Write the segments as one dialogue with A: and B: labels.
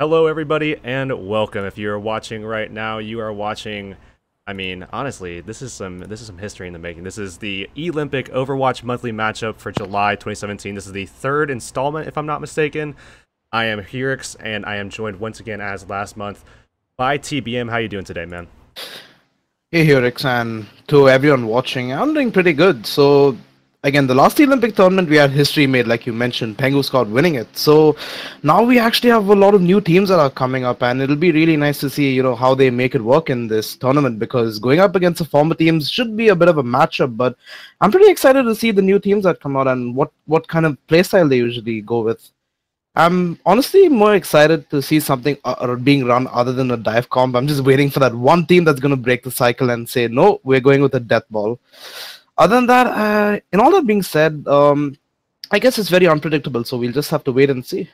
A: Hello, everybody, and welcome. If you're watching right now, you are watching. I mean, honestly, this is some history in the making. This is the eLympic Overwatch monthly matchup for July 2017. This is the third installment, if I'm not mistaken. I am Herix, and I am joined once again, as last month, by TBM. How you doing today, man?
B: Hey Hurix, and to everyone watching, I'm doing pretty good. So, again, the last Olympic tournament we had history made, like you mentioned, Pengu Squad winning it. So now we actually have a lot of new teams that are coming up, and it'll be really nice to see, how they make it work in this tournament. Because going up against the former teams should be a bit of a matchup, but I'm pretty excited to see the new teams that come out and what kind of playstyle they usually go with. I'm honestly more excited to see something being run other than a dive comp. I'm just waiting for that one team that's going to break the cycle and say, no, we're going with a death ball. Other than that, in all that being said, I guess it's very unpredictable, so we'll just have to wait and see.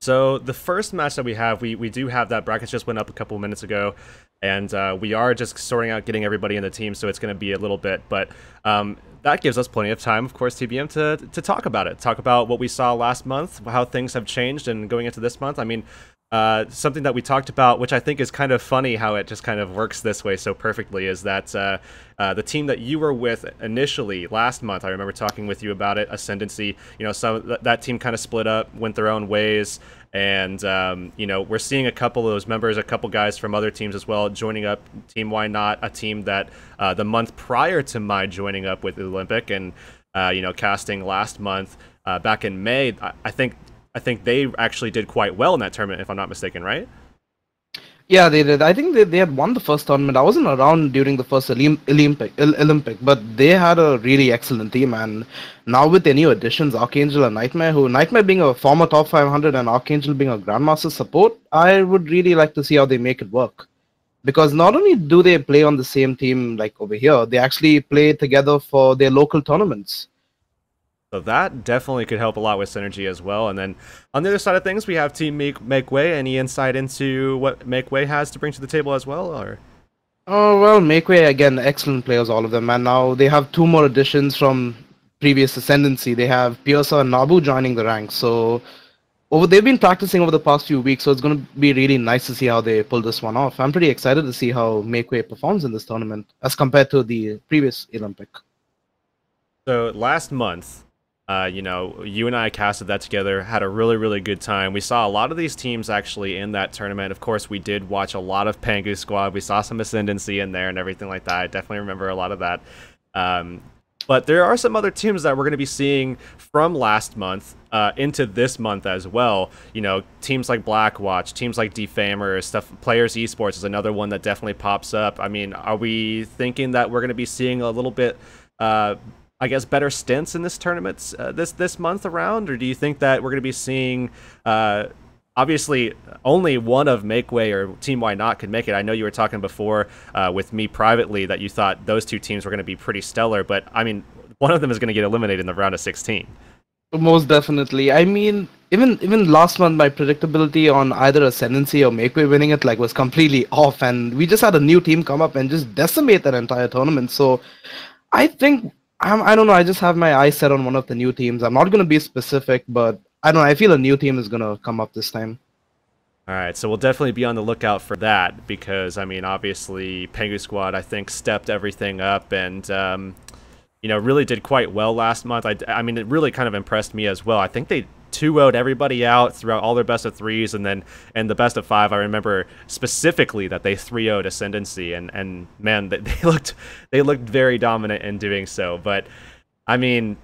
A: So the first match that we have, we do have that. Brackets just went up a couple minutes ago, and we are just sorting out getting everybody in the team, so it's going to be a little bit, but that gives us plenty of time, of course, TBM, to talk about it. Talk about what we saw last month, how things have changed, and going into this month. I mean, something that we talked about, which I think is kind of funny how it just kind of works this way so perfectly, is that the team that you were with initially last month, I remember talking with you about it, Ascendancy, that team kind of split up, went their own ways, and we're seeing a couple of those members, a couple guys from other teams as well, joining up Team Why Not, a team that the month prior to my joining up with eLympic and casting last month back in May, I think they actually did quite well in that tournament, if I'm not mistaken, right?
B: Yeah, they did. I think they had won the first tournament. I wasn't around during the first Olympic, but they had a really excellent team. And now with their new additions, Archangel and Nightmare, who Nightmare being a former top 500 and Archangel being a Grandmaster support, I would really like to see how they make it work. Because not only do they play on the same team like over here, they actually play together for their local tournaments.
A: So that definitely could help a lot with synergy as well. And then on the other side of things, we have Team Makeway. Any insight into what Makeway has to bring to the table as well? Or
B: Oh, well, Makeway, again, excellent players, all of them. And now they have two more additions from previous Ascendancy. They have Piercer and Nabu joining the ranks. So they've been practicing over the past few weeks, so it's going to be really nice to see how they pull this one off. I'm pretty excited to see how Makeway performs in this tournament as compared to the previous Olympic.
A: so last month, you and I casted that together, had a really, really good time. We saw a lot of these teams actually in that tournament. Of course, we did watch a lot of Pengu Squad. We saw some Ascendancy in there and everything like that. I definitely remember a lot of that. But there are some other teams that we're going to be seeing from last month into this month as well. Teams like Blackwatch, teams like Defamer, Players Esports is another one that definitely pops up. I mean, are we thinking that we're going to be seeing a little bit I guess, better stints in this tournament this month around, or do you think that we're going to be seeing, obviously, only one of Makeway or Team Why Not could make it? I know you were talking before with me privately that you thought those two teams were going to be pretty stellar, but, I mean, one of them is going to get eliminated in the round of 16.
B: Most definitely. I mean, even last month, my predictability on either Ascendancy or Makeway winning it was completely off, and we just had a new team come up and just decimate that entire tournament. So I think I don't know. I just have my eyes set on one of the new teams. I'm not going to be specific, but I don't know. I feel a new team is going to come up this time.
A: All right, so we'll definitely be on the lookout for that because, I mean, obviously, Pengu Squad, I think, stepped everything up and, really did quite well last month. I mean, it really kind of impressed me as well. I think they 2-0'd everybody out throughout all their best of threes, and then in the best of 5, I remember specifically that they 3-0'd Ascendancy, and man, they looked very dominant in doing so. But I mean,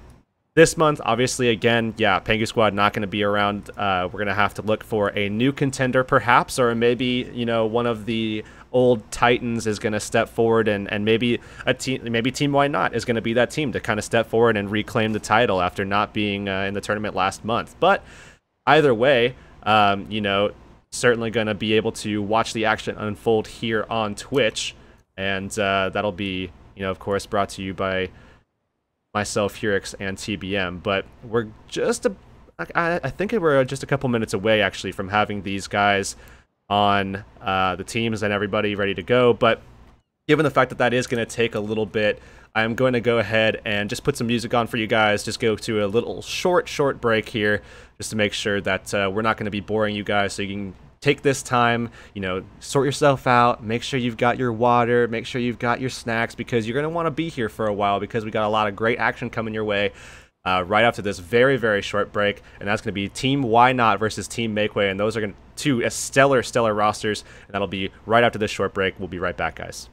A: this month, obviously, again, yeah, Pengu Squad not going to be around. We're going to have to look for a new contender, perhaps, or maybe one of the old Titans is going to step forward, and maybe Team Why Not is going to be that team to kind of step forward and reclaim the title after not being in the tournament last month. But either way, certainly going to be able to watch the action unfold here on Twitch, and that'll be, of course, brought to you by myself, Herix, and TBM. But we're I think we're just a couple minutes away, actually, from having these guys on the teams and everybody ready to go. But given the fact that that is going to take a little bit, I'm going to go ahead and just put some music on for you guys, just go to a little short break here, just to make sure that we're not going to be boring you guys, so you can take this time, you know, sort yourself out, make sure you've got your water, make sure you've got your snacks, because you're going to want to be here for a while, because we got a lot of great action coming your way right after this very, very short break. And that's going to be Team Why Not versus Team Makeway, and those are going to two stellar rosters, and that'll be right after this short break. We'll be right back, guys.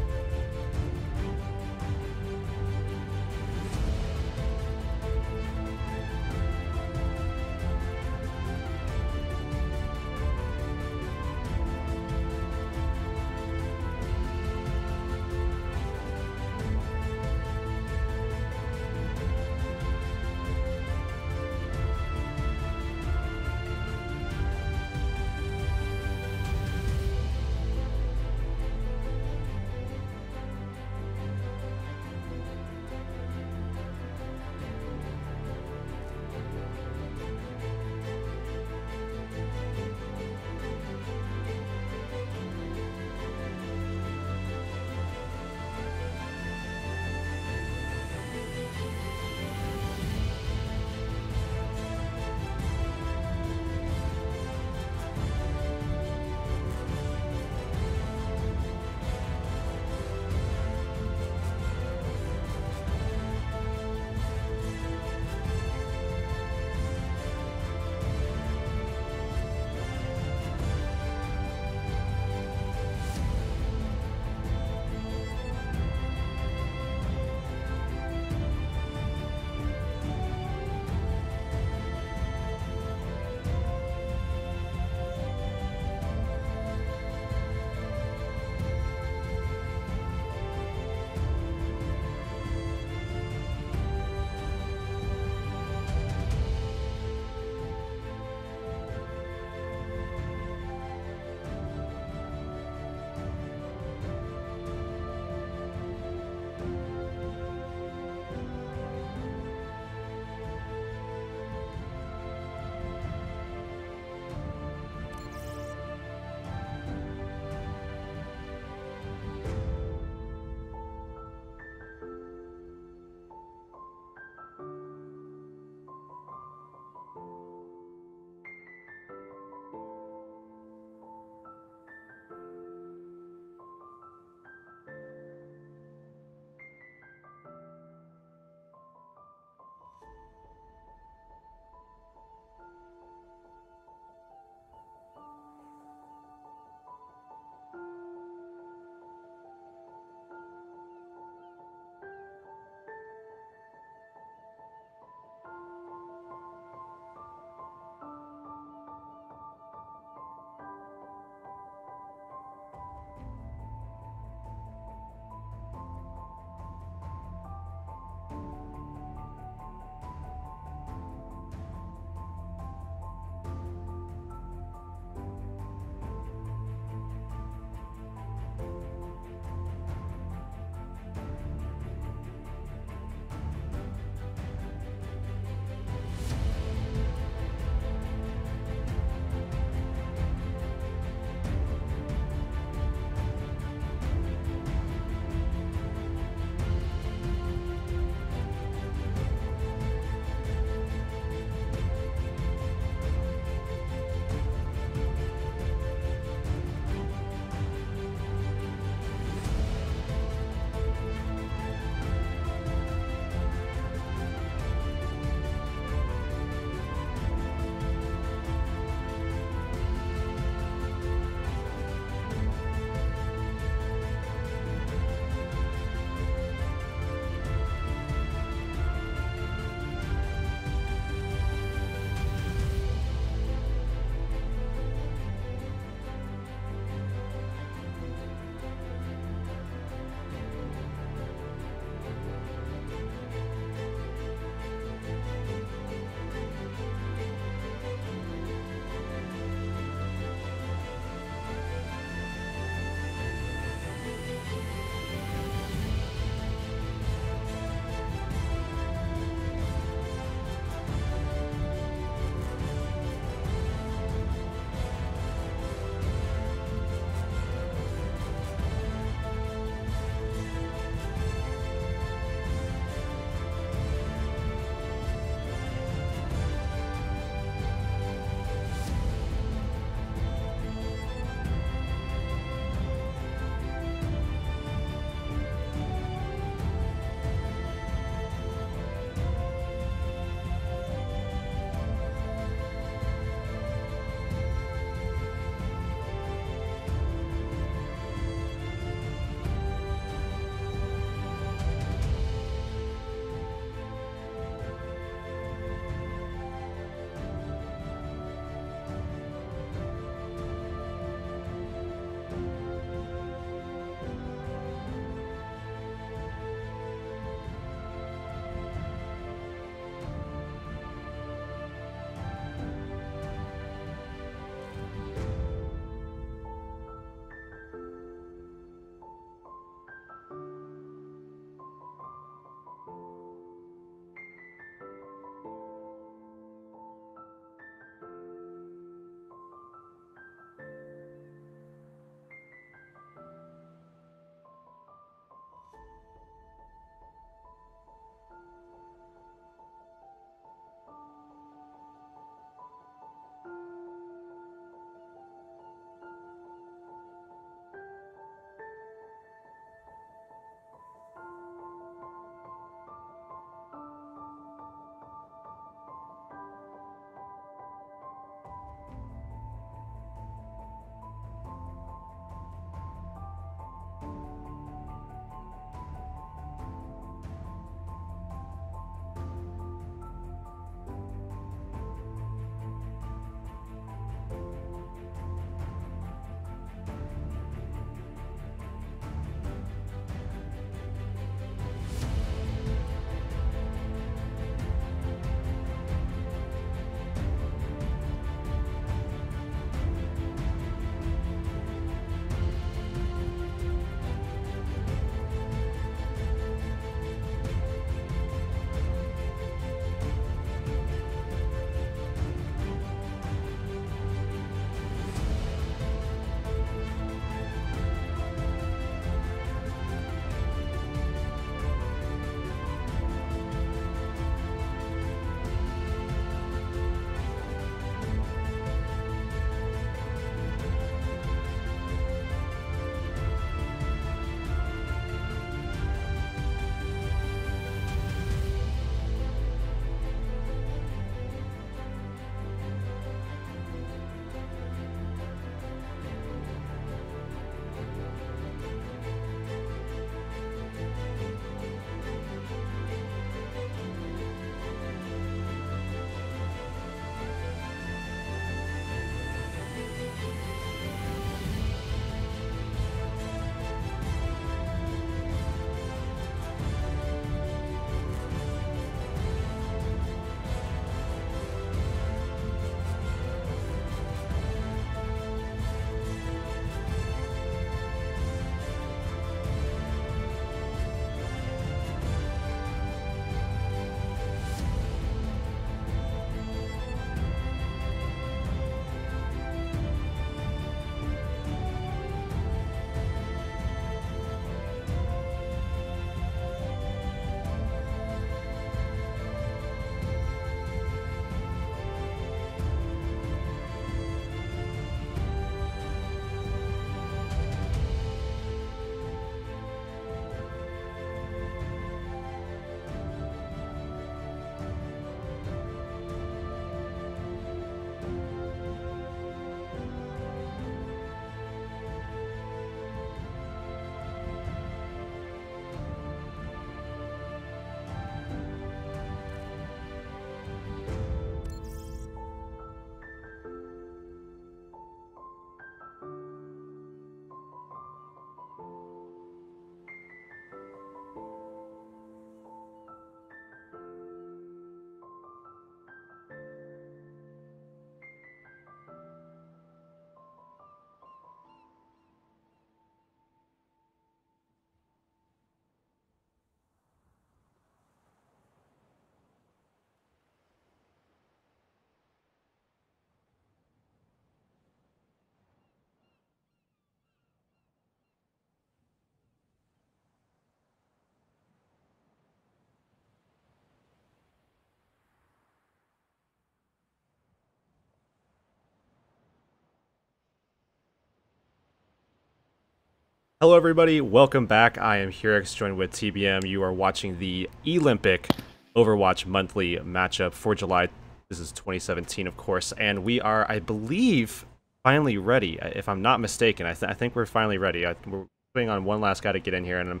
A: Hello everybody, welcome back. I am Hurix, joined with TBM. You are watching the eLympic Overwatch monthly matchup for July. This is 2017, of course, and we are, I believe, finally ready. If I'm not mistaken, I think we're finally ready. We're waiting on one last guy to get in here, and I'm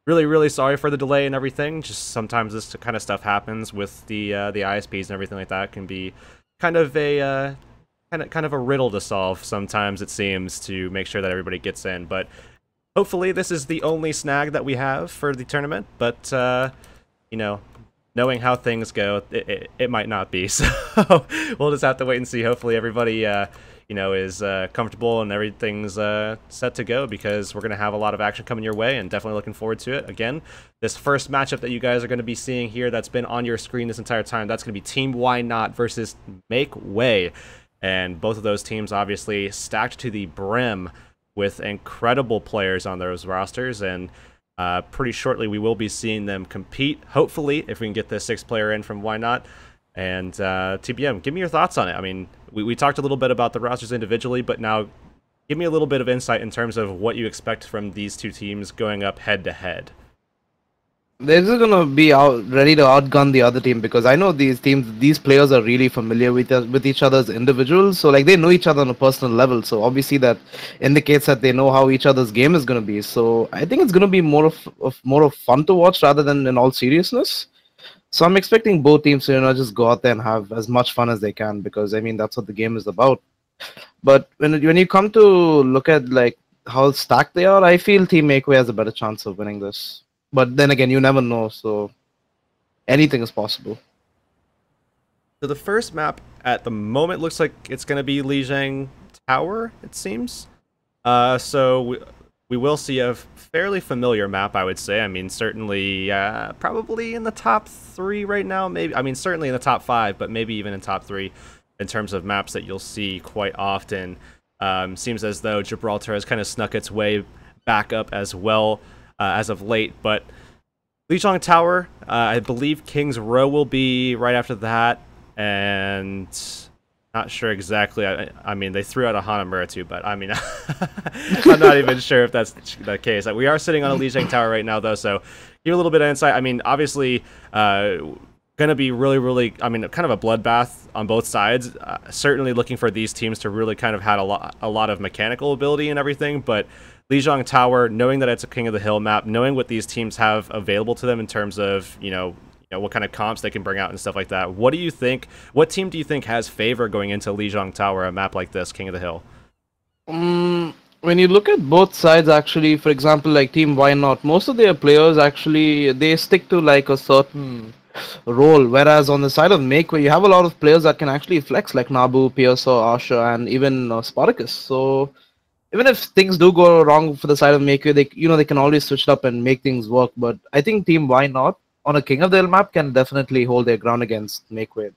A: really sorry for the delay and everything. Just sometimes this kind of stuff happens with the ISPs and everything like that. It can be kind of a kind of a riddle to solve sometimes, it seems, to make sure that everybody gets in, but hopefully this is the only snag that we have for the tournament, but, you know, knowing how things go, it might not be, so we'll just have to wait and see. Hopefully everybody, you know, is comfortable and everything's set to go, because we're going to have a lot of action coming your way, and definitely looking forward to it. Again, this first matchup that you guys are going to be seeing here that's been on your screen this entire time, that's going to be Team Why Not versus Makeway, and both of those teams obviously stacked to the brim with incredible players on those rosters, and pretty shortly we will be seeing them compete, hopefully, if we can get the 6th player in from Why Not. And TBM, give me your thoughts on it. I mean, we talked a little bit about the rosters individually, but now give me a little bit of insight in terms of what you expect from these two teams going up head-to-head.
B: They're just gonna be ready to outgun the other team, because I know these teams, these players are really familiar with each other's individuals. So like they know each other on a personal level. So obviously that indicates that they know how each other's game is gonna be. So I think it's gonna be more of fun to watch rather than in all seriousness. So I'm expecting both teams to just go out there and have as much fun as they can, because I mean that's what the game is about. But when you come to look at like how stacked they are, I feel Team Makeway has a better chance of winning this. But then again, you never know, so anything is possible.
A: So the first map at the moment looks like it's going to be Lijiang Tower, it seems. So we will see a fairly familiar map, I would say. I mean, certainly probably in the top 3 right now. Maybe, I mean, certainly in the top 5, but maybe even in top 3 in terms of maps that you'll see quite often. Seems as though Gibraltar has kind of snuck its way back up as well as of late, but Lijiang Tower, I believe King's Row will be right after that, and not sure exactly. I mean, they threw out a Hanamura too, but I mean, I'm not even sure if that's the case. We are sitting on a Lijiang Tower right now, though, so give a little bit of insight. I mean, obviously, gonna be really, I mean, kind of a bloodbath on both sides. Certainly looking for these teams to really kind of had a lot of mechanical ability and everything, but Lijiang Tower, knowing that it's a King of the Hill map, knowing what these teams have available to them in terms of, you know, what kind of comps they can bring out and stuff like that. What do you think? What team do you think has favor going into Lijiang Tower, a map like this, King of the Hill?
B: When you look at both sides, actually, for example, like Team Why Not, most of their players actually they stick to like a certain role, whereas on the side of Makeway, you have a lot of players that can actually flex, like Nabu, Pierce, Asha, and even Spartacus. So even if things do go wrong for the side of Makeway, they can always switch it up and make things work. But I think Team Why Not on a King of the Hill map can definitely hold their ground against Makeway.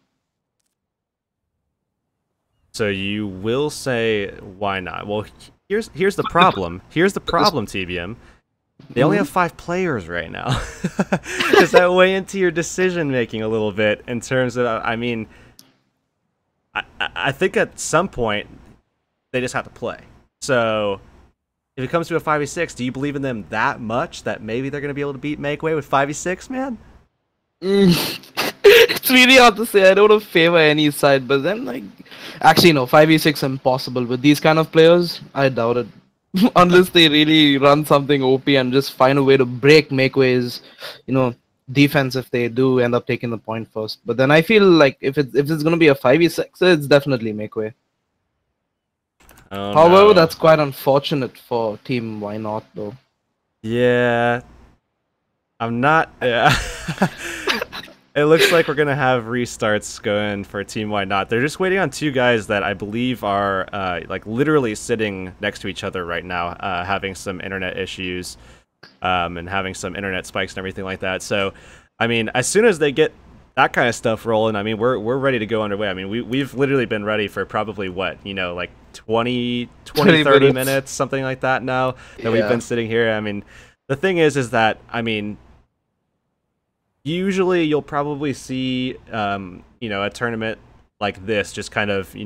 A: So you will say why not? Well, here's the problem. Here's the problem, TBM. They only have 5 players right now. Does that weigh into your decision making a little bit in terms of? I mean, I think at some point they just have to play. So if it comes to a 5v6, do you believe in them that much that maybe they're going to be able to beat Makeway with 5v6, man?
B: It's really hard to say. I don't want to favor any side, but then, like, actually, no, 5v6 impossible. With these kind of players, I doubt it. Unless they really run something OP and just find a way to break Makeway's, defense if they do end up taking the point first. But then I feel like if it's going to be a 5v6, it's definitely Makeway.
A: Oh,
B: however,
A: no.
B: That's quite unfortunate for Team Why Not, though.
A: Yeah. I'm not... Yeah. It looks like we're going to have restarts going for Team Why Not. They're just waiting on 2 guys that I believe are like literally sitting next to each other right now, having some internet issues and having some internet spikes and everything like that. So, I mean, as soon as they get that kind of stuff rolling, I mean, we're ready to go underway. I mean, we've literally been ready for probably what, like 20 30 minutes, something like that now that we've been sitting here. I mean, the thing is that, I mean, usually you'll probably see, a tournament like this just kind of,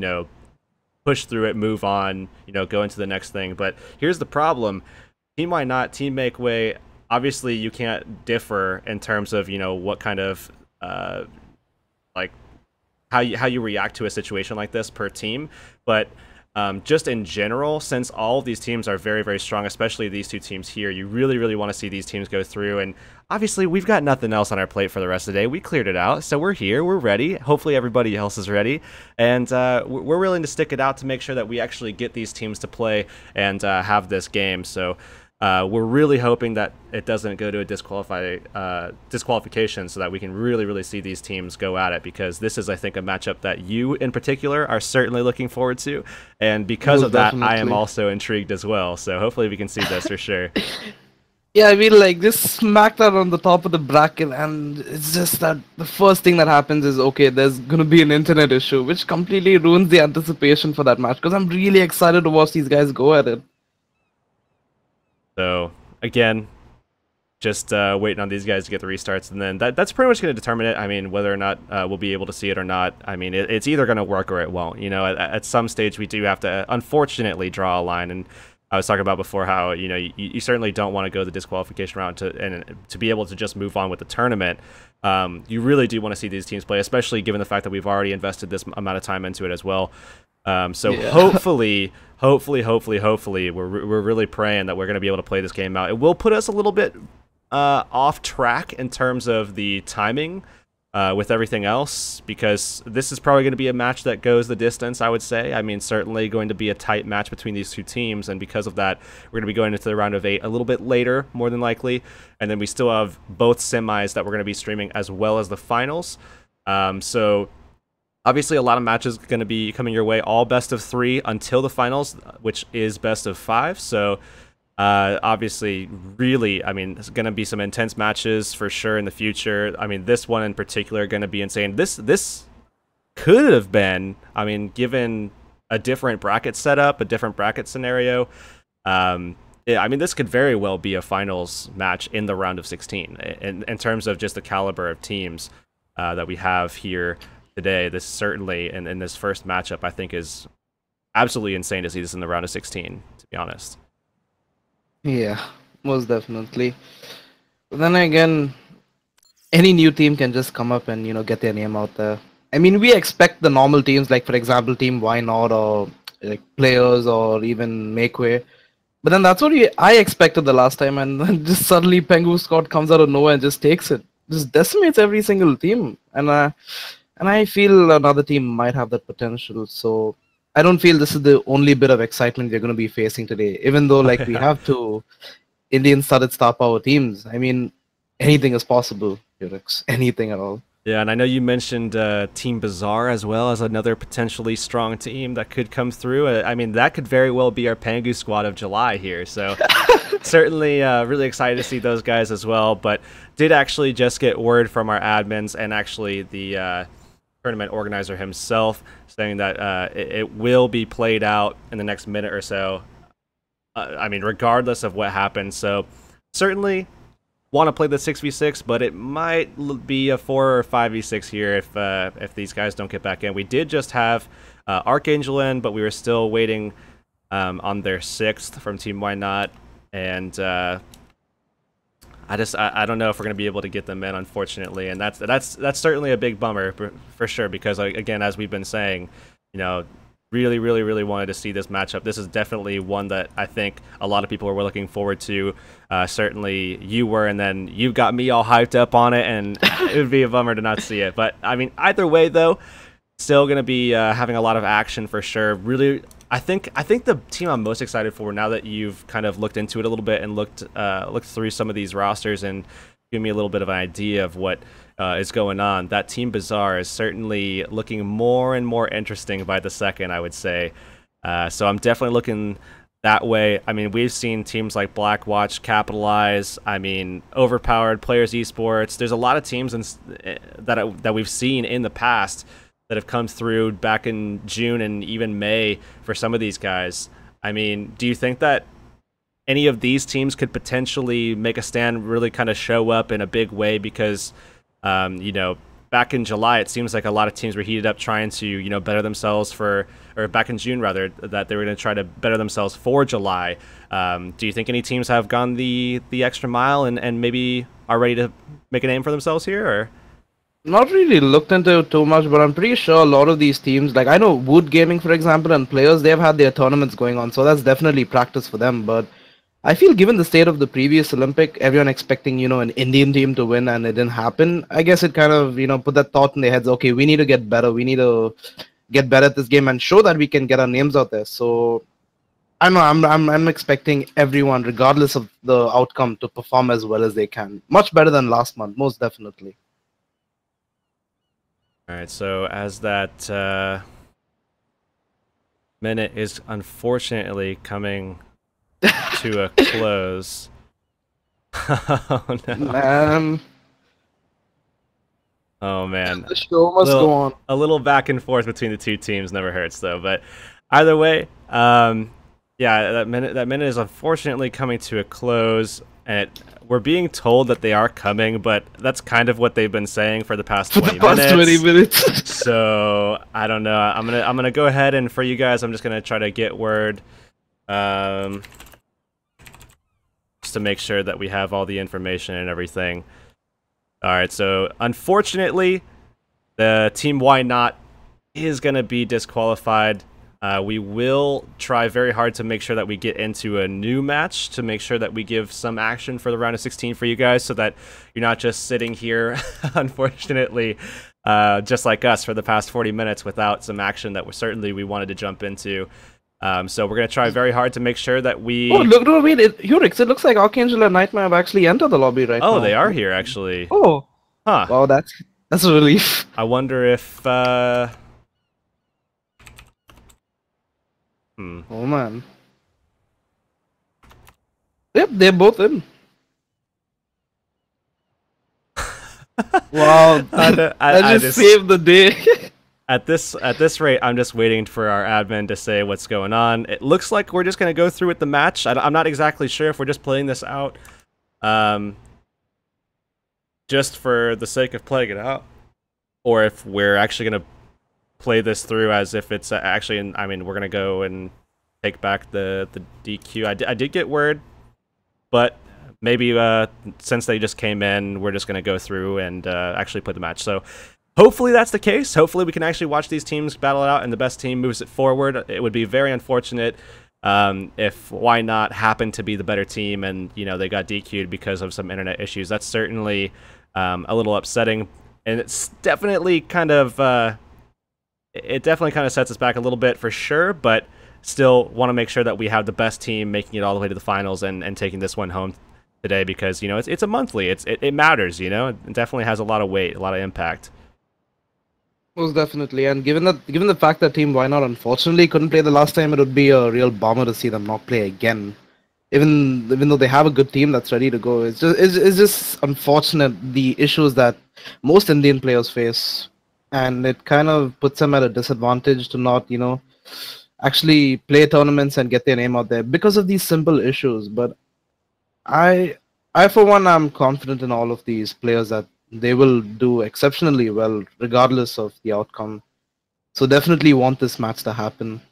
A: push through it, move on, go into the next thing. But here's the problem. Team Why Not, Team Makeway, obviously you can't differ in terms of, what kind of, like, how you react to a situation like this per team, but just in general, since all of these teams are very, very strong, especially these two teams here, you really, really want to see these teams go through. And obviously, we've got nothing else on our plate for the rest of the day. We cleared it out, so we're here, we're ready. Hopefully, everybody else is ready, and we're willing to stick it out to make sure that we actually get these teams to play and have this game. So. We're really hoping that it doesn't go to a disqualification so that we can really, really see these teams go at it, because this is, I think, a matchup that you in particular are certainly looking forward to. And because of that, I am also intrigued as well. So hopefully we can see this for sure.
B: Yeah, I mean, like, just smack that on the top of the bracket, and it's just that the first thing that happens is, okay, there's going to be an internet issue, which completely ruins the anticipation for that match, because I'm really excited to watch these guys go at it.
A: So, again, just waiting on these guys to get the restarts, and then that's pretty much going to determine it. I mean, whether or not we'll be able to see it or not. I mean, it's either going to work or it won't. At some stage, we do have to, unfortunately, draw a line. And I was talking about before how, you certainly don't want to go the disqualification route to be able to just move on with the tournament. You really do want to see these teams play, especially given the fact that we've already invested this amount of time into it as well. So yeah. hopefully, we're really praying that we're going to be able to play this game out. It will put us a little bit off track in terms of the timing with everything else, because this is probably going to be a match that goes the distance, I would say. I mean, certainly going to be a tight match between these two teams, and because of that, we're going to be going into the round of 8 a little bit later, more than likely, and then we still have both semis that we're going to be streaming as well as the finals. So obviously, a lot of matches going to be coming your way, all best of 3 until the finals, which is best of 5. So, obviously, really, I mean, it's going to be some intense matches for sure in the future. I mean, this one in particular going to be insane. This could have been, I mean, given a different bracket setup, a different bracket scenario. I mean, this could very well be a finals match in the round of 16 in terms of just the caliber of teams that we have here today. This certainly, in this first matchup, I think is absolutely insane to see this in the round of 16, to be honest.
B: Yeah, most definitely. But then again, any new team can just come up and, get their name out there. I mean, we expect the normal teams, like, for example, Team Why Not, or like Players, or even Makeway. But then that's what I expected the last time, and then just suddenly Pengu Squad comes out of nowhere and just takes it. Just decimates every single team. And I feel another team might have that potential. So I don't feel this is the only bit of excitement we're going to be facing today. Even though, like, we have two Indian-studded star power teams. I mean, anything is possible, Urix. Anything at all.
A: Yeah, and I know you mentioned Team Bizaar as well as another potentially strong team that could come through. I mean, that could very well be our Pengu squad of July here. So certainly really excited to see those guys as well. But did actually just get word from our admins and actually the tournament organizer himself saying that it will be played out in the next minute or so. I mean, regardless of what happens. So certainly want to play the 6v6, but it might be a 4 or 5v6 here if these guys don't get back in. We did just have Archangel in, but we were still waiting on their 6th from Team Why Not, and I don't know if we're going to be able to get them in, unfortunately, and that's certainly a big bummer for sure, because again, as we've been saying, really wanted to see this matchup. This is definitely one that I think a lot of people were looking forward to. Certainly you were, and then you got me all hyped up on it, and it would be a bummer to not see it. But I mean, either way though, still going to be having a lot of action for sure. Really, I think the team I'm most excited for, now that you've kind of looked into it a little bit and looked through some of these rosters and given me a little bit of an idea of what is going on, that Team Bizaar is certainly looking more and more interesting by the second, I would say. So I'm definitely looking that way. I mean, we've seen teams like Blackwatch capitalize. I mean, Overpowered, Players Esports. There's a lot of teams that we've seen in the past that have come through back in June and even May for some of these guys. I mean, do you think that any of these teams could potentially make a stand, really kind of show up in a big way? Because back in July, it seems like a lot of teams were heated up trying to, you know, better themselves for, or back in June rather, that they were going to try to better themselves for July. Do you think any teams have gone the extra mile and maybe are ready to make a name for themselves here, or?
B: Not really looked into it too much, but I'm pretty sure a lot of these teams, like I know Wood Gaming, for example, and players, they've had their tournaments going on, so that's definitely practice for them. But I feel given the state of the previous Olympic, everyone expecting, you know, an Indian team to win, and it didn't happen. I guess it kind of, you know, put that thought in their heads, okay, we need to get better. We need to get better at this game and show that we can get our names out there. So I know I'm expecting everyone, regardless of the outcome, to perform as well as they can. Much better than last month, most definitely.
A: All right, so as that minute is unfortunately coming to a close. Oh no.
B: Man.
A: Oh man.
B: The show must go on.
A: A little back and forth between the two teams never hurts though, but either way, yeah, that minute is unfortunately coming to a close, and we're being told that they are coming, but that's kind of what they've been saying for the past 20 minutes. So I don't know. I'm gonna go ahead, and for you guys, I'm just gonna try to get word, just to make sure that we have all the information and everything. All right. So unfortunately, the team Why Not is gonna be disqualified. We will try very hard to make sure that we get into a new match, to make sure that we give some action for the round of 16 for you guys, so that you're not just sitting here, unfortunately, just like us for the past 40 minutes without some action that we wanted to jump into. So we're going to try very hard to make sure that we...
B: Oh, look, no, wait, Hurix, it looks like Archangel and Nightmare have actually entered the lobby right now.
A: Oh, they are here, actually.
B: Oh.
A: Huh.
B: Wow, that's a relief.
A: I wonder if...
B: Oh man. Yep, they're both in. Wow, I just saved the day.
A: At this rate, I'm just waiting for our admin to say what's going on. It looks like we're just going to go through with the match. I'm not exactly sure if we're just playing this out, just for the sake of playing it out, or if we're actually going to play this through as if it's actually, I mean, we're going to go and take back the DQ. I did get word, but maybe since they just came in, we're just going to go through and actually play the match. So hopefully that's the case. Hopefully we can actually watch these teams battle it out and the best team moves it forward. It would be very unfortunate if Why Not happened to be the better team and, you know, they got DQ'd because of some internet issues. That's certainly a little upsetting, and it's definitely kind of... it definitely kind of sets us back a little bit for sure, but still want to make sure that we have the best team making it all the way to the finals and taking this one home today, because, you know, it's a monthly. It matters, you know. It definitely has a lot of weight, a lot of impact.
B: Most definitely, and given the fact that Team Why Not unfortunately couldn't play the last time, it would be a real bummer to see them not play again. Even though they have a good team that's ready to go, it's just unfortunate the issues that most Indian players face. And it kind of puts them at a disadvantage to not, you know, actually play tournaments and get their name out there because of these simple issues. But I for one, am confident in all of these players that they will do exceptionally well regardless of the outcome. So definitely want this match to happen.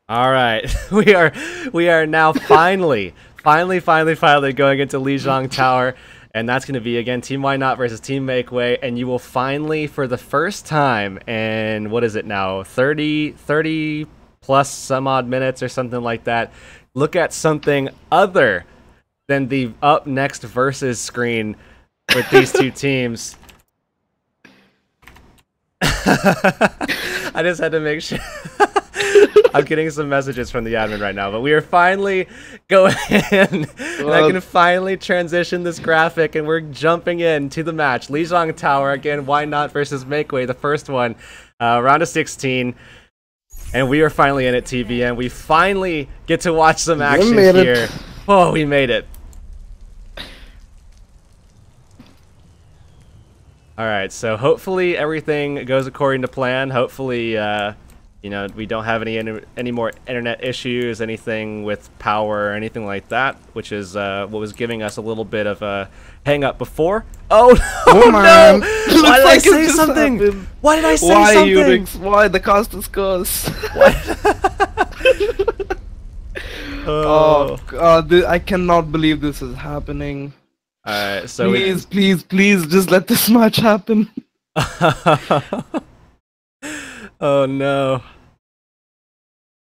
A: All right, we are now finally going into Lijiang Tower. And that's going to be, again, Team Why Not versus Team Makeway. And you will finally, for the first time in, what is it now, 30 plus some odd minutes or something like that, look at something other than the up next versus screen with these two teams. I just had to make sure. I'm getting some messages from the admin right now, but we are finally going in, and I can finally transition this graphic, and we're jumping in to the match. Lijiang Tower, again, Why Not versus Makeway, the first one, round of 16, and we are finally in at TVN. We finally get to watch some action here. Oh, we made it. All right, so hopefully everything goes according to plan. Hopefully you know, we don't have any more internet issues, anything with power or anything like that, which is what was giving us a little bit of a hang up before. Oh,
B: Oh man!
A: no! Why did I say something?
B: Happened.
A: Why did I say
B: Why,
A: something?
B: Urix? Why the cast is cursed? Oh god, I cannot believe this is happening.
A: Alright, so
B: please, please, please, just let this match happen.
A: Oh no.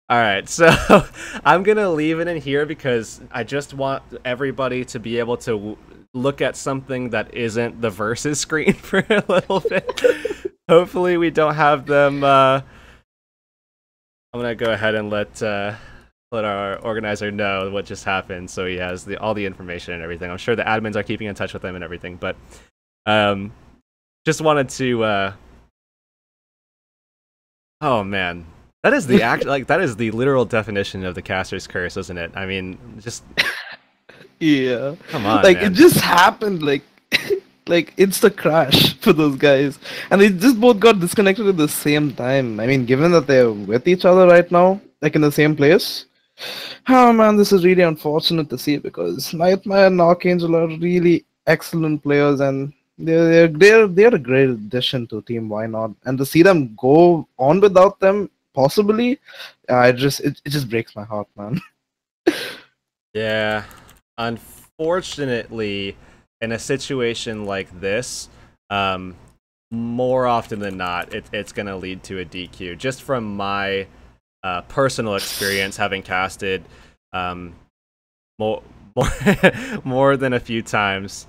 A: Alright, so I'm gonna leave it in here because I just want everybody to be able to look at something that isn't the versus screen for a little bit. Hopefully we don't have them, I'm gonna go ahead and let our organizer know what just happened, so he has all the information and everything. I'm sure the admins are keeping in touch with him and everything, but just wanted to oh man, that is the that is the literal definition of the caster's curse, isn't it? I mean, just
B: yeah,
A: come on,
B: like
A: man.
B: it just happened, like like insta crash for those guys, and they just both got disconnected at the same time. I mean, given that they're with each other right now, like in the same place. Oh man, this is really unfortunate to see because Nightmare and Archangel are really excellent players, and they're a great addition to Team Why Not. And to see them go on without them, possibly, it just breaks my heart, man.
A: Yeah, unfortunately, in a situation like this, more often than not, it's gonna lead to a DQ. Just from my personal experience, having casted more more than a few times.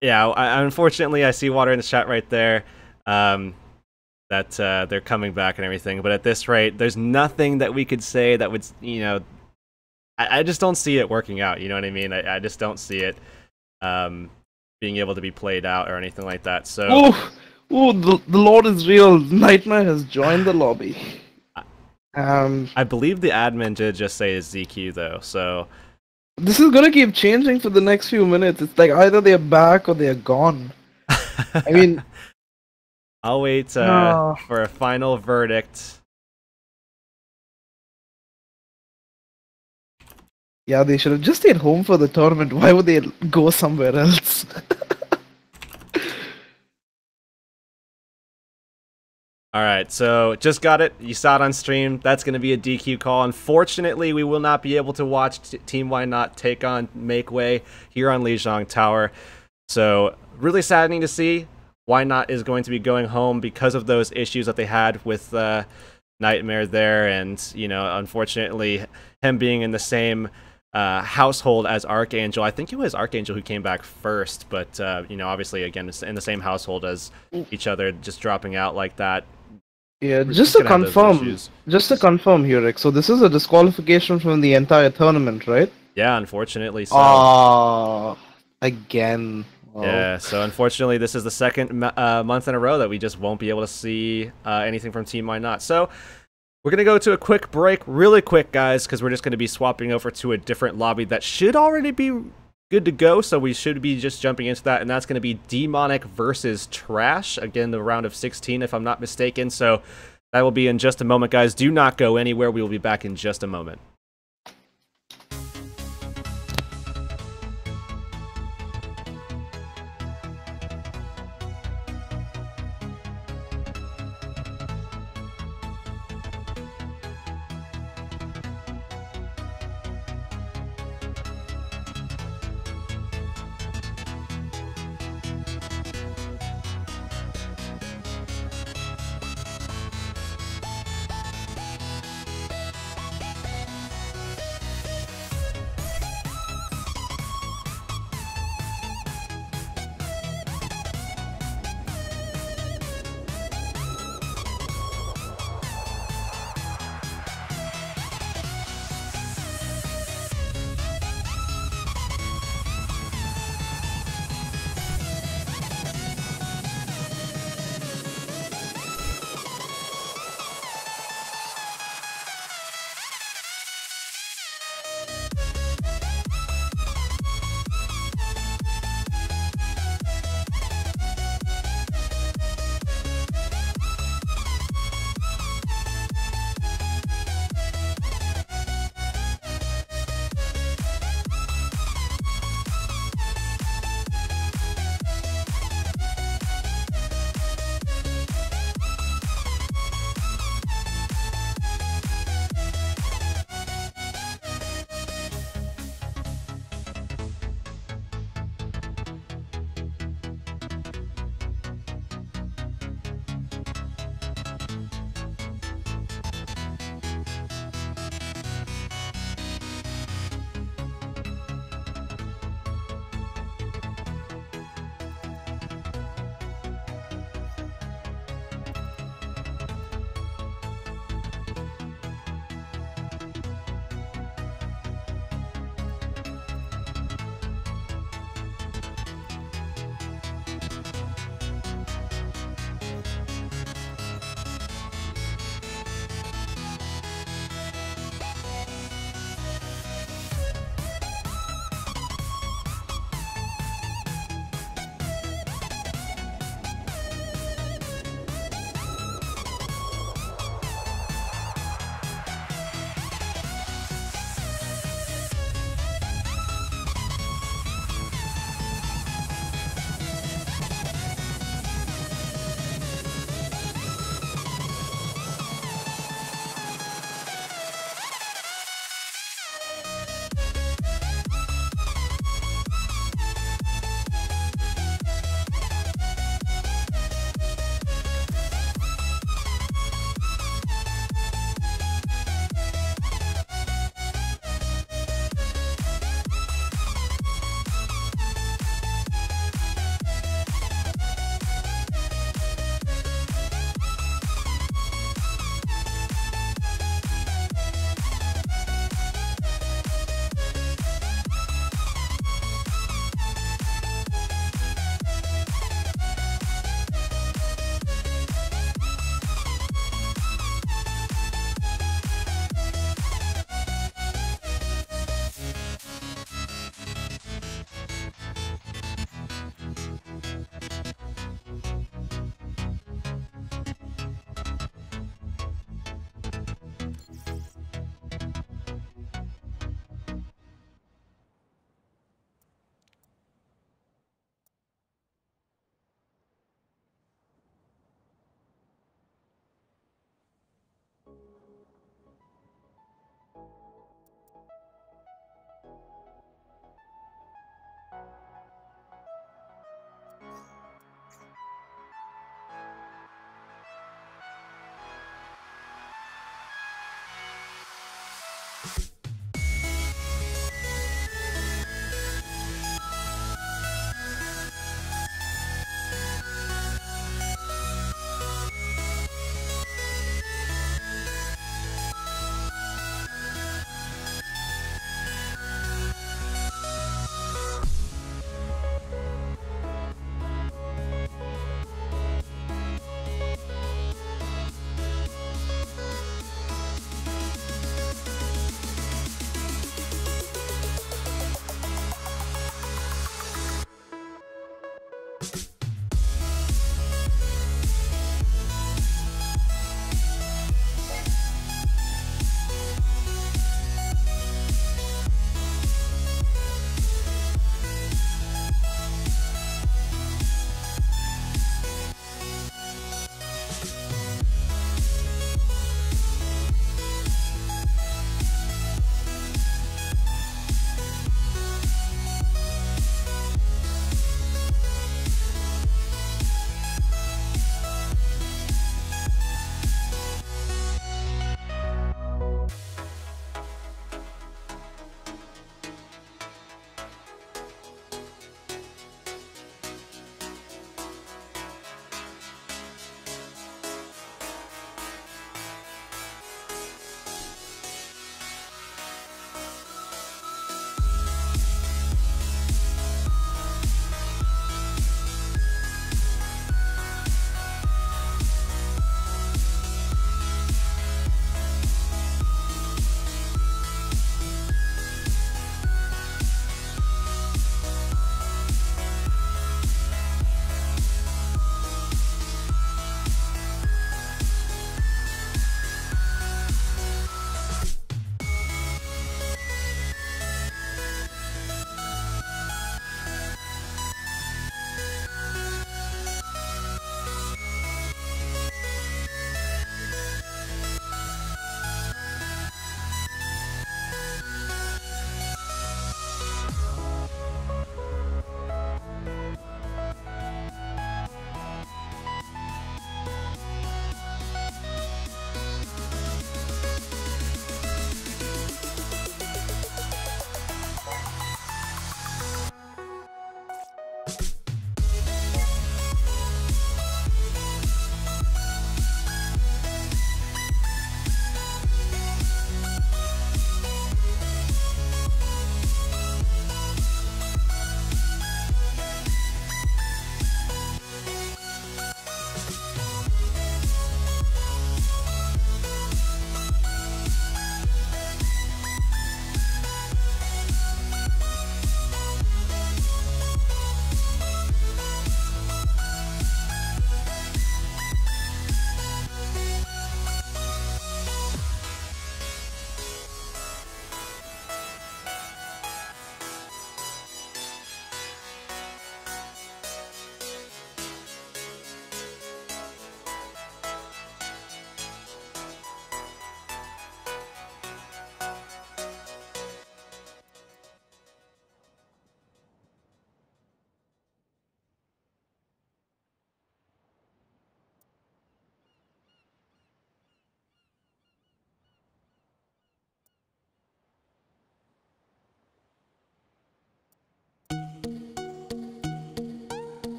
A: Yeah, unfortunately, I see Water in the chat right there. That they're coming back and everything, but at this rate, there's nothing that we could say that would, you know, I just don't see it working out. You know what I mean? I just don't see it being able to be played out or anything like that. So.
B: Oh, the Lord is real. Nightmare has joined the lobby.
A: I believe the admin did just say ZQ though, so
B: this is gonna keep changing for the next few minutes. It's like either they're back or they're gone. I mean,
A: I'll wait for a final verdict.
B: Yeah, they should have just stayed home for the tournament. Why would they go somewhere else?
A: Alright, so just got it. You saw it on stream. That's going to be a DQ call. Unfortunately, we will not be able to watch Team Why Not take on Makeway here on Lijiang Tower. So, really saddening to see. Why Not is going to be going home because of those issues that they had with Nightmare there. And, you know, unfortunately, him being in the same household as Archangel. I think it was Archangel who came back first, but, you know, obviously, again, it's in the same household as each other, just dropping out like that.
B: Yeah, just to confirm, Hurek, so this is a disqualification from the entire tournament, right?
A: Yeah, unfortunately so.
B: Again. Oh.
A: Yeah, so unfortunately this is the second month in a row that we just won't be able to see anything from Team Why Not. So we're going to go to a quick break, really quick, guys, because we're just going to be swapping over to a different lobby that should already be good to go, so we should be just jumping into that, and that's going to be Demonic versus Trash, again, the round of 16, if I'm not mistaken, so that will be in just a moment, guys. Do not go anywhere. We will be back in just a moment.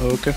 B: Okay.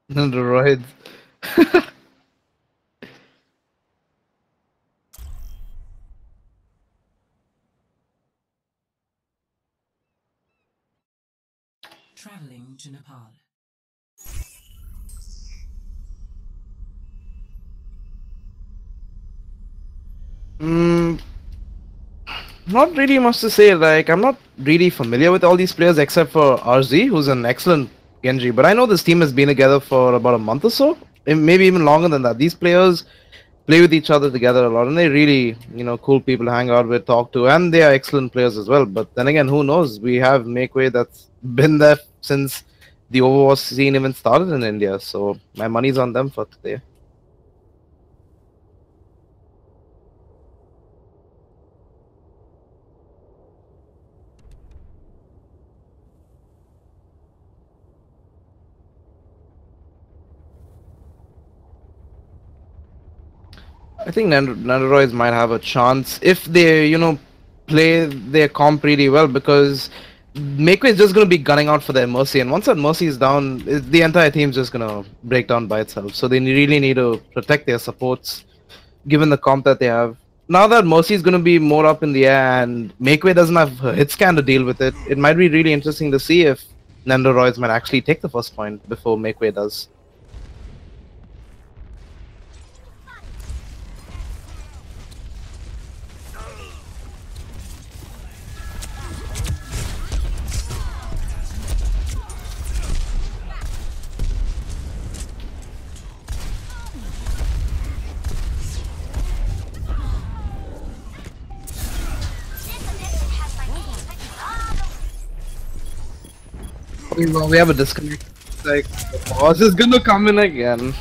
B: Nendoroid.
C: Traveling to Nepal.
B: Mm, not really much to say. Like, I'm not really familiar with all these players except for RZ, who's an excellent Genji. But I know this team has been together for about a month or so, and maybe even longer than that. These players play with each other together a lot, and they're really, cool people to hang out with, talk to, and they are excellent players as well. But then again, who knows? We have Makeway that's been there since the Overwatch scene even started in India. So my money's on them for today. I think Nendoroids might have a chance if they, play their comp really well, because Makeway is just going to be gunning out for their Mercy, and once that Mercy is down, the entire team's just going to break down by itself. So they really need to protect their supports, given the comp that they have. Now that Mercy is going to be more up in the air and Makeway doesn't have a hit scan to deal with it, it might be really interesting to see if Nendoroids might actually take the first point before Makeway does. Well, we have a disconnect. Like, the pause is gonna come in again.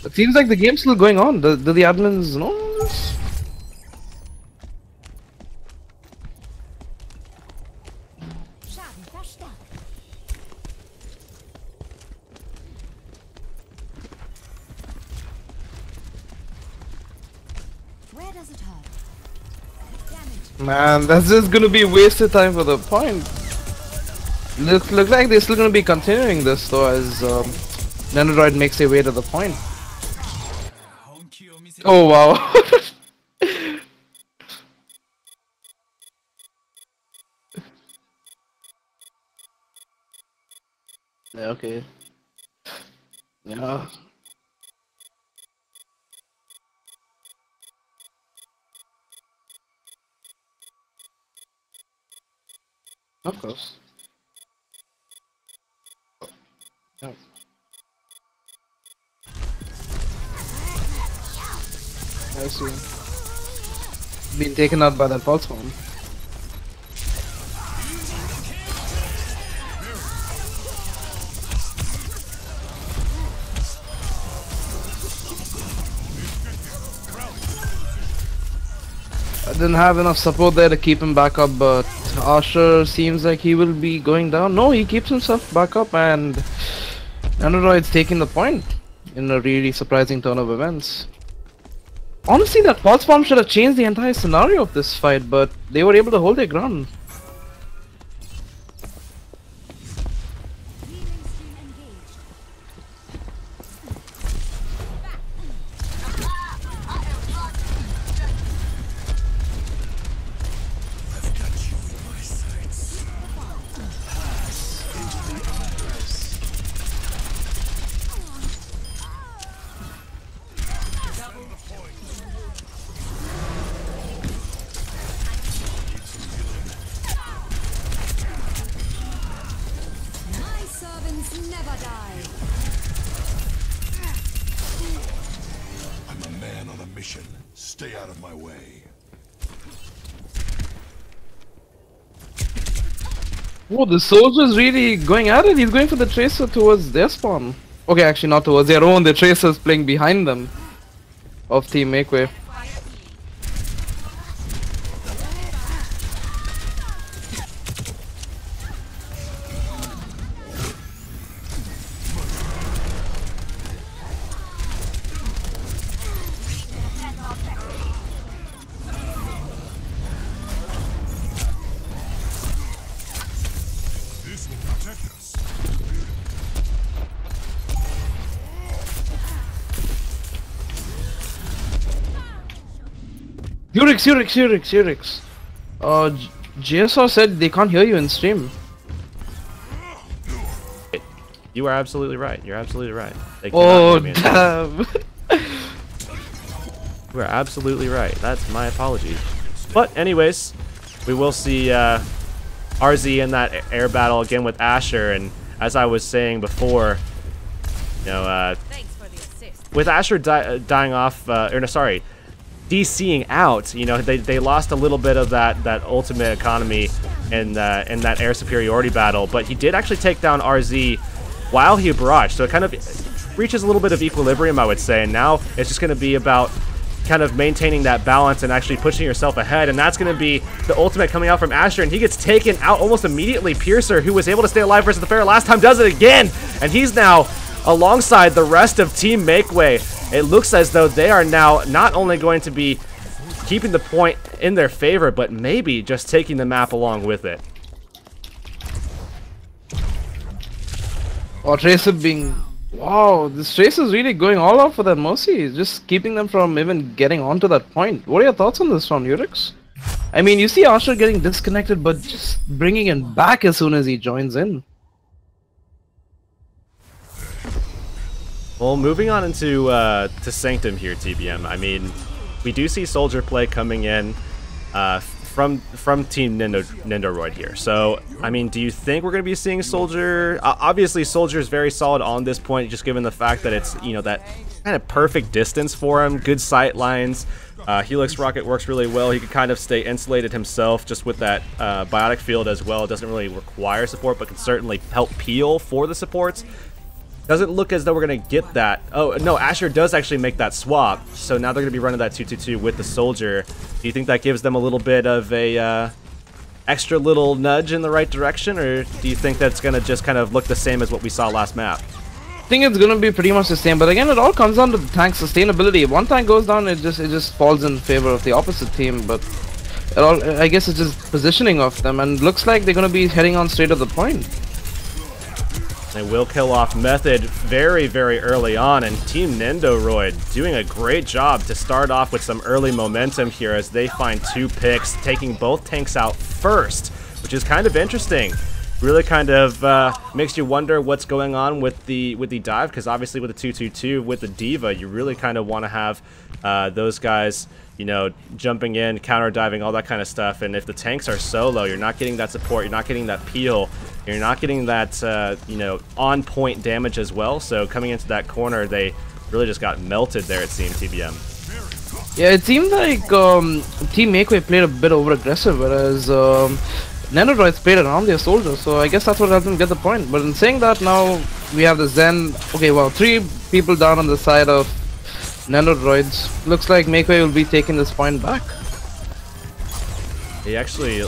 B: It seems like the game's still going on. Do the admins know this?
D: Where does it hurt?
B: Man, that's just gonna be wasted time for the point. Look like they're still gonna be continuing this though, as Nendoroid makes their way to the point. Oh wow. Yeah, okay. Yeah. Of course. Oh. I see. Been taken out by that pulse bomb. I didn't have enough support there to keep him back up, but Asher seems like he will be going down. No, he keeps himself back up, and Nendoroid's taking the point in a really surprising turn of events. Honestly, that pulse bomb should have changed the entire scenario of this fight, but they were able to hold their ground.
E: Stay out of my way.
B: Oh, the soldier's really going at it. He's going for the tracer towards their spawn. Okay, actually not towards their own. The tracer's playing behind them of Team Makeway. Urix. GSR said they can't hear you in stream.
A: You are absolutely right. You're absolutely right.
B: Oh, damn.
A: You are absolutely right. That's my apologies. But anyways, we will see RZ in that air battle again with Asher, and as I was saying before, you know, with Asher dying off, or no, sorry, DCing out, you know, they lost a little bit of that ultimate economy in that air superiority battle, but he did actually take down RZ while he barraged, so it kind of reaches a little bit of equilibrium, I would say, and now it's just going to be about kind of maintaining that balance and actually pushing yourself ahead, and that's going to be the ultimate coming out from Asher, and he gets taken out almost immediately. Piercer, who was able to stay alive versus the Pharaoh last time, does it again, and he's now alongside the rest of Team Makeway. it looks as though they are now not only going to be keeping the point in their favor, but maybe just taking the map along with it.
B: Oh, Tracer being... Wow, this Tracer is really going all out for that Mercy. Just keeping them from even getting onto that point. What are your thoughts on this round, Urix? I mean, you see Asher getting disconnected, but just bringing him back as soon as he joins in.
A: Well, moving on into to Sanctum here, TBM. I mean, we do see Soldier play coming in from Team Nendoroid here. So, I mean, do you think we're going to be seeing Soldier? Obviously, Soldier is very solid on this point, just given the fact that it's, you know, that kind of perfect distance for him, good sight lines. Helix Rocket works really well. He can kind of stay insulated himself just with that biotic field as well. It doesn't really require support, but can certainly help peel for the supports. Doesn't look as though we're going to get that. Oh, no, Asher does actually make that swap. So now they're going to be running that 2-2-2 with the Soldier. Do you think that gives them a little bit of a extra little nudge in the right direction? Or do you think that's going to just kind of look the same as what we saw last map?
B: I think it's going to be pretty much the same. But again, it all comes down to the tank sustainability. If one tank goes down, it just falls in favor of the opposite team. But it all, I guess it's just positioning of them. And looks like they're going to be heading on straight to the point.
A: They will kill off Method very, very early on, and Team Nendoroid doing a great job to start off with some early momentum here as they find 2 picks, taking both tanks out first, which is kind of interesting. Really kind of makes you wonder what's going on with the dive, because obviously with the 2-2-2 with the Diva, you really kind of want to have those guys, you know, jumping in, counter diving, all that kind of stuff. And if the tanks are solo, you're not getting that support, you're not getting that peel, you're not getting that you know, on point damage as well. So coming into that corner, they really just got melted there, it seemed, TBM.
B: Yeah, it seemed like Team Makeway played a bit over aggressive, whereas Nendoroids played around their Soldiers, so I guess that's what helped them get the point. But in saying that, now we have the Zen. Okay, well, 3 people down on the side of Nendoroids. Looks like Makeway will be taking this point back.
A: He actually,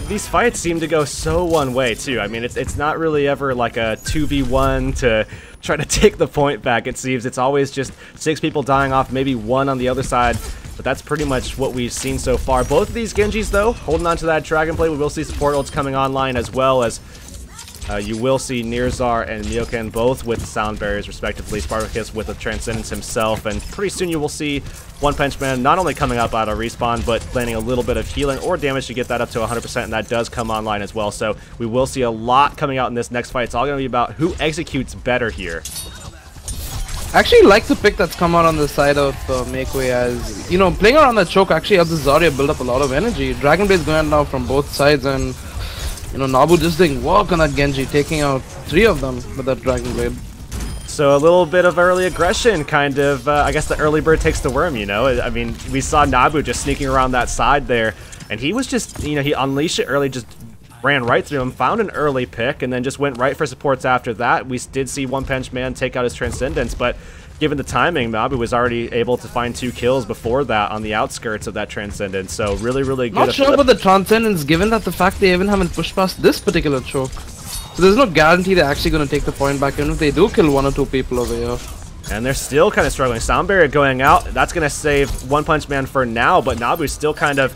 A: these fights seem to go so one way too. I mean, it's not really ever like a 2v1 to try to take the point back, it seems. It's always just 6 people dying off, maybe 1 on the other side. But that's pretty much what we've seen so far. Both of these Genjis, though, holding on to that Dragon Blade. We will see support ults coming online, as well as you will see Nirzar and Myoken both with sound barriers, respectively. Spartacus with the Transcendence himself. And pretty soon you will see One Punch Man not only coming up out of respawn, but landing a little bit of healing or damage to get that up to 100%, and that does come online as well. So we will see a lot coming out in this next fight. It's all going to be about who executes better here.
B: I actually like the pick that's come out on the side of Makeway, as, you know, playing around that choke actually helps the Zarya build up a lot of energy. Dragon Blade's going out now from both sides, and, you know, Nabu just doing work on that Genji, taking out 3 of them with that Dragon Blade.
A: So a little bit of early aggression, kind of, I guess the early bird takes the worm, you know? I mean, we saw Nabu just sneaking around that side there, and he was just, you know, he unleashed it early, just ran right through him, found an early pick, and then just went right for supports after that. We did see One Punch Man take out his Transcendence, but given the timing, Nabu was already able to find 2 kills before that on the outskirts of that Transcendence. So really, really good.
B: Not sure about the Transcendence, given that the fact they even haven't pushed past this particular choke. So there's no guarantee they're actually going to take the point back, even if they do kill 1 or 2 people over here.
A: And they're still kind of struggling. Sound barrier going out. That's going to save One Punch Man for now, but Nabu's still kind of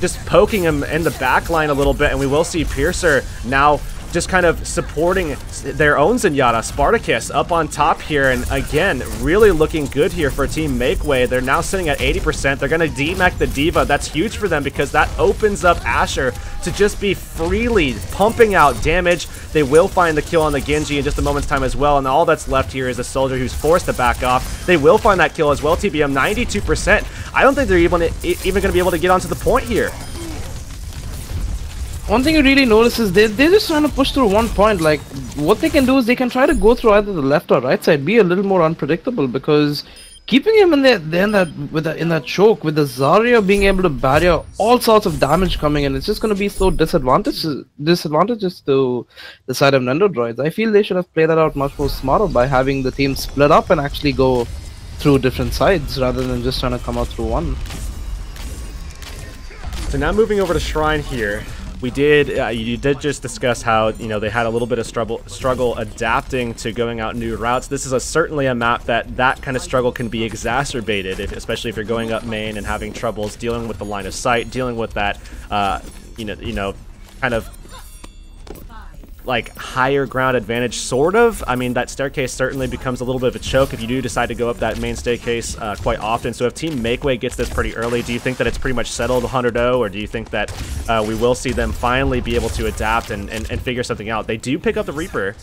A: just poking him in the back line a little bit, and we will see Piercer now just kind of supporting their own Zenyatta. Spartacus up on top here, and again, really looking good here for Team Makeway. They're now sitting at 80%. They're going to demech the Diva. That's huge for them because that opens up Asher to just be freely pumping out damage. They will find the kill on the Genji in just a moment's time as well, and all that's left here is a Soldier who's forced to back off. They will find that kill as well, TBM, 92%. I don't think they're even going to be able to get onto the point here.
B: One thing you really notice is they're just trying to push through 1 point. Like, what they can do is they can try to go through either the left or right side, be a little more unpredictable, because keeping him in that choke with the Zarya being able to barrier all sorts of damage coming in, it's just going to be so disadvantageous to the side of Nendoroids. I feel they should have played that out much more smarter by having the team split up and actually go through different sides rather than just trying to come out through one.
A: So now moving over to Shrine here. We did. You did just discuss how they had a little bit of struggle adapting to going out new routes. This is certainly a map that kind of struggle can be exacerbated, especially if you're going up main and having troubles dealing with the line of sight, dealing with that, kind of like higher ground advantage, sort of. I mean, that staircase certainly becomes a little bit of a choke if you do decide to go up that main staircase quite often. So if Team Makeway gets this pretty early, do you think that it's pretty much settled 100-0, or do you think that we will see them finally be able to adapt and figure something out? They do pick up the Reaper.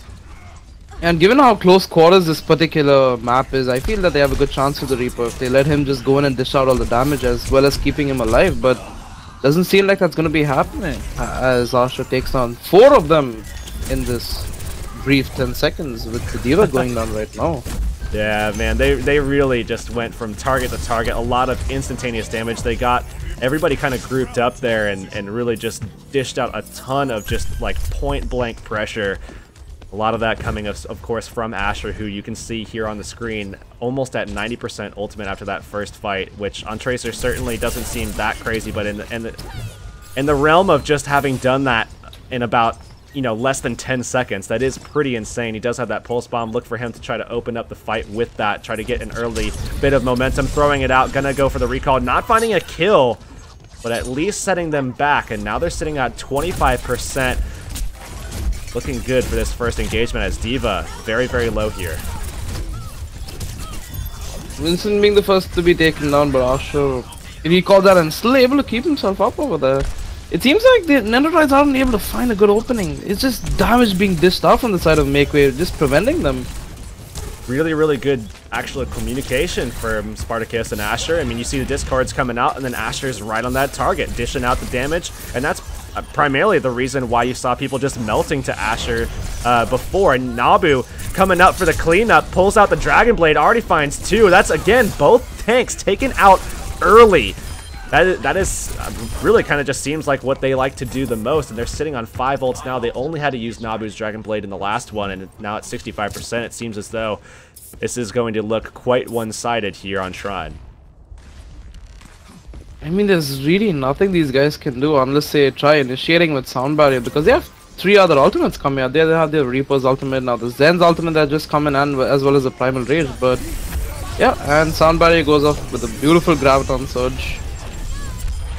B: And given how close quarters this particular map is, I feel that they have a good chance with the Reaper if they let him just go in and dish out all the damage as well as keeping him alive. But doesn't seem like that's going to be happening as Asher takes on 4 of them in this brief 10 seconds with the D.Va going down right now.
A: Yeah, man, they really just went from target to target. A lot of instantaneous damage. They got everybody kind of grouped up there and really just dished out a ton of just like point blank pressure. A lot of that coming, of course, from Asher, who you can see here on the screen, almost at 90% ultimate after that first fight, which on Tracer certainly doesn't seem that crazy, but in the realm of just having done that in about less than 10 seconds, that is pretty insane. He does have that pulse bomb. Look for him to try to open up the fight with that, try to get an early bit of momentum, throwing it out, gonna go for the recall, not finding a kill, but at least setting them back, and now they're sitting at 25%. Looking good for this first engagement as D.Va very, very low here.
B: Vincent being the first to be taken down, but Asher, if he called that and still able to keep himself up over there. It seems like the Nendoroids aren't able to find a good opening. It's just damage being dished out from the side of Makeway, just preventing them.
A: Really, really good actual communication from Spartacus and Asher. I mean, you see the discards coming out, and then Asher's right on that target, dishing out the damage, and that's primarily the reason why you saw people just melting to Asher before. And Nabu coming up for the cleanup, pulls out the Dragon Blade, already finds 2. That's, again, both tanks taken out early. That is really kind of just seems like what they like to do the most, and they're sitting on 5 ults now. They only had to use Nabu's Dragon Blade in the last one, and now at 65%, it seems as though this is going to look quite one-sided here on Shrine.
B: I mean, there's really nothing these guys can do unless they try initiating with Sound Barrier, because they have 3 other ultimates coming out. They have their Reaper's ultimate, now the Zen's ultimate that just coming in, as well as the Primal Rage. But yeah, and Sound Barrier goes off with a beautiful Graviton Surge.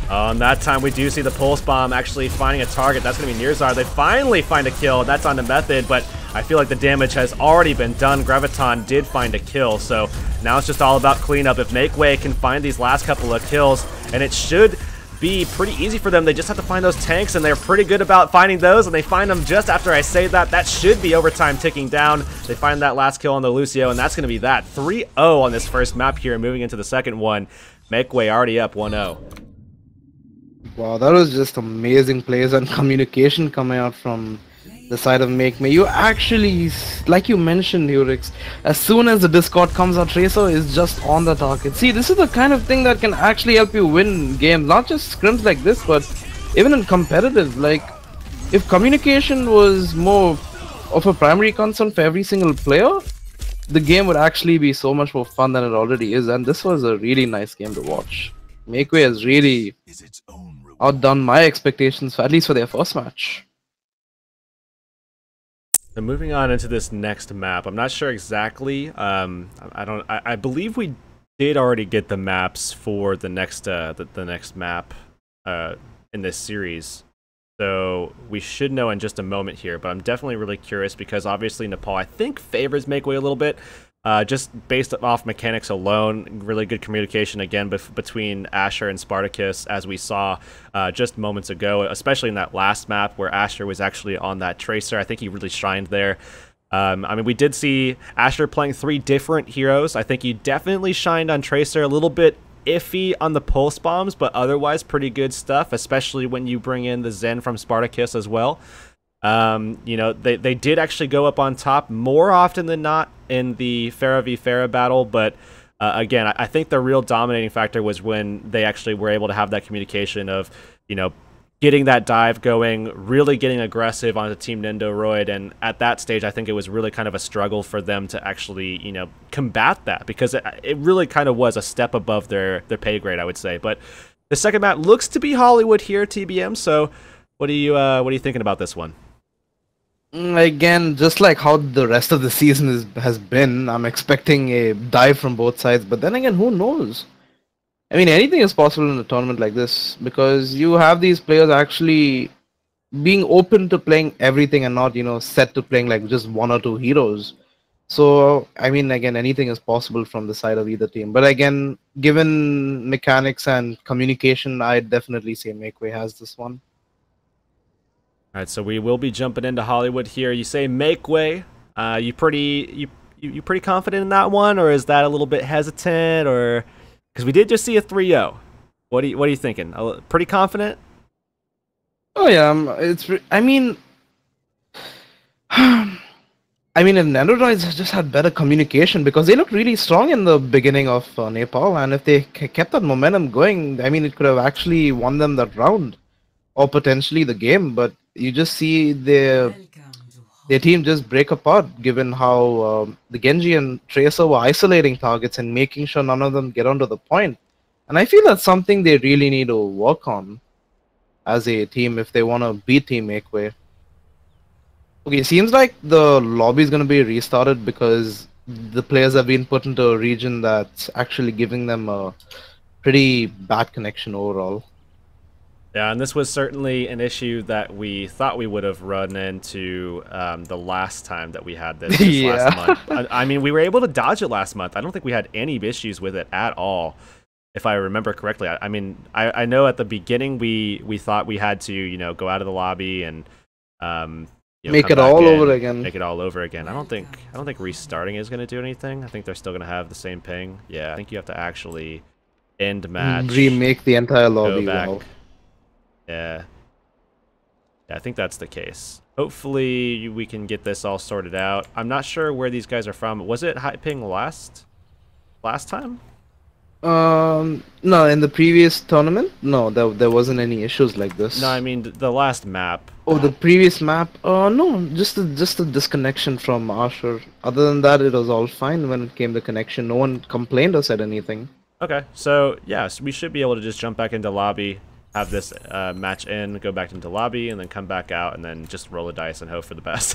A: That time we do see the Pulse Bomb actually finding a target. That's going to be Nirzar. They finally find a kill. That's on the Method, but I feel like the damage has already been done. Graviton did find a kill, so now it's just all about cleanup. If Makeway can find these last couple of kills, and it should be pretty easy for them. They just have to find those tanks, and they're pretty good about finding those, and they find them just after I say that. That should be overtime ticking down. They find that last kill on the Lucio, and that's going to be that. 3-0 on this first map here, moving into the second one. Makeway already up 1-0.
B: Wow, that was just amazing plays and communication coming out from the side of Makeway. You actually, like you mentioned, Urix, as soon as the Discord comes out, Tracer is just on the target. See, this is the kind of thing that can actually help you win games, not just scrims like this, but even in competitive. Like, if communication was more of a primary concern for every single player, the game would actually be so much more fun than it already is, and this was a really nice game to watch. Makeway has really outdone my expectations, at least for their first match.
A: So moving on into this next map, I'm not sure exactly. I believe we did already get the maps for the next map in this series. So we should know in just a moment here, but I'm definitely really curious because obviously Nepal, I think, favors Makeway a little bit. Just based off mechanics alone, really good communication again between Asher and Spartacus, as we saw just moments ago, especially in that last map where Asher was actually on that Tracer. I think he really shined there. I mean, we did see Asher playing 3 different heroes. I think he definitely shined on Tracer, a little bit iffy on the pulse bombs, but otherwise pretty good stuff, especially when you bring in the Zen from Spartacus as well. You know, they did actually go up on top more often than not in the Pharah v Pharah battle, but again, I think the real dominating factor was when they actually were able to have that communication of, you know, getting that dive going, really getting aggressive onto Team Nendoroid, and at that stage, I think it was really kind of a struggle for them to actually, you know, combat that, because it really kind of was a step above their pay grade, I would say. But the second map looks to be Hollywood here, TBM, so What are you thinking about this one?
B: Again, just like how the rest of the season has been, I'm expecting a dive from both sides. But then again, who knows? I mean, anything is possible in a tournament like this because you have these players actually being open to playing everything and not, set to playing like just one or two heroes. So, I mean, again, anything is possible from the side of either team. But again, given mechanics and communication, I'd definitely say Makeway has this one.
A: All right, so we will be jumping into Hollywood here. You say Makeway. You pretty confident in that one, or is that a little bit hesitant, or because we did just see a 3-0? What are you thinking? Pretty confident?
B: Oh yeah, I mean, if Nendoroids just had better communication because they looked really strong in the beginning of Nepal, and if they kept that momentum going, I mean, it could have actually won them that round or potentially the game. But you just see their team just break apart, given how the Genji and Tracer were isolating targets and making sure none of them get onto the point. And I feel that's something they really need to work on as a team if they want to beat Team Makeway. Okay, seems like the lobby is going to be restarted because the players have been put into a region that's actually giving them a pretty bad connection overall.
A: Yeah, and this was certainly an issue that we thought we would have run into the last time that we had this last month. I mean, we were able to dodge it last month. I don't think we had any issues with it at all, if I remember correctly. I mean, I know at the beginning we thought we had to, go out of the lobby and
B: make it all over again.
A: Make it all over again. I don't think restarting is going to do anything. I think they're still going to have the same ping. Yeah, I think you have to actually end match,
B: remake the entire lobby.
A: Go back.
B: Wow.
A: Yeah, I think that's the case. Hopefully we can get this all sorted out. I'm not sure where these guys are from. Was it high ping last time?
B: No, in the previous tournament, no, there wasn't any issues like this.
A: No, I mean the last map.
B: Oh, the previous map? No, just a disconnection from Asher. Other than that, it was all fine when it came to connection. No one complained or said anything.
A: Okay, so yes, we should be able to just jump back into lobby, have this match in, go back into lobby, and then come back out, and then just roll a dice and hope for the best.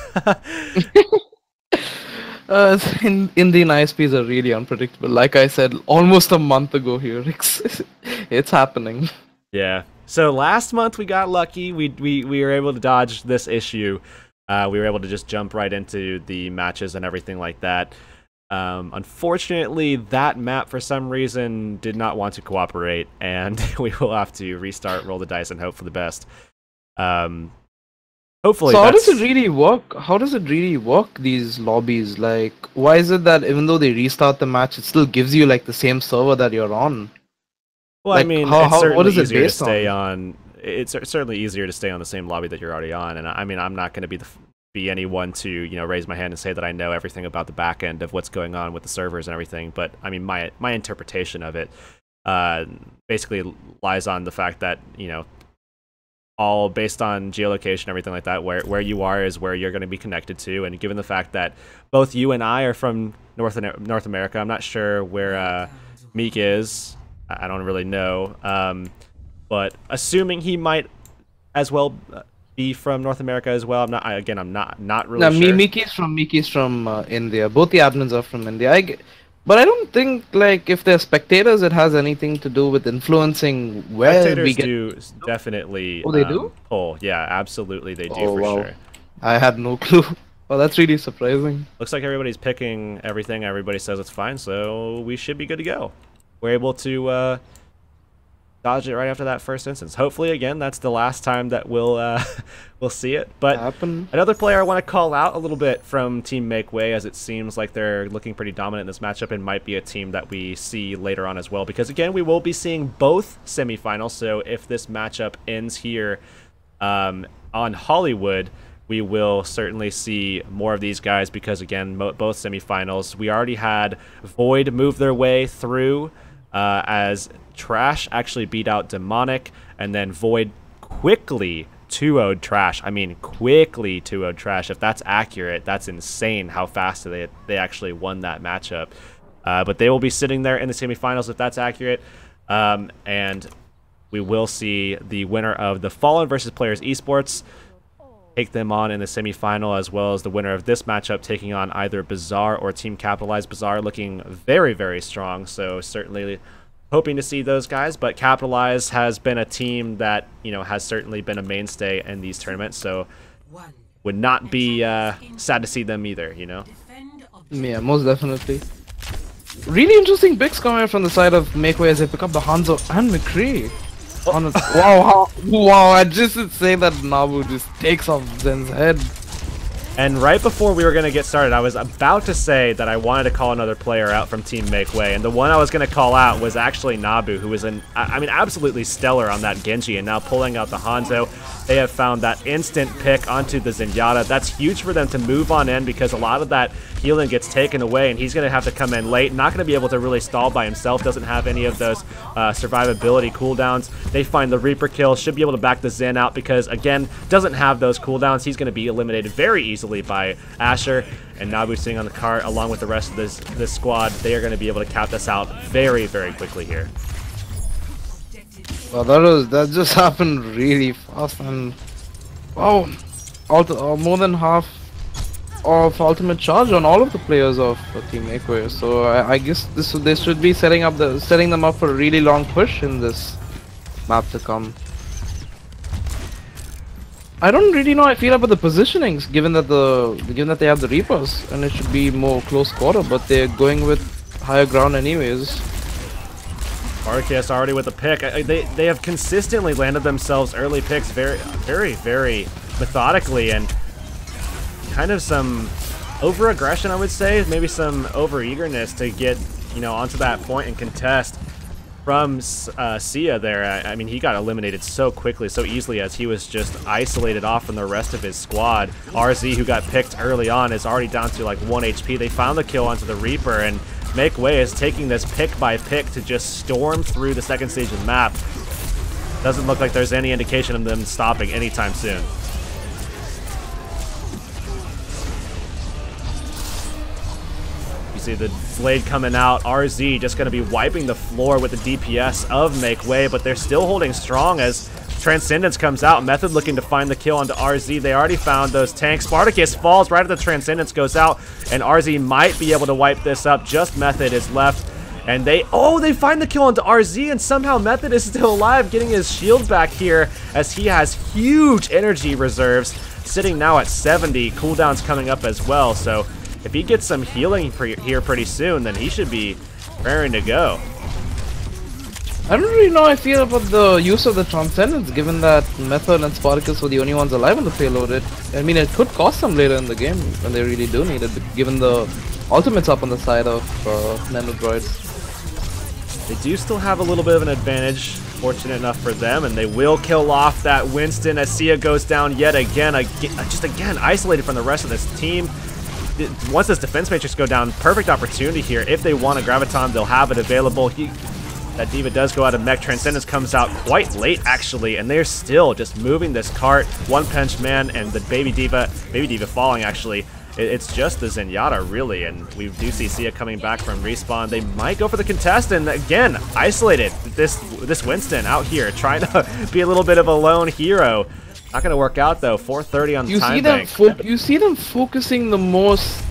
B: Indian ISPs are really unpredictable. Like I said almost a month ago here, it's happening.
A: Yeah. So last month we got lucky. We were able to dodge this issue. We were able to just jump right into the matches and everything like that. Unfortunately, that map for some reason did not want to cooperate, and we will have to restart, roll the dice, and hope for the best. Hopefully.
B: So how does it really work? How does it really work, these lobbies? Like, why is it that even though they restart the match, it still gives you like the same server that you're on?
A: Well,
B: like,
A: I mean,
B: what is it
A: easier to
B: based
A: stay on. It's certainly easier to stay on the same lobby that you're already on, and I mean, I'm not going to be anyone to raise my hand and say that I know everything about the back end of what's going on with the servers and everything. But I mean, my interpretation of it basically lies on the fact that all based on geolocation, everything like that, where you are is where you're going to be connected to. And given the fact that both you and I are from North America, I'm not sure where Meek is. I don't really know. But assuming he might as well be from North America as well. I'm not really sure.
B: No, Miki's from India. Both the admins are from India. But I don't think, like, if they're spectators, it has anything to do with influencing where
A: spectators
B: we get.
A: do definitely.
B: Oh, they do?
A: Pull. Yeah, absolutely, they do for sure.
B: I had no clue. Oh, that's really surprising.
A: Looks like everybody's picking everything. Everybody says it's fine, so we should be good to go. We're able to dodge it right after that first instance. Hopefully, again, that's the last time that we'll see it. But another player I want to call out a little bit from Team Makeway, as it seems like they're looking pretty dominant in this matchup and might be a team that we see later on as well. Because, again, we will be seeing both semifinals. So if this matchup ends here on Hollywood, we will certainly see more of these guys because, again, both semifinals. We already had Void move their way through as Trash actually beat out Demonic, and then Void quickly 2-0'd Trash. I mean, quickly 2-0'd Trash. If that's accurate, that's insane how fast they actually won that matchup. But they will be sitting there in the semifinals if that's accurate. And we will see the winner of the Fallen versus Players Esports take them on in the semifinal, as well as the winner of this matchup taking on either Bizaar or Team Capitalize. Bizaar looking very, very strong, so certainly hoping to see those guys. But Capitalize has been a team that, you know, has certainly been a mainstay in these tournaments, so would not be sad to see them either, you know?
B: Yeah, most definitely. Really interesting picks coming from the side of Makeway as they pick up the Hanzo and McCree. Wow, I just would say that Nabu just takes off Zen's head.
A: And right before we were going to get started, I was about to say that I wanted to call another player out from Team Makeway, and the one I was going to call out was actually Nabu, who was absolutely stellar on that Genji, and now pulling out the Hanzo. They have found that instant pick onto the Zenyatta. That's huge for them to move on in, because a lot of that healing gets taken away, and he's going to have to come in late. Not going to be able to really stall by himself. Doesn't have any of those survivability cooldowns. They find the Reaper kill. Should be able to back the Zen out because, again, doesn't have those cooldowns. He's going to be eliminated very easily by Asher. And Nabu sitting on the cart along with the rest of this squad. They are going to be able to cap this out very, very quickly here.
B: Well, that just happened really fast, and wow, more than half of ultimate charge on all of the players of Team Makeway. So I guess they should be setting them up for a really long push in this map to come. I don't really know how I feel about the positionings, given that they have the Reapers, and it should be more close quarter, but they're going with higher ground anyways.
A: Arceus already with a pick. They have consistently landed themselves early picks very, very, very methodically, and kind of some over-aggression, I would say. Maybe some over-eagerness to get, you know, onto that point and contest from Sia there. I mean, he got eliminated so quickly, so easily, as he was just isolated off from the rest of his squad. RZ, who got picked early on, is already down to like 1 HP. They found the kill onto the Reaper, and Makeway is taking this pick by pick to just storm through the second stage of the map. Doesn't look like there's any indication of them stopping anytime soon. You see the Blade coming out. RZ just going to be wiping the floor with the DPS of Makeway, but they're still holding strong as Transcendence comes out. Method looking to find the kill onto RZ. They already found those tanks. Spartacus falls right as the Transcendence goes out, and RZ might be able to wipe this up. Just Method is left, and they find the kill onto RZ, and somehow Method is still alive, getting his shield back here as he has huge energy reserves, sitting now at 70. Cooldowns coming up as well, so if he gets some healing here pretty soon, then he should be raring to go.
B: I don't really know how I feel about the use of the Transcendence, given that Method and Spartacus were the only ones alive on the payload. I mean, it could cost them later in the game when they really do need it, given the ultimates up on the side of Nendoroid.
A: They do still have a little bit of an advantage, fortunate enough for them, and they will kill off that Winston as Sia goes down yet again, just again isolated from the rest of this team. Once this defense matrix go down, perfect opportunity here. If they want a Graviton, they'll have it available. That Diva does go out of mech. Transcendence comes out quite late, actually, and they're still just moving this cart. One Punch Man and the Baby Diva falling, actually. It's just the Zenyatta, really, and we do see Sia coming back from respawn. They might go for the contest, and again, isolated. This Winston out here trying to be a little bit of a lone hero. Not going to work out, though. 4:30 on the time bank.
B: You see them focusing the most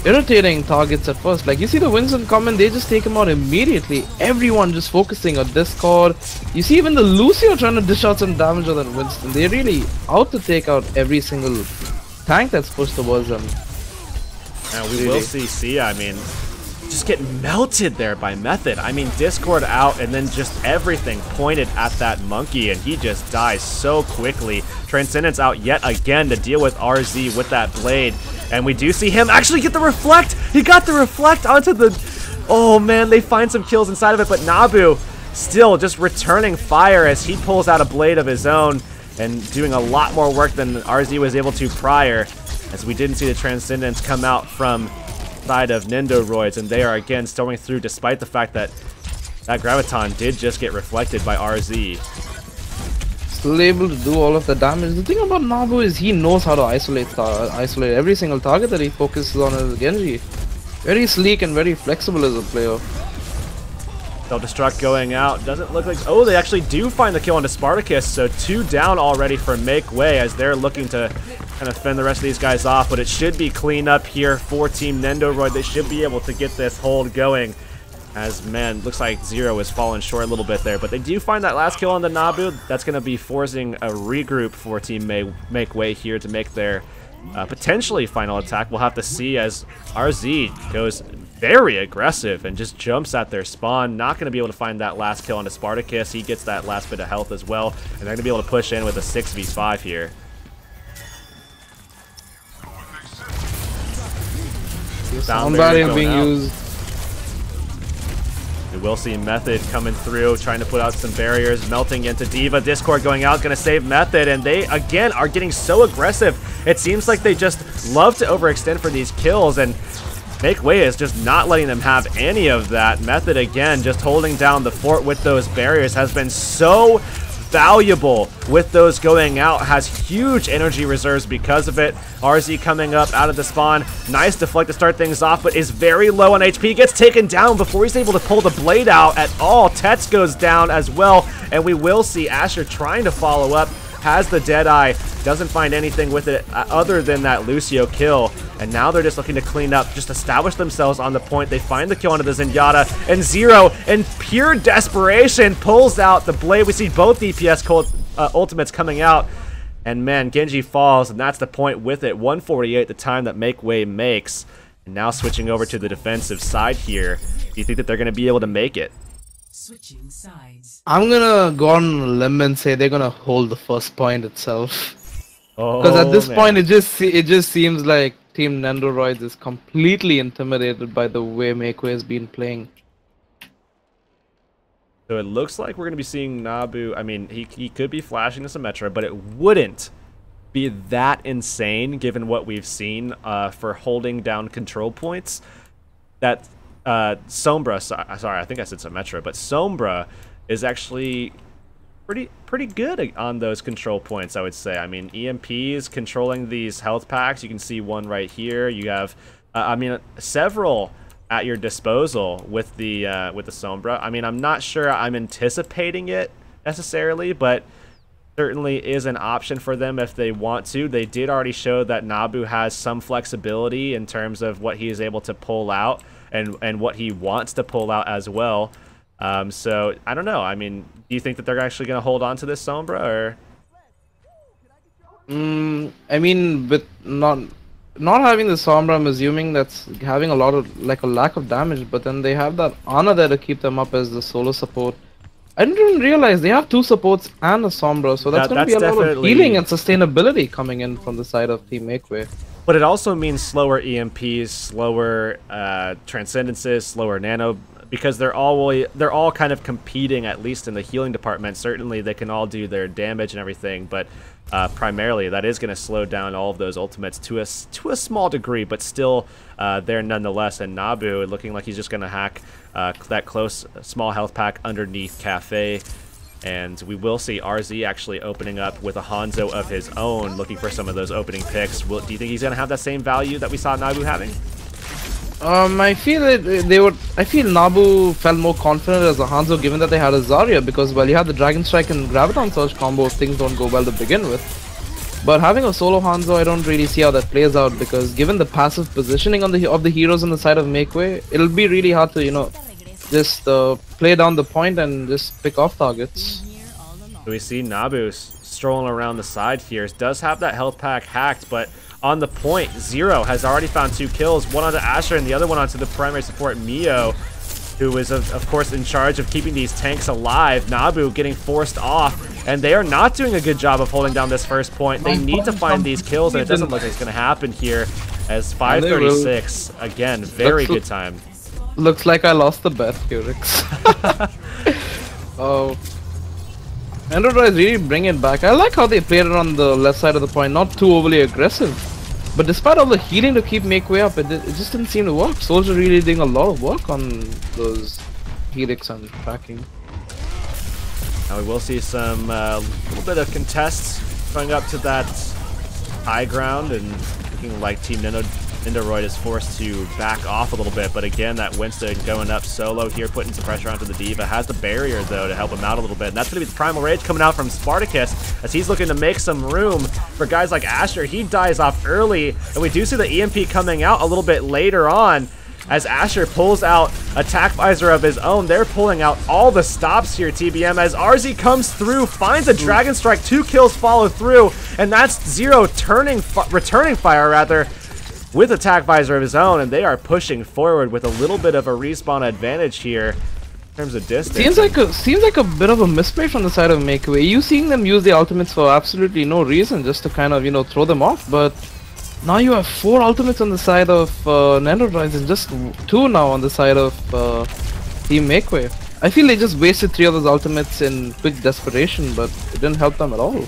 B: irritating targets at first. Like, you see the Winston come in, they just take him out immediately. Everyone just focusing on Discord. You see even the Lucio trying to dish out some damage on that Winston. They're really out to take out every single tank that's pushed towards them.
A: And we will see Sia, I mean, just get melted there by Method. I mean, Discord out and then just everything pointed at that monkey, and he just dies so quickly. Transcendence out yet again to deal with RZ with that blade. And we do see him actually get the reflect. He got the reflect onto the... Oh man, they find some kills inside of it, but Nabu still just returning fire as he pulls out a blade of his own and doing a lot more work than RZ was able to prior, as we didn't see the Transcendence come out from side of Nendoroids, and they are again storming through despite the fact that that Graviton did just get reflected by RZ.
B: Still able to do all of the damage. The thing about Nabu is he knows how to isolate every single target that he focuses on as Genji. Very sleek and very flexible as a player.
A: Self-destruct going out. Doesn't look like... Oh, they actually do find the kill onto Spartacus. So 2 down already for Makeway as they're looking to kind of fend the rest of these guys off. But it should be clean up here for Team Nendoroid. They should be able to get this hold going. As, man, looks like Zero is falling short a little bit there. But they do find that last kill on the Nabu. That's going to be forcing a regroup for Team Makeway here to make their potentially final attack. We'll have to see as RZ goes very aggressive and just jumps at their spawn. Not going to be able to find that last kill onto Spartacus. He gets that last bit of health as well. And they're going to be able to push in with a 6v5 here.
B: Sound barrier being used.
A: We will see Method coming through, trying to put out some barriers, melting into D.Va. Discord going out, going to save Method, and they, again, are getting so aggressive. It seems like they just love to overextend for these kills, and Makeway is just not letting them have any of that. Method, again, just holding down the fort with those barriers has been so valuable with those going out, has huge energy reserves because of it. RZ coming up out of the spawn, nice deflect to start things off, but is very low on HP, gets taken down before he's able to pull the blade out at all. Tets goes down as well, and we will see Asher trying to follow up, has the Deadeye, doesn't find anything with it other than that Lucio kill, and now they're just looking to clean up, just establish themselves on the point. They find the kill onto the Zenyatta, and Zero, in pure desperation, pulls out the blade. We see both DPS ultimates coming out, and man, Genji falls, and that's the point with it. 148 the time that Makeway makes, and now switching over to the defensive side here. Do you think that they're going to be able to make it?
C: Switching sides.
B: I'm gonna go on a limb and say they're gonna hold the first point itself.
A: Oh,
B: because at this
A: man.
B: point, it just seems like Team Nendoroid is completely intimidated by the way Makeway has been playing.
A: So it looks like we're going to be seeing Nabu. I mean, he could be flashing to Symmetra, but it wouldn't be that insane given what we've seen for holding down control points. That Sombra, sorry, I think I said Symmetra, but Sombra is actually pretty good on those control points, I would say. I mean, EMPs controlling these health packs. You can see one right here. You have, I mean, several at your disposal with the Sombra. I mean, I'm not sure I'm anticipating it necessarily, but certainly is an option for them if they want to. They did already show that Nabu has some flexibility in terms of what he is able to pull out and what he wants to pull out as well. So I don't know. I mean, do you think that they're actually going to hold on to this Sombra, or?
B: I mean, with not having the Sombra, I'm assuming that's having a lot of a lack of damage. But then they have that Ana there to keep them up as the solo support. I didn't even realize they have 2 supports and a Sombra, so that's going to be a lot of healing and sustainability coming in from the side of Team Makeway.
A: But it also means slower EMPs, slower Transcendences, slower Nano, because they're all kind of competing, at least in the healing department. Certainly they can all do their damage and everything, but primarily that is going to slow down all of those ultimates to a small degree, but still there nonetheless. And Nabu looking like he's just going to hack that close small health pack underneath Cafe. And we will see RZ actually opening up with a Hanzo of his own, looking for some of those opening picks. Do you think he's going to have that same value that we saw Nabu having?
B: I feel I feel Nabu felt more confident as a Hanzo, given that they had a Zarya, because well, you had the Dragon Strike and Graviton Surge combo if things don't go well to begin with. But having a solo Hanzo, I don't really see how that plays out, because given the passive positioning of the heroes on the side of Makeway, it'll be really hard to just play down the point and just pick off targets.
A: So we see Nabu strolling around the side here. Does have that health pack hacked, but on the point, Zero has already found 2 kills, one onto Asher and the other one onto the primary support Mio, who is of course in charge of keeping these tanks alive. Nabu getting forced off, and they are not doing a good job of holding down this first point. They need to find these kills, and it doesn't look like it's going to happen here, as 5:36, again, very good time.
B: Looks like I lost the bet, Curix. Oh. Nendoroid really bring it back. I like how they played it on the left side of the point, not too overly aggressive. But despite all the healing to keep Makeway up, it just didn't seem to work. Soldier really doing a lot of work on those helix and tracking.
A: Now we will see some little bit of contests going up to that high ground, and looking like Team Nendo Nendoroid is forced to back off a little bit, but again, that Winston going up solo here, putting some pressure onto the D.Va. Has the barrier, though, to help him out a little bit, and that's going to be the Primal Rage coming out from Spartacus as he's looking to make some room for guys like Asher. He dies off early, and we do see the EMP coming out a little bit later on as Asher pulls out Attack Visor of his own. They're pulling out all the stops here, TBM, as RZ comes through, finds a Dragon Strike, 2 kills follow through, and that's Zero returning fire, rather, with Attack Visor of his own, and they are pushing forward with a little bit of a respawn advantage here in terms of distance.
B: Seems like a bit of a misplay from the side of Makeway. You seeing them use the ultimates for absolutely no reason, just to kind of, you know, throw them off, but now you have 4 ultimates on the side of Nendoroid and just 2 now on the side of Team Makeway. I feel they just wasted 3 of those ultimates in quick desperation, but it didn't help them at all,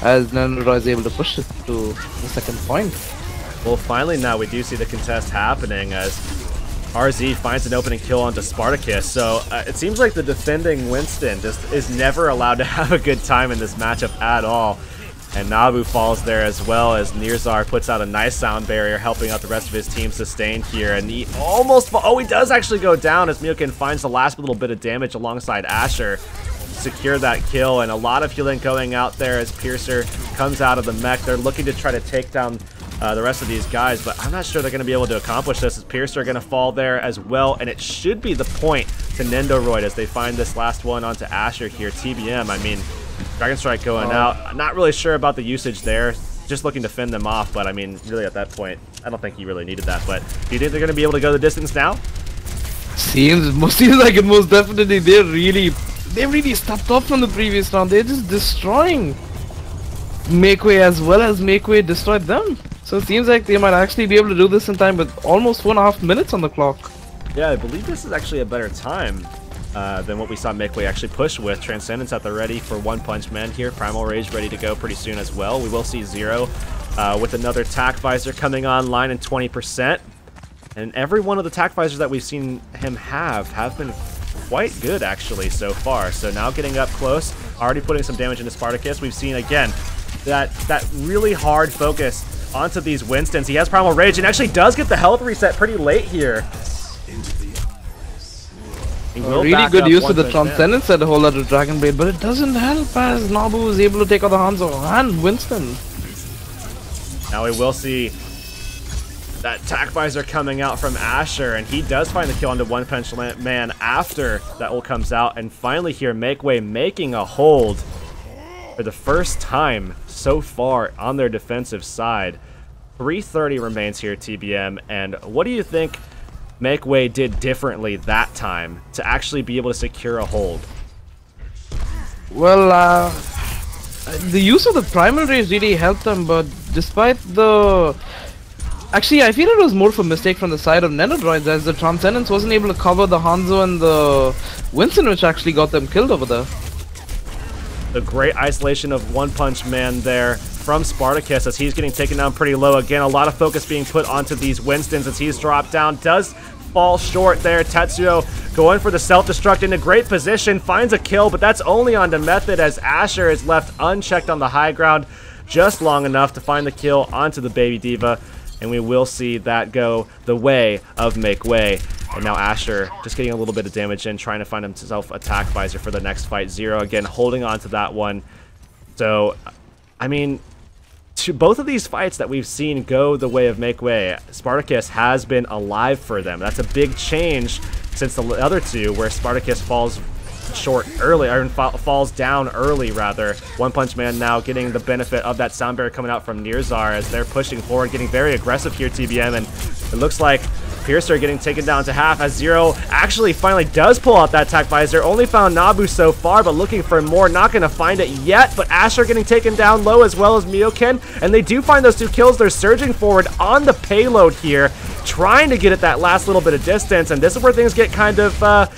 B: as Nendoroid is able to push it to the second point.
A: Well, finally now we do see the contest happening as RZ finds an opening kill onto Spartacus. So it seems like the defending Winston just is never allowed to have a good time in this matchup at all. And Nabu falls there as well as Nirzar puts out a nice sound barrier, helping out the rest of his team sustain here. And he almost he does actually go down as Miokin finds the last little bit of damage alongside Asher. Secure that kill, and a lot of healing going out there as Piercer comes out of the mech. They're looking to try to take down the rest of these guys, but I'm not sure they're going to be able to accomplish this as Piercer are going to fall there as well, and it should be the point to Nendoroid as they find this last one onto Asher here. TBM, I mean, Dragon Strike going out. I'm not really sure about the usage there, just looking to fend them off, but I mean, really at that point, I don't think he really needed that, but do you think they're going to be able to go the distance now?
B: Seems like it most definitely. They really stepped up from the previous round. They're just destroying Makeway as well as Makeway destroyed them. So it seems like they might actually be able to do this in time with almost 4.5 minutes on the clock.
A: Yeah, I believe this is actually a better time than what we saw Makeway actually push with. Transcendence at the ready for One Punch Man here. Primal Rage ready to go pretty soon as well. We will see Zero with another Attack Visor coming online in 20%. And every one of the Attack Visors that we've seen him have been quite good actually so far. So now getting up close, already putting some damage into Spartacus. We've seen again that really hard focus onto these Winstons. He has Primal Rage and actually does get the health reset pretty late here.
B: Really good use of the Transcendence at a whole lot of Dragon Blade, but it doesn't help as Nabu is able to take out the Hanzo and Winston.
A: Now we will see that Attack Visor coming out from Asher, and he does find the kill onto One Punch Man after that ult comes out. And finally here, Makeway making a hold for the first time so far on their defensive side. 3:30 remains here, TBM, and what do you think Makeway did differently that time to actually be able to secure a hold?
B: Well, the use of the Primal Rage really helped them, but despite the... Actually, I feel it was more of a mistake from the side of Nendoroid, as the Transcendence wasn't able to cover the Hanzo and the Winston, which actually got them killed over there.
A: The great isolation of One Punch Man there from Spartacus as he's getting taken down pretty low. Again, a lot of focus being put onto these Winstons as he's dropped down. Does fall short there. Tetsuo going for the self-destruct in a great position. Finds a kill, but that's only on the Method as Asher is left unchecked on the high ground just long enough to find the kill onto the Baby D.Va. And we will see that go the way of Makeway. And now Asher just getting a little bit of damage in, trying to find himself Attack Visor for the next fight. Zero again holding on to that one. So, I mean, both of these fights that we've seen go the way of Makeway, Spartacus has been alive for them. That's a big change since the other two, where Spartacus falls short early, or falls down early rather. One Punch Man now getting the benefit of that sound barrier coming out from Nirzar as they're pushing forward, getting very aggressive here, TBM, and it looks like Piercer getting taken down to half as Zero actually finally does pull out that Attack Visor. Only found Nabu so far, but looking for more. Not going to find it yet, but Asher getting taken down low as well as Miokin, and they do find those 2 kills. They're surging forward on the payload here, trying to get at that last little bit of distance, and this is where things get kind of a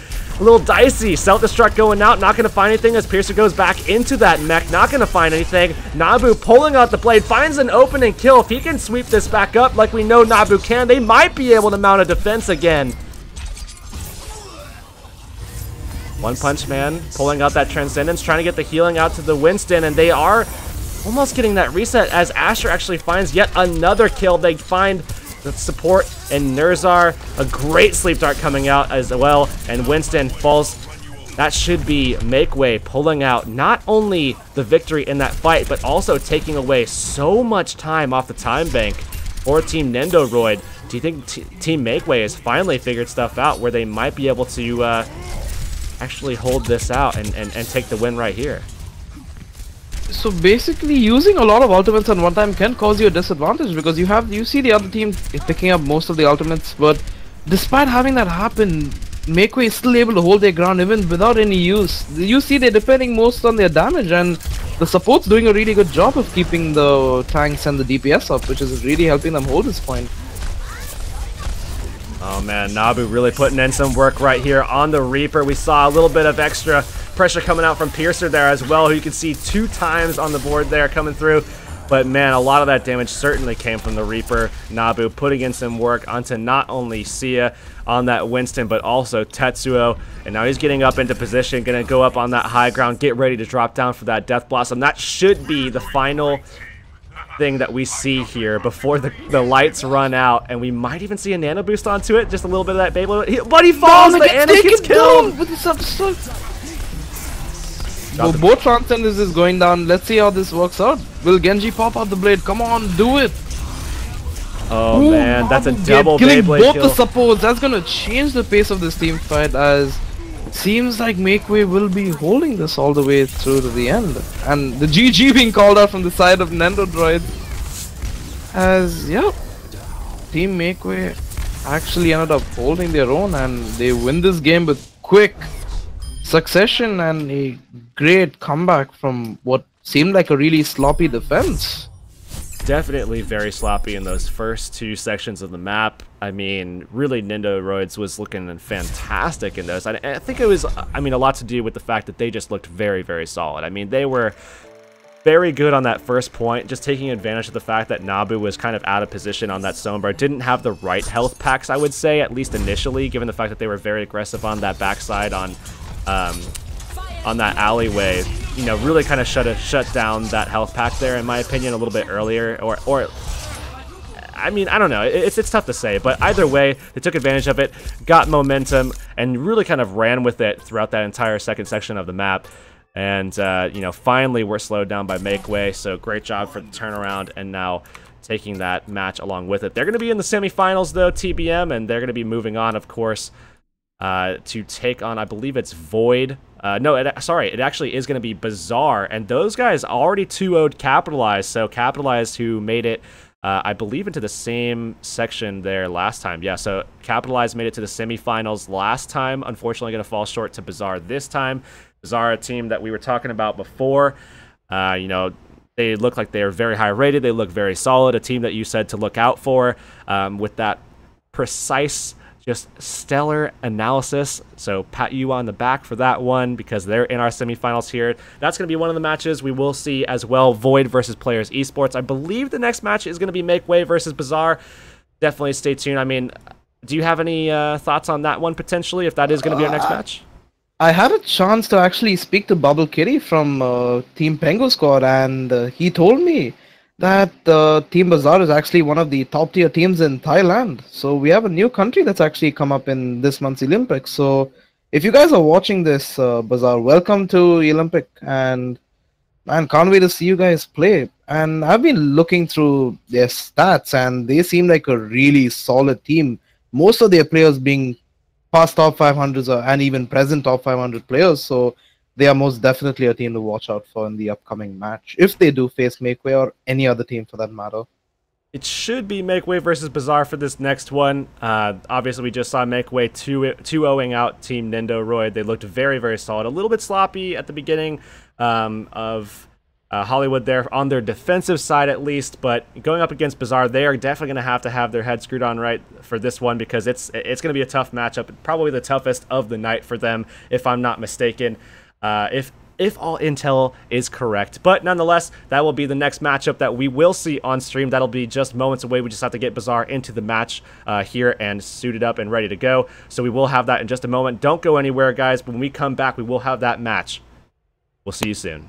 A: little dicey. Self-destruct going out, not going to find anything as Piercer goes back into that mech, not going to find anything. Nabu pulling out the blade, finds an opening kill. If he can sweep this back up like we know Nabu can, they might be able to mount a defense again. One Punch Man pulling out that Transcendence, trying to get the healing out to the Winston, and they are almost getting that reset as Asher actually finds yet another kill. They find the support, and Nerzar, a great sleep dart coming out as well, and Winston falls. That should be Makeway pulling out not only the victory in that fight, but also taking away so much time off the time bank for Team Nendoroid. Do you think Team Makeway has finally figured stuff out where they might be able to actually hold this out and take the win right here?
B: So basically, using a lot of ultimates at one time can cause you a disadvantage, because you see the other team picking up most of the ultimates, but despite having that happen, Makeway is still able to hold their ground even without any use. You see they're depending most on their damage, and the support's doing a really good job of keeping the tanks and the DPS up, which is really helping them hold this point.
A: Oh man, Nabu really putting in some work right here on the Reaper. We saw a little bit of extra pressure coming out from Piercer there as well, who you can see 2 times on the board there coming through. But man, a lot of that damage certainly came from the Reaper. Nabu putting in some work onto not only Sia on that Winston, but also Tetsuo. And now he's getting up into position, going to go up on that high ground, get ready to drop down for that Death Blossom. That should be the final thing that we see here before the lights run out. And we might even see a nano boost onto it, just a little bit of that Beyblade. But he falls, the Anna gets killed!
B: Well, both Transcendence is going down. Let's see how this works out. Will Genji pop out the blade? Come on, do it!
A: Oh man, that's a double
B: killing
A: Beyblade
B: both
A: kill.
B: the supports. That's gonna change the pace of this team fight, as it seems like Makeway will be holding this all the way through to the end. And the GG being called out from the side of Nendoroid, as Team Makeway actually ended up holding their own, and they win this game with quick succession and a great comeback from what seemed like a really sloppy defense.
A: Definitely very sloppy in those first 2 sections of the map. I mean, really Nendoroids was looking fantastic in those. I think it was, a lot to do with the fact that they just looked very, very solid. I mean, they were very good on that first point, just taking advantage of the fact that Nabu was kind of out of position on that Sombra. Didn't have the right health packs, I would say, at least initially, given the fact that they were very aggressive on that backside on that alleyway. You know, really kind of shut down that health pack there, in my opinion, a little bit earlier. Or I mean, I don't know. It's tough to say, but either way, they took advantage of it, got momentum, and really kind of ran with it throughout that entire second section of the map. And you know, finally we're slowed down by Makeway. So great job for the turnaround, and now taking that match along with it. They're going to be in the semifinals though, TBM, and they're going to be moving on, of course, to take on, I believe it's Void. No, it actually is going to be Bizaar, and those guys already 2-0'd Capitalized, so Capitalized, who made it, I believe, into the same section there last time. Yeah, so Capitalized made it to the semifinals last time, unfortunately going to fall short to Bizaar this time. Bizaar, a team that we were talking about before, you know, they look like they're very high rated, they look very solid, a team that you said to look out for, with that precise, just stellar analysis. So pat you on the back for that one, because they're in our semifinals here. That's going to be one of the matches we will see as well. Void versus Players Esports. I believe the next match is going to be Makeway versus Bizaar. Definitely stay tuned. I mean, do you have any thoughts on that one potentially, if that is going to be our next match?
B: I had a chance to actually speak to Bubble Kitty from Team Pengu Squad, and he told me that Team Bizaar is actually one of the top tier teams in Thailand. So we have a new country that's actually come up in this month's eLympic. So if you guys are watching this, Bizaar, welcome to eLympic, and man, can't wait to see you guys play. And I've been looking through their stats, and they seem like a really solid team. Most of their players being past top 500s and even present top 500 players. So they are most definitely a team to watch out for in the upcoming match, if they do face Makeway or any other team for that matter.
A: It should be Makeway versus Bizaar for this next one. Obviously, we just saw Makeway 2-0ing out Team Nendoroid. They looked very, very solid. A little bit sloppy at the beginning of Hollywood there on their defensive side at least, but going up against Bizaar, they are definitely going to have their head screwed on right for this one, because it's going to be a tough matchup, probably the toughest of the night for them, if I'm not mistaken. If all intel is correct. But nonetheless, that will be the next matchup that we will see on stream. That'll be just moments away. We just have to get Bizaar into the match here and suited up and ready to go. So we will have that in just a moment. Don't go anywhere, guys. When we come back, we will have that match. We'll see you soon.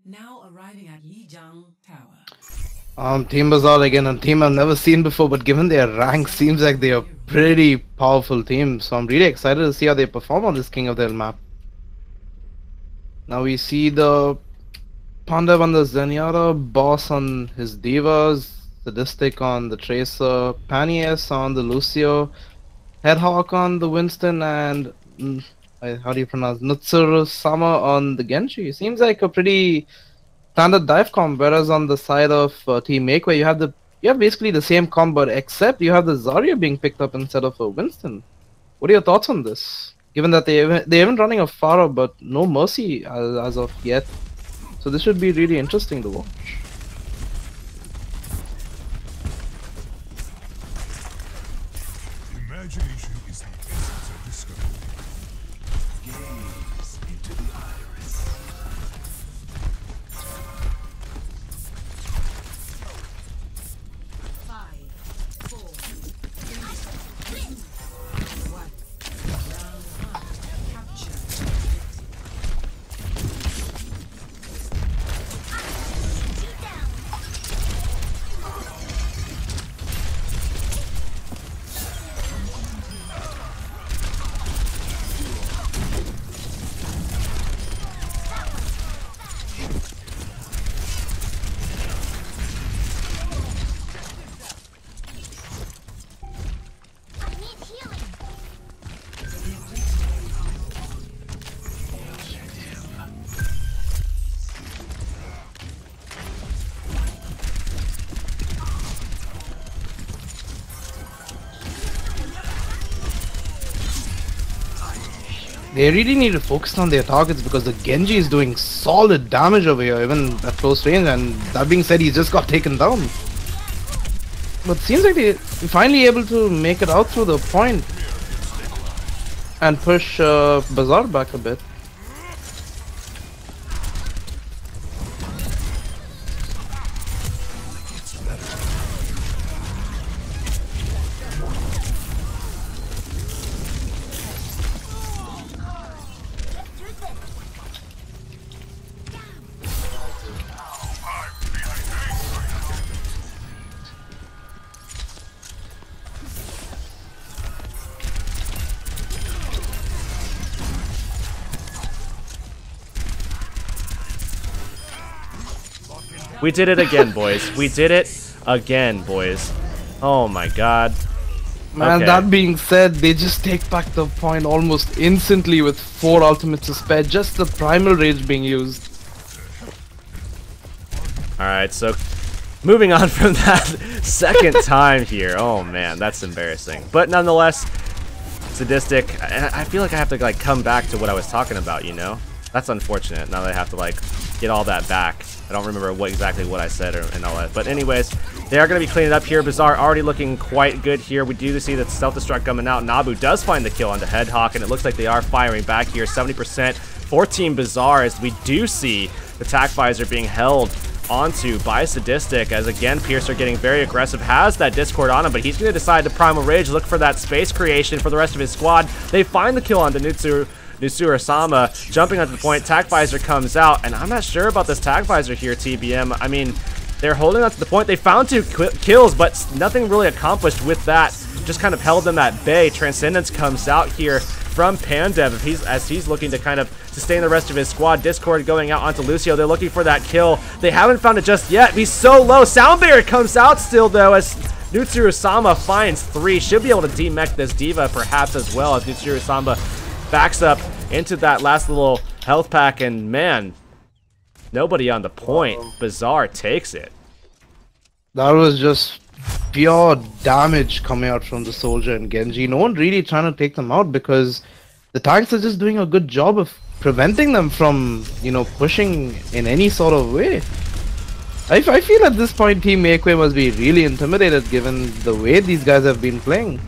C: Now arriving at Lijiang Tower.
B: Team Bizaar again, a team I've never seen before, but given their rank, seems like they are pretty powerful team. So I'm really excited to see how they perform on this King of the Hill map. Now we see the Pandev on the Zenyatta, Boss on his Divas, Sadistic on the Tracer, Panias on the Lucio, Headhawk on the Winston, and how do you pronounce Nutsuru Sama on the Genji. Seems like a pretty standard dive comp, whereas on the side of Team Makeway, you have basically the same combo, except you have the Zarya being picked up instead of a Winston. What are your thoughts on this? Given that they're even running a Pharah, but no Mercy as of yet, so this should be really interesting to watch.
E: Imagination is the essence of discovery. Gaze into the iris.
C: 5, 4, 3, 2, 1. Round 1. Capture.
B: They really need to focus on their targets because the Genji is doing solid damage over here, even at close range, and that being said, he's just got taken down. But seems like they're finally able to make it out through the point and push Bizaar back a bit.
A: We did it again, boys. We did it again, boys. Oh my god.
B: Man,
A: Okay.
B: that being said, they just take back the point almost instantly with 4 ultimates to spare, just the primal rage being used.
A: Alright, so moving on from that second time here. Oh man, that's embarrassing. But nonetheless, Sadistic, I feel like I have to like come back to what I was talking about, you know? That's unfortunate, now that I have to like get all that back. I don't remember exactly what I said and all that. But anyways, they are going to be cleaning up here. Bizaar already looking quite good here. We do see that self-destruct coming out. Nabu does find the kill on the Headhawk, and it looks like they are firing back here. 70% for Team Bizaar, as we do see the Tac Visor being held onto by Sadistic, as again Piercer getting very aggressive, has that Discord on him, but he's going to decide to Primal Rage, look for that space creation for the rest of his squad. They find the kill on the Nutsuru Sama, jumping onto the point. Tac Visor comes out, and I'm not sure about this Tac Visor here, TBM. I mean, they're holding on to the point. They found 2 kills, but nothing really accomplished with that. Just kind of held them at bay. Transcendence comes out here from Pandev as he's looking to kind of sustain the rest of his squad. Discord going out onto Lucio. They're looking for that kill. They haven't found it just yet. He's so low. Sound Barrier comes out still, though, as Nutsuru Sama finds 3. Should be able to demech this Diva perhaps as well, as Nutsuru Sama backs up into that last little health pack, and man, nobody on the point. Bizaar takes it.
B: That was just pure damage coming out from the Soldier and Genji. No one really trying to take them out because the tanks are just doing a good job of preventing them from, you know, pushing in any sort of way. I feel at this point Team Makeway must be really intimidated given the way these guys have been playing.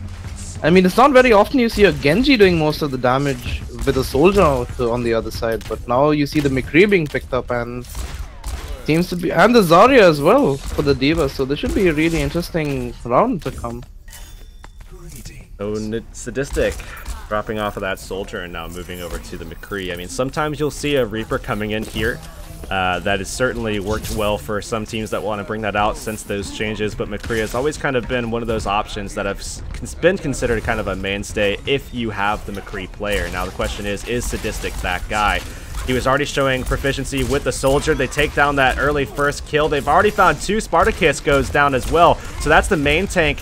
B: I mean, it's not very often you see a Genji doing most of the damage with a Soldier on the other side, but now you see the McCree being picked up, and seems to be, and the Zarya as well for the Diva, so this should be a really interesting round to come.
A: Oh, Sadistic dropping off of that Soldier and now moving over to the McCree. I mean, sometimes you'll see a Reaper coming in here That has certainly worked well for some teams that want to bring that out since those changes, but McCree has always kind of been one of those options that have been considered kind of a mainstay if you have the McCree player. Now the question is Sadistic that guy? He was already showing proficiency with the Soldier. They take down that early first kill. They've already found 2. Spartacus goes down as well. So that's the main tank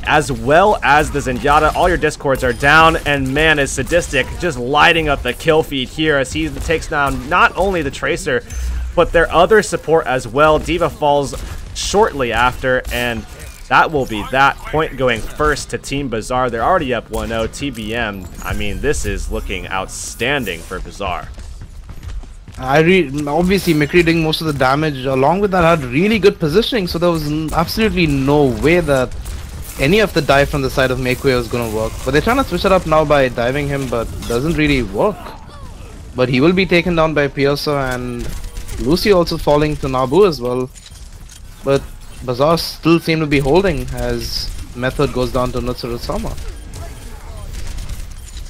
A: as well as the Zenyatta. All your Discords are down, and man, is Sadistic just lighting up the kill feed here as he takes down not only the Tracer, but their other support as well. D.Va falls shortly after, and that will be that point going first to Team Bizaar. They're already up 1-0. TBM, I mean, this is looking outstanding for Bizaar.
B: Obviously, McCree doing most of the damage. Along with that, had really good positioning, so there was absolutely no way that any of the dive from the side of Makeway was going to work. But they're trying to switch it up now by diving him, but doesn't really work. But he will be taken down by Piercer, and Lucy also falling to Nabu as well. But Bizaar still seem to be holding as Method goes down to Nutsurusama.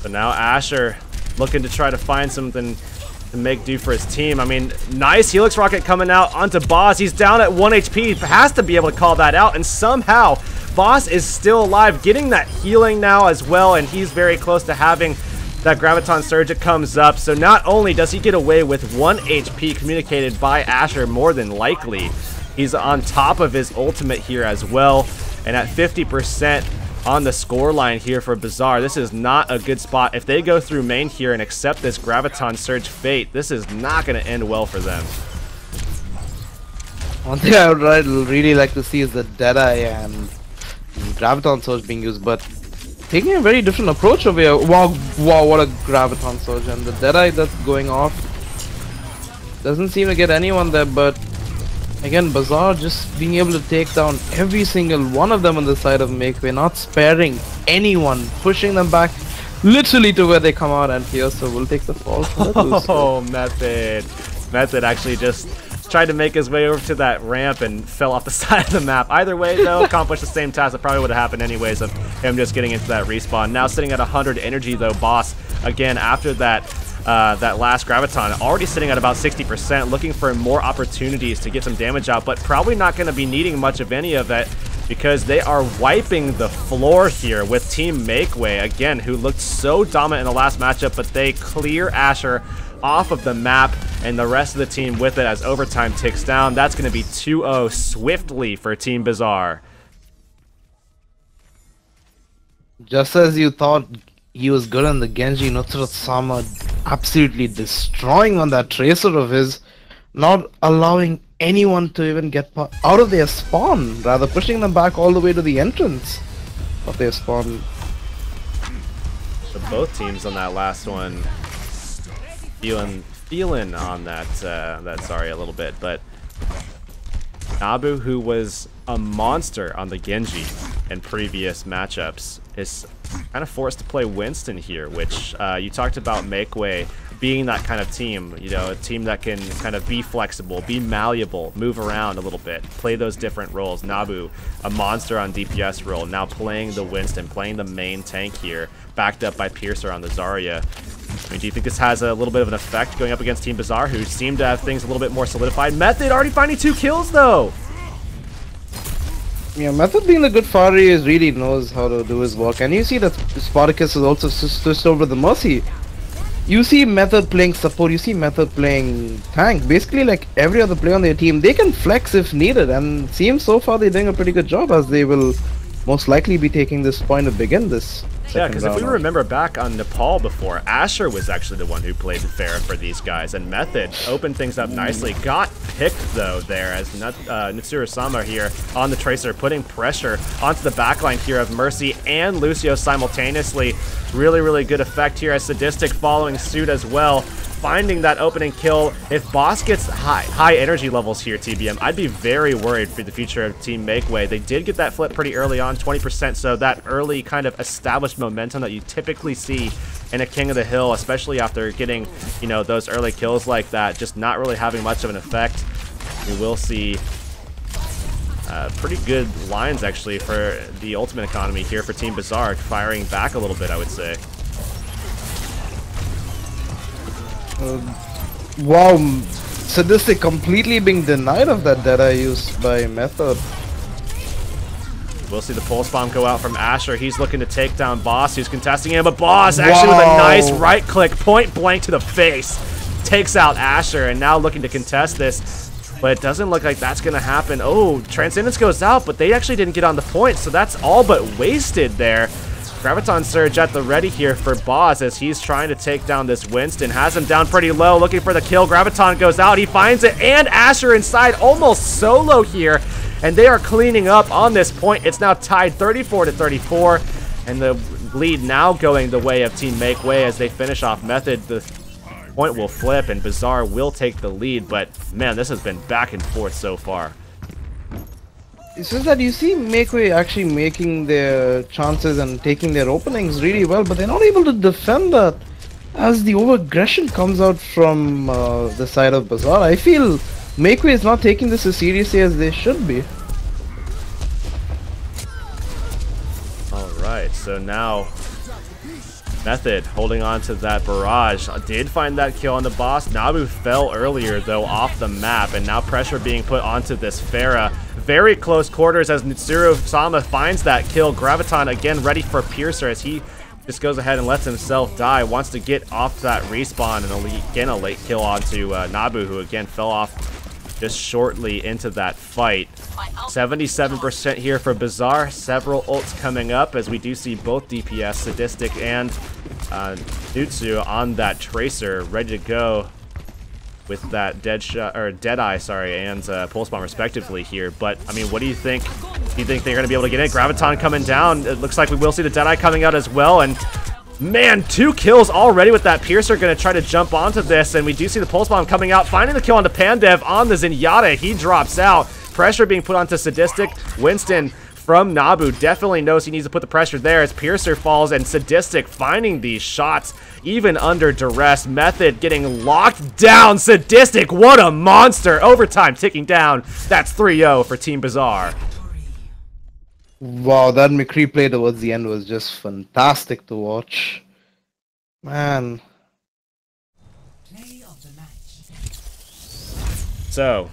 A: So now Asher looking to try to find something to make do for his team. I mean, nice Helix Rocket coming out onto Boss. He's down at 1 HP. Has to be able to call that out, and somehow Boss is still alive, getting that healing now as well, and he's very close to having that Graviton Surge that comes up. So not only does he get away with 1 HP communicated by Asher, more than likely, he's on top of his ultimate here as well, and at 50% on the scoreline here for Bizaar. This is not a good spot. If they go through main here and accept this Graviton Surge fate, this is not going to end well for them.
B: One thing I would really like to see is the Deadeye and Graviton Surge being used, but taking a very different approach over here. Wow, what a Graviton Surge, and the Deadeye that's going off doesn't seem to get anyone there, but again, Bizaar just being able to take down every single one of them on the side of Makeway, not sparing anyone, pushing them back literally to where they come out, and Piercer will take the fall.
A: Oh, Method actually just tried to make his way over to that ramp and fell off the side of the map. Either way, though, accomplished the same task. It probably would have happened anyways of him just getting into that respawn. Now sitting at 100 energy, though, Boss, again, after that last Graviton, already sitting at about 60%, looking for more opportunities to get some damage out, but probably not going to be needing much of any of it because they are wiping the floor here with Team Makeway, again, who looked so dominant in the last matchup, but they clear Asher off of the map and the rest of the team with it as overtime ticks down. That's going to be 2-0 swiftly for Team Bizaar.
B: Just as you thought he was good on the Genji, Nutsurusama absolutely destroying on that Tracer of his, not allowing anyone to even get out of their spawn, rather pushing them back all the way to the entrance of their spawn.
A: So both teams on that last one feeling on that sorry a little bit, but Nabu, who was a monster on the Genji in previous matchups, is kind of forced to play Winston here, which you talked about Makeway being that kind of team, you know, a team that can kind of be flexible, be malleable, move around a little bit, play those different roles. Nabu, a monster on DPS role, now playing the Winston, playing the main tank here, backed up by Piercer on the Zarya. I mean, do you think this has a little bit of an effect going up against Team Bizaar, who seem to have things a little bit more solidified? Method already finding 2 kills, though!
B: Yeah, Method being the good Fari is really knows how to do his work, and you see that Spartacus is also switched over the Mercy. You see Method playing support, you see Method playing tank. Basically, like every other player on their team, they can flex if needed, and seems so far they're doing a pretty good job, as they will most likely be taking this point to begin this.
A: Yeah, because if we remember back on Nepal before, Asher was actually the one who played Pharah for these guys, and Method opened things up nicely. Got picked, though, there as Nutsurusama here on the Tracer, putting pressure onto the backline here of Mercy and Lucio simultaneously. Really, really good effect here as Sadistic following suit as well. Finding that opening kill. If Boss gets high energy levels here, TBM, I'd be very worried for the future of Team Makeway. They did get that flip pretty early on, 20%, so that early kind of established momentum that you typically see in a King of the Hill, especially after getting, you know, those early kills like that, just not really having much of an effect. We will see pretty good lines, actually, for the ultimate economy here for Team Bizaar, firing back a little bit, I would say.
B: Wow, Sadistic completely being denied of that Deadeye use by Method.
A: We'll see the pulse bomb go out from Asher. He's looking to take down Boss, who's contesting him, but Boss actually with a nice right click, point blank to the face, takes out Asher, and now looking to contest this, but it doesn't look like that's going to happen. Oh, Transcendence goes out, but they actually didn't get on the point, so that's all but wasted there. Graviton Surge at the ready here for Boss as he's trying to take down this Winston. Has him down pretty low, looking for the kill. Graviton goes out, he finds it, and Asher inside, almost solo here. And they are cleaning up on this point. It's now tied 34-34, and the lead now going the way of Team Makeway as they finish off Method. The point will flip, and Bizaar will take the lead, but man, this has been back and forth so far.
B: It's just that you see Makeway actually making their chances and taking their openings really well, but they're not able to defend that as the over-aggression comes out from the side of Bizaar. I feel Makeway is not taking this as seriously as they should be.
A: Alright, so now Method holding on to that barrage. Did find that kill on the Boss. Nabu fell earlier though off the map, and now pressure being put onto this Pharah. Very close quarters as Nitsuru Sama finds that kill. Graviton again ready for Piercer as he just goes ahead and lets himself die. Wants to get off that respawn, and again a late kill onto Nabu, who again fell off just shortly into that fight. 77% here for Bizaar. Several ults coming up as we do see both DPS, Sadistic and Nutsu on that Tracer, ready to go with that Deadeye, sorry, and Pulse Bomb respectively here. But I mean, what do you think? Do you think they're going to be able to get in? Graviton coming down. It looks like we will see the Deadeye coming out as well, and man, 2 kills already with that Piercer. Going to try to jump onto this, and we do see the Pulse Bomb coming out, finding the kill onto Pandev on the Zenyatta. He drops out. Pressure being put onto Sadistic. Winston from Nabu definitely knows he needs to put the pressure there as Piercer falls, and Sadistic finding these shots even under duress. Method getting locked down. Sadistic, what a monster. Overtime ticking down. That's 3-0 for Team Bizaar.
B: Wow, that McCree play towards the end was just fantastic to watch. Man.
C: Play of the match.
A: So,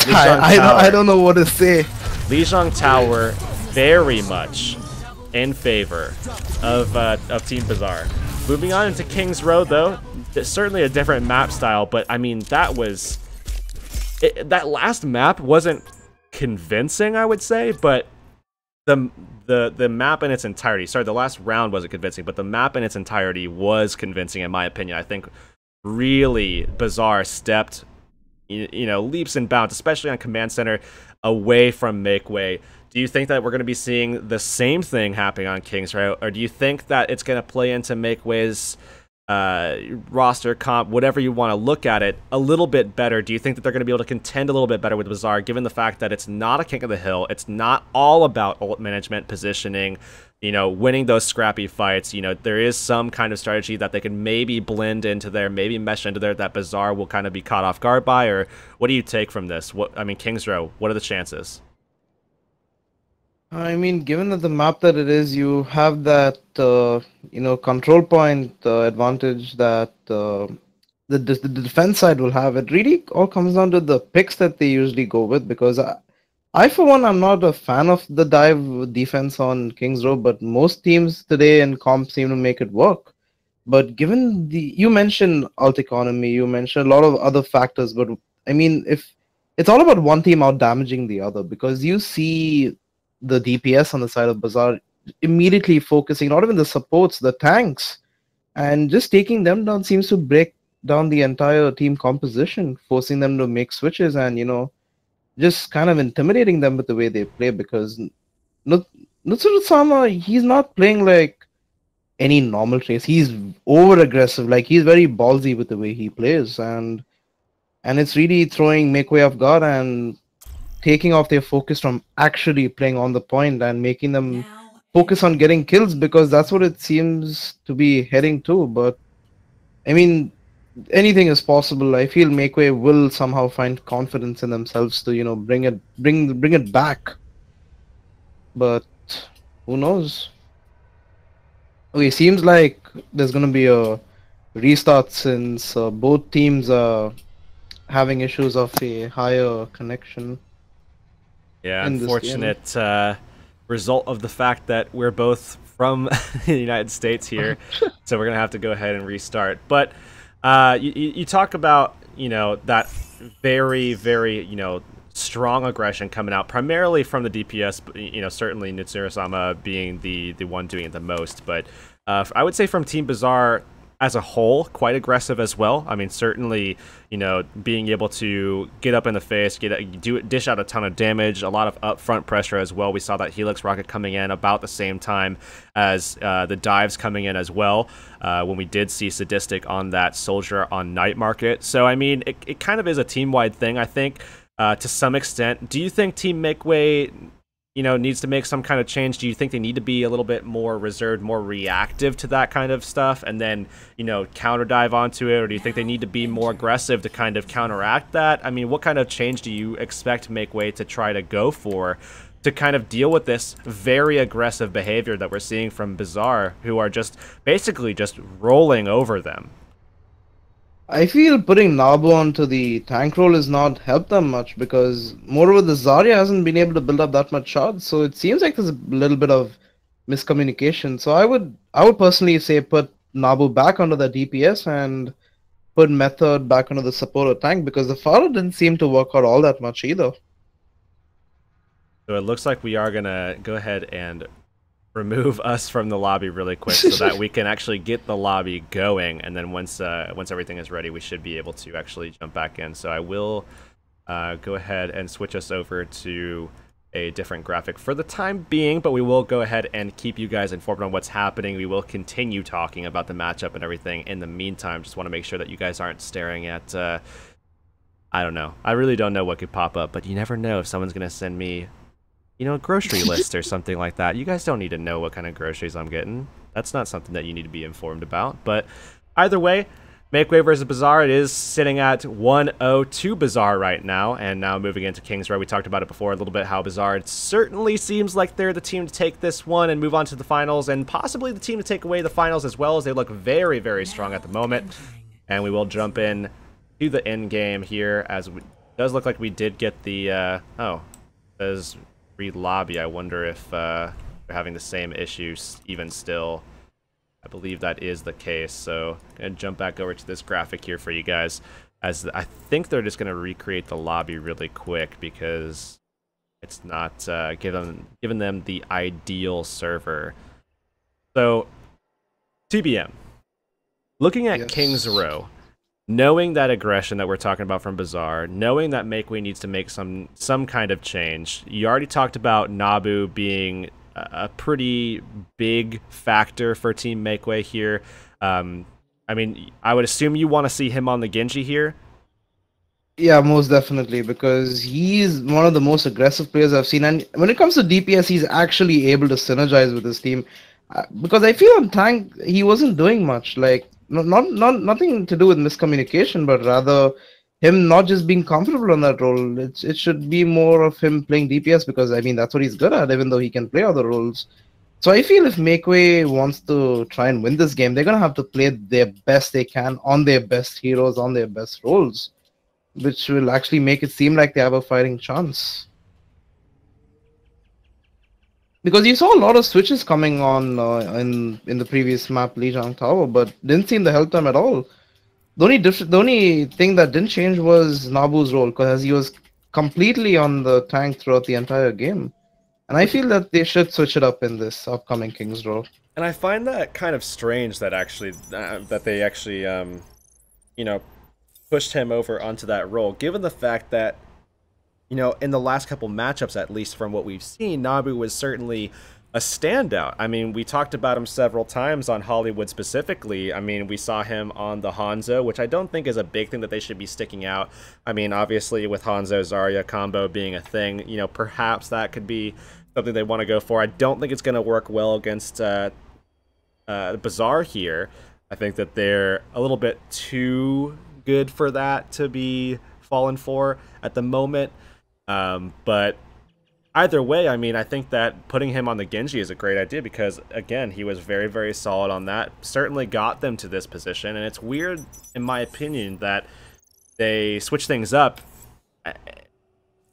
B: I don't know what to say.
A: Lijiang Tower very much in favor of Team Bizaar. Moving on into King's Road, though, certainly a different map style, but I mean that was that last map wasn't convincing, I would say, but the map in its entirety, sorry, the last round wasn't convincing, but the map in its entirety was convincing in my opinion. I think really Bizaar stepped, you know, leaps and bounds, especially on Command Center, away from Makeway. Do you think that we're going to be seeing the same thing happening on King's Road, or do you think that it's going to play into Makeway's roster comp, whatever you want to look at it, a little bit better? Do you think that they're going to be able to contend a little bit better with Bizaar, given the fact that it's not a King of the Hill, it's not all about ult management, positioning, you know, winning those scrappy fights? You know, there is some kind of strategy that they can maybe blend into there, maybe mesh into there, that Bizaar will kind of be caught off guard by? Or what do you take from this? What, I mean, King's Row, what are the chances?
B: I mean, given that the map that it is, you have that, you know, control point advantage that the defense side will have. It really all comes down to the picks that they usually go with, because I for one, I'm not a fan of the dive defense on King's Row, but most teams today in comp seem to make it work. But given you mentioned alt economy, you mentioned a lot of other factors, but I mean, if it's all about one team out damaging the other, because you see the DPS on the side of Bizaar immediately focusing not even the supports, the tanks, and just taking them down seems to break down the entire team composition, forcing them to make switches and, you know, just kind of intimidating them with the way they play. Because Nutsuru-sama, he's not playing like any normal trace. He's over aggressive, like he's very ballsy with the way he plays, and it's really throwing Makeway off guard and taking off their focus from actually playing on the point and making them focus on getting kills, because that's what it seems to be heading to. But I mean, anything is possible. I feel Makeway will somehow find confidence in themselves to, you know, bring it back. But who knows? Okay, seems like there's gonna be a restart since both teams are having issues of a higher connection
A: Yeah,
B: in this game.
A: unfortunate result of the fact that we're both from the United States here, so we're gonna have to go ahead and restart. But you talk about that very strong aggression coming out primarily from the DPS. But, certainly Nitsuru-sama being the one doing it the most, but I would say from Team Bizaar as a whole, quite aggressive as well. I mean, certainly, being able to get up in the face, dish out a ton of damage, a lot of upfront pressure as well. We saw that Helix rocket coming in about the same time as the dives coming in as well, when we did see Sadistic on that Soldier on Night Market. So, I mean, it kind of is a team-wide thing, I think, to some extent. Do you think Team Makeway needs to make some kind of change? Do you think they need to be a little bit more reserved, more reactive to that kind of stuff, and then, counter dive onto it? Or do you think they need to be more aggressive to kind of counteract that? I mean, what kind of change do you expect Makeway to try to go for to kind of deal with this very aggressive behavior that we're seeing from Bizaar, who are just basically just rolling over them?
B: I feel putting Nabu onto the tank role has not helped them much because moreover the Zarya hasn't been able to build up that much shards, so it seems like there's a little bit of miscommunication. So I would personally say put Nabu back onto the DPS and put Method back onto the supporter tank because the Pharah didn't seem to work out all that much either.
A: So it looks like we are gonna go ahead and remove us from the lobby really quick so that we can actually get the lobby going, and then once everything is ready, we should be able to actually jump back in. So I will go ahead and switch us over to a different graphic for the time being, but we will go ahead and keep you guys informed on what's happening. We will continue talking about the matchup and everything in the meantime. Just want to make sure that you guys aren't staring at I don't know. I really don't know what could pop up, but you never know if someone's gonna send me a grocery list or something like that. You guys don't need to know what kind of groceries I'm getting. That's not something that you need to be informed about. But either way, Makeway versus Bizaar, it is sitting at 1-0 to Bizaar right now. And now moving into King's Row, we talked about it before a little bit, how Bizaar, it certainly seems like they're the team to take this one and move on to the finals, and possibly the team to take away the finals as well, as they look very, very strong at the moment. And we will jump in to the end game here, as it does look like we did get the, there's re-lobby. I wonder if they're having the same issues even still. I believe that is the case, so I'm going to jump back over to this graphic here for you guys, as I think they're just going to recreate the lobby really quick because it's not giving them the ideal server. So, TBM, looking at King's Row, knowing that aggression that we're talking about from Bizaar, knowing that Makeway needs to make some kind of change. You already talked about Nabu being a pretty big factor for Team Makeway here. I mean, I would assume you want to see him on the Genji here.
B: Yeah, most definitely, because he's one of the most aggressive players I've seen, and when it comes to DPS, he's actually able to synergize with his team. Because I feel on tank he wasn't doing much, like nothing to do with miscommunication, but rather him not just being comfortable on that role. It should be more of him playing DPS because I mean that's what he's good at, even though he can play other roles. So I feel if Makeway wants to try and win this game, they're gonna have to play their best they can on their best heroes, on their best roles, which will actually make it seem like they have a fighting chance. Because you saw a lot of switches coming on in the previous map, Lijiang Tower, but didn't seem to help them at all. The only thing that didn't change was Nabu's role, because he was completely on the tank throughout the entire game. And I feel that they should switch it up in this upcoming King's Row.
A: And I find that kind of strange that they actually pushed him over onto that role, given the fact that in the last couple matchups, at least from what we've seen, Nabu was certainly a standout. I mean, we talked about him several times on Hollywood specifically. I mean, we saw him on the Hanzo, which I don't think is a big thing that they should be sticking out. I mean, obviously with Hanzo Zarya combo being a thing, perhaps that could be something they want to go for. I don't think it's going to work well against Bizaar here. I think that they're a little bit too good for that to be fallen for at the moment. But either way, I mean, I think that putting him on the Genji is a great idea because, again, he was very, very solid on that. Certainly got them to this position, and it's weird, in my opinion, that they switch things up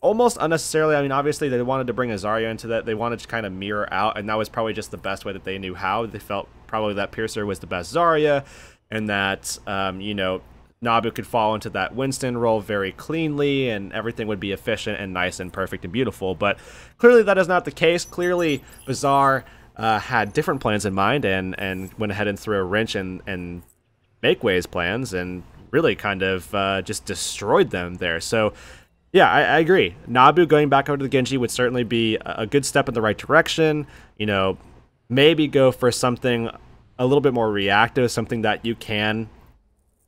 A: almost unnecessarily. I mean, obviously, they wanted to bring a Zarya into that. They wanted to kind of mirror out, and that was probably just the best way that they knew how. They felt probably that Piercer was the best Zarya, and that, you know, Nabu could fall into that Winston role very cleanly, and everything would be efficient and nice and perfect and beautiful. But clearly that is not the case. Clearly Bizaar had different plans in mind and went ahead and threw a wrench in Makeway's plans and really kind of just destroyed them there. So yeah, I agree. Nabu going back over to the Genji would certainly be a good step in the right direction. You know, maybe go for something a little bit more reactive, something that you can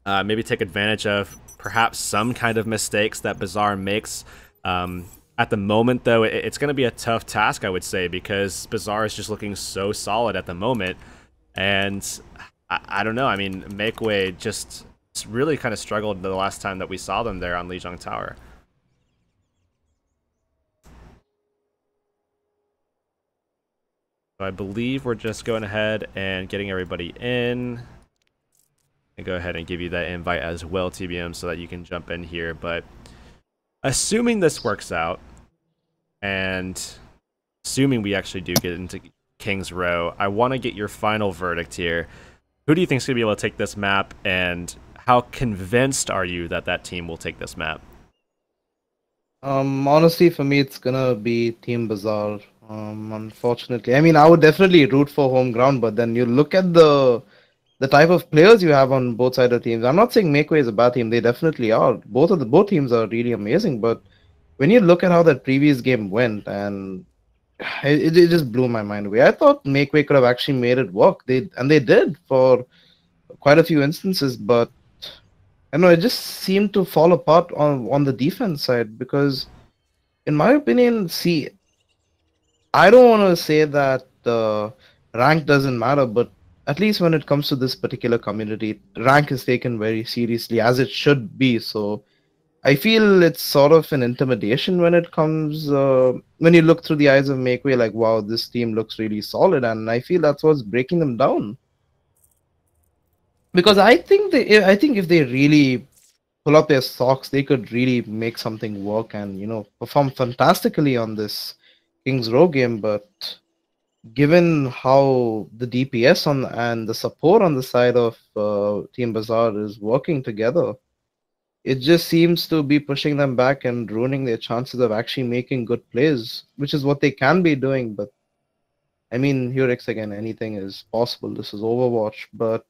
A: maybe take advantage of perhaps some kind of mistakes that Bizaar makes. At the moment, though, it's going to be a tough task, I would say, because Bizaar is just looking so solid at the moment. And I don't know. I mean, Makeway just really kind of struggled the last time that we saw them there on Lijiang Tower. So I believe we're just going ahead and getting everybody in. And go ahead and give you that invite as well, TBM, so that you can jump in here. But assuming this works out, and assuming we actually do get into King's Row, I want to get your final verdict here. Who do you think is going to be able to take this map, and how convinced are you that that team will take this map?
B: Honestly, for me, it's gonna be Team Bizaar. Unfortunately, I mean, I would definitely root for home ground, but then you look at the type of players you have on both sides of teams. I'm not saying Makeway is a bad team; they definitely are. Both teams are really amazing. But when you look at how that previous game went, and it just blew my mind away. I thought Makeway could have actually made it work. They did for quite a few instances, but I know it just seemed to fall apart on the defense side because, in my opinion, see, I don't want to say that rank doesn't matter, but at least when it comes to this particular community, rank is taken very seriously, as it should be. So I feel it's sort of an intimidation when it comes, when you look through the eyes of Makeway, like, wow, this team looks really solid, and I feel that's what's breaking them down. Because I think if they really pull up their socks, they could really make something work and, you know, perform fantastically on this King's Row game. But given how the DPS and the support on the side of Team Bizaar is working together, it just seems to be pushing them back and ruining their chances of actually making good plays, which is what they can be doing. But I mean, Hurix, again, anything is possible. This is Overwatch. But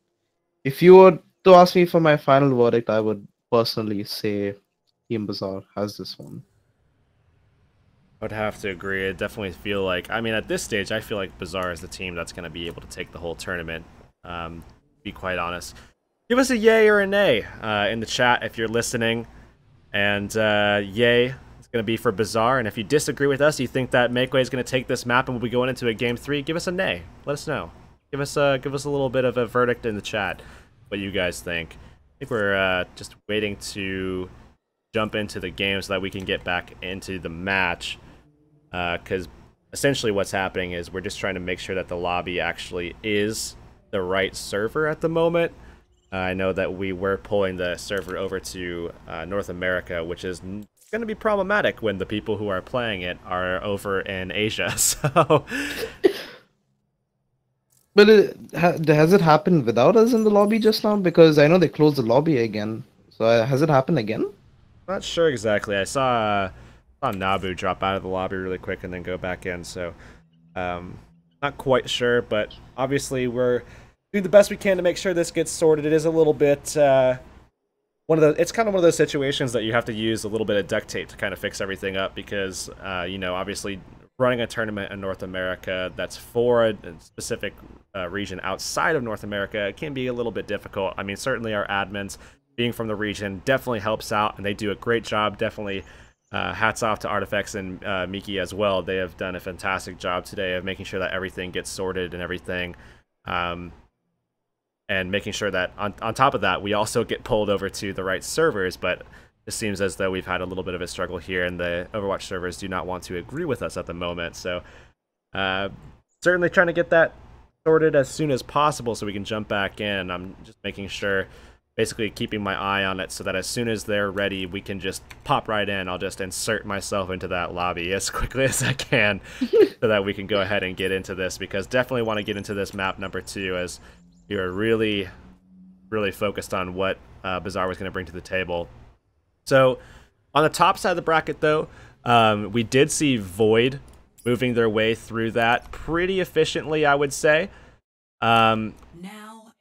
B: if you were to ask me for my final verdict, I would personally say Team Bizaar has this one.
A: I would have to agree. I definitely feel like, I mean, at this stage, I feel like Bizaar is the team that's going to be able to take the whole tournament, to be quite honest. Give us a yay or a nay in the chat if you're listening. And yay is going to be for Bizaar. And if you disagree with us, you think that Makeway is going to take this map and we'll be going into a Game 3, give us a nay. Let us know. Give us a little bit of a verdict in the chat, what you guys think. I think we're just waiting to jump into the game so that we can get back into the match. Because essentially what's happening is we're just trying to make sure that the lobby actually is the right server at the moment. I know that we were pulling the server over to North America, which is going to be problematic when the people who are playing it are over in Asia. So,
B: but has it happened without us in the lobby just now? Because I know they closed the lobby again. So has it happened again?
A: Not sure exactly. I saw Nabu drop out of the lobby really quick and then go back in. So, not quite sure, but obviously we're doing the best we can to make sure this gets sorted. It is a little bit it's kind of one of those situations that you have to use a little bit of duct tape to kind of fix everything up because you know, obviously running a tournament in North America that's for a specific region outside of North America can be a little bit difficult. I mean, certainly our admins being from the region definitely helps out, and they do a great job. Definitely hats off to Artifacts and Miki as well. They have done a fantastic job today of making sure that everything gets sorted and everything. And making sure that on top of that, we also get pulled over to the right servers. But it seems as though we've had a little bit of a struggle here, and the Overwatch servers do not want to agree with us at the moment. So certainly trying to get that sorted as soon as possible so we can jump back in. I'm just making sure, basically keeping my eye on it so that as soon as they're ready, we can just pop right in. I'll just insert myself into that lobby as quickly as I can so that we can go ahead and get into this, because definitely want to get into this map number 2 as we are really, really focused on what Bizaar was going to bring to the table. So on the top side of the bracket, though, we did see Void moving their way through that pretty efficiently, I would say.
C: Now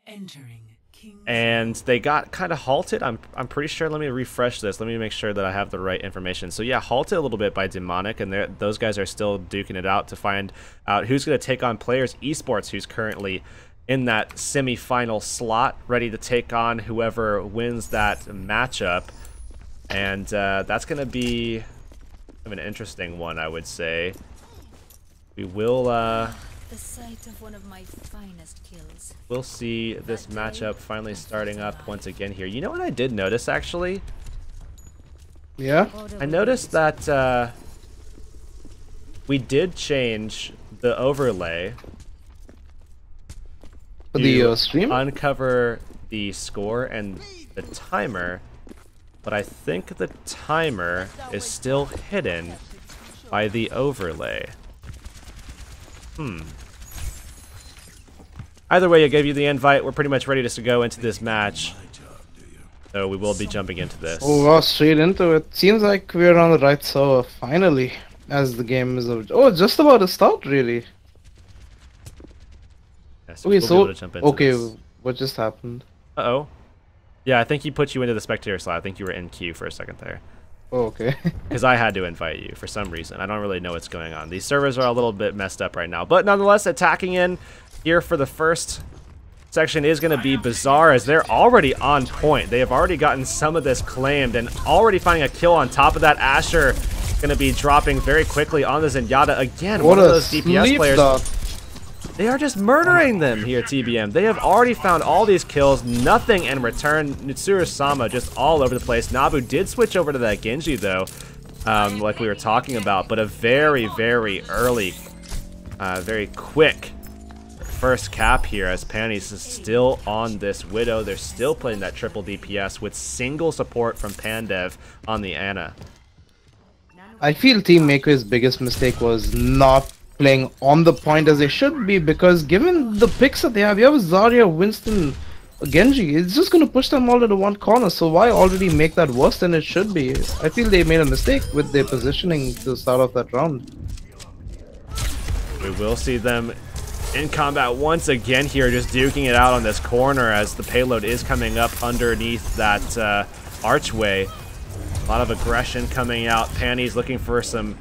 C: entering King's
A: And they got kind of halted. I'm pretty sure. Let me refresh this. Let me make sure that I have the right information. So yeah, halted a little bit by Demonic, and those guys are still duking it out to find out who's going to take on Players Esports, who's currently in that semi-final slot, ready to take on whoever wins that matchup. And that's going to be kind of an interesting one, I would say. We will
D: The sight of one of my finest kills.
A: we'll see this matchup finally starting up once again here. You know what I did notice, actually?
B: Yeah.
A: I noticed that we did change the overlay
B: For
A: to
B: the stream?
A: uncover the score and the timer, but I think the timer is still hidden by the overlay. Either way, I gave you the invite. We're pretty much ready to go into this match, so we will be jumping into this.
B: Oh, wow, straight into it. Seems like we're on the right server, finally, as the game is over. Oh, just about to start, really.
A: Yeah,
B: Okay,
A: we'll be
B: so,
A: able to jump into
B: okay,
A: this.
B: what just happened?
A: Uh-oh. Yeah, I think he put you into the spectator slot. I think you were in queue for a second there.
B: Oh, okay.
A: Because I had to invite you for some reason. I don't really know what's going on. These servers are a little bit messed up right now. But nonetheless, attacking in here for the first section is going to be Bizaar, as they're already on point. They have already gotten some of this claimed and already finding a kill on top of that. Asher going to be dropping very quickly on the Zenyatta again.
B: What
A: One of
B: a
A: those DPS
B: sleep
A: players.
B: dart.
A: They are just murdering them here, TBM. They have already found all these kills, nothing in return. Mitsuru-sama just all over the place. Nabu did switch over to that Genji, though, like we were talking about, but a very, very early, very quick first cap here, as Panties is still on this Widow. They're still playing that triple DPS with single support from Pandev on the Ana.
B: I feel Team Maker's biggest mistake was not playing on the point as they should be, because given the picks that they have, you have Zarya, Winston, Genji, it's just going to push them all into one corner, so why already make that worse than it should be? I feel they made a mistake with their positioning to start off that round.
A: We will see them in combat once again here, just duking it out on this corner as the payload is coming up underneath that archway. A lot of aggression coming out. Panties looking for some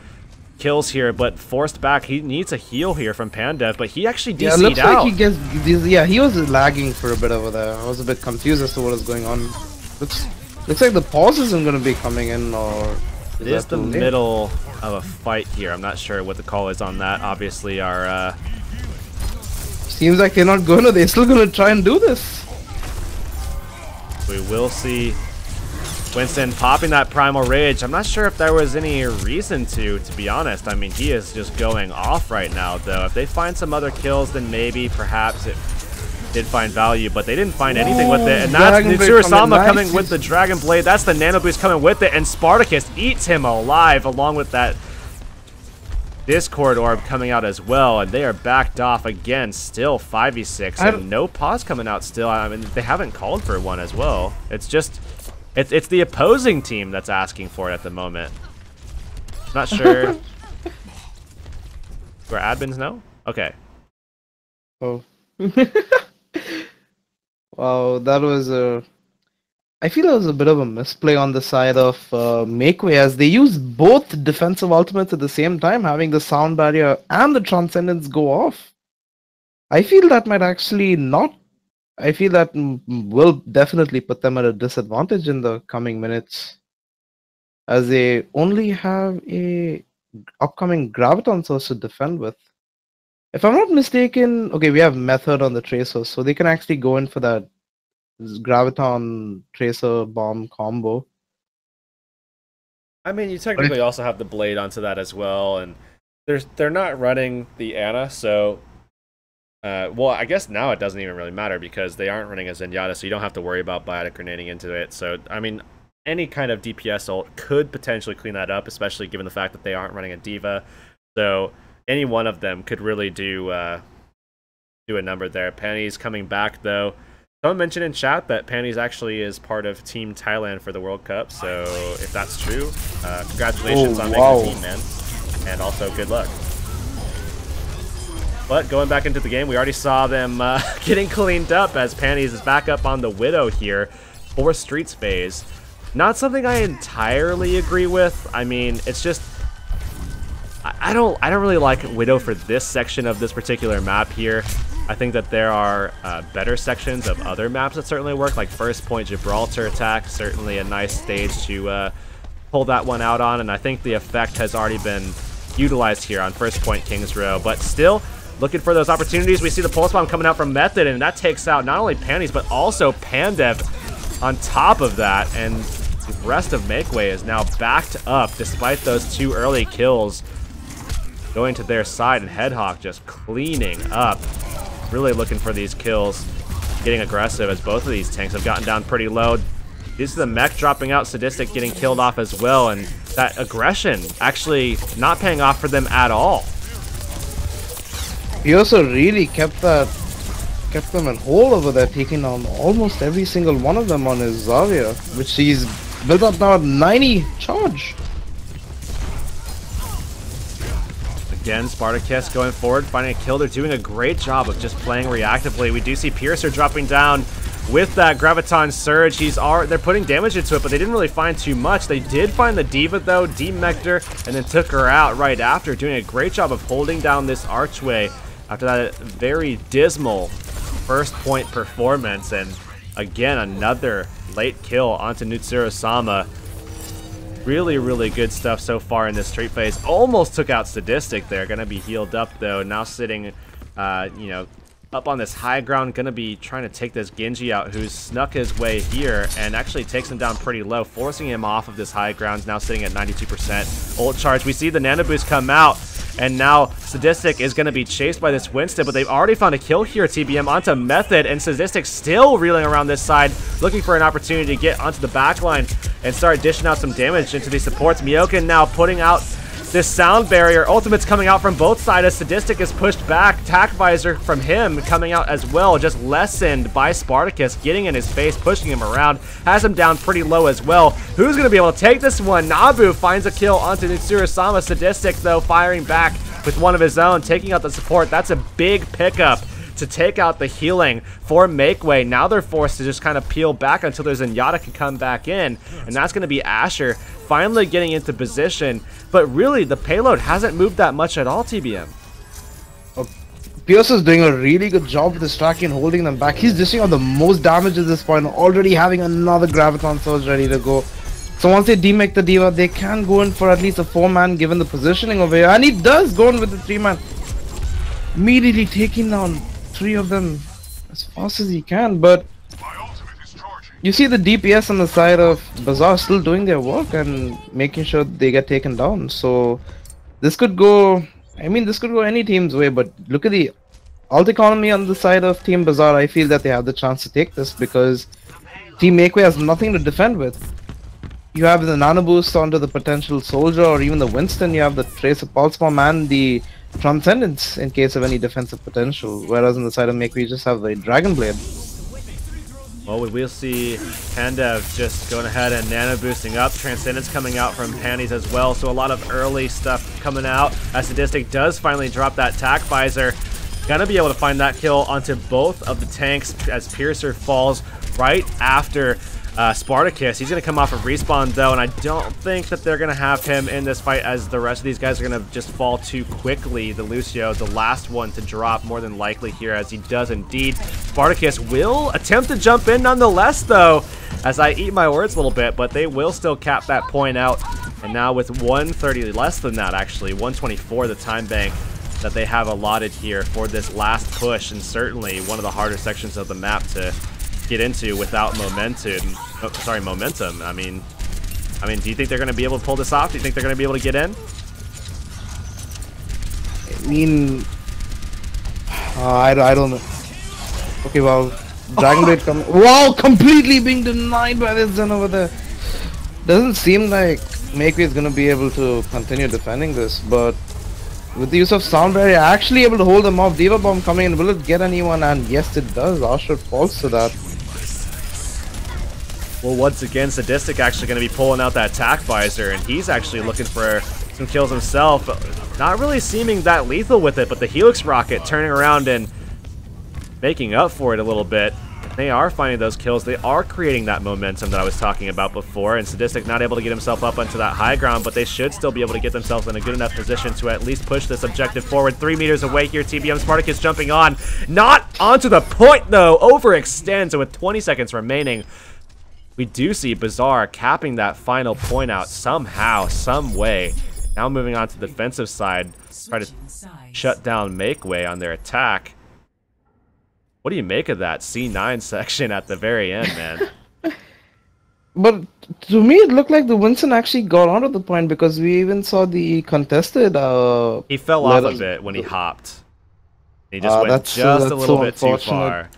A: kills here, but forced back. He needs a heal here from Pandev, but he actually DC'd
B: looks
A: out.
B: like he gets these. Yeah, he was lagging for a bit over there. I was a bit confused as to what was going on. Looks like the pause isn't going to be coming in, or
A: It is the middle of a fight here. I'm not sure what the call is on that. Obviously, our
B: Seems like they're not going to. They're still going to try and do this.
A: we will see Winston popping that Primal Rage. I'm not sure if there was any reason to be honest. I mean, he is just going off right now, though. If they find some other kills, then maybe, perhaps, it did find value, but they didn't find anything with it. And that's Mitsuru-sama coming with the Dragon Blade. That's the Nano Boost coming with it, and Spartacus eats him alive, along with that Discord Orb coming out as well, and they are backed off again, still 5v6, and no pause coming out still. I mean, they haven't called for one as well. It's just... It's the opposing team that's asking for it at the moment. Not sure. Where admins know? Okay.
B: Oh. Wow, that was a... I feel it was a bit of a misplay on the side of Makeway, as they used both defensive ultimates at the same time, having the sound barrier and the transcendence go off. I feel that might actually not... I feel that will definitely put them at a disadvantage in the coming minutes, as they only have a upcoming Graviton source to defend with. If I'm not mistaken, okay, we have Method on the Tracer, so they can actually go in for that Graviton Tracer Bomb combo.
A: I mean, you technically also have the blade onto that as well, and they're not running the Ana, so well, I guess now it doesn't even really matter because they aren't running a Zenyatta, so you don't have to worry about biotic grenading into it. So I mean, any kind of DPS ult could potentially clean that up, especially given the fact that they aren't running a D.Va. So any one of them could really do a number there. Panties coming back though. Someone mentioned in chat that Panties actually is part of Team Thailand for the World Cup, so if that's true, congratulations on making the team, man. And also, good luck. But going back into the game, we already saw them getting cleaned up as Panties is back up on the Widow here for Streets phase. Not something I entirely agree with. I mean, it's just I don't really like Widow for this section of this particular map here. I think that there are better sections of other maps that certainly work, like First Point Gibraltar attack, certainly a nice stage to pull that one out on, and I think the effect has already been utilized here on First Point Kings Row, but still looking for those opportunities. We see the Pulse Bomb coming out from Method, and that takes out not only Panties, but also Pandev on top of that, and the rest of Makeway is now backed up despite those 2 early kills going to their side, and Headhawk just cleaning up. Really looking for these kills, getting aggressive as both of these tanks have gotten down pretty low. This is the mech dropping out, Sadistic getting killed off as well, and that aggression actually not paying off for them at all.
B: He also really kept them in hold over there, taking down almost every single one of them on his Zarya, which he's built up now at 90 charge.
A: Again, Spartacus going forward, finding a kill. They're doing a great job of just playing reactively. We do see Piercer dropping down with that Graviton Surge. They're putting damage into it, but they didn't really find too much. They did find the D.Va though, demeched her, and then took her out right after, doing a great job of holding down this archway after that very dismal First Point performance. And again, another late kill onto Nutsuro-sama. Really, really good stuff so far in this street phase. Almost took out Sadistic there. Gonna be healed up though. Now sitting, you know, up on this high ground. Gonna be trying to take this Genji out, who's snuck his way here and actually takes him down pretty low, forcing him off of this high ground. Now sitting at 92% ult charge. We see the Nano Boost come out, and now Sadistic is going to be chased by this Winston, but they've already found a kill here, TBM, onto Method, and Sadistic still reeling around this side, looking for an opportunity to get onto the backline and start dishing out some damage into these supports. Myokin now putting out this sound barrier. Ultimate's coming out from both sides as Sadistic is pushed back. Tac Visor from him coming out as well, just lessened by Spartacus, getting in his face, pushing him around, has him down pretty low as well. Who's going to be able to take this one? Nabu finds a kill onto Nutsuro-sama. Sadistic, though, firing back with one of his own, taking out the support. That's a big pickup to take out the healing for Makeway. Now they're forced to just kind of peel back until there's Zenyatta can come back in, and that's going to be Asher finally getting into position. But really, the payload hasn't moved that much at all, TBM.
B: Pierce is doing a really good job with his tracking and holding them back. He's dishing out the most damage at this point, already having another Graviton Surge ready to go. So once they demake the D.Va, they can go in for at least a 4-man given the positioning over here. And he does go in with the 3-man. Immediately taking down 3 of them as fast as he can, but you see the DPS on the side of Bizaar still doing their work and making sure they get taken down. So this could go, I mean, this could go any team's way, but look at the ult economy on the side of Team Bizaar. I feel that they have the chance to take this because Team Makeway has nothing to defend with. You have the Nano Boost onto the potential Soldier or even the Winston. You have the Tracer Pulse Bomb and the Transcendence in case of any defensive potential, whereas on the side of Makeway you just have the Dragon Blade.
A: Well, we will see Pandev just going ahead and nano boosting up. Transcendence coming out from Panties as well, so a lot of early stuff coming out as Sadistic does finally drop that Tac Visor. Gonna be able to find that kill onto both of the tanks as Piercer falls right after Spartacus. He's going to come off of respawn though, and I don't think that they're going to have him in this fight as the rest of these guys are going to just fall too quickly. The Lucio, the last one to drop more than likely here, as he does indeed. Spartacus will attempt to jump in nonetheless though, as I eat my words a little bit, but they will still cap that point out. And now with 130, less than that actually, 124 the time bank that they have allotted here for this last push, and certainly one of the harder sections of the map to get into without momentum. I mean, I mean, do you think they're going to be able to pull this off? Do you think they're going to be able to get in?
B: I mean, I don't know. Okay, well, Dragon Blade coming. Wow, completely being denied by this Zen over there. Doesn't seem like Makeway is going to be able to continue defending this, but with the use of Sound Barrier, actually able to hold them off. Diva Bomb coming in, will it get anyone? And yes, it does. Ashur falls to that.
A: Well, once again, Sadistic actually going to be pulling out that attack visor, and he's actually looking for some kills himself. Not really seeming that lethal with it, but the Helix Rocket turning around and making up for it a little bit. They are finding those kills. They are creating that momentum that I was talking about before, and Sadistic not able to get himself up onto that high ground, but they should still be able to get themselves in a good enough position to at least push this objective forward. 3 meters away here, TBM Spartacus jumping on. Not onto the point, though. Overextends, and with 20 seconds remaining, we do see Bizaar capping that final point out somehow, some way. Now moving on to the defensive side, try to shut down Makeway on their attack. What do you make of that C9 section at the very end, man?
B: But to me, it looked like the Winston actually got onto the point because we even saw the contested.
A: He fell off a bit when he hopped. He just went just a little bit too far.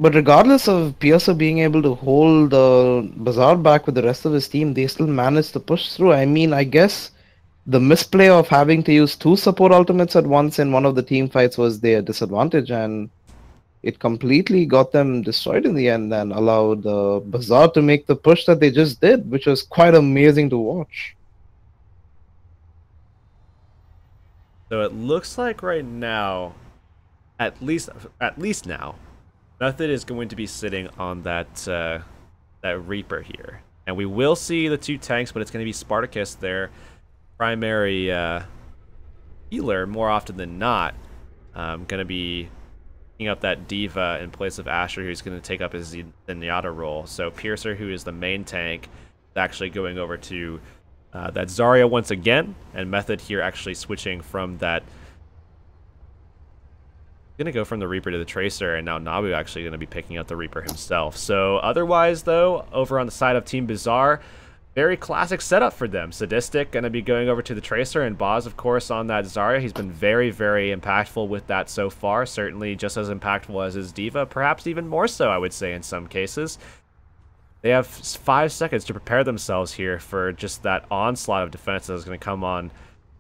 B: But regardless of Piercer being able to hold Bizaar back with the rest of his team, they still managed to push through. I mean, I guess the misplay of having to use 2 support ultimates at once in one of the team fights was their disadvantage, and it completely got them destroyed in the end and allowed Bizaar to make the push that they just did, which was quite amazing to watch.
A: So it looks like right now, at least now, Method is going to be sitting on that that Reaper here, and we will see the 2 tanks, but it's going to be Spartacus, their primary healer, more often than not. Going to be picking up that Diva in place of Ashur, who's going to take up his Zenyatta role. So Piercer, who is the main tank, is actually going over to that Zarya once again, and Method here actually switching from that. Going to go from the Reaper to the Tracer, and now Nabu actually going to be picking up the Reaper himself. So otherwise, though, over on the side of Team Bizaar, very classic setup for them. Sadistic going to be going over to the Tracer, and Boz, of course, on that Zarya. He's been very, very impactful with that so far. Certainly just as impactful as his Diva, perhaps even more so, I would say, in some cases. They have 5 seconds to prepare themselves here for just that onslaught of defense that is going to come on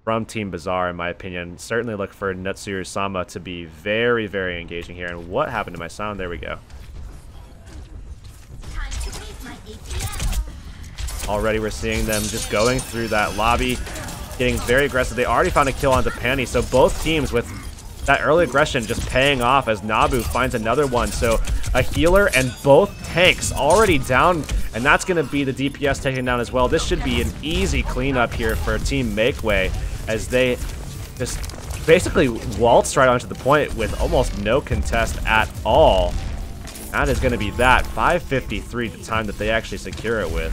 A: from Team Bizaar, in my opinion. Certainly look for Natsuru Sama to be very, very engaging here. And what happened to my sound? There we go. Already we're seeing them just going through that lobby, getting very aggressive. They already found a kill onto Panny, so both teams with that early aggression just paying off as Nabu finds another one. So a healer and both tanks already down, and that's going to be the DPS taken down as well. This should be an easy cleanup here for Team Makeway, as they just basically waltz right onto the point with almost no contest at all. That is going to be that. 5:53 the time that they actually secure it with.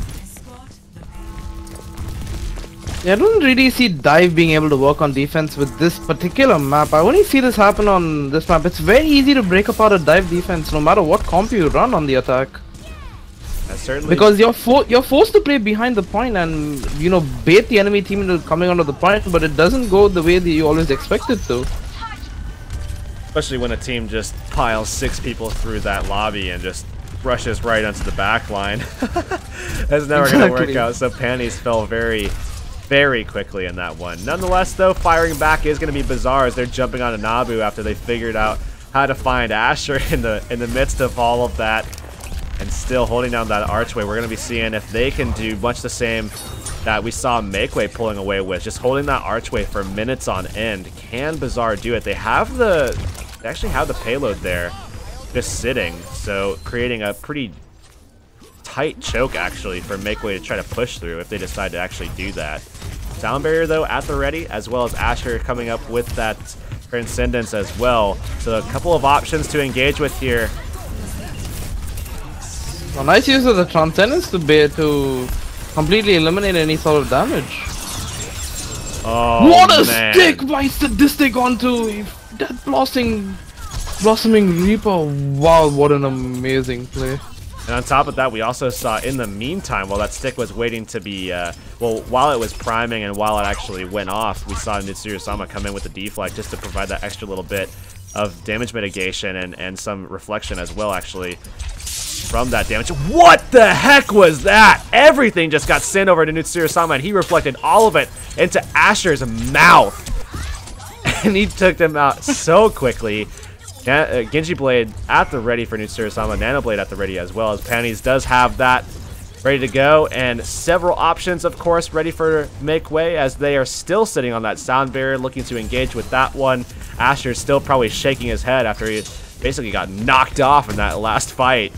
B: Yeah, I don't really see Dive being able to work on defense with this particular map. I only see this happen on this map. It's very easy to break apart a Dive defense no matter what comp you run on the attack.
A: Certainly,
B: because you're forced to play behind the point and, you know, bait the enemy team into coming onto the point, but it doesn't go the way that you always expect it to.
A: Especially when a team just piles 6 people through that lobby and just rushes right onto the back line. That's never going to work out, so Panties fell very, very quickly in that one. Nonetheless, though, firing back is going to be Bizaar as they're jumping onto Nabu after they figured out how to find Ashur in the midst of all of that. And still holding down that archway. We're going to be seeing if they can do much the same that we saw Makeway pulling away with, just holding that archway for minutes on end. Can Bizaar do it? They actually have the payload there, just sitting, so creating a pretty tight choke actually for Makeway to try to push through if they decide to actually do that. Sound barrier though at the ready, as well as Ashur coming up with that Transcendence as well. So a couple of options to engage with here.
B: A nice use of the Transcendence to completely eliminate any sort of damage.
A: Oh,
B: what a stick by Sadistic onto that blossoming Reaper. Wow, what an amazing play.
A: And on top of that, we also saw in the meantime, while that stick was waiting to be, well, while it was priming and while it actually went off, we saw Nitsuru-sama come in with the deflect just to provide that extra little bit of damage mitigation and some reflection as well, actually, from that damage. What the heck was that? Everything just got sent over to Nitsuru-sama, and he reflected all of it into Asher's mouth. And he took them out so quickly. Genji Blade at the ready for Nitsuru-sama, Nano Blade at the ready as well, as Panties does have that ready to go, and several options, of course, ready for Makeway, as they are still sitting on that sound barrier, looking to engage with that one. Asher's still probably shaking his head after he basically got knocked off in that last fight.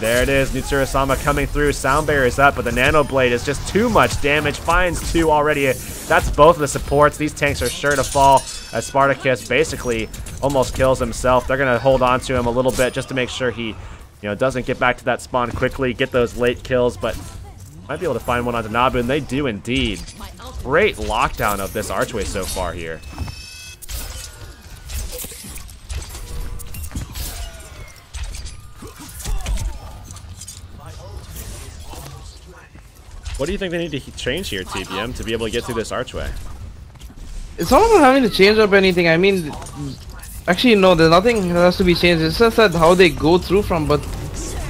A: There it is, Nitsuru-sama coming through, sound barrier is up, but the Nano Blade is just too much damage, finds 2 already. That's both of the supports. These tanks are sure to fall, as Spartacus basically almost kills himself. They're going to hold on to him a little bit just to make sure he, doesn't get back to that spawn quickly, get those late kills, but might be able to find one onto Nabu, and they do indeed. Great lockdown of this archway so far here. What do you think they need to change here, TBM, to be able to get through this archway?
B: It's not about having to change up anything. I mean, actually, no, there's nothing that has to be changed. It's just that how they go through from. But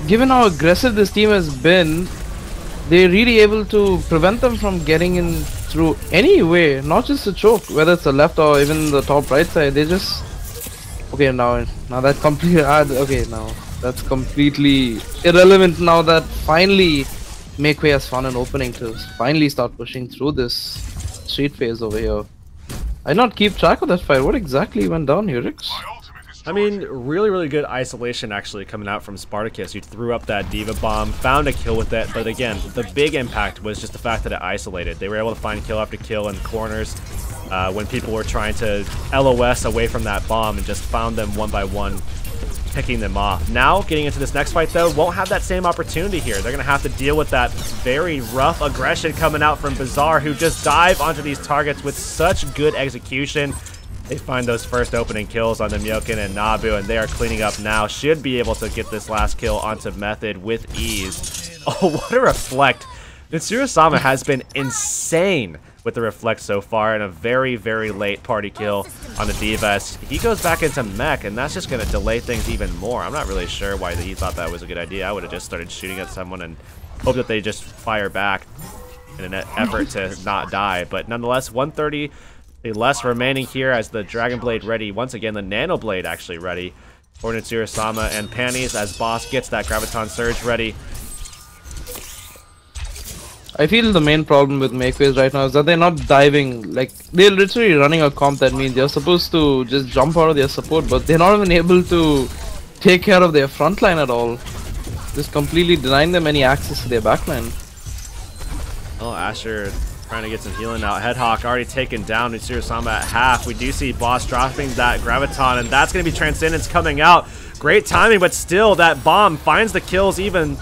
B: given how aggressive this team has been, they're really able to prevent them from getting in through any way, not just the choke, whether it's the left or even the top right side. They just... Okay, now that's completely... Okay, now that's completely irrelevant now that finally Makeway has found an opening to finally start pushing through this street phase over here. I did not keep track of that fight. What exactly went down here, Rix?
A: I mean, really, really good isolation actually coming out from Spartacus. He threw up that Diva Bomb, found a kill with it, but again, the big impact was just the fact that it isolated. They were able to find kill after kill in corners when people were trying to LOS away from that bomb, and just found them one by one, picking them off. Now, getting into this next fight though, won't have that same opportunity here. They're going to have to deal with that very rough aggression coming out from Bizaar, who just dive onto these targets with such good execution. They find those first opening kills on the Myokin and Nabu, and they are cleaning up now. Should be able to get this last kill onto Method with ease. Oh, what a reflect. Nitsuru-sama has been insane with the reflect so far, and a very, very late party kill on the Diva. He goes back into mech, and that's just going to delay things even more. I'm not really sure why he thought that was a good idea. I would have just started shooting at someone and hope that they just fire back in an effort to not die. But nonetheless, 130 less remaining here as the Dragon Blade ready. Once again, the Nano Blade actually ready for Nitsuru-sama, and Panties as Boss gets that Graviton Surge ready.
B: I feel the main problem with Makeways right now is that they're not diving. Like, they're literally running a comp that means they're supposed to just jump out of their support, but they're not even able to take care of their front line at all. Just completely denying them any access to their backline.
A: Oh, Asher trying to get some healing out. Headhawk already taken down. Nitsuru-sama at half. We do see Boss dropping that Graviton, and that's going to be Transcendence coming out. Great timing, but still, that bomb finds the kills even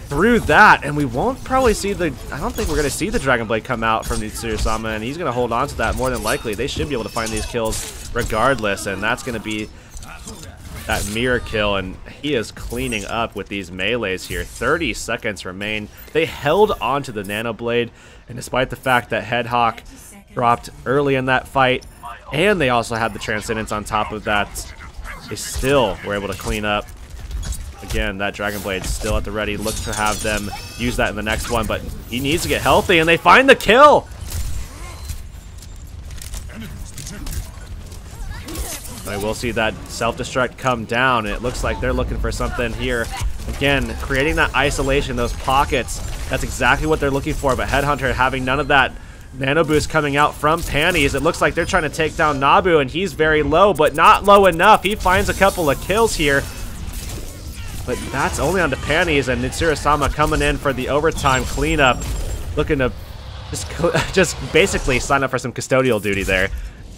A: through that, and we won't probably see the... I don't think we're going to see the Dragon Blade come out from Nitsuru-sama, and he's going to hold on to that more than likely. They should be able to find these kills regardless, and that's going to be that mirror kill, and he is cleaning up with these melees here. 30 seconds remain. They held on to the Nano Blade, and despite the fact that Headhawk dropped early in that fight, and they also had the Transcendence on top of that, they still were able to clean up. Again, that Dragon Blade still at the ready. Look to have them use that in the next one, but he needs to get healthy, and they find the kill! I will see that self-destruct come down, and it looks like they're looking for something here. Again, creating that isolation, those pockets, that's exactly what they're looking for, but Headhunter having none of that nano boost coming out from Panties. It looks like they're trying to take down Nabu, and he's very low, but not low enough. He finds a couple of kills here, but that's only on the Panties, and Nitsuru-sama coming in for the overtime cleanup, looking to just basically sign up for some custodial duty there,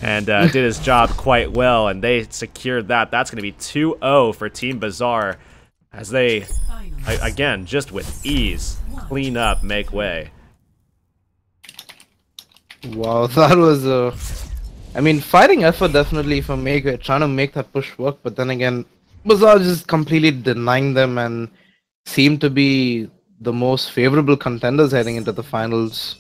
A: and did his job quite well, and they secured that. That's going to be 2-0 for Team Bizaar, as they, again, just with ease, clean up Makeway.
B: Wow, that was I mean, fighting effort definitely for Makeway, trying to make that push work, but then again, Bazaar just completely denying them and seem to be the most favorable contenders heading into the finals.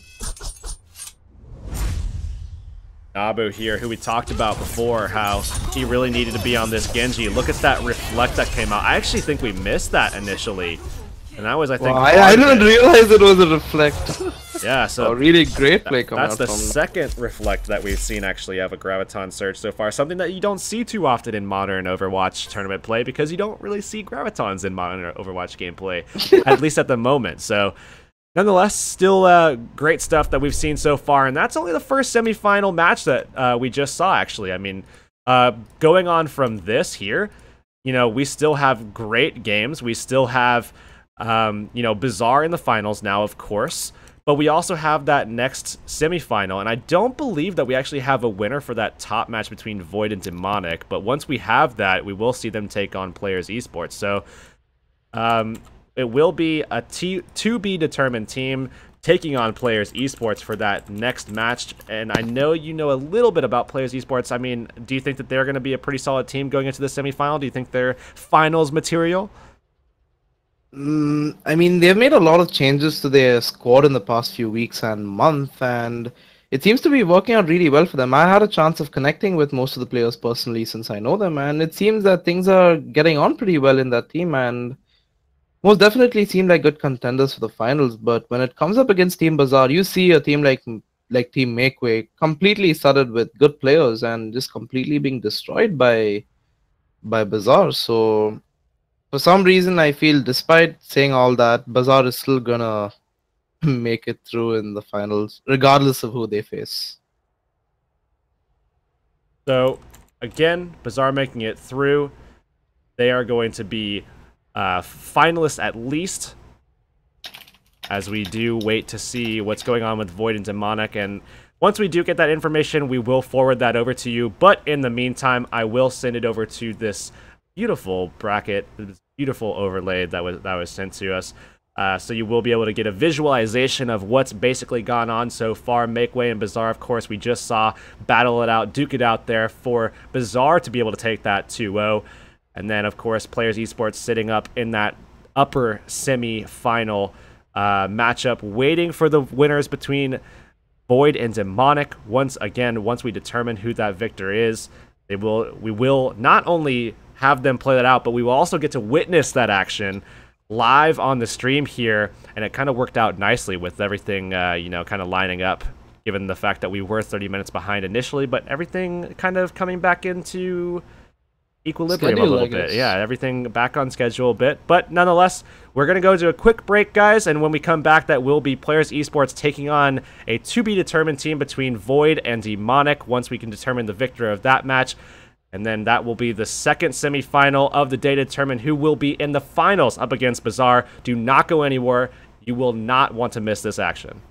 A: Nabu here, who we talked about before, how he really needed to be on this Genji. Look at that reflect that came out. I actually think we missed that initially. And that was, I think,
B: Well, I didn't realize it was a reflect.
A: Yeah, so
B: a really great play coming
A: that's
B: out
A: the
B: from
A: second reflect that we've seen actually have a Graviton Surge so far. Something that you don't see too often in modern Overwatch tournament play because you don't really see Gravitons in modern Overwatch gameplay, at least at the moment. So nonetheless, still great stuff that we've seen so far, and that's only the first semifinal match that we just saw, actually. I mean, going on from this here, you know, we still have great games. We still have, you know, Bizaar in the finals now, of course, but we also have that next semifinal, and I don't believe that we actually have a winner for that top match between Void and Demonic, but once we have that, we will see them take on Players Esports. So, it will be a to-be-determined team taking on Players Esports for that next match. And I know you know a little bit about Players Esports. I mean, do you think that they're going to be a pretty solid team going into the semifinal? Do you think they're finals material?
B: I mean, they've made a lot of changes to their squad in the past few weeks and month, and it seems to be working out really well for them. I had a chance of connecting with most of the players personally since I know them, and it seems that things are getting on pretty well in that team, and most definitely seem like good contenders for the finals. But when it comes up against Team Bazaar, you see a team like Team Makeway completely studded with good players and just completely being destroyed by Bazaar. So for some reason, I feel despite saying all that, Bazaar is still gonna make it through in the finals, regardless of who they face.
A: So again, Bizaar making it through. They are going to be finalists at least, as we do wait to see what's going on with Void and Demonic. And once we do get that information, we will forward that over to you. But in the meantime, I will send it over to this beautiful bracket, this beautiful overlay that was sent to us. So you will be able to get a visualization of what's basically gone on so far. Makeway and Bizaar, of course, we just saw battle it out, duke it out there for Bizaar to be able to take that 2-0. And then, of course, Players Esports sitting up in that upper semi-final matchup, waiting for the winners between Void and Demonic. Once we determine who that victor is, we will not only have them play that out, but we will also get to witness that action live on the stream here. And it kind of worked out nicely with everything, you know, kind of lining up, given the fact that we were 30 minutes behind initially, but everything kind of coming back into equilibrium a little bit. Yeah, everything back on schedule a bit. But nonetheless, we're going to go to a quick break, guys, and when we come back, that will be Players Esports taking on a to-be-determined team between Void and Demonic once we can determine the victor of that match. And then that will be the second semifinal of the day to determine who will be in the finals up against Bizaar. Do not go anywhere. You will not want to miss this action.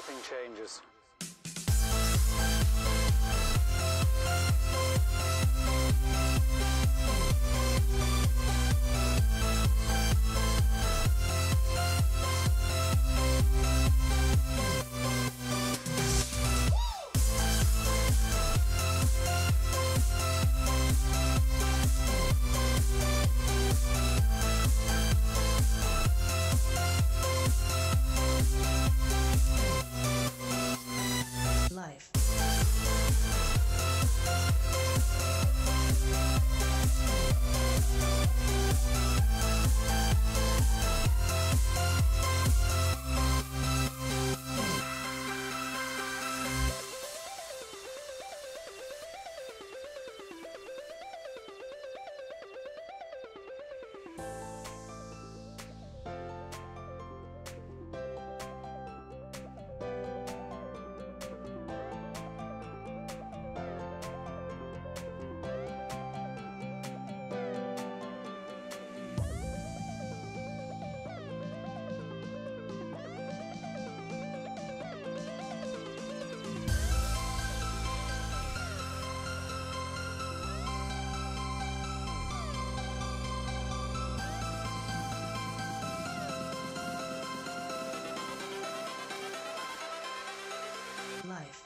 F: everything changes.
C: Life. Life.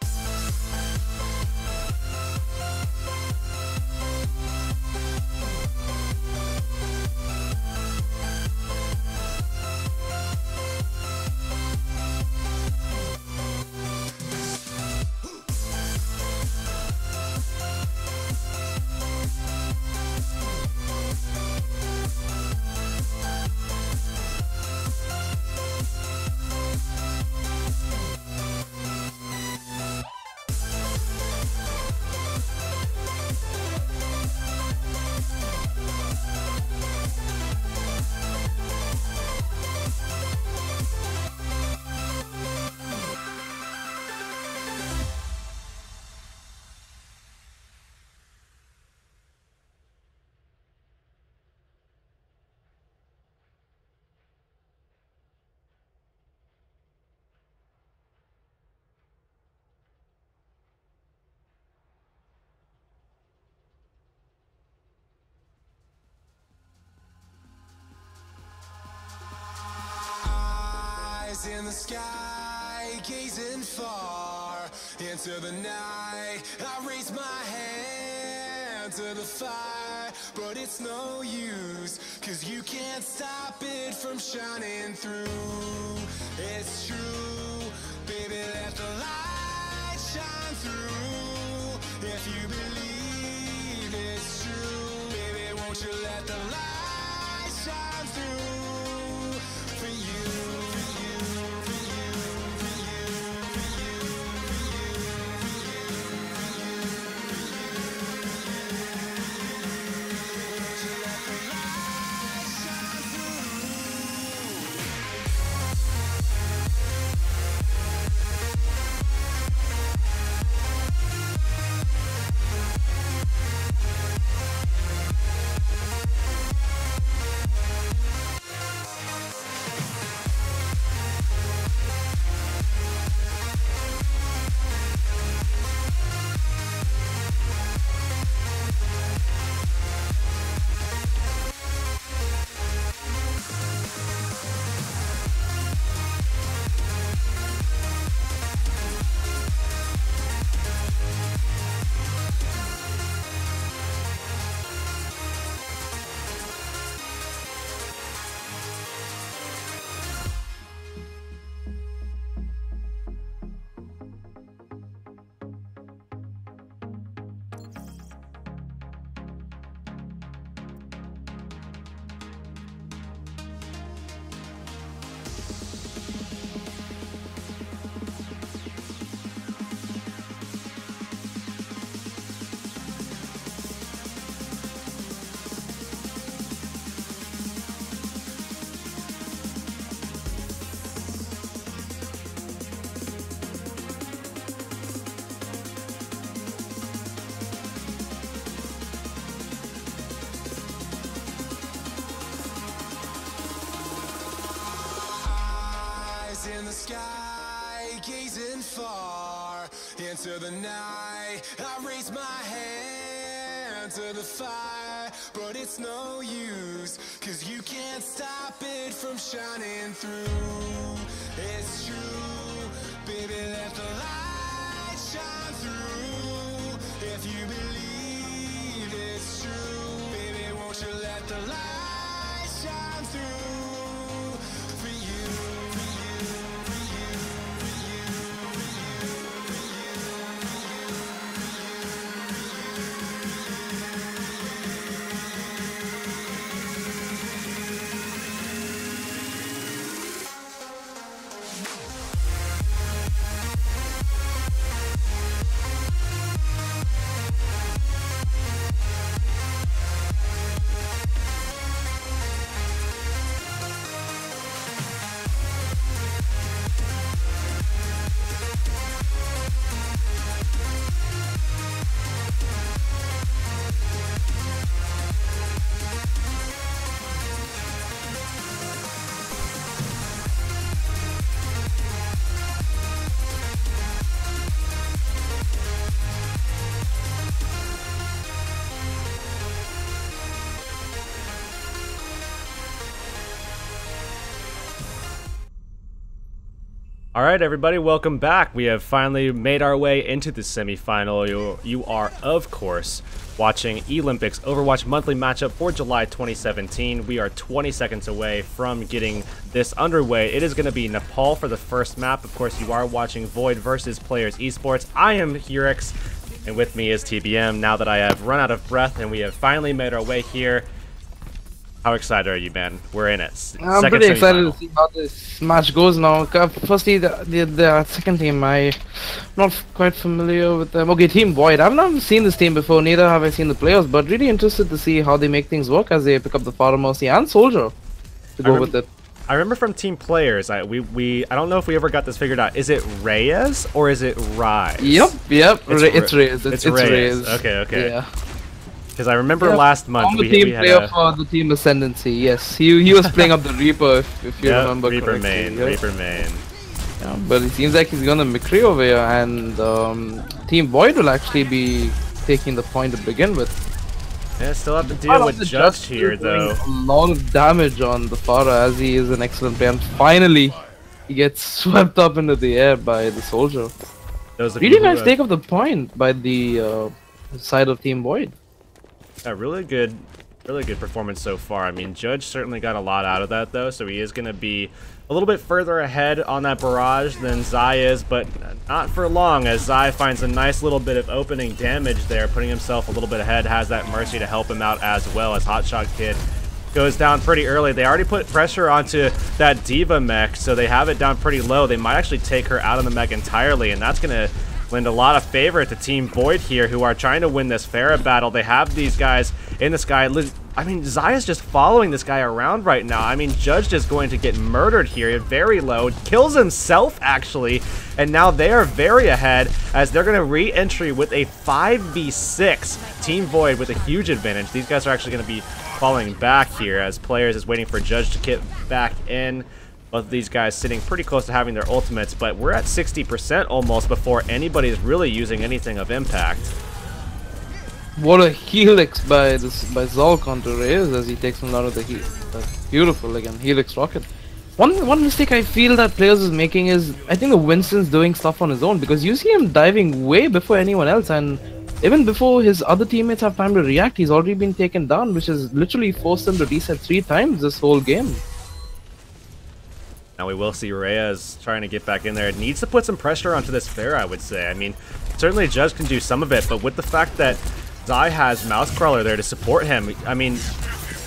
G: Eyes in the sky, gazing far into the night. I raise my hand to the fire, but it's no use, 'cause you can't stop it from shining through. It's true, baby, let the light shine through. If you believe it's true, baby, won't you let the light shine through for you, for you, for you, for you, for you, for you, for you, for you, won't you let the light shine through? the night. I raise my hand to the fire, but it's no use, 'cause you can't stop it from shining through. It's true, baby, let the light shine through. If you believe it's true, baby, won't you let the light shine through for you, for you, for you, for you, for you, for
A: All right, everybody, welcome back. We have finally made our way into the semifinal. You are, of course, watching eLympics Overwatch monthly matchup for July 2017. We are 20 seconds away from getting this underway. It is going to be Nepal for the first map. Of course, you are watching Void versus Players Esports. I am Hurix, and with me is TBM. Now that I have run out of breath and we have finally made our way here, how excited are you, man? We're in it.
B: I'm pretty excited to see how this match goes now. Firstly, the second team, I'm not quite familiar with them. Okay, Team Void. I've never seen this team before, neither have I seen the players, but really interested to see how they make things work as they pick up the Father Mercy and Soldier to go with it.
A: I remember from Team Players, I don't know if we ever got this figured out. Is it Reyes or is it Rise?
B: Yep. It's Reyes. It's Reyes.
A: Okay.
B: Yeah.
A: Because I remember last month
B: we had player for the Team Ascendancy. Yes, he was playing up the Reaper, if you remember
A: Reaper
B: correctly.
A: main, Reaper main.
B: Yeah, but it seems like he's gonna Makeway over here, and Team Void will actually be taking the point to begin with.
A: Yeah, still have to deal with Judge here, though.
B: A lot of damage on the Farah, as he is an excellent player. And finally, he gets swept up into the air by the Soldier. Really nice take of the point by the side of Team Void.
A: Yeah, really good performance so far. I mean, Judge certainly got a lot out of that, though, so he is going to be a little bit further ahead on that barrage than Zai is, but not for long, as Zai finds a nice little bit of opening damage there, putting himself a little bit ahead, has that Mercy to help him out as well, as Hotshot Kid goes down pretty early. They already put pressure onto that Diva mech, so they have it down pretty low. They might actually take her out of the mech entirely, and that's going to lend a lot of favor to Team Void here, who are trying to win this Pharah battle. They have these guys in the sky. I mean, Zaya's just following this guy around right now. I mean, Judge is going to get murdered here, very low. Kills himself, actually. And now they are very ahead, as they're going to re-entry with a 5v6. Team Void with a huge advantage. These guys are actually going to be falling back here, as Players is waiting for Judge to get back in. Both of these guys sitting pretty close to having their ultimates, but we're at 60% almost before anybody is really using anything of impact.
B: What a helix by Zolk onto Reyes as he takes him out of the heat. That's beautiful again, helix rocket. One mistake I feel that Players is making is, I think the Winston's doing stuff on his own, because you see him diving way before anyone else, and even before his other teammates have time to react, he's already been taken down, which has literally forced him to reset 3 times this whole game.
A: Now we will see Reyes trying to get back in there. It needs to put some pressure onto this Pharah, I would say. I mean, certainly Judge can do some of it, but with the fact that Zai has Mousecrawler there to support him, I mean,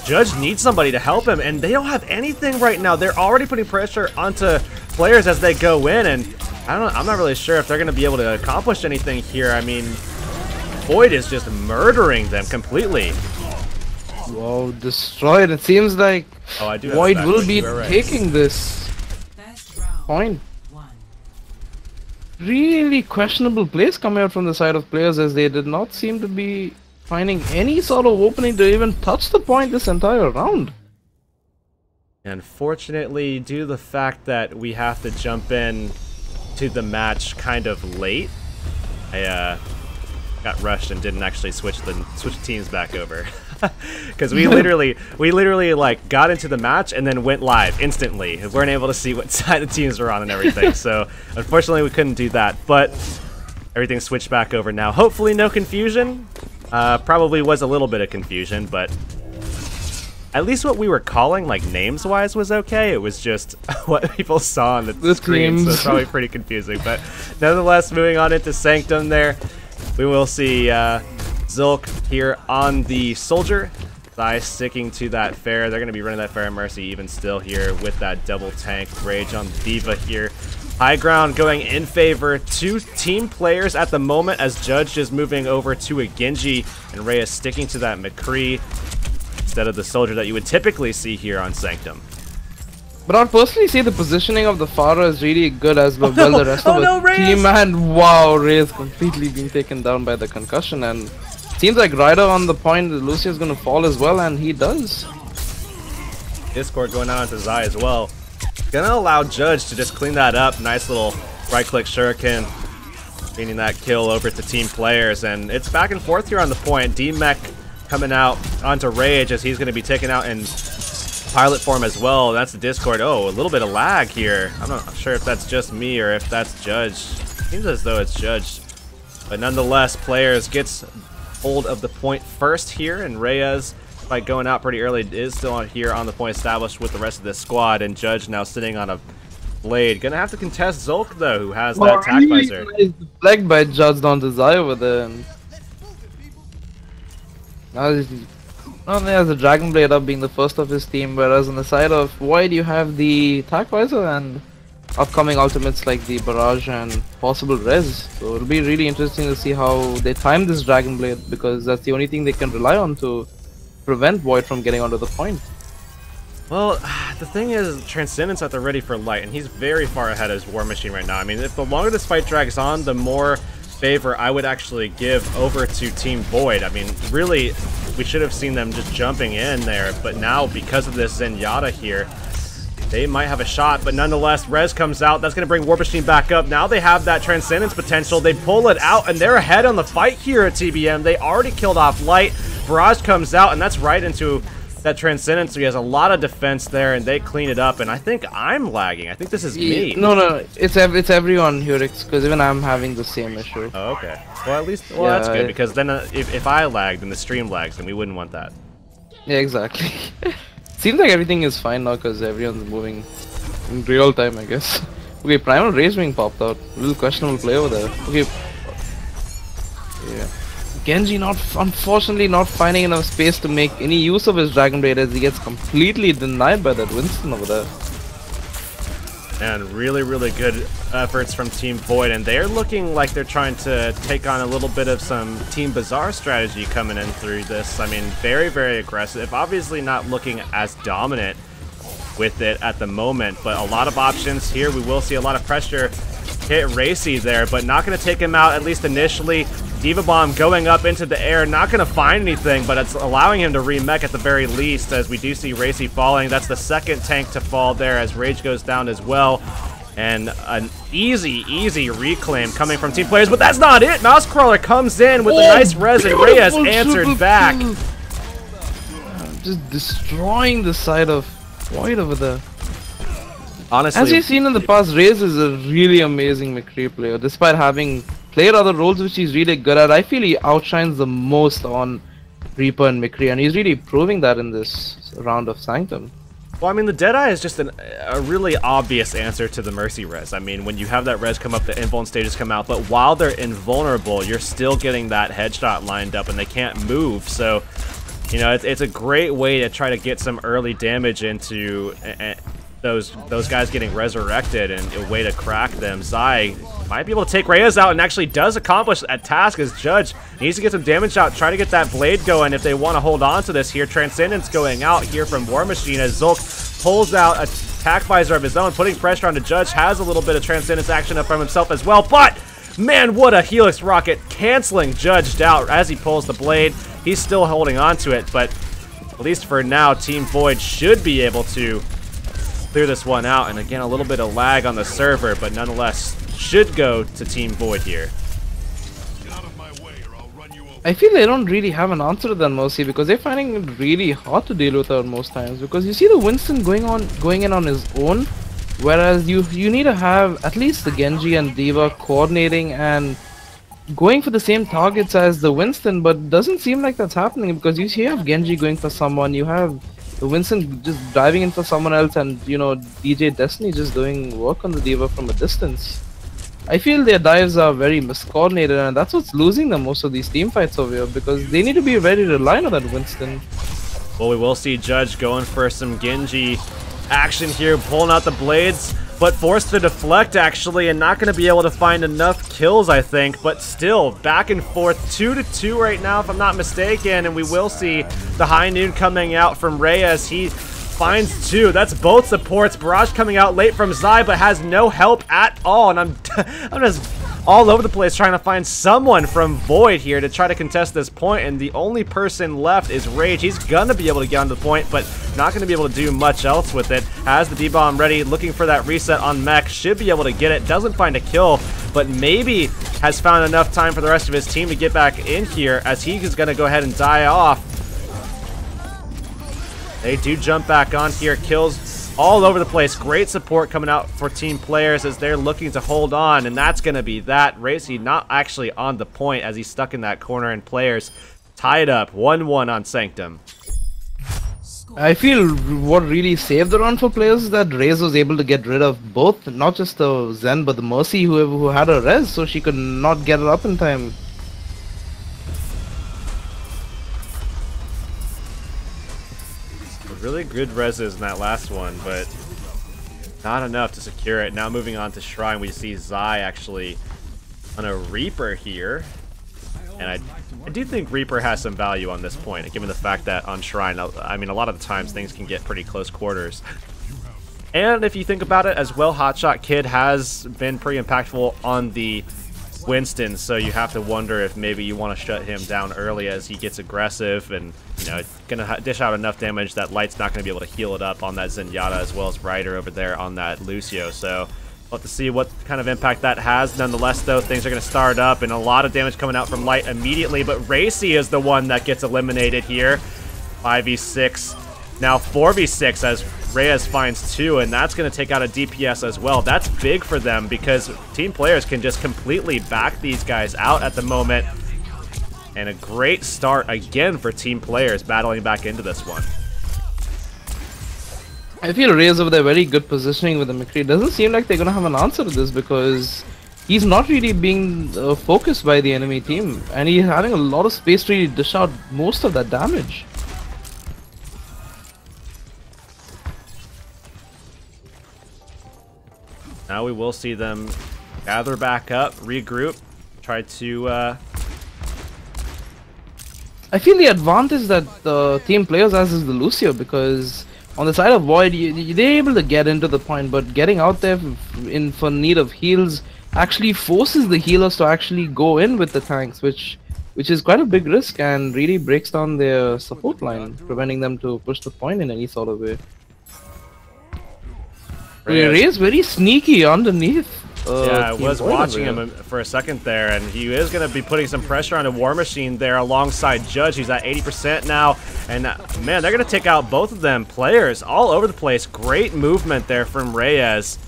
A: Judge needs somebody to help him, and they don't have anything right now. They're already putting pressure onto Players as they go in, and I'm not really sure if they're going to be able to accomplish anything here. I mean, Void is just murdering them completely.
B: Wow, destroyed. It seems like Void will be taking this point. Really questionable plays coming out from the side of Players, as they did not seem to be finding any sort of opening to even touch the point this entire round.
A: Unfortunately, due to the fact that we have to jump in to the match kind of late, I got rushed and didn't actually switch teams back over. Because we literally like got into the match and then went live instantly. We weren't able to see what side the teams were on and everything. So unfortunately we couldn't do that, but everything switched back over now. Hopefully no confusion. Probably was a little bit of confusion, but at least what we were calling like names wise was okay. It was just what people saw on the screen, so it's probably pretty confusing. But nonetheless, moving on into Sanctum there, we will see Zulk here on the Soldier. Zai sticking to that fair. They're going to be running that fair Mercy even still here with that double tank. Rage on D.Va here. High ground going in favor to team players at the moment as Judge is moving over to a Genji and Reyes sticking to that McCree instead of the Soldier that you would typically see here on Sanctum.
B: But I'd personally say the positioning of the Pharah is really good as well. The rest of the
A: Reyes!
B: team, and wow, Reyes completely being taken down by the concussion, and seems like Ryder on the point, Lucia's gonna fall as well, and he does.
A: Discord going on to Zai as well. Gonna allow Judge to just clean that up. Nice little right-click shuriken, meaning that kill over to team players, and it's back and forth here on the point. D-Mech coming out onto Rage as he's gonna be taken out in pilot form as well. That's the Discord. Oh, a little bit of lag here. I'm not sure if that's just me or if that's Judge. Seems as though it's Judge, but nonetheless, players gets hold of the point first here, and Reyes, by going out pretty early, is still on here on the point established with the rest of this squad, and Judge now sitting on a blade. Gonna have to contest Zulk though, who has that attack visor.
B: Nice deflect by Judge down to Zai over there. And now he has the Dragon Blade up being the first of his team, whereas on the side of Void you have the attack visor and upcoming ultimates like the Barrage and possible Res. So it'll be really interesting to see how they time this Dragon Blade, because that's the only thing they can rely on to prevent Void from getting onto the point.
A: Well, the thing is, Transcendence at the ready for Light, and he's very far ahead as War Machine right now. I mean, if the longer this fight drags on, the more favor I would actually give over to Team Void. I mean, really, we should have seen them just jumping in there, but now because of this Zenyatta here, they might have a shot, but nonetheless, Rez comes out. That's going to bring War Machine back up. Now they have that Transcendence potential. They pull it out, and they're ahead on the fight here at TBM. They already killed off Light. Barrage comes out, and that's right into that Transcendence. So he has a lot of defense there, and they clean it up. And I think I'm lagging. I think this is me.
B: No, it's everyone here, because even I'm having the same issue.
A: Oh, okay. Well, at least, well, yeah, that's good, because then if I lagged, then the stream lags, and we wouldn't want that.
B: Yeah, exactly. Seems like everything is fine now because everyone's moving in real time, I guess. Okay, Primal Rage being popped out. A little questionable play over there. Okay. Yeah. Genji unfortunately not finding enough space to make any use of his Dragon Blade as he gets completely denied by that Winston over there.
A: And really, really good efforts from Team Void, and they're looking like they're trying to take on a little bit of some Team Bizaar strategy coming in through this. I mean, very, very aggressive. Obviously not looking as dominant with it at the moment, but a lot of options here. We will see a lot of pressure hit Racy there, but not going to take him out, at least initially. D.Va Bomb going up into the air, not going to find anything, but it's allowing him to remech at the very least, as we do see Racy falling. That's the second tank to fall there as Rage goes down as well. And an easy reclaim coming from team players, but that's not it! Mousecrawler comes in with a nice res, and Reyes answered back.
B: Just destroying the side of Void over there.
A: Honestly,
B: as you've seen in the past, Reyes is a really amazing McCree player. Despite having played other roles which he's really good at, I feel he outshines the most on Reaper and McCree, and he's really proving that in this round of Sanctum.
A: Well, I mean, the Deadeye is just a really obvious answer to the Mercy res. I mean, when you have that res come up, the invuln stages come out, but while they're invulnerable, you're still getting that headshot lined up and they can't move. So, you know, it's a great way to try to get some early damage into those guys getting resurrected, and a way to crack them. Zai might be able to take Reyes out, and actually does accomplish that task as Judge needs to get some damage out, try to get that blade going if they want to hold on to this here. Transcendence going out here from War Machine as Zulk pulls out a attack visor of his own, putting pressure on the Judge. Has a little bit of Transcendence action up from himself as well, but man, what a Helix Rocket, canceling Judge out as he pulls the blade. He's still holding on to it, but at least for now, Team Void should be able to clear this one out. And again, a little bit of lag on the server, but nonetheless should go to Team Void here.
B: I feel they don't really have an answer to that Mercy because they're finding it really hard to deal with her most times, because you see the Winston going in on his own, whereas you need to have at least the Genji and Diva coordinating and going for the same targets as the Winston, but doesn't seem like that's happening because you have Genji going for someone, you have the Winston just diving in for someone else, and you know, DJ Destiny just doing work on the Diva from a distance. I feel their dives are very miscoordinated, and that's what's losing them most of these team fights over here, because they need to be very reliant on that Winston.
A: Well, we will see Judge going for some Genji action here, pulling out the blades, but forced to deflect actually, and not going to be able to find enough kills, I think. But still, back and forth, 2-2 right now, if I'm not mistaken, and we will see the high noon coming out from Reyes. He finds 2. That's both supports. Barrage coming out late from Zai, but has no help at all. And I'm just all over the place trying to find someone from Void here to try to contest this point. And the only person left is Rage. He's gonna be able to get on the point, but not gonna be able to do much else with it. Has the D-bomb ready, looking for that reset on Mech. Should be able to get it. Doesn't find a kill, but maybe has found enough time for the rest of his team to get back in here, as he is gonna go ahead and die off. They do jump back on here. Kills all over the place. Great support coming out for team players as they're looking to hold on, and that's going to be that. Racy not actually on the point as he's stuck in that corner, and players tied up 1-1 on Sanctum.
B: I feel what really saved the run for players is that Raze was able to get rid of both, not just the Zen, but the Mercy who had a res, so she could not get it up in time.
A: Really good reses in that last one, but not enough to secure it. Now moving on to Shrine, we see Zai actually on a Reaper here. And I do think Reaper has some value on this point, given the fact that on Shrine, I mean, a lot of the times things can get pretty close quarters. And if you think about it as well, Hotshot Kid has been pretty impactful on the Winston, so you have to wonder if maybe you want to shut him down early as he gets aggressive, and you know, it's gonna dish out enough damage that Light's not gonna be able to heal it up on that Zenyatta, as well as Ryder over there on that Lucio. So we'll have to see what kind of impact that has. Nonetheless, though, things are gonna start up, and a lot of damage coming out from Light immediately, but Racy is the one that gets eliminated here. 5v6, now 4v6 as Reyes finds 2, and that's going to take out a DPS as well. That's big for them because team players can just completely back these guys out at the moment. And a great start again for team players battling back into this one.
B: I feel Reyes over there very good positioning with the McCree. Doesn't seem like they're going to have an answer to this because he's not really being focused by the enemy team, and he's having a lot of space to really dish out most of that damage.
A: Now we will see them gather back up, regroup, try to...
B: I feel the advantage that the team players has is the Lucio, because on the side of Void, they're able to get into the point, but getting out there for need of heals actually forces the healers to actually go in with the tanks, which is quite a big risk and really breaks down their support line, preventing them to push the point in any sort of way. Reyes very sneaky underneath.
A: Yeah, I was watching him for a second there, and he is going to be putting some pressure on a War Machine there alongside Judge. He's at 80% now, and man, they're going to take out both of them. Players all over the place. Great movement there from Reyes,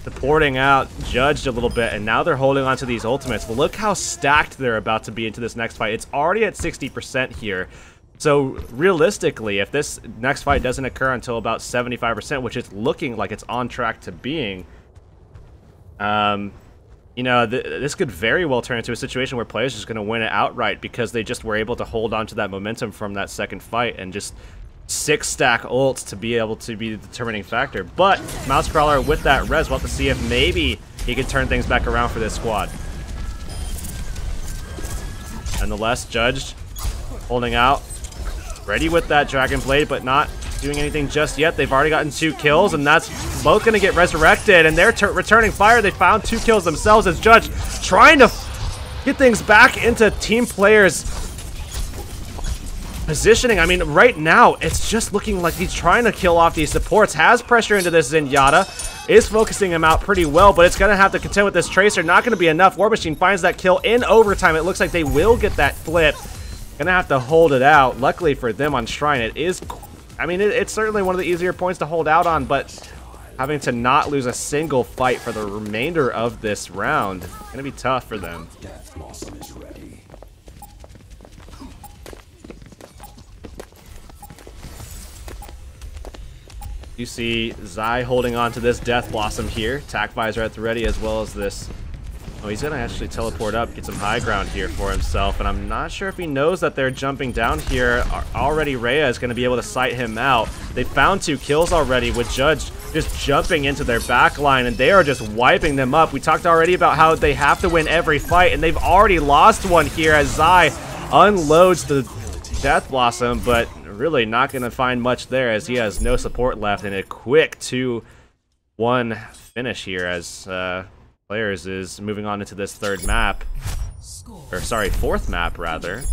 A: supporting out Judge a little bit, and now they're holding on to these ultimates. Look how stacked they're about to be into this next fight. It's already at 60% here. So realistically, if this next fight doesn't occur until about 75%, which it's looking like it's on track to being, you know, this could very well turn into a situation where players are just going to win it outright because they just were able to hold on to that momentum from that second fight and just 6-stack ults to be able to be the determining factor. But Mousecrawler with that res, we'll have to see if maybe he can turn things back around for this squad. Nonetheless, Judge holding out. Ready with that Dragon Blade, but not doing anything just yet. They've already gotten 2 kills, and that's both going to get resurrected, and they're returning fire. They found 2 kills themselves as Judge trying to get things back into team players' positioning. I mean, right now, it's just looking like he's trying to kill off these supports. Has pressure into this Zenyatta. is focusing him out pretty well, but it's going to have to contend with this Tracer. Not going to be enough. War Machine finds that kill in overtime. It looks like they will get that flip. Going to have to hold it out. Luckily for them on Shrine, it is... I mean, it's certainly one of the easier points to hold out on, but having to not lose a single fight for the remainder of this round, going to be tough for them. You see Zai holding on to this Death Blossom here. Tac Visor at the ready, as well as this. Oh, he's going to actually teleport up, get some high ground here for himself. And I'm not sure if he knows that they're jumping down here. Already Rhea is going to be able to sight him out. They found 2 kills already with Judge just jumping into their back line, and they are just wiping them up. We talked already about how they have to win every fight, and they've already lost one here as Zai unloads the Death Blossom, but really not going to find much there as he has no support left, and a quick 2-1 finish here as Players is moving on into this third map, or sorry, fourth map rather.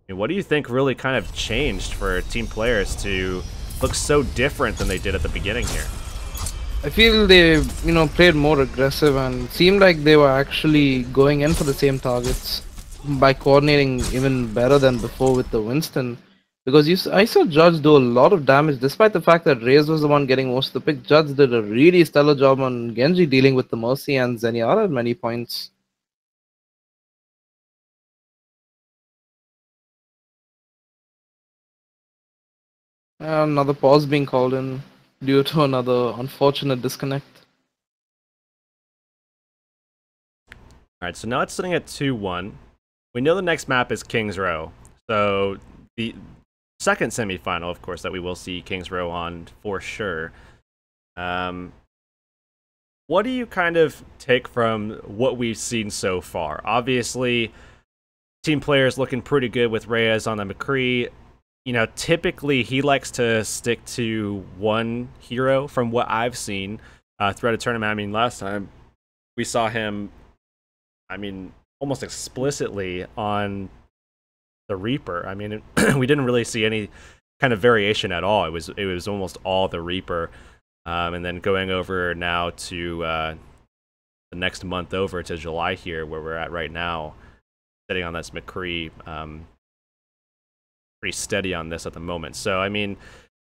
A: And what do you think really kind of changed for Team Players to look so different than they did at the beginning here?
B: I feel they, played more aggressive and seemed like they were actually going in for the same targets by coordinating even better than before with the Winston. Because I saw Judge do a lot of damage despite the fact that Reyes was the one getting most of the pick. Judge did a really stellar job on Genji dealing with the Mercy and Zenyatta at many points. Another pause being called in due to another unfortunate disconnect.
A: Alright, so now it's sitting at 2-1. We know the next map is King's Row. So the second semifinal, of course, that we will see King's Row on for sure. What do you kind of take from what we've seen so far? Obviously, Team Players looking pretty good with Reyes on the McCree. Typically he likes to stick to one hero from what I've seen throughout a tournament. I mean, last time we saw him, almost explicitly on the Reaper. We didn't really see any kind of variation at all. It was almost all the Reaper. And then going over now to the next month over to July here, where we're at right now, sitting on this McCree, pretty steady on this at the moment. So,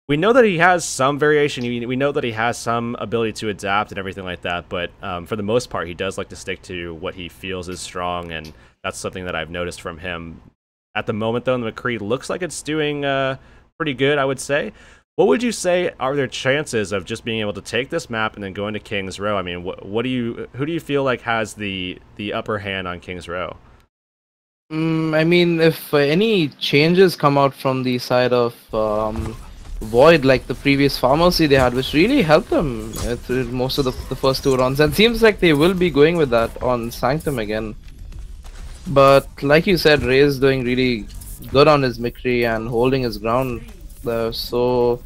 A: we know that he has some variation. We know that he has some ability to adapt and everything like that, but for the most part, he does like to stick to what he feels is strong, and that's something that I've noticed from him. At the moment, though, the McCree looks like it's doing pretty good, I would say. What would you say are their chances of just being able to take this map and then go into King's Row? Who do you feel like has the upper hand on King's Row?
B: If any changes come out from the side of Void, like the previous Pharmacy they had, which really helped them through most of the first 2 rounds, and seems like they will be going with that on Sanctum again. But like you said, Ray is doing really good on his McCree and holding his ground there. So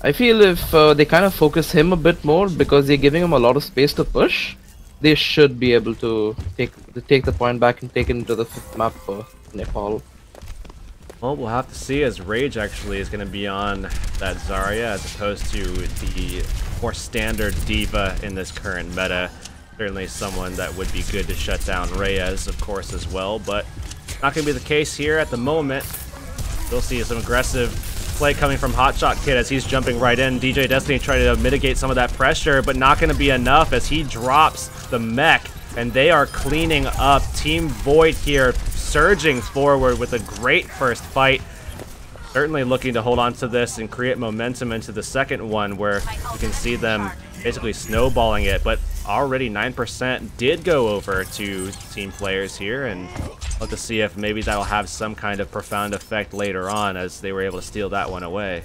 B: I feel if they kind of focus him a bit more, because they're giving him a lot of space to push, they should be able to take the point back and take it into the 5th map for Nepal.
A: Well, we'll have to see, as Rage actually is going to be on that Zarya as opposed to the more standard D.Va in this current meta. Certainly someone that would be good to shut down Reyes, of course, as well, but not going to be the case here at the moment. We'll see some aggressive play coming from Hotshot Kid as he's jumping right in. DJ Destiny trying to mitigate some of that pressure, but not going to be enough as he drops the mech, and they are cleaning up. Team Void here surging forward with a great first fight. Certainly looking to hold on to this and create momentum into the second one, where you can see them basically snowballing it, but already 9% did go over to Team Players here, and let's to see if maybe that'll have some kind of profound effect later on, as they were able to steal that one away.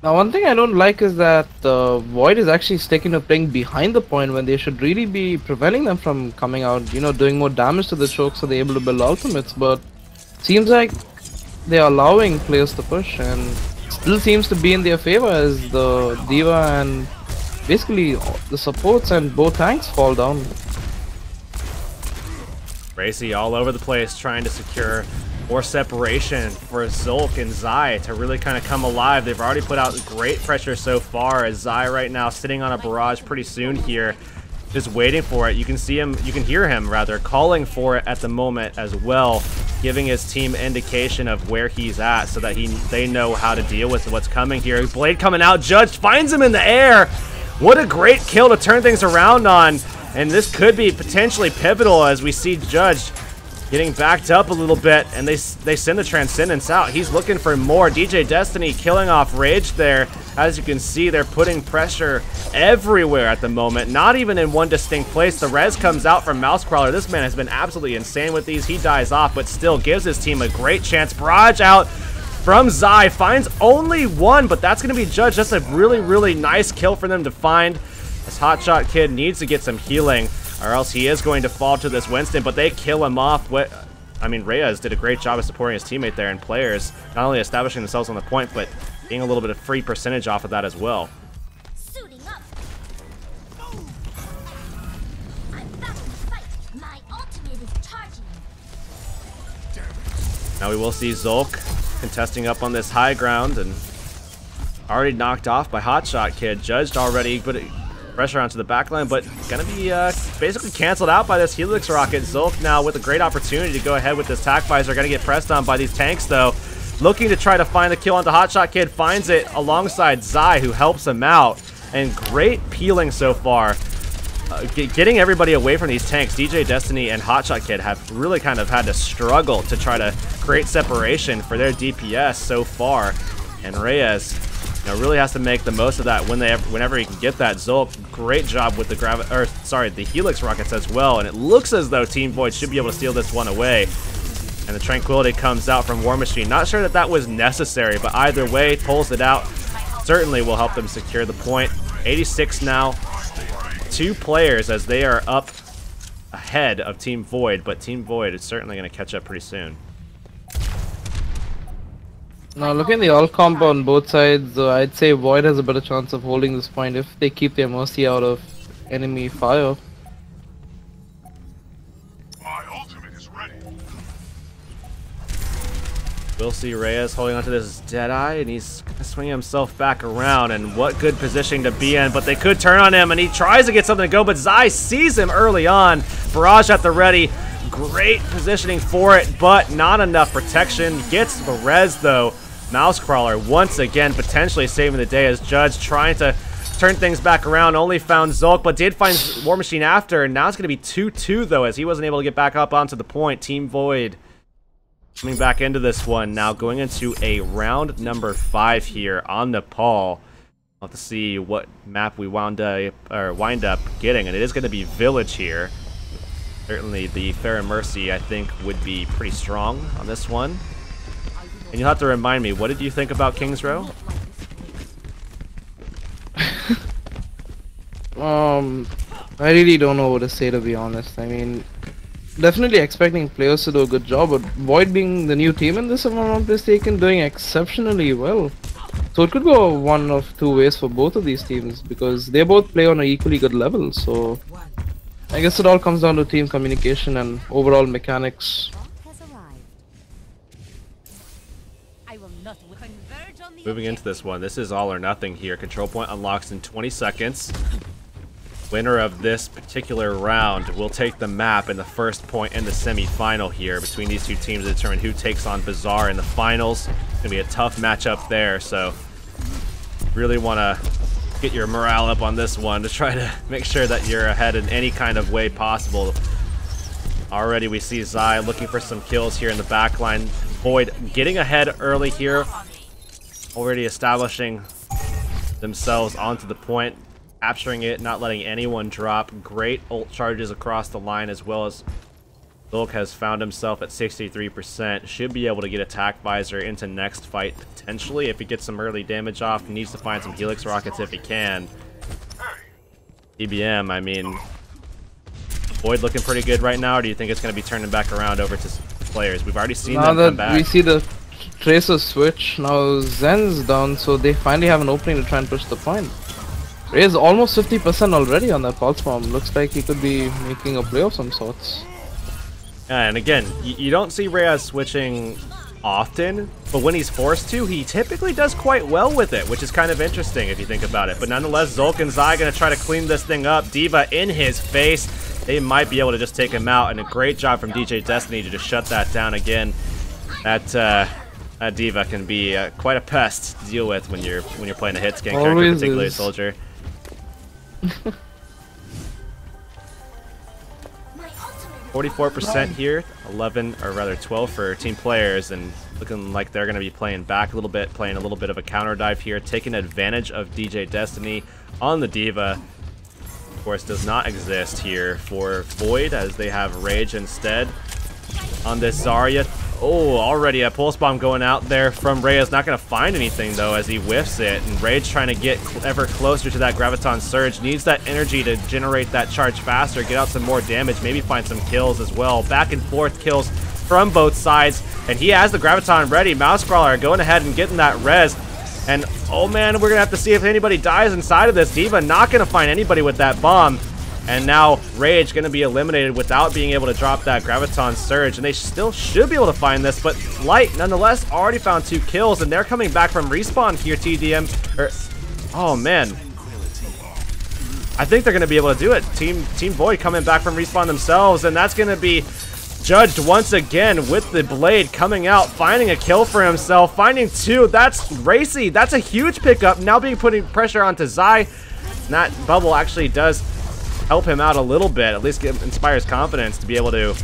B: Now, one thing I don't like is that Void is actually sticking to playing behind the point when they should really be preventing them from coming out, doing more damage to the choke so they're able to build ultimates, but seems like they're allowing players to push, and still seems to be in their favor as the D.Va and basically the supports and both tanks fall down.
A: Racy all over the place trying to secure More separation for Zulk and Zai to really kind of come alive. They've already put out great pressure so far, as Zai right now sitting on a barrage pretty soon here, just waiting for it. You can see him, you can hear him rather, calling for it at the moment as well, giving his team indication of where he's at so that they know how to deal with what's coming here. Blade coming out, Judge finds him in the air. What a great kill to turn things around on, and this could be potentially pivotal as we see Judge getting backed up a little bit, and they send the Transcendence out. He's looking for more. DJ Destiny killing off Rage there. As you can see, they're putting pressure everywhere at the moment, not even in one distinct place. The res comes out from Mousecrawler. This man has been absolutely insane with these. He dies off, but still gives his team a great chance. Barrage out from Zai, finds only one, but that's going to be judged. That's a really, really nice kill for them to find. This Hotshot Kid needs to get some healing, or else he is going to fall to this Winston, but they kill him off. I mean, Reyes did a great job of supporting his teammate there, and players not only establishing themselves on the point, but getting a little bit of free percentage off of that as well.
F: Suiting up. I'm back in the fight. My ultimate is charging.
A: Now we will see Zulk contesting up on this high ground, and already knocked off by Hotshot Kid. Judged already, but pressure onto the backline, but gonna be basically canceled out by this Helix Rocket. Zulk now with a great opportunity to go ahead with this Tac Visor. Gonna get pressed on by these tanks though. Looking to try to find the kill onto Hotshot Kid, finds it alongside Zai, who helps him out. And great peeling so far. Getting everybody away from these tanks. DJ Destiny and Hotshot Kid have really kind of had to struggle to try to create separation for their DPS so far. And Reyes, really has to make the most of that whenever he can get that. Zulk, great job with the Helix Rockets as well, and it looks as though Team Void should be able to steal this one away. And the Tranquility comes out from War Machine. Not sure that was necessary, but either way, pulls it out. Certainly will help them secure the point. 86 now. 2 players as they are up ahead of Team Void, but Team Void is certainly going to catch up pretty soon.
B: Now looking at the all comp on both sides, I'd say Void has a better chance of holding this point if they keep their Mercy out of enemy fire.
E: My ultimate is ready.
A: We'll see Reyes holding onto this Deadeye, and he's swinging himself back around, and what good positioning to be in, but they could turn on him, and he tries to get something to go, but Zai sees him early on. Barrage at the ready. Great positioning for it, but not enough protection. Gets the res though. Mousecrawler once again potentially saving the day as Judge trying to turn things back around. Only found Zulk, but did find War Machine after, and now it's going to be 2-2 though, as he wasn't able to get back up onto the point. Team Void coming back into this one now, going into a round number 5 here on Nepal. We'll have to see what map we wind up getting, and it is going to be Village here. Certainly the Fair and Mercy, I think, would be pretty strong on this one. And you'll have to remind me, what did you think about King's Row?
B: I really don't know what to say, to be honest. I mean, definitely expecting players to do a good job, but Void being the new team in this, if I'm not mistaken, doing exceptionally well. So it could go one of 2 ways for both of these teams, because they both play on an equally good level. So I guess it all comes down to team communication and overall mechanics.
A: Moving into this one, this is all or nothing here. Control point unlocks in 20 seconds. Winner of this particular round will take the map in the first point in the semi-final here between these 2 teams to determine who takes on Bizaar in the finals. It's going to be a tough matchup there, so really want to get your morale up on this one to try to make sure that you're ahead in any kind of way possible. Already we see Zai looking for some kills here in the backline. Void getting ahead early here, already establishing themselves onto the point, capturing it, not letting anyone drop. Great ult charges across the line, as well as Zulk has found himself at 63%. Should be able to get a Tac Visor into next fight, potentially, if he gets some early damage off. Needs to find some Helix Rockets if he can. EBM, I mean, Void looking pretty good right now, or do you think it's going to be turning back around over to players? We've already seen them come back.
B: Now that we see the Tracer switch, now Zen's down, so they finally have an opening to try and push the point. Ray is almost 50% already on that pulse bomb. Looks like he could be making a play of some sorts.
A: And again, you don't see Reyes switching often, but when he's forced to, he typically does quite well with it, which is kind of interesting if you think about it. But nonetheless, Zulk and Zai going to try to clean this thing up. D.Va in his face. They might be able to just take him out, and a great job from DJ Destiny to just shut that down again. That D.Va can be quite a pest to deal with when you're playing a hit scan character, particularly a soldier. 44% here, 11 or rather 12 for team players, and looking like they're going to be playing back a little bit, playing a little bit of a counter dive here, taking advantage of DJ Destiny on the D.Va. Of course, does not exist here for Void, as they have Rage instead on this Zarya. Oh, already a pulse bomb going out there from Reyes. Not going to find anything, though, as he whiffs it. And Rage trying to get ever closer to that Graviton Surge. Needs that energy to generate that charge faster, get out some more damage, maybe find some kills as well. Back and forth kills from both sides. And he has the Graviton ready. Mouse Crawler going ahead and getting that res. And, oh man, we're going to have to see if anybody dies inside of this. D.Va not going to find anybody with that bomb. And now Rage going to be eliminated without being able to drop that Graviton Surge. And they still should be able to find this, but Light, nonetheless, already found 2 kills. And they're coming back from respawn here, TDM. Oh, man. I think they're going to be able to do it. Team Void coming back from respawn themselves. And that's going to be judged once again with the Blade coming out, finding a kill for himself, finding 2. That's racy. That's a huge pickup. Now being putting pressure onto Zai. And that bubble actually does help him out a little bit, at least inspires confidence to be able to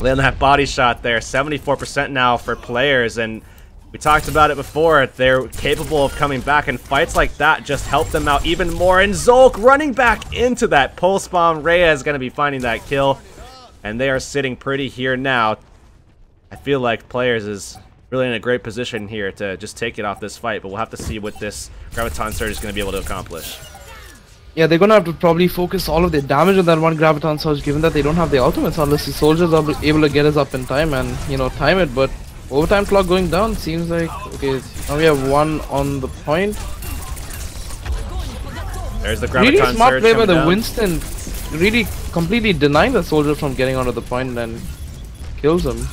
A: land that body shot there. 74% now for players, and we talked about it before. They're capable of coming back, and fights like that just help them out even more. And Zulk running back into that pulse bomb. Reyes is going to be finding that kill, and they are sitting pretty here now. I feel like players is really in a great position here to just take it off this fight, but we'll have to see what this Graviton Surge is going to be able to accomplish.
B: Yeah, they're gonna have to probably focus all of their damage on that one Graviton Surge, given that they don't have the ultimates unless the soldiers are able to get us up in time and, you know, time it. But overtime clock going down seems like, okay, now we have 1 on the point.
A: There's the Graviton
B: Really smart
A: Surge
B: play by the
A: down.
B: Winston, really completely denying the soldier from getting onto the point and kills him.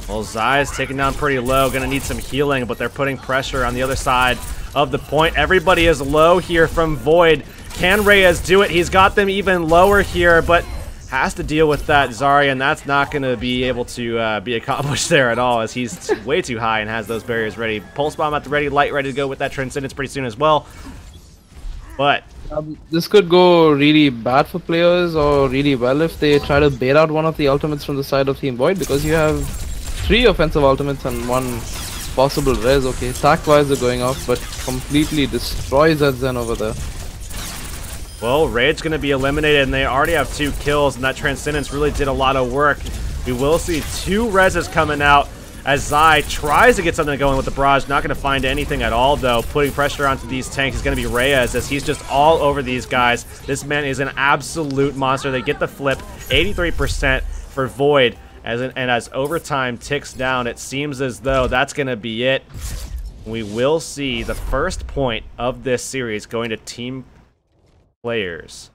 A: Well, Zai is taken down pretty low, gonna need some healing, but they're putting pressure on the other side of the point. Everybody is low here from Void. Can Reyes do it? He's got them even lower here, but has to deal with that Zarya, and that's not going to be able to be accomplished there at all, as he's way too high and has those barriers ready. Pulse Bomb at the ready, Light ready to go with that Transcendence pretty soon as well. But
B: this could go really bad for players, or really well if they try to bait out one of the ultimates from the side of Team Void, because you have 3 offensive ultimates and 1 possible res. Okay, attack-wise they're going off, but completely destroys that Zen over there.
A: well, Rage going to be eliminated, and they already have 2 kills, and that Transcendence really did a lot of work. We will see 2 reses coming out as Zai tries to get something going with the barrage. Not going to find anything at all, though. Putting pressure onto these tanks is going to be Reyes, as he's just all over these guys. This man is an absolute monster. They get the flip, 83% for Void. As overtime ticks down, it seems as though that's going to be it. We will see the first point of this series going to team players.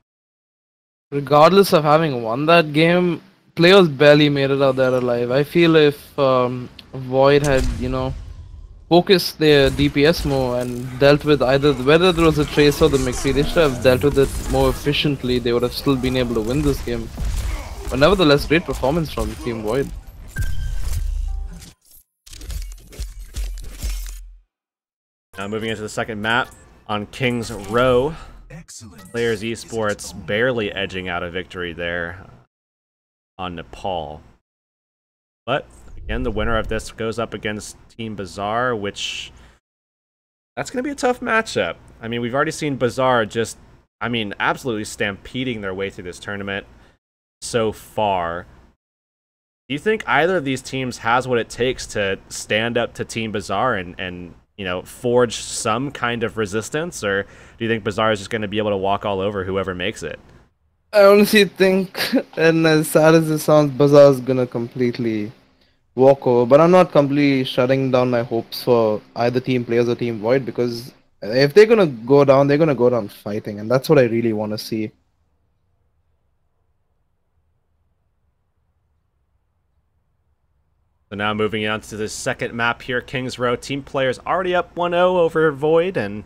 B: Regardless of having won that game, players barely made it out there alive. I feel if Void had, you know, focused their DPS more and dealt with either whether there was a Trace or the Makeway, they should have dealt with it more efficiently. They would have still been able to win this game. But nevertheless, great performance from Team Void.
A: Now moving into the second map on King's Row.
E: Excellent.
A: Players Esports barely edging out a victory there on Nepal. But again, the winner of this goes up against Team Bizaar, which that's going to be a tough matchup. I mean, we've already seen Bizaar just, I mean, absolutely stampeding their way through this tournament so far. Do you think either of these teams has what it takes to stand up to Team Bizaar and you know, forge some kind of resistance, or do you think Bizaar is just going to be able to walk all over whoever makes it?
B: I honestly think, and as sad as it sounds, Bizaar is gonna completely walk over. But I'm not completely shutting down my hopes for either Team Players or Team Void, because if they're gonna go down, they're gonna go down fighting, and that's what I really want to see.
A: So now moving on to the second map here, Kings Row. Team players already up 1-0 over Void, and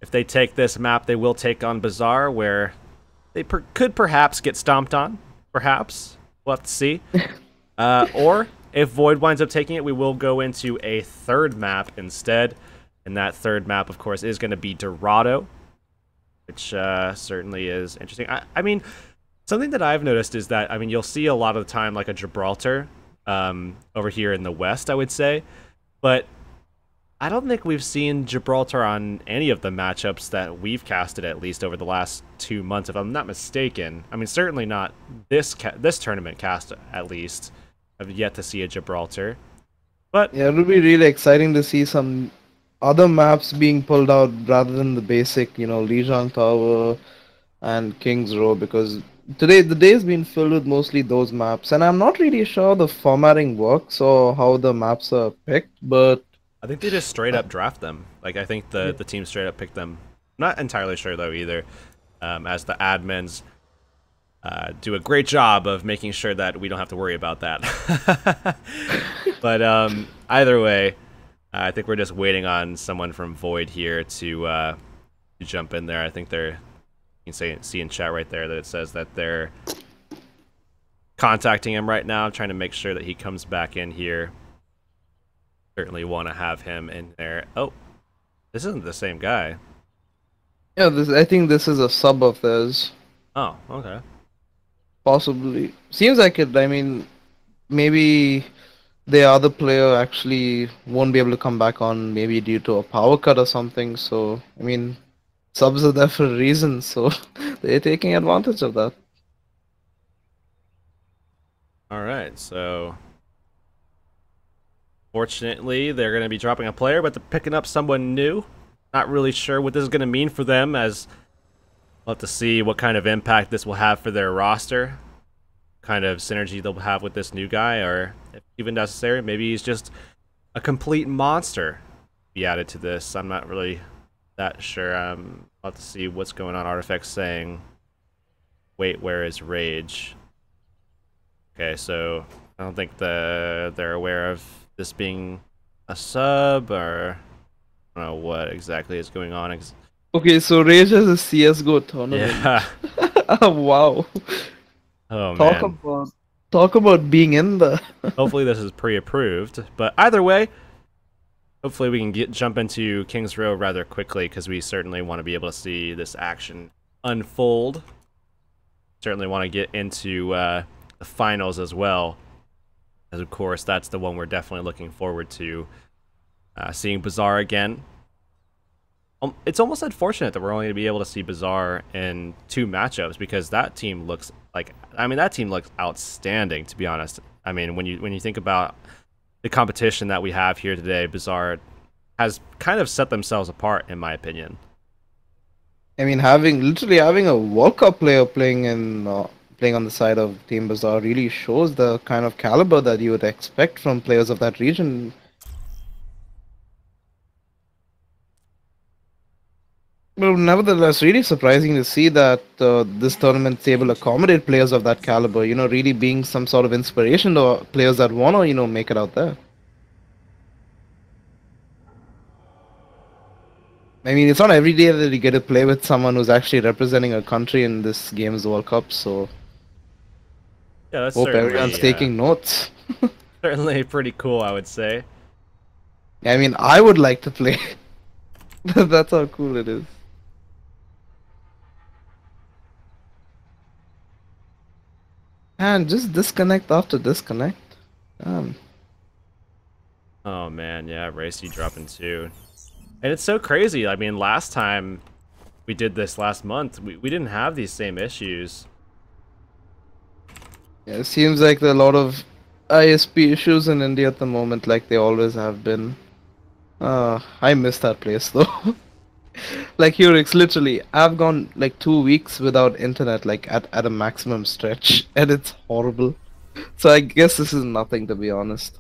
A: if they take this map, they will take on Bizaar, where they could perhaps get stomped on. Perhaps. We'll have to see. Or if Void winds up taking it, we will go into a third map instead. And that third map, of course, is going to be Dorado, which certainly is interesting. I mean, something that I've noticed is that, I mean, you'll see a lot of the time like a Gibraltar over here in the West, I would say. But I don't think we've seen Gibraltar on any of the matchups that we've casted, at least over the last 2 months, if I'm not mistaken. I mean, certainly not this tournament cast, at least. I've yet to see a Gibraltar. But
B: yeah, it'll be really exciting to see some other maps being pulled out rather than the basic, you know, Lijiang Tower and King's Row, because today the day's been filled with mostly those maps, and I'm not really sure the formatting works or how the maps are picked, but
A: I think they just straight up draft them. Like, I think the team straight up picked them. Not entirely sure though either, as the admins do a great job of making sure that we don't have to worry about that. But either way, I think we're just waiting on someone from Void here to jump in there. I think they're, you can see in chat right there that it says that they're contacting him right now, trying to make sure that he comes back in here. Certainly want to have him in there. Oh, this isn't the same guy.
B: yeah, I think this is a sub of theirs.
A: Oh, okay.
B: Possibly. Seems like it. I mean, maybe the other player actually won't be able to come back on, maybe due to a power cut or something. So, I mean, subs are there for a reason, so they're taking advantage of that.
A: Alright, so fortunately they're going to be dropping a player, but they're picking up someone new. Not really sure what this is going to mean for them, as we'll have to see what kind of impact this will have for their roster. Kind of synergy they'll have with this new guy, or if even necessary, maybe he's just a complete monster to be added to this. I'm not really that sure. I'll have to see what's going on. Artifact's saying, wait, where is Rage? Okay, so I don't think they're aware of this being a sub, or I don't know what exactly is going on.
B: Okay, so Rage has a CSGO tournament.
A: Yeah.
B: Oh, wow.
A: Oh, man.
B: Talk about being in there.
A: Hopefully this is pre-approved, but either way, hopefully we can jump into King's Row rather quickly, because we certainly want to be able to see this action unfold. Certainly want to get into the finals as well, as of course that's the one we're definitely looking forward to, seeing Bizaar again. It's almost unfortunate that we're only going to be able to see Bizaar in 2 matchups, because that team looks like, I mean, that team looks outstanding, to be honest. I mean, when you think about the competition that we have here today, Bizaar has kind of set themselves apart, in my opinion.
B: I mean, literally having a World Cup player playing on the side of Team Bizaar really shows the kind of caliber that you would expect from players of that region. But nevertheless, really surprising to see that this tournament is able to accommodate players of that caliber, you know, really being some sort of inspiration to players that want to, you know, make it out there. I mean, it's not every day that you get to play with someone who's actually representing a country in this game's World Cup, so
A: Yeah, that's
B: hope
A: certainly,
B: everyone's taking notes.
A: certainly pretty cool, I would say.
B: I mean, I would like to play. That's how cool it is. And just disconnect after disconnect.
A: Oh man, yeah, Racy dropping 2. And it's so crazy. I mean, last time we did this last month, we didn't have these same issues.
B: Yeah, it seems like there are a lot of ISP issues in India at the moment, like they always have been. I miss that place though. Like Hurix, literally, I've gone like 2 weeks without internet, like at a maximum stretch, and it's horrible. So I guess this is nothing, to be honest.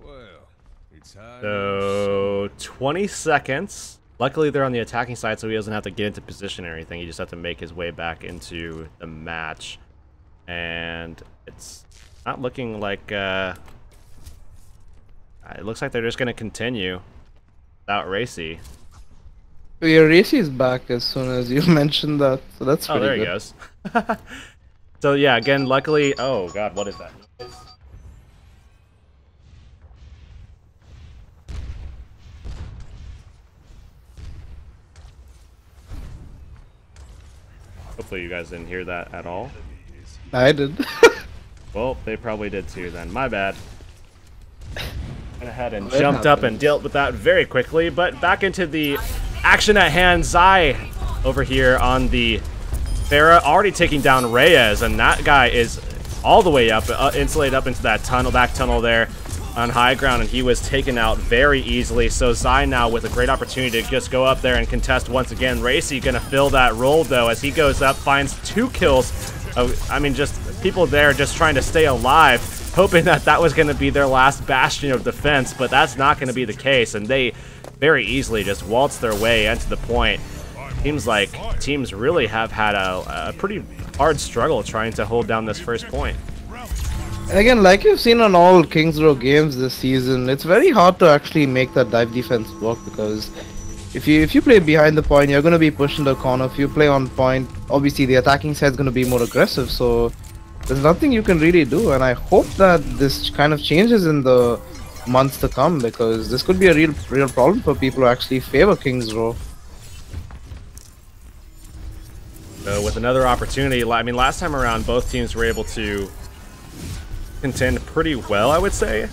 G: Well, it's hard.
A: So 20 seconds Luckily, they're on the attacking side, so he doesn't have to get into position or anything. He just has to make his way back into the match. And it's not looking like... it looks like they're just going to continue without Racy.
B: Yeah, Racy is back as soon as you mentioned that, so that's pretty
A: Oh, there
B: good.
A: he goes. So yeah, again, luckily... Oh god, what is that? Hopefully you guys didn't hear that at all.
B: I did.
A: Well, they probably did too then. My bad. Went ahead and
B: It
A: jumped up
B: happens.
A: and dealt with that very quickly, but back into the action at hand. Zai over here on the Pharah already taking down Reyes, and that guy is all the way up, insulated up into that tunnel, back tunnel there on high ground, and he was taken out very easily. So Zai now with a great opportunity to just go up there and contest once again. Racy gonna fill that role though as he goes up, finds 2 kills. I mean, just people there just trying to stay alive, hoping that that was gonna be their last bastion of defense, but that's not gonna be the case, and they very easily just waltz their way into the point. Seems like teams really have had a pretty hard struggle trying to hold down this first point.
B: And again, like you've seen on all Kings Row games this season, it's very hard to actually make that dive defense work, because if you play behind the point, you're going to be pushed in the corner. If you play on point, obviously the attacking side is going to be more aggressive, so there's nothing you can really do. And I hope that this kind of changes in the months to come, because this could be a real problem for people who actually favor Kings Row.
A: So with another opportunity, I mean, last time around, both teams were able to contend pretty well, I would say,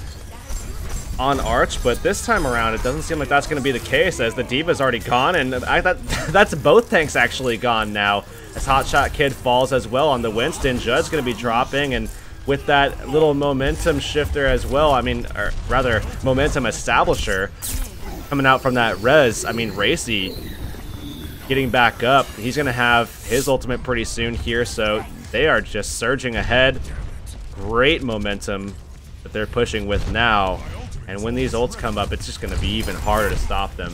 A: on Arch, but this time around, it doesn't seem like that's going to be the case, as the D.Va's already gone, and that's both tanks actually gone now, as Hotshot Kid falls as well on the Winston. Judd's going to be dropping, and with that little momentum shifter as well, I mean, or rather, momentum establisher coming out from that res, I mean, Racy getting back up. He's going to have his ultimate pretty soon here, so they are just surging ahead. Great momentum that they're pushing with now, and when these ults come up, it's just going to be even harder to stop them.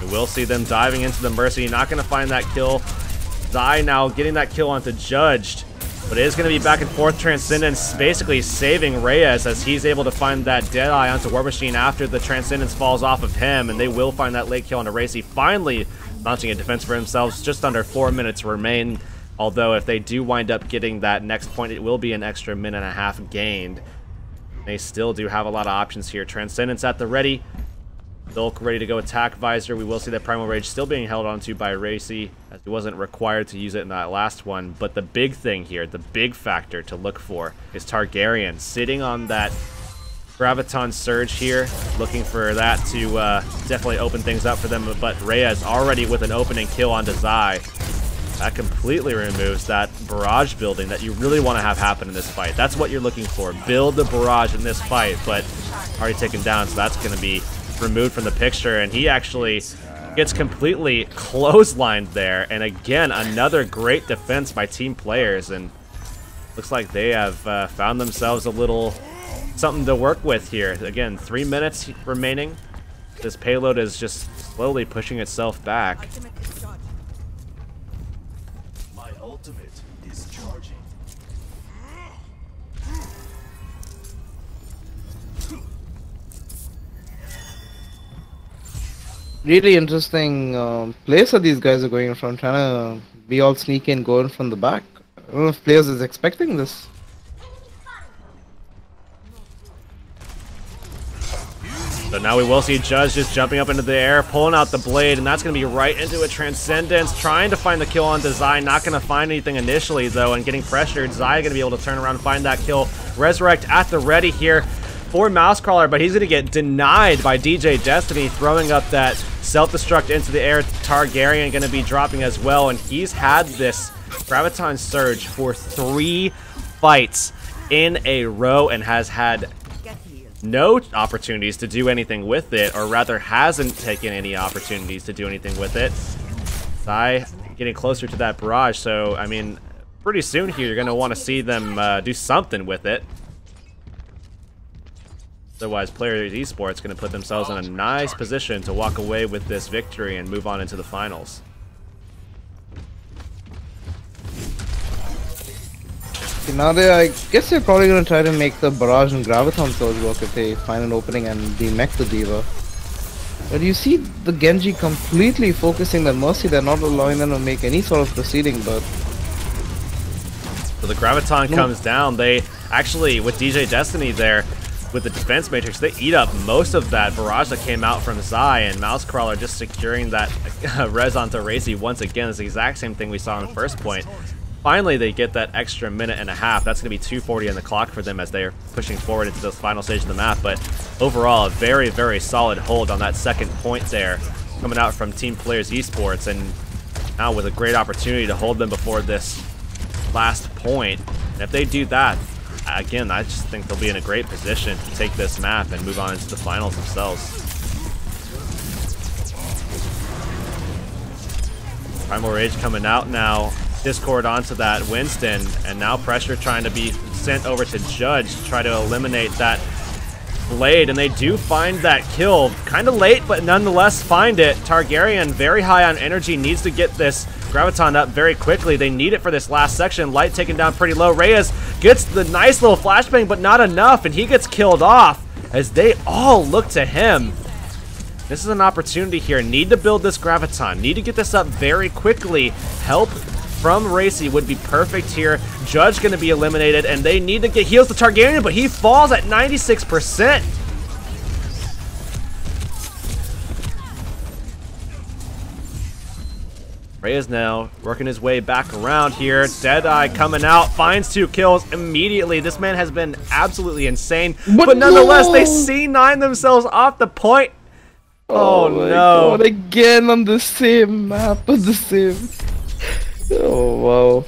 A: We will see them diving into the Mercy, not going to find that kill. Zai now getting that kill onto Judged, but it is going to be back and forth. Transcendence basically saving Reyes as he's able to find that Deadeye onto War Machine after the Transcendence falls off of him, and they will find that late kill onto Racy, finally mounting a defense for themselves. Just under 4 minutes remain, although if they do wind up getting that next point, it will be an extra minute and a half gained. They still do have a lot of options here. Transcendence at the ready. Zulk ready to go attack Visor. We will see that Primal Rage still being held onto by Racy, as he wasn't required to use it in that last one. But the big thing here, the big factor to look for, is Targaryen sitting on that Graviton Surge here, looking for that to definitely open things up for them. But Reyes already with an opening kill onto Zai. That completely removes that barrage building that you really want to have happen in this fight. That's what you're looking for. Build the barrage in this fight, but already taken down, so that's going to be removed from the picture, and he actually gets completely clotheslined there. And again, another great defense by team players, and looks like they have found themselves a little something to work with here. Again, 3 minutes remaining. This payload is just slowly pushing itself back.
E: My ultimate is charging.
B: Really interesting place that these guys are going from, trying to be all sneaky and going from the back. I don't know if players is expecting this.
A: So now we will see Judge just jumping up into the air, pulling out the blade, and that's going to be right into a Transcendence, trying to find the kill on Zai. Not going to find anything initially, though, and getting pressured. Zai going to be able to turn around and find that kill. Resurrect at the ready here for Mousecrawler, but he's going to get denied by DJ Destiny, throwing up that self-destruct into the air. Targaryen going to be dropping as well, and he's had this Graviton Surge for 3 fights in a row and has had no opportunities to do anything with it, or rather hasn't taken any opportunities to do anything with it. Zai getting closer to that barrage, so I mean, pretty soon here you're going to want to see them do something with it. Otherwise, Players Esports going to put themselves in a nice position to walk away with this victory and move on into the finals.
B: Now I guess they're probably going to try to make the Barrage and Graviton surge work if they find an opening and demech the Diva. But you see the Genji completely focusing the Mercy, they're not allowing them to make any sort of proceeding, but...
A: So the Graviton comes down. They actually, with DJ Destiny there, with the defense matrix, they eat up most of that barrage that came out from Zai, and Mousecrawler just securing that res onto Racy once again. It's the exact same thing we saw in the first point. Finally, they get that extra minute and a half. That's going to be 2:40 on the clock for them as they're pushing forward into the final stage of the map. But overall, a very, very solid hold on that second point there, coming out from Team Players Esports, and now with a great opportunity to hold them before this last point. And if they do that, again, I just think they'll be in a great position to take this map and move on into the finals themselves. Primal Rage coming out now. Discord onto that Winston, and now pressure trying to be sent over to Judge to try to eliminate that Blade, and they do find that kill. Kind of late, but nonetheless find it. Targaryen, very high on energy, needs to get this Graviton up very quickly. They need it for this last section. Light taken down pretty low. Reyes gets the nice little flashbang, but not enough, and he gets killed off as they all look to him. This is an opportunity here. Need to build this Graviton. Need to get this up very quickly. Help from Racy would be perfect here. Judge going to be eliminated, and they need to get heals to Targaryen, but he falls at 96%. Reyes now working his way back around here. Deadeye coming out, finds 2 kills immediately. This man has been absolutely insane, but nonetheless, they C9 themselves off the point. Oh
B: my
A: no.
B: God, again on the same map, on the same... Oh wow.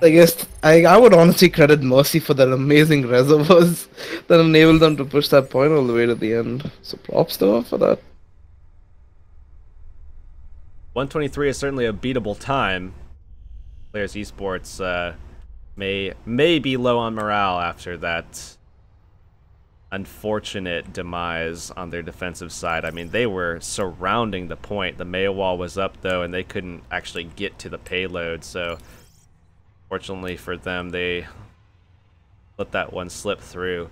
B: I guess I would honestly credit Mercy for that amazing reservoirs that enabled them to push that point all the way to the end. So props to her for that.
A: 123 is certainly a beatable time. Players Esports may be low on morale after that unfortunate demise on their defensive side. I mean, they were surrounding the point. The Maya wall was up though, and they couldn't actually get to the payload. So fortunately for them, they let that one slip through.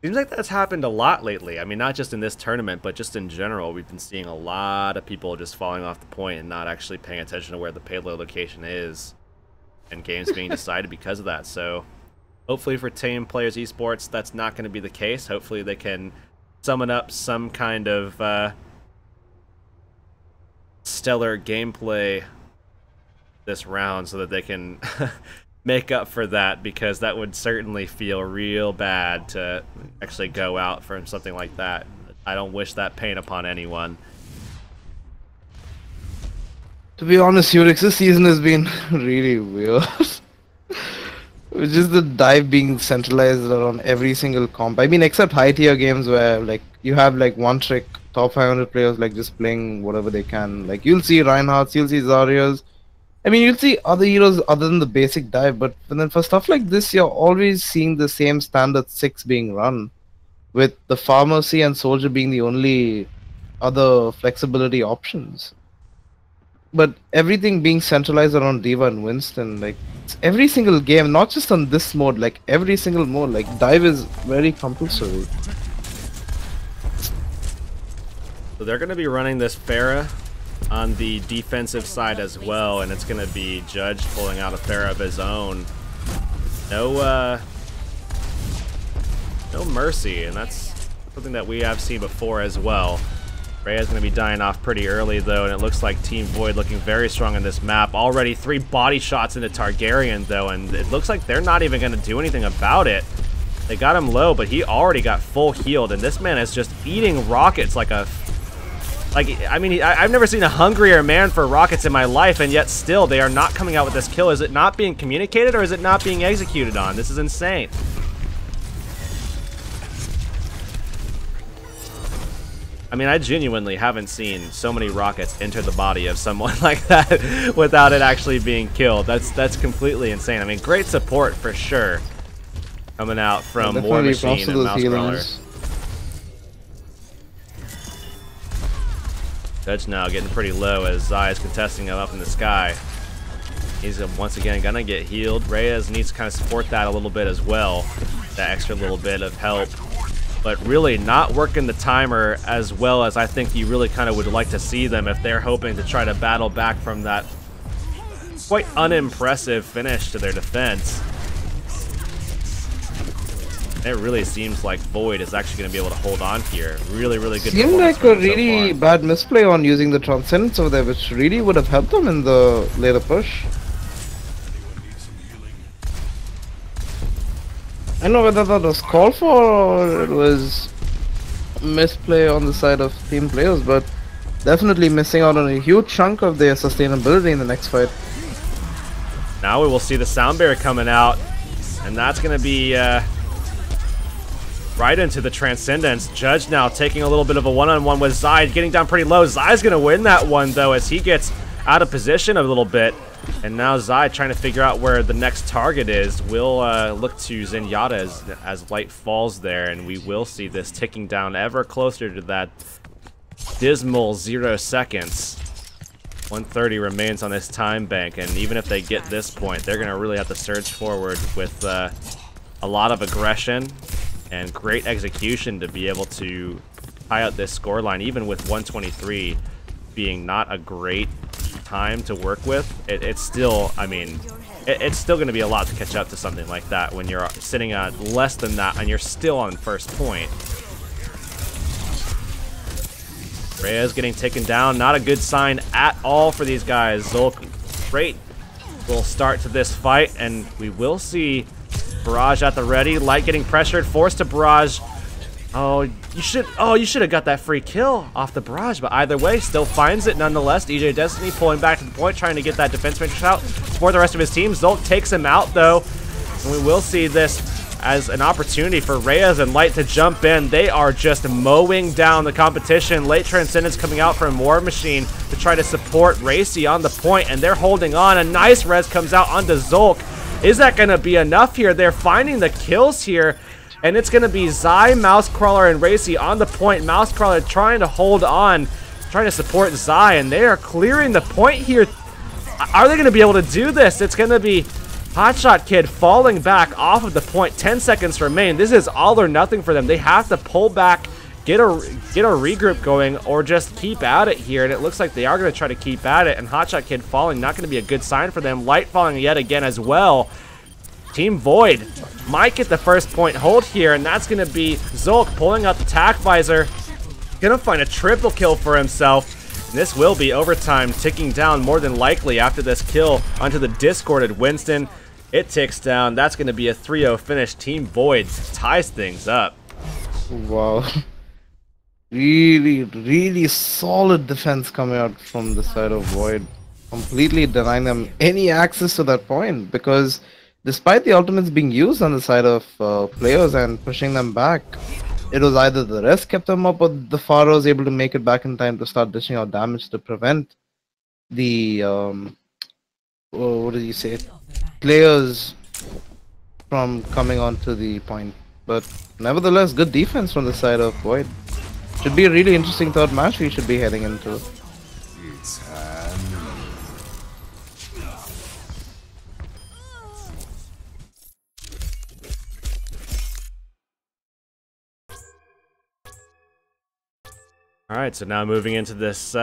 A: Seems like that's happened a lot lately. I mean, not just in this tournament, but just in general. We've been seeing a lot of people just falling off the point and not actually paying attention to where the payload location is, and games being decided because of that. So hopefully for Team Players Esports, that's not going to be the case. Hopefully they can summon up some kind of stellar gameplay this round so that they can make up for that, because that would certainly feel real bad to actually go out for something like that. I don't wish that pain upon anyone.
B: To be honest, Urix, this season has been really weird. Which is the dive being centralized around every single comp. I mean, except high tier games where like you have like one trick top 500 players like just playing whatever they can. Like you'll see Reinhardts, you'll see Zarias. I mean, you'll see other heroes other than the basic dive, but then for stuff like this, you're always seeing the same standard 6 being run, with the Pharmacy and Soldier being the only other flexibility options. But everything being centralized around Diva and Winston, like every single game, not just on this mode, like every single mode, like dive is very compulsory.
A: So they're going to be running this Pharah on the defensive side as well, and it's going to be Judge pulling out a Pharah of his own. No mercy, and that's something that we have seen before as well. Rhea's going to be dying off pretty early though, and it looks like Team Void looking very strong in this map. Already 3 body shots into Targaryen though, and it looks like they're not even going to do anything about it. They got him low, but he already got full healed, and this man is just eating rockets like a... I mean, I've never seen a hungrier man for rockets in my life, and yet still they are not coming out with this kill. Is it not being communicated, or is it not being executed on? This is insane. I mean, I genuinely haven't seen so many rockets enter the body of someone like that without it actually being killed. That's completely insane. I mean, great support for sure. coming out from
B: Yeah,
A: War
B: definitely
A: Machine and
B: those
A: Mouse Crawler.
B: healers.
A: Judge now getting pretty low as Zai is contesting him up in the sky. He's once again gonna get healed. Reyes needs to kind of support that a little bit as well. That extra little bit of help. But really not working the timer as well as I think you really kind of would like to see them if they're hoping to try to battle back from that quite unimpressive finish to their defense. It really seems like Void is actually going to be able to hold on here. Really, really good.
B: Seemed like a
A: from him so
B: really
A: far.
B: bad misplay on using the Transcendence over there, which really would have helped them in the later push. I don't know whether that was called for or it was a misplay on the side of team players, but definitely missing out on a huge chunk of their sustainability in the next fight.
A: Now we will see the Sound Barrier coming out, and that's going to be right into the Transcendence. Judge now taking a little bit of a one-on-one with Zai, getting down pretty low. Zai's going to win that one, though, as he gets out of position a little bit. And now Zai trying to figure out where the next target is. We'll look to Zenyatta as light falls there, and we will see this ticking down ever closer to that dismal 0 seconds. 130 remains on this time bank, and even if they get this point, they're going to really have to surge forward with a lot of aggression and great execution to be able to tie out this scoreline, even with 123 being not a great time to work with. It's still, I mean, it's still going to be a lot to catch up to something like that when you're sitting at less than that and you're still on first point. Reyes getting taken down, not a good sign at all for these guys. Zulk, great little start to this fight, and we will see Barrage at the ready. Light getting pressured, forced to Barrage. Oh, you should have got that free kill off the Barrage, but either way, still finds it nonetheless. DJ Destiny pulling back to the point, trying to get that defense matrix out for the rest of his team. Zulk takes him out, though, and we will see this as an opportunity for Reyes and Light to jump in. They are just mowing down the competition. Late Transcendence coming out from War Machine to try to support Racy on the point, and they're holding on. A nice res comes out onto Zulk. Is that going to be enough here? They're finding the kills here, and it's going to be Zai, Mouse Crawler, and Racy on the point. Mouse Crawler trying to hold on, trying to support Zai, and they are clearing the point here. Are they going to be able to do this? It's going to be Hotshot Kid falling back off of the point. 10 seconds remain. This is all or nothing for them. They have to pull back, get a regroup going, or just keep at it here. And it looks like they are going to try to keep at it. And Hotshot Kid falling, not going to be a good sign for them. Light falling yet again as well. Team Void might get the first point hold here, and that's going to be Zulk pulling out the tack visor. Going to find a triple kill for himself. And this will be overtime, ticking down more than likely after this kill onto the discorded Winston. It ticks down. That's going to be a 3-0 finish. Team Void ties things up.
B: Wow. Really, really solid defense coming out from the side of Void. Completely denying them any access to that point, because despite the ultimates being used on the side of players and pushing them back, it was either the rest kept them up or the Pharaoh was able to make it back in time to start dishing out damage to prevent the, what did you say, players from coming onto the point. But nevertheless, good defense from the side of Void. Should be a really interesting third match we should be heading into.
A: Alright, so now moving into this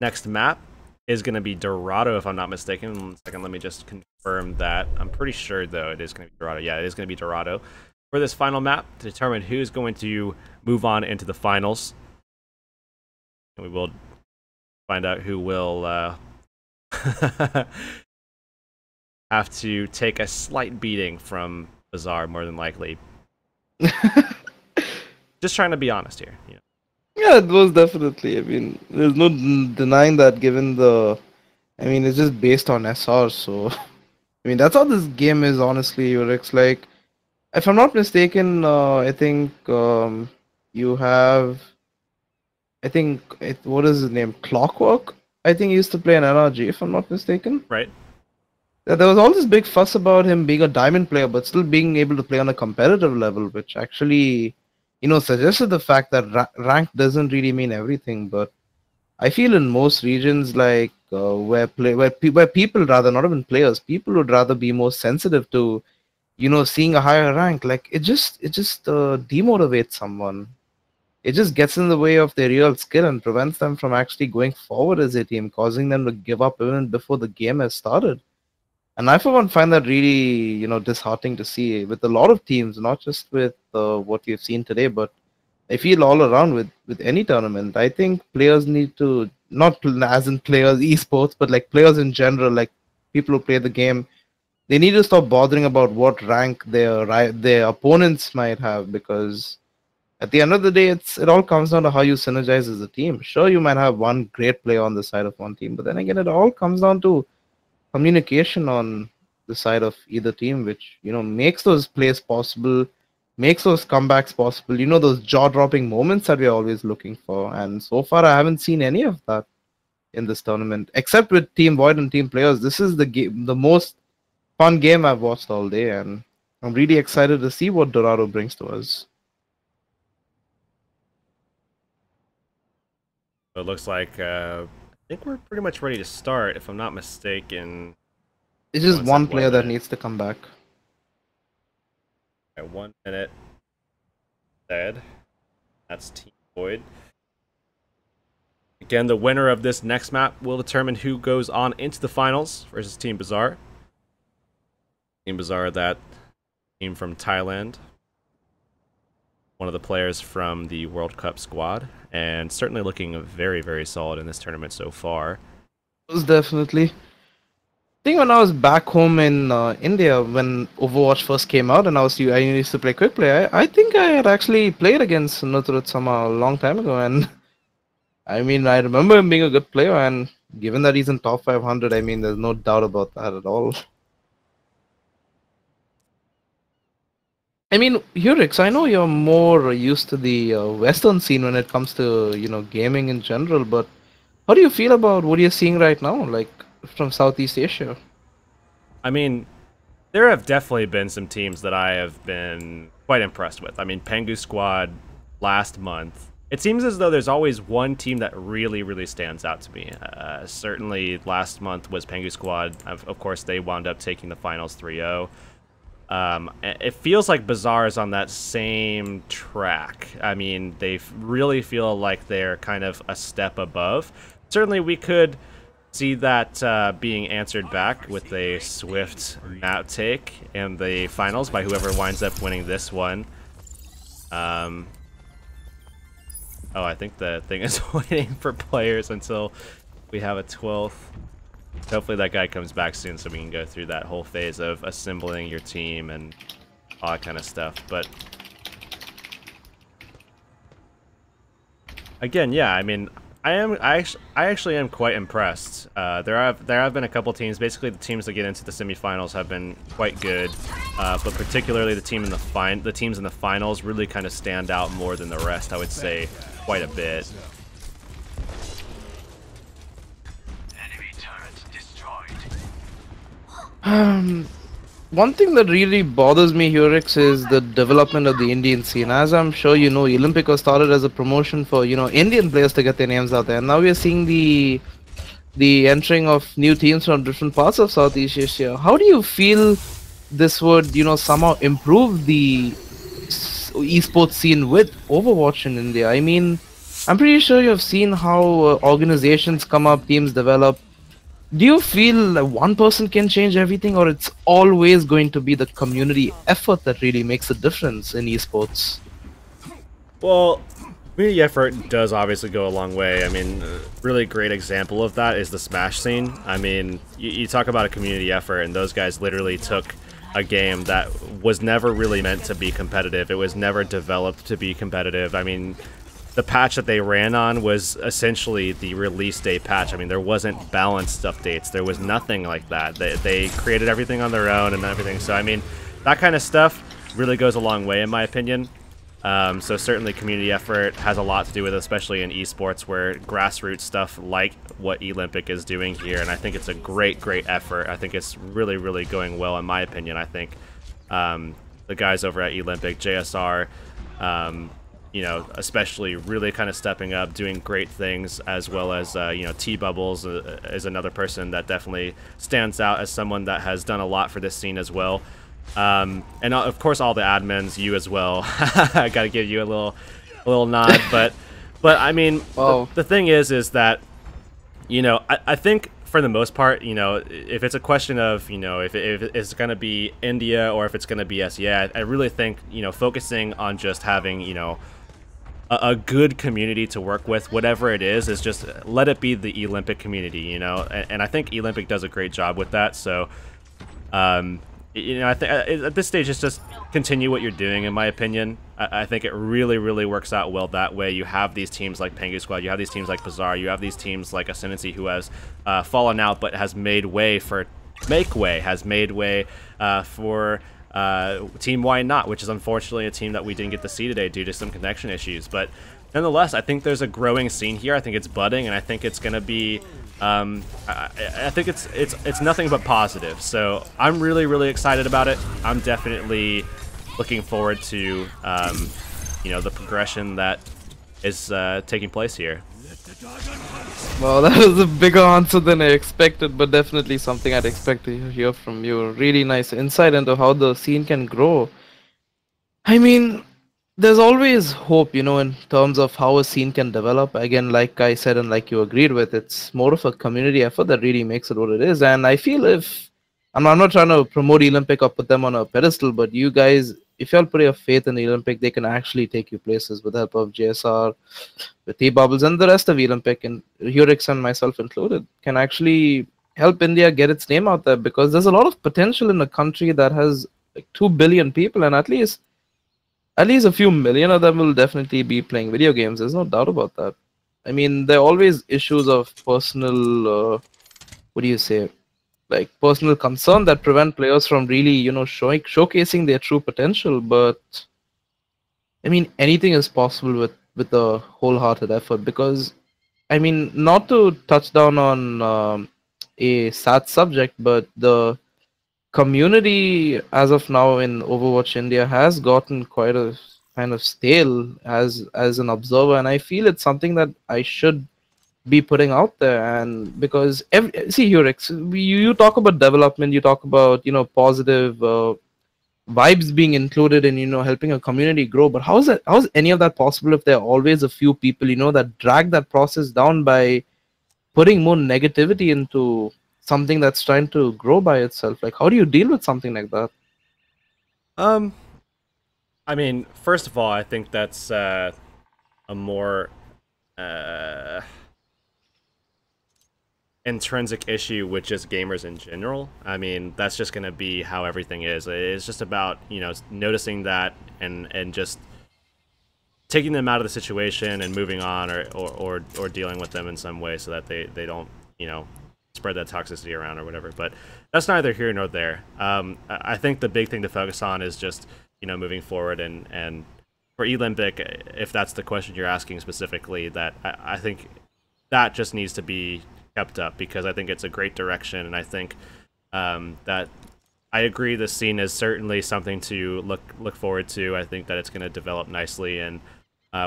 A: next map is going to be Dorado, if I'm not mistaken. 1 second, let me just confirm that. I'm pretty sure, though, it is going to be Dorado. Yeah, it is going to be Dorado for this final map to determine who's going to move on into the finals. And we will find out who will have to take a slight beating from Bizaar, more than likely. Just trying to be honest here, you know.
B: Yeah, it was definitely. I mean, there's no denying that given the... I mean, it's just based on SR, so... I mean, that's how this game is, honestly, Urix. Like, if I'm not mistaken, I think you have... I think... what is his name? Clockwork? I think he used to play an NRG, if I'm not mistaken.
A: Right.
B: There was all this big fuss about him being a diamond player, but still being able to play on a competitive level, which actually, suggested the fact that rank doesn't really mean everything. But I feel in most regions, like where people rather not even players, people would rather be more sensitive to, seeing a higher rank. Like it just demotivates someone. It just gets in the way of their real skill and prevents them from actually going forward as a team, causing them to give up even before the game has started. And I, for one, find that really, disheartening to see with a lot of teams, not just with what we've seen today, but I feel all around with any tournament. I think players need to, not as in players, esports, but like players in general, like people who play the game, they need to stop bothering about what rank their opponents might have, because at the end of the day, it all comes down to how you synergize as a team. Sure, you might have one great player on the side of one team, but then again, it all comes down to communication on the side of either team, which makes those plays possible, makes those comebacks possible. Those jaw-dropping moments that we're always looking for. And so far, I haven't seen any of that in this tournament, except with Team Void and Team Players. This is the most fun game I've watched all day, and I'm really excited to see what Dorado brings to us.
A: So it looks like I think we're pretty much ready to start, if I'm not mistaken.
B: It's just one player that needs to come back.
A: Okay, 1 minute. Dead. That's Team Void. Again, the winner of this next map will determine who goes on into the finals versus Team Bizaar. Team Bizaar, that team from Thailand. One of the players from the World Cup squad, and certainly looking very, very solid in this tournament so far.
B: Most definitely. I think when I was back home in India, when Overwatch first came out, and I used to play quick play, I think I had actually played against Nendoroid Sama a long time ago, and I mean, I remember him being a good player, and given that he's in top 500, I mean, there's no doubt about that at all. I mean, Hurix, I know you're more used to the Western scene when it comes to, gaming in general, but how do you feel about what you're seeing right now, like, from Southeast Asia?
A: I mean, there have definitely been some teams that I have been quite impressed with. I mean, Pengu Squad last month. It seems as though there's always one team that really, really stands out to me. Certainly last month was Pengu Squad. Of course, they wound up taking the finals 3-0. It feels like Bizaar is on that same track. I mean, they really feel like they're kind of a step above. Certainly, we could see that being answered back with a swift map take in the finals by whoever winds up winning this one. Oh, I think the thing is waiting for players until we have a 12th. Hopefully that guy comes back soon so we can go through that whole phase of assembling your team and all that kind of stuff. But again, yeah, I mean, I actually am quite impressed. There have been a couple teams. Basically, the teams that get into the semifinals have been quite good, but particularly the teams in the finals really kind of stand out more than the rest. I would say quite a bit.
B: One thing that really bothers me, Hurix, is the development of the Indian scene. As I'm sure you know, eLympic was started as a promotion for, Indian players to get their names out there. And now we are seeing the entering of new teams from different parts of Southeast Asia. How do you feel this would, somehow improve the esports scene with Overwatch in India? I mean, I'm pretty sure you've seen how organizations come up, teams develop. Do you feel like one person can change everything, or it's always going to be the community effort that really makes a difference in esports?
A: Well, community effort does obviously go a long way. I mean, a really great example of that is the Smash scene. I mean, you talk about a community effort, and those guys literally took a game that was never really meant to be competitive. It was never developed to be competitive. I mean, the patch that they ran on was essentially the release day patch. I mean, there wasn't balanced updates. There was nothing like that. They created everything on their own and everything. So, I mean, that kind of stuff really goes a long way, in my opinion. So certainly community effort has a lot to do with it, especially in esports, where grassroots stuff like what eLympic is doing here, and I think it's a great effort. I think it's really, really going well, in my opinion. I think the guys over at eLympic, JSR, you know, especially really kind of stepping up, doing great things, as well as, you know, T-Bubbles is another person that definitely stands out as someone that has done a lot for this scene as well. And of course all the admins, you as well. I gotta give you a little nod, but I mean, the thing is that, you know, I think for the most part, you know, if it's a question of, you know, if it's gonna be India or if it's gonna be SEA, I really think, you know, focusing on just having, you know, a good community to work with, whatever it is just let it be the eLympic community, you know, and I think eLympic does a great job with that. So you know, I think at this stage, it's just continue what you're doing, in my opinion. I think it really, really works out well that way. You have these teams like Pengu Squad, you have these teams like Bizaar, you have these teams like Ascendancy who has fallen out but has made way for Makeway, has made way for Team Why Not, which is unfortunately a team that we didn't get to see today due to some connection issues. But nonetheless, I think there's a growing scene here. I think it's budding, and I think it's going to be I think it's nothing but positive. So I'm really, really excited about it. I'm definitely looking forward to you know, the progression that is taking place here.
B: Well, that was a bigger answer than I expected, but definitely something I'd expect to hear from you. Really nice insight into how the scene can grow. I mean, there's always hope, you know, in terms of how a scene can develop. Again, like I said and like you agreed with, it's more of a community effort that really makes it what it is. And I feel I'm not trying to promote eLympic or put them on a pedestal, but you guys, if y'all put your faith in eLympic, they can actually take you places with the help of JSR, with T-Bubbles, and the rest of eLympic, and Hurix and myself included, can actually help India get its name out there, because there's a lot of potential in a country that has like 2 billion people, and at least a few million of them will definitely be playing video games. There's no doubt about that. I mean, there are always issues of personal, what do you say, like personal concern that prevent players from really, you know, showcasing their true potential. But I mean, anything is possible with a wholehearted effort. Because, I mean, not to touch down on a sad subject, but the community as of now in Overwatch India has gotten quite a kind of stale as an observer, and I feel it's something that I should be putting out there. And because see, Hurix, you talk about development, you talk about, you know, positive vibes being included in, you know, helping a community grow, but how's any of that possible if there are always a few people, you know, that drag that process down by putting more negativity into something that's trying to grow by itself? Like, how do you deal with something like that?
A: I mean, first of all, I think that's a more intrinsic issue with just gamers in general. I mean, that's just going to be how everything is. It's just about, you know, noticing that and just taking them out of the situation and moving on, or dealing with them in some way so that they don't, you know, spread that toxicity around or whatever. But that's neither here nor there. I think the big thing to focus on is just, you know, moving forward, and for eLympic, if that's the question you're asking specifically, that I think that just needs to be kept up, because I think it's a great direction, and I think that I agree the scene is certainly something to look forward to. I think that it's going to develop nicely, and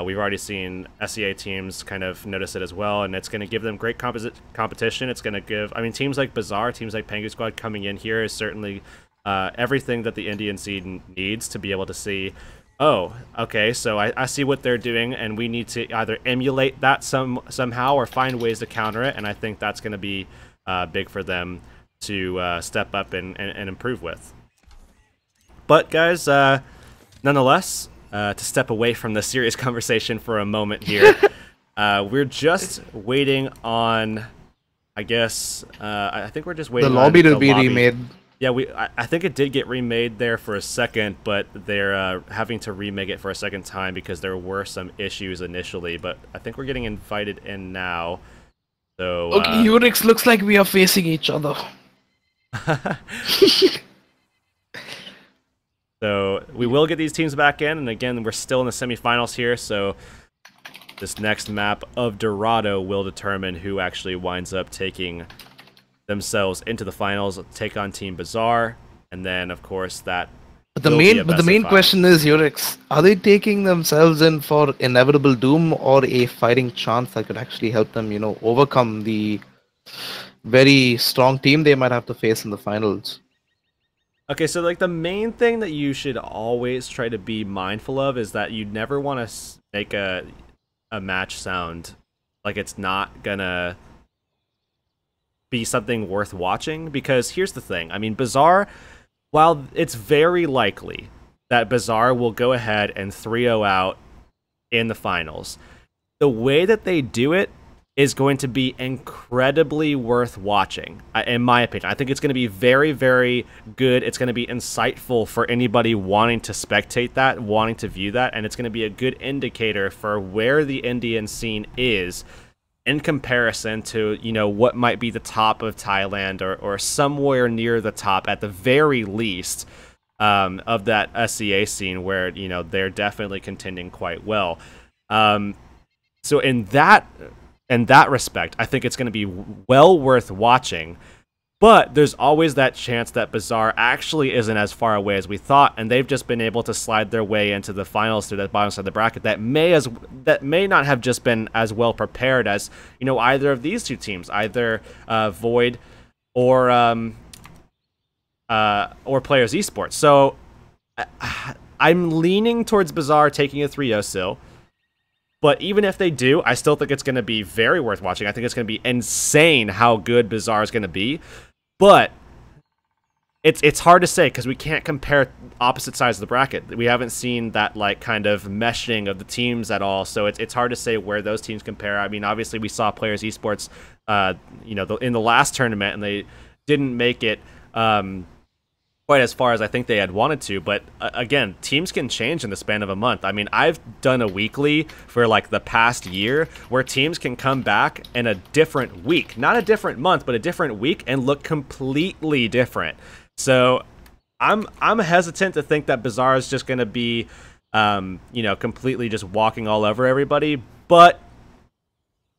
A: we've already seen SEA teams kind of notice it as well, and it's going to give them great competition. It's going to give, I mean, teams like Bizaar, teams like Pengu Squad coming in here is certainly everything that the Indian scene needs to be able to see, oh, okay, so I see what they're doing, and we need to either emulate that somehow or find ways to counter it, and I think that's going to be big for them to step up and improve with. But guys, nonetheless, to step away from the serious conversation for a moment here, we're just waiting on, I guess, I think we're just waiting
B: the lobby
A: on
B: to be remade.
A: Yeah, I think it did get remade there for a second, but they're having to remake it for a second time because there were some issues initially. But I think we're getting invited in now. So
B: okay, Hurix, looks like we are facing each other.
A: So we will get these teams back in, and again, we're still in the semifinals here, so this next map of Dorado will determine who actually winds up taking themselves into the finals, take on Team Bizaar, and then, of course, that
B: But the main question is, Urix, are they taking themselves in for inevitable doom or a fighting chance that could actually help them, you know, overcome the very strong team they might have to face in the finals?
A: Okay, so like the main thing that you should always try to be mindful of is that you never want to make a match sound like it's not gonna be something worth watching, because here's the thing. I mean, Bizaar, while it's very likely that Bizaar will go ahead and 3-0 out in the finals, the way that they do it is going to be incredibly worth watching, in my opinion. I think it's going to be very, very good. It's going to be insightful for anybody wanting to spectate that, wanting to view that, and it's going to be a good indicator for where the Indian scene is in comparison to, you know, what might be the top of Thailand or somewhere near the top at the very least of that SEA scene where, you know, they're definitely contending quite well. So in that respect, I think it's going to be well worth watching. But there's always that chance that Bizaar actually isn't as far away as we thought, and they've just been able to slide their way into the finals through the bottom side of the bracket that may not have just been as well prepared as, you know, either of these two teams, either Void or Players Esports. So I'm leaning towards Bizaar taking a 3-0 still. But even if they do, I still think it's going to be very worth watching. I think it's going to be insane how good Bizaar is going to be. But it's hard to say because we can't compare opposite sides of the bracket. We haven't seen that like kind of meshing of the teams at all. So it's hard to say where those teams compare. I mean, obviously we saw Players Esports, you know, in the last tournament, and they didn't make it quite as far as I think they had wanted to, but again, teams can change in the span of a month. I mean, I've done a weekly for like the past year where teams can come back in a different week, not a different month, but a different week, and look completely different. So I'm hesitant to think that Bizaar is just going to be, you know, completely just walking all over everybody, but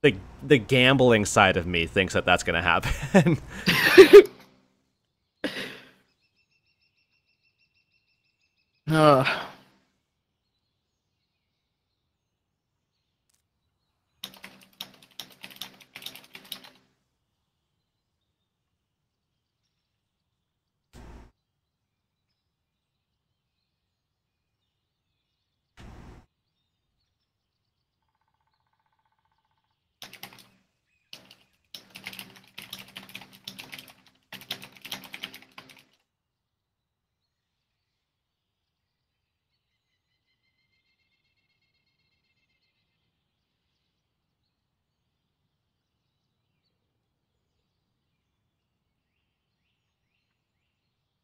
A: the gambling side of me thinks that that's going to happen.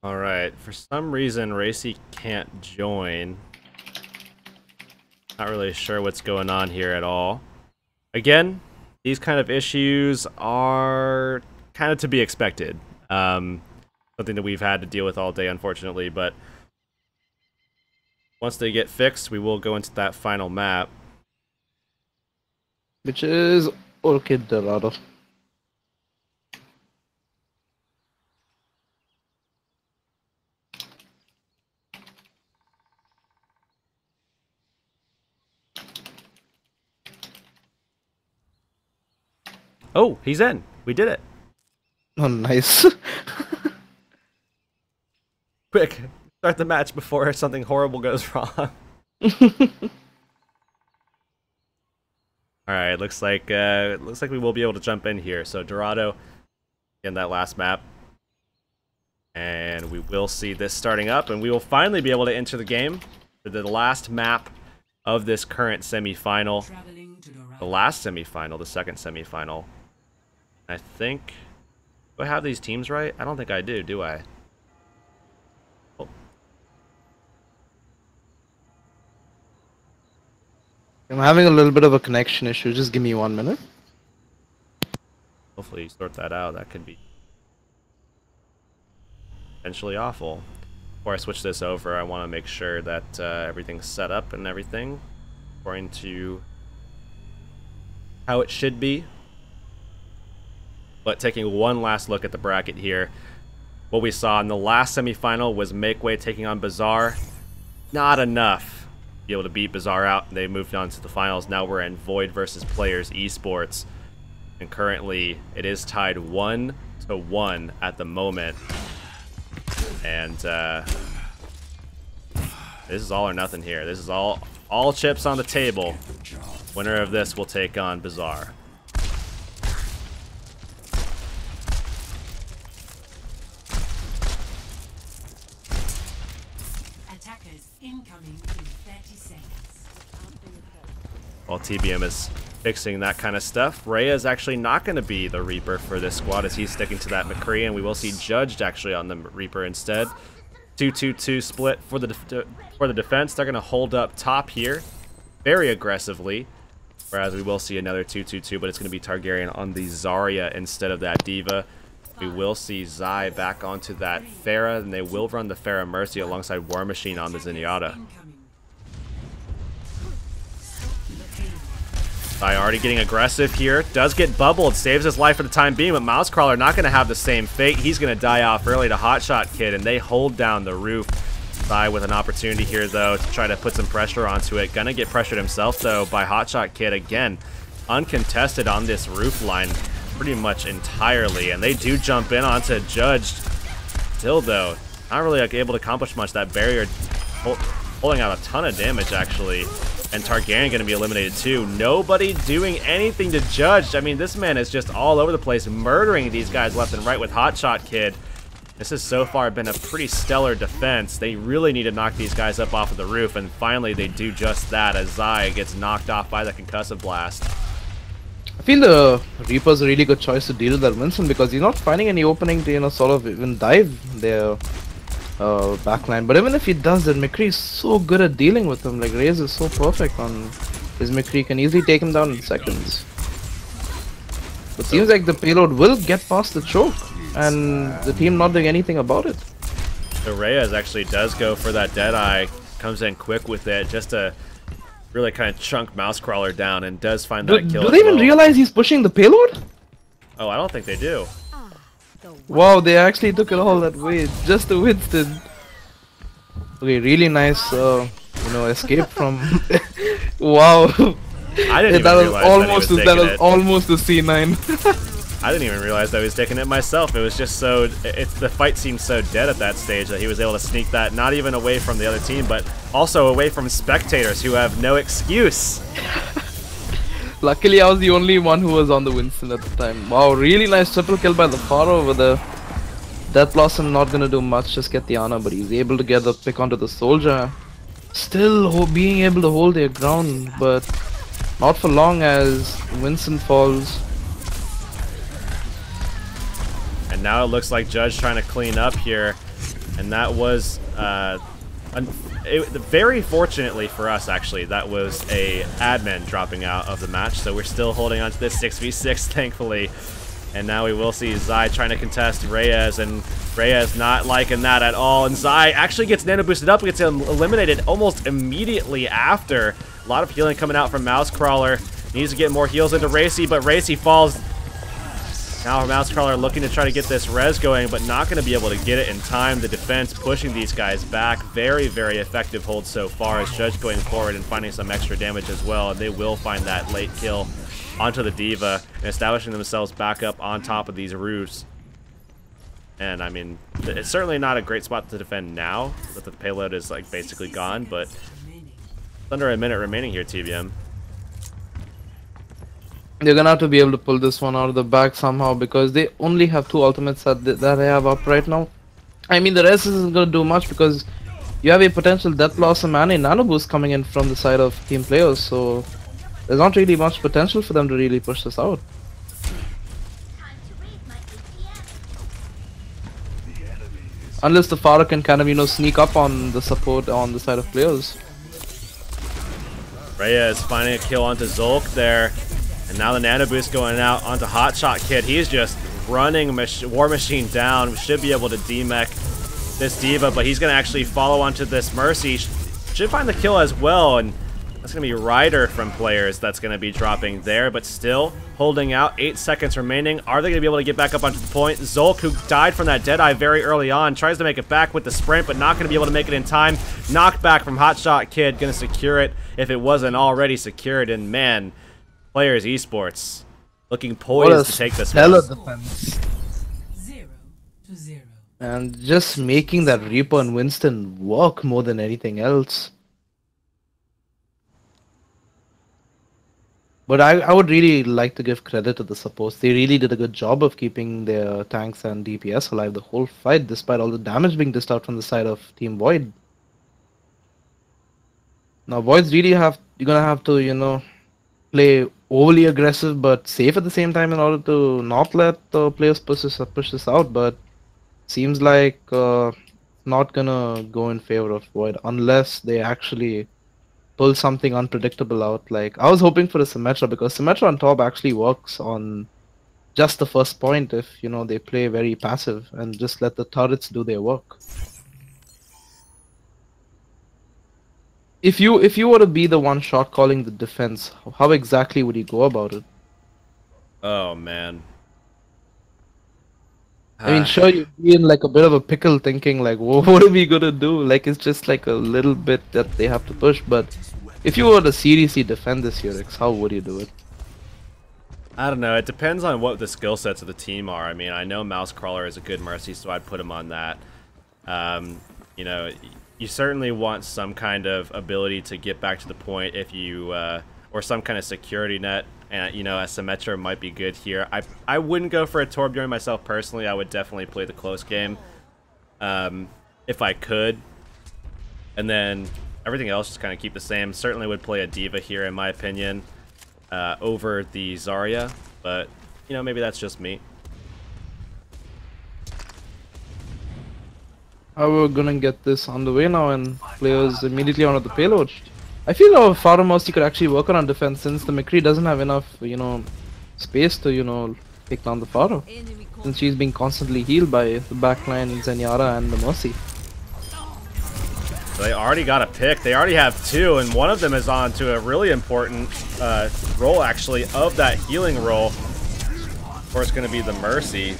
A: All right, for some reason, Racy can't join. Not really sure what's going on here at all. Again, these kind of issues are kind of to be expected. Something that we've had to deal with all day, unfortunately, but once they get fixed, we will go into that final map.
B: Which is Orchid Dorado.
A: Oh, he's in. We did it.
B: Oh, nice.
A: Quick, start the match before something horrible goes wrong. All right, looks like we will be able to jump in here. So Dorado in that last map, and we will see this starting up, and we will finally be able to enter the game for the last map of this current semifinal. The last semifinal, the second semifinal. I think, do I have these teams right? I don't think I do I? Oh.
B: I'm having a little bit of a connection issue. Just give me 1 minute.
A: Hopefully you sort that out. That could be potentially awful. before I switch this over, I want to make sure that everything's set up and everything according to how it should be. But taking one last look at the bracket here, what we saw in the last semifinal was Makeway taking on Bizaar. Not enough to be able to beat Bizaar out. They moved on to the finals. Now we're in Void versus Players Esports. And currently it is tied 1-1 at the moment. And this is all or nothing here. This is all chips on the table. Winner of this will take on Bizaar.
C: Attackers incoming in 30 seconds.
A: While TBM is fixing that kind of stuff, Rhea is actually not going to be the Reaper for this squad as he's sticking to that McCree, and we will see Judged actually on the Reaper instead. 2-2-2 split for the defense. They're going to hold up top here very aggressively, whereas we will see another 2-2-2, but it's going to be Targaryen on the Zarya instead of that D.Va. We will see Zai back onto that Pharah, and they will run the Pharah Mercy alongside War Machine on the Zenyatta. Zai already getting aggressive here. Does get bubbled, saves his life for the time being, but Mousecrawler not going to have the same fate. He's going to die off early to Hotshot Kid, and they hold down the roof. Zai with an opportunity here, though, to try to put some pressure onto it. Gonna get pressured himself, though, by Hotshot Kid again. Uncontested on this roof line pretty much entirely, and they do jump in onto Judged. Still, though, not really able to accomplish much. That barrier pulling out a ton of damage, actually. And Targaryen going to be eliminated too. Nobody doing anything to Judged. I mean, this man is just all over the place, murdering these guys left and right with Hotshot Kid. This has so far been a pretty stellar defense. They really need to knock these guys up off of the roof, and finally they do just that as Zai gets knocked off by the concussive blast.
B: I feel the Reaper's a really good choice to deal with that Winston because he's not finding any opening to, you know, sort of even dive their backline. But even if he does, then McCree is so good at dealing with him. Like, Reyes is so perfect on his McCree, can easily take him down in seconds. But seems like the payload will get past the choke, and the team not doing anything about it.
A: So Reyes actually does go for that Deadeye, comes in quick with it, just to really kind of chunk Mousecrawler down, and does find that kill.
B: Do they even realize he's pushing the payload?
A: Oh, I don't think they do.
B: Wow, they actually took it all that way just to Winston. Okay, really nice, you know, escape from. Wow.
A: I didn't even
B: that was
A: realize
B: that was almost a C9.
A: I didn't even realize that he was taking it myself. It was just so, the fight seemed so dead at that stage that he was able to sneak that not even away from the other team, but also away from spectators who have no excuse.
B: Luckily, I was the only one who was on the Winston at the time. Wow, really nice triple kill by the Pharaoh with the Death Blossom. Not gonna do much, just get the honor, but he's able to get the pick onto the soldier. Still being able to hold their ground, but not for long as Winston falls.
A: And now it looks like Judge trying to clean up here, and that was very fortunately for us, actually, that was a admin dropping out of the match, so we're still holding on to this 6v6, thankfully. And now we will see Zai trying to contest Reyes, and Reyes not liking that at all. And Zai actually gets nano boosted up, gets eliminated almost immediately after. A lot of healing coming out from Mousecrawler. Needs to get more heals into Racy, but Racy falls. Now Mousecrawler looking to try to get this res going, but not going to be able to get it in time. The defense pushing these guys back. Very, very effective hold so far as Judge going forward and finding some extra damage as well. And they will find that late kill onto the D.Va and establishing themselves back up on top of these roofs. And I mean, it's certainly not a great spot to defend now, that the payload is like basically gone, but it's under a minute remaining here, TBM.
B: They're gonna have to be able to pull this one out of the bag somehow because they only have two ultimates that they have up right now. I mean, the rest isn't gonna do much because you have a potential Death Blossom and a Nano Boost coming in from the side of team players, so there's not really much potential for them to really push this out. Unless the Pharaoh can kind of, you know, sneak up on the support on the side of players.
A: Reyes finding a kill onto Zulk there. And now the Nano Boost going out onto Hotshot Kid. He's just running War Machine down. We should be able to demech this D.Va, but he's going to actually follow onto this Mercy. Should find the kill as well, and that's going to be Ryder from players that's going to be dropping there, but still holding out. 8 seconds remaining. Are they going to be able to get back up onto the point? Zulk, who died from that Deadeye very early on, tries to make it back with the sprint, but not going to be able to make it in time. Knockback from Hotshot Kid, going to secure it if it wasn't already secured, and man, players Esports looking poised to take this one.
B: Defense.
C: 0-0.
B: And just making that Reaper and Winston work more than anything else. But I would really like to give credit to the supports. They really did a good job of keeping their tanks and DPS alive the whole fight, despite all the damage being dished out from the side of Team Void. Now Voids really you're gonna have to, you know, play overly aggressive but safe at the same time in order to not let the players push this out, but seems like not gonna go in favor of Void unless they actually pull something unpredictable out. Like, I was hoping for a Symmetra, because Symmetra on top actually works on just the first point if, you know, they play very passive and just let the turrets do their work. If you were to be the one shot calling the defense, how exactly would you go about it?
A: Oh man.
B: I mean, sure, you'd be in like a bit of a pickle thinking like, what are we gonna do? Like, it's just like a little bit that they have to push, but if you were to seriously defend this Urix, how would you do it?
A: I don't know. It depends on what the skill sets of the team are. I mean, I know Mouse Crawler is a good Mercy, so I'd put him on that. You know, you certainly want some kind of ability to get back to the point if you, or some kind of security net. And, you know, a Symmetra might be good here. I wouldn't go for a Torbjorn myself personally. I would definitely play the close game if I could. And then everything else just kind of keep the same. Certainly would play a D.Va here, in my opinion, over the Zarya. But, you know, maybe that's just me.
B: We're gonna get this on the way now and players immediately onto the payload. I feel our Pharmacy could actually work on defense since the McCree doesn't have enough, you know, space to, you know, take down the Pharaoh. Since she's being constantly healed by the backline Zenyatta and the Mercy.
A: So they already got a pick. They already have 2, and one of them is on to a really important role, actually, of that healing role. Of course, going to be the Mercy.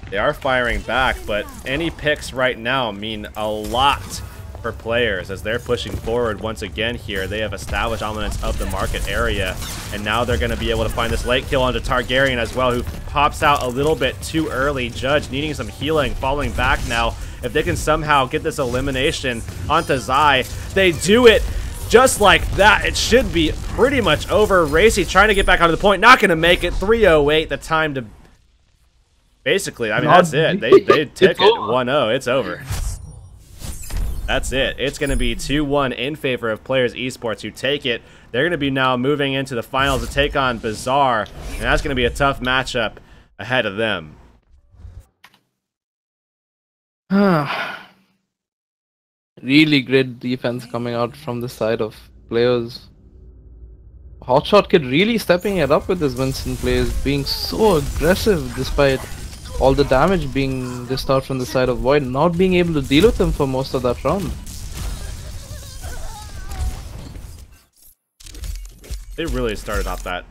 A: They are firing back, but any picks right now mean a lot for players as they're pushing forward once again here. They have established dominance of the market area, and now they're going to be able to find this late kill onto Targaryen as well, who pops out a little bit too early. Judge needing some healing, falling back now. If they can somehow get this elimination onto Zai, they do it just like that. It should be pretty much over. Racy trying to get back onto the point, not going to make it. 3:08, the time to basically, I mean, that's it. They took it 1-0. It's over. That's it. It's going to be 2-1 in favor of Players Esports, who take it. They're going to be now moving into the finals to take on Bizaar, and that's going to be a tough matchup ahead of them.
B: Really great defense coming out from the side of players. Hotshot Kid really stepping it up with his Winston plays, being so aggressive despite all the damage being dished out from the side of Void, not being able to deal with him for most of that round.
A: They really started off that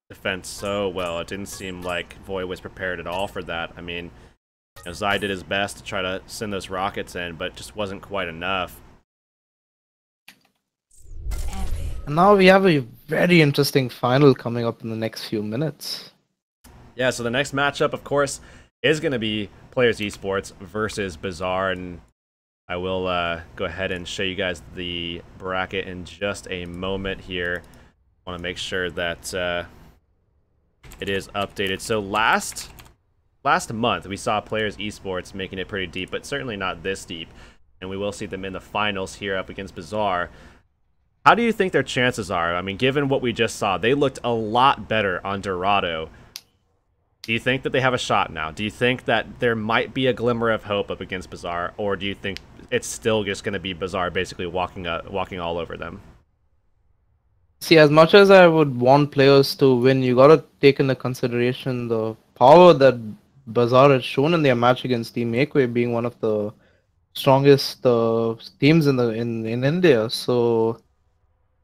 A: defense so well. It didn't seem like Void was prepared at all for that. I mean, you know, Zai did his best to try to send those rockets in, but it just wasn't quite enough.
B: And now we have a very interesting final coming up in the next few minutes.
A: Yeah, so the next matchup, of course, is going to be Players Esports versus Bizaar, and I will go ahead and show you guys the bracket in just a moment here. I want to make sure that it is updated. So last month, we saw Players Esports making it pretty deep, but certainly not this deep, and we will see them in the finals here up against Bizaar. How do you think their chances are? I mean, given what we just saw, they looked a lot better on Dorado. Do you think that they have a shot now? Do you think that there might be a glimmer of hope up against Bizaar, or do you think it's still just going to be Bizaar basically walking all over them?
B: See, as much as I would want players to win, you gotta take into consideration the power that Bizaar has shown in their match against Team Makeway, being one of the strongest teams in India. So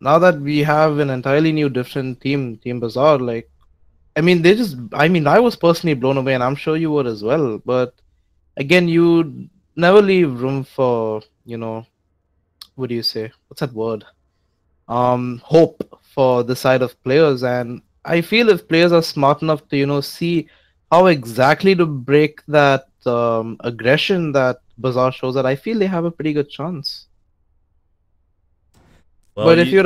B: now that we have an entirely new different Team Bazaar, like I mean, I was personally blown away, and I'm sure you were as well. But again, you never leave room for, what do you say? What's that word? Hope for the side of players. And I feel if players are smart enough to, see how exactly to break that aggression that Bazaar shows, that I feel they have a pretty good chance.
A: Well,
B: But if you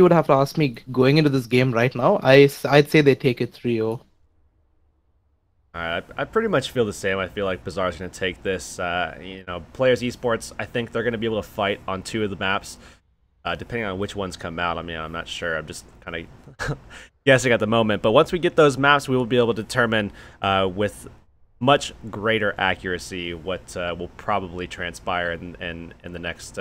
B: would have to ask me going into this game right now, I'd say they take it 3-0.
A: Alright, I pretty much feel the same. I feel like Bizaar's going to take this. Players Esports, I think they're going to be able to fight on 2 of the maps, depending on which ones come out. I mean, I'm not sure. I'm just kind of guessing at the moment. But once we get those maps, we will be able to determine with much greater accuracy what will probably transpire in the next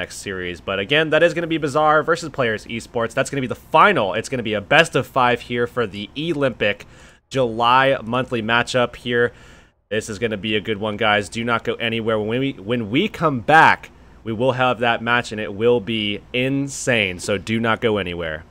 A: series. But again, that is going to be Bizaar versus Players Esports. That's going to be the final. It's going to be a best of 5 here for the eLympic July monthly matchup here. This is going to be a good one, guys. Do not go anywhere. When we come back, we will have that match, and it will be insane. So do not go anywhere.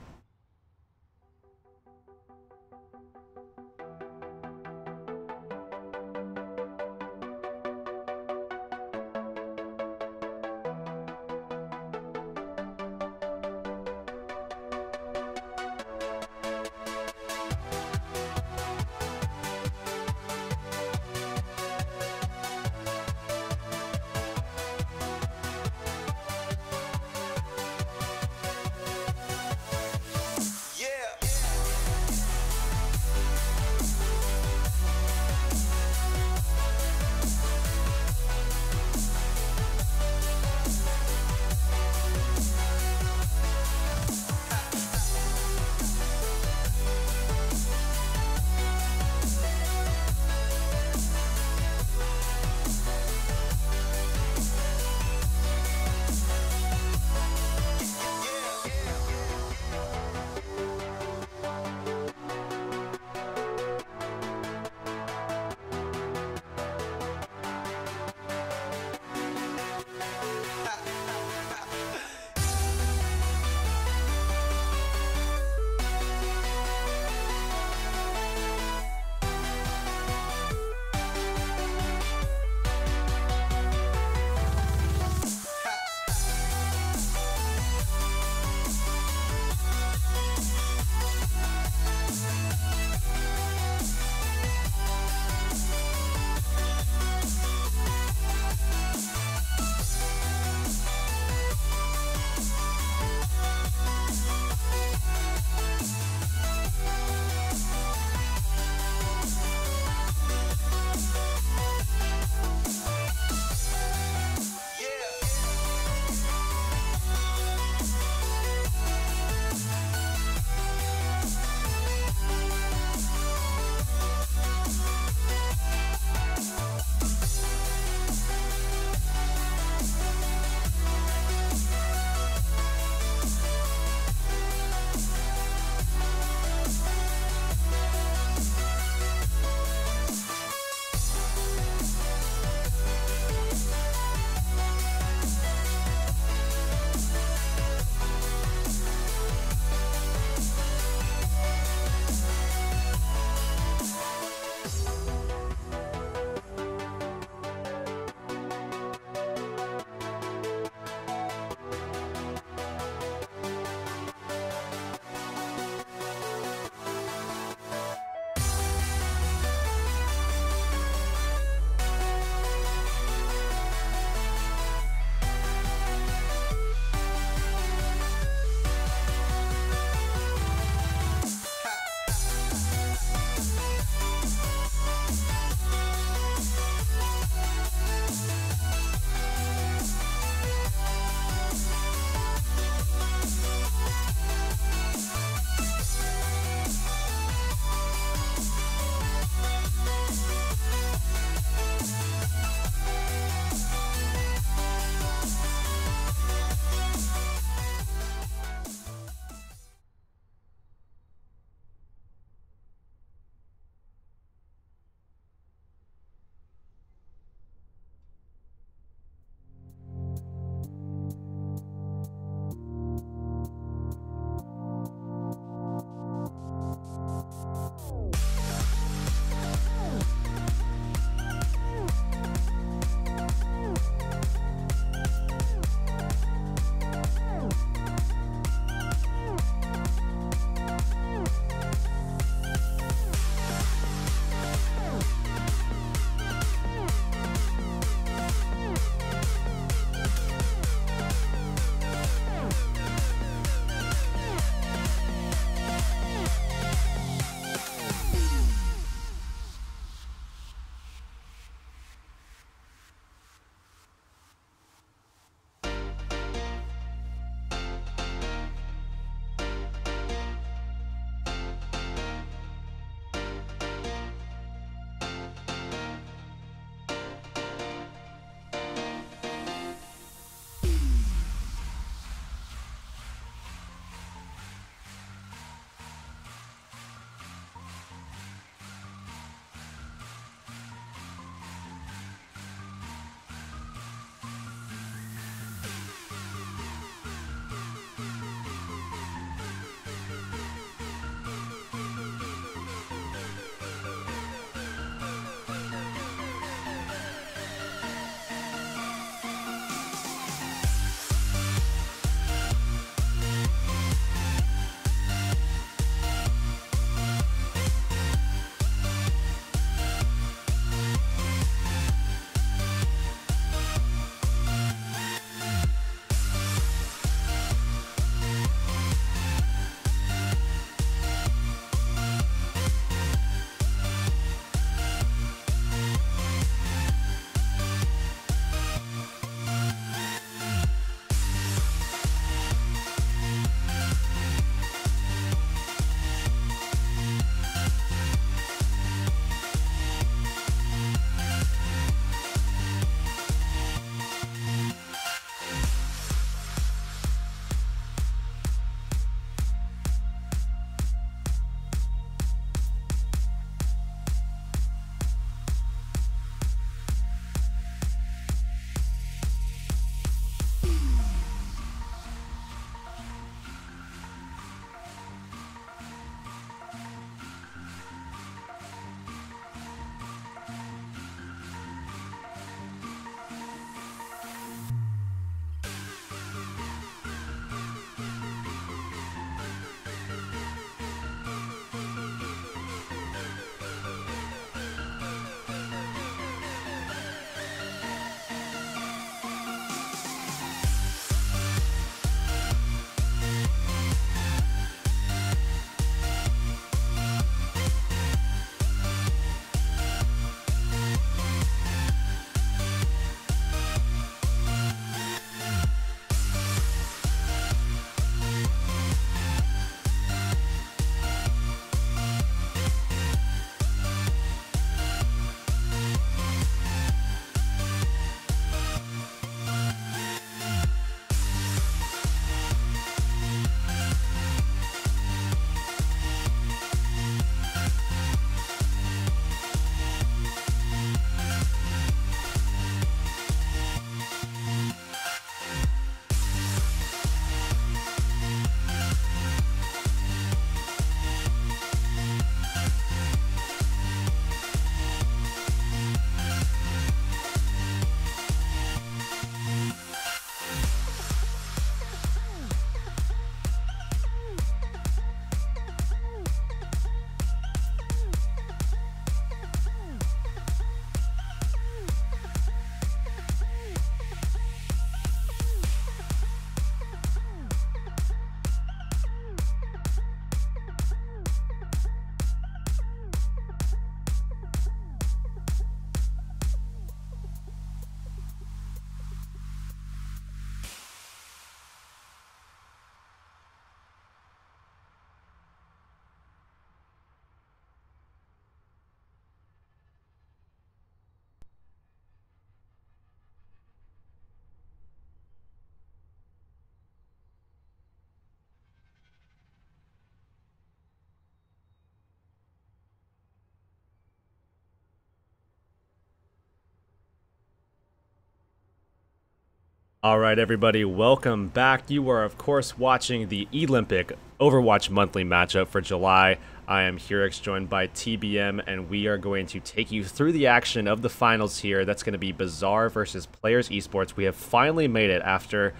A: All right, everybody, welcome back. You are, of course, watching the eLympic Overwatch monthly matchup for July. I am Hurix, joined by TBM, and we are going to take you through the action of the finals here. That's going to be Bizaar versus Players Esports. We have finally made it after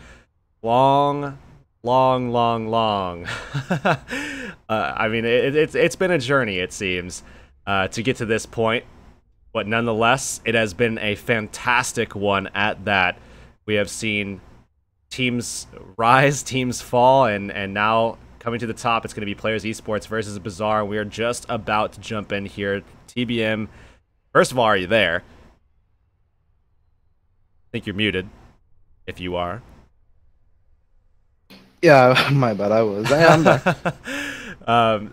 A: long. I mean, it's been a journey, it seems, to get to this point. But nonetheless, it has been a fantastic one at that. We have seen teams rise, teams fall, and now coming to the top, it's going to be Players Esports versus Bizaar. We are just about to jump in here. TBM, first of all, are you there? I think you're muted, if you are.
B: Yeah, my bad, I am back.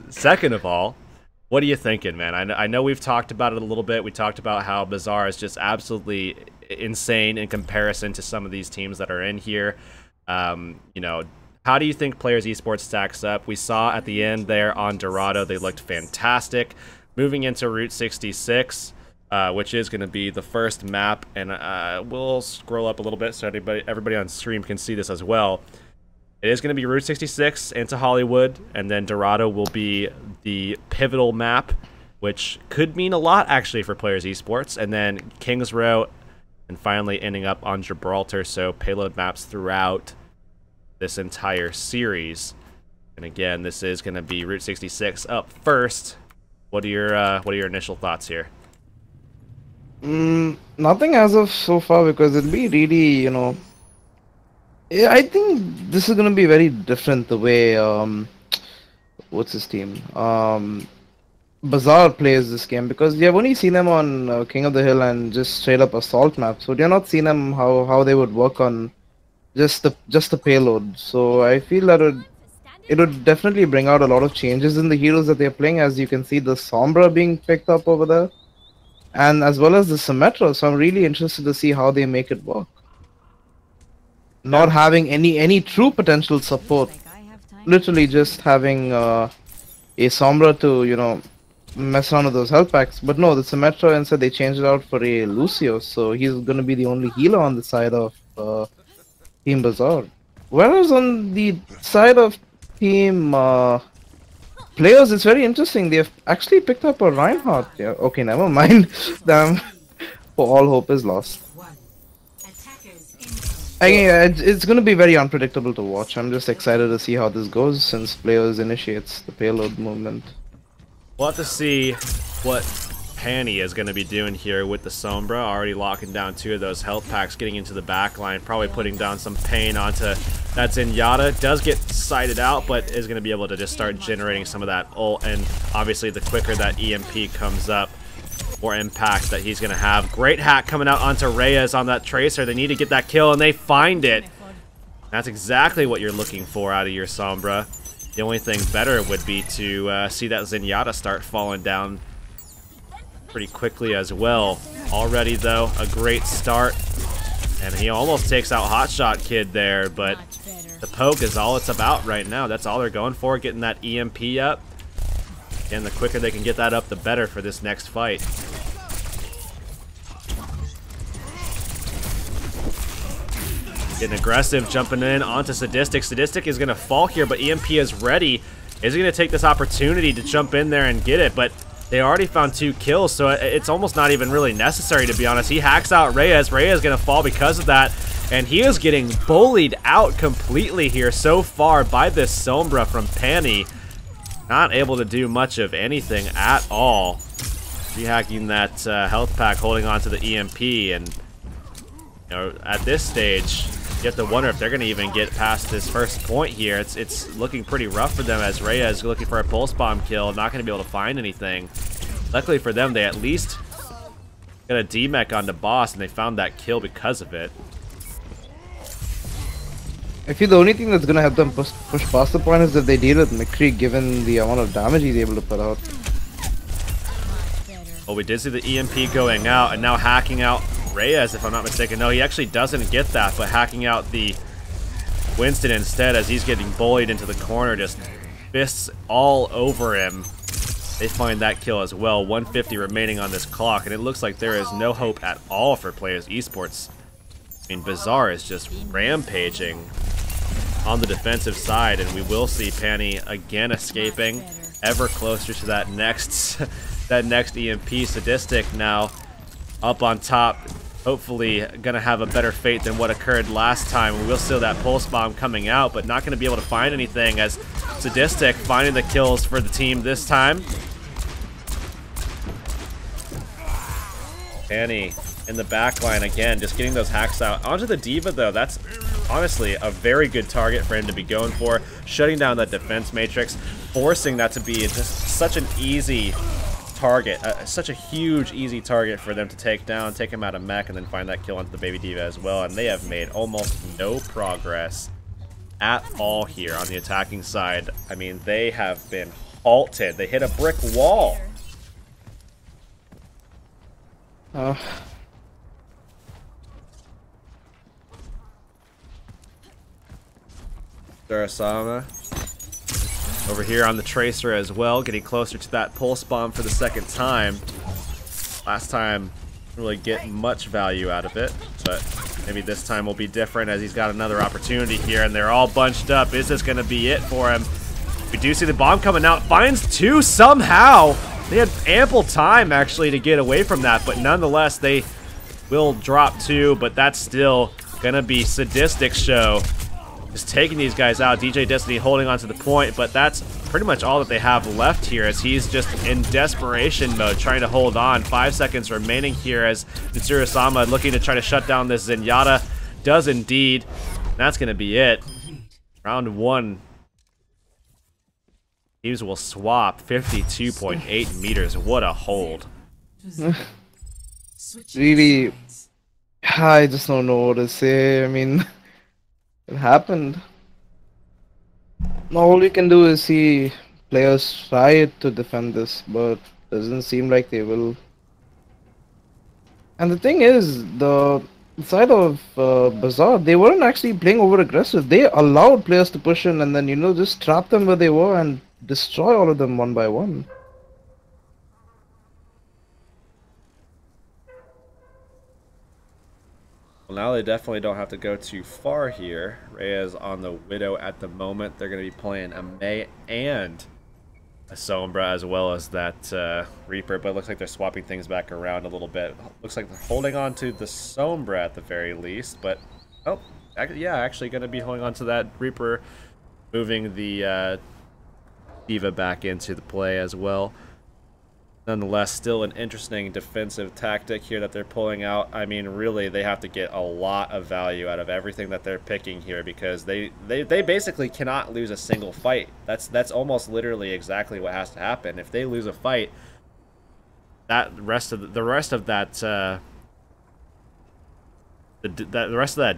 A: Second of all, what are you thinking, man? I know we've talked about it a little bit. We talked about how Bizaar is just absolutely insane in comparison to some of these teams that are in here. You know, how do you think Players Esports stacks up? We saw at the end there on Dorado, they looked fantastic. Moving into Route 66, which is going to be the first map, and we'll scroll up a little bit so everybody on stream can see this as well. It is going to be Route 66 into Hollywood, and then Dorado will be the pivotal map, which could mean a lot, actually, for Players Esports. And then Kings Row, and finally ending up on Gibraltar, so payload maps throughout this entire series. And again, this is going to be Route 66 up first. What are your initial thoughts here?
B: Nothing as of so far, because it'll be really, you know... Yeah, I think this is going to be very different the way, what's his team? Bizaar plays this game, because we have only seen them on King of the Hill and just straight up assault maps. So we have not seen them how they would work on just the payload. So I feel that it would definitely bring out a lot of changes in the heroes that they're playing. As you can see, the Sombra being picked up over there, and as well as the Symmetra. So I'm really interested to see how they make it work. Not having any true potential support, literally just having a Sombra to, you know, mess around with those health packs. But no, the Symmetra, instead they changed it out for a Lucio, so he's gonna be the only healer on the side of Team Bizaar. Whereas on the side of Team Players, it's very interesting. They've actually picked up a Reinhardt. Yeah, okay, never mind. Damn, for all hope is lost. Again, it's going to be very unpredictable to watch. I'm just excited to see how this goes, since Players initiates the payload movement.
A: We'll have to see what Panny is going to be doing here with the Sombra, already locking down 2 of those health packs, getting into the back line, probably putting down some pain onto that Zenyatta. Does get sighted out, but is going to be able to just start generating some of that ult, and obviously the quicker that EMP comes up, more impact that he's going to have. Great hack coming out onto Reyes on that Tracer. They need to get that kill, and they find it. That's exactly what you're looking for out of your Sombra. The only thing better would be to see that Zenyatta start falling down pretty quickly as well. Already, though, a great start. And he almost takes out Hotshot Kid there, but the poke is all it's about right now. That's all they're going for, getting that EMP up. And the quicker they can get that up, the better for this next fight. Getting aggressive, jumping in onto Sadistic. Sadistic is going to fall here, but EMP is ready. Is he going to take this opportunity to jump in there and get it? But they already found 2 kills, so it's almost not even really necessary, to be honest. He hacks out Reyes. Reyes is going to fall because of that. And he is getting bullied out completely here so far by this Sombra from Panny. Not able to do much of anything at all. Rehacking that health pack, holding on to the EMP, and you know, at this stage, you have to wonder if they're going to even get past this first point here. It's looking pretty rough for them, as Reyes is looking for a pulse bomb kill, not going to be able to find anything. Luckily for them, they at least got a D-mech on the boss, and they found that kill because of it.
B: I feel the only thing that's going to help them push past the point is if they deal with McCree, given the amount of damage he's able to put out.
A: Well, we did see the EMP going out, and now hacking out Reyes, if I'm not mistaken. No, he actually doesn't get that, but hacking out the Winston instead, as he's getting bullied into the corner, just fists all over him. They find that kill as well. 150 remaining on this clock, and it looks like there is no hope at all for Players Esports. I mean, Bizaar is just rampaging on the defensive side, and we will see Penny again escaping ever closer to that next that next EMP. Sadistic now up on top, hopefully gonna have a better fate than what occurred last time. We will see that pulse bomb coming out, but not gonna be able to find anything, as Sadistic finding the kills for the team this time. Penny in the back line again, just getting those hacks out. Onto the D.Va though, that's honestly a very good target for him to be going for. Shutting down that defense matrix, forcing that to be just such an easy target, such a huge easy target for them to take down, take him out of mech, and then find that kill onto the baby D.Va as well. And they have made almost no progress at all here on the attacking side. I mean, they have been halted. They hit a brick wall. Durasama over here on the Tracer as well, getting closer to that pulse bomb for the second time. Last time, didn't really get much value out of it, but maybe this time will be different, as he's got another opportunity here, and they're all bunched up. Is this going to be it for him? We do see the bomb coming out, finds two somehow. They had ample time actually to get away from that, but nonetheless they will drop two, but that's still going to be Sadistic show. Just taking these guys out. DJ Destiny holding on to the point, but that's pretty much all that they have left here, as he's just in desperation mode, trying to hold on. 5 seconds remaining here, as Mitsuru-sama looking to try to shut down this Zenyatta. Does indeed. That's going to be it. Round one. Teams will swap 52.8 meters. What a hold.
B: Really, I just don't know what to say. I mean, it happened. All you can do is see players try to defend this, but doesn't seem like they will. And the thing is, the side of Bizaar, they weren't actually playing over aggressive. They allowed players to push in and then, you know, just trap them where they were and destroy all of them one by one.
A: Well, now they definitely don't have to go too far here. Reyes on the Widow at the moment. They're going to be playing a Mei and a Sombra, as well as that Reaper, but it looks like they're swapping things back around a little bit. Looks like they're holding on to the Sombra at the very least, but oh, yeah, actually going to be holding on to that Reaper, moving the D.Va back into the play as well. Nonetheless, still an interesting defensive tactic here that they're pulling out. I mean, really, they have to get a lot of value out of everything that they're picking here, because they basically cannot lose a single fight. That's almost literally exactly what has to happen. If they lose a fight, that the rest of that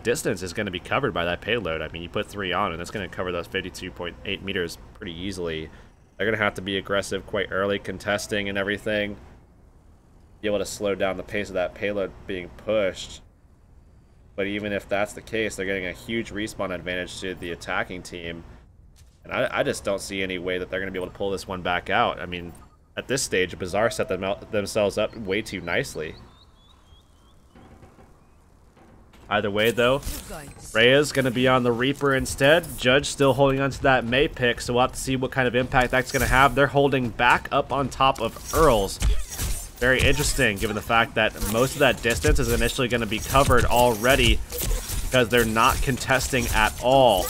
A: distance is going to be covered by that payload. I mean, you put 3 on, and it's going to cover those 52.8 meters pretty easily. They're going to have to be aggressive quite early, contesting and everything. Be able to slow down the pace of that payload being pushed. But even if that's the case, they're getting a huge respawn advantage to the attacking team. And I just don't see any way that they're going to be able to pull this one back out. I mean, at this stage, Bizaar set themselves up way too nicely. Either way, though, Reyes going to be on the Reaper instead. Judge still holding on to that Mei pick, so we'll have to see what kind of impact that's going to have. They're holding back up on top of Earls. Very interesting, given the fact that most of that distance is initially going to be covered already, because they're not contesting at all.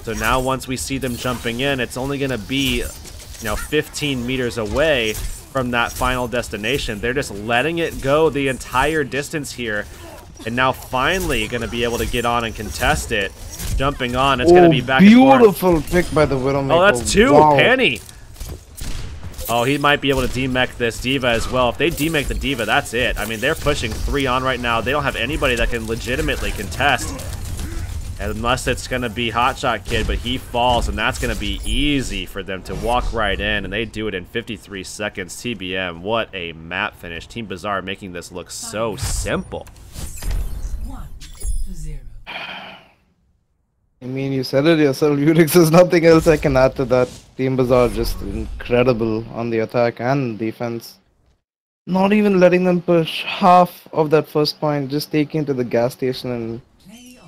A: So now once we see them jumping in, it's only going to be, you know, 15 meters away from that final destination. They're just letting it go the entire distance here. And now finally going to be able to get on and contest it. Jumping on, it's going to be back and forth.
B: Beautiful pick by the Widowmaker.
A: Oh, that's 2.
B: Wow.
A: Penny. Oh, he might be able to demech this D.Va as well. If they demech the D.Va, that's it. I mean, they're pushing 3 on right now. They don't have anybody that can legitimately contest. Unless it's going to be Hotshot Kid, but he falls, and that's going to be easy for them to walk right in, and they do it in 53 seconds. TBM, what a map finish. Team Bizaar making this look so simple.
C: 1-0.
B: I mean, you said it yourself, Unix. There's nothing else I can add to that. Team Bizaar just incredible on the attack and defense. Not even letting them push half of that first point, just taking it to the gas station and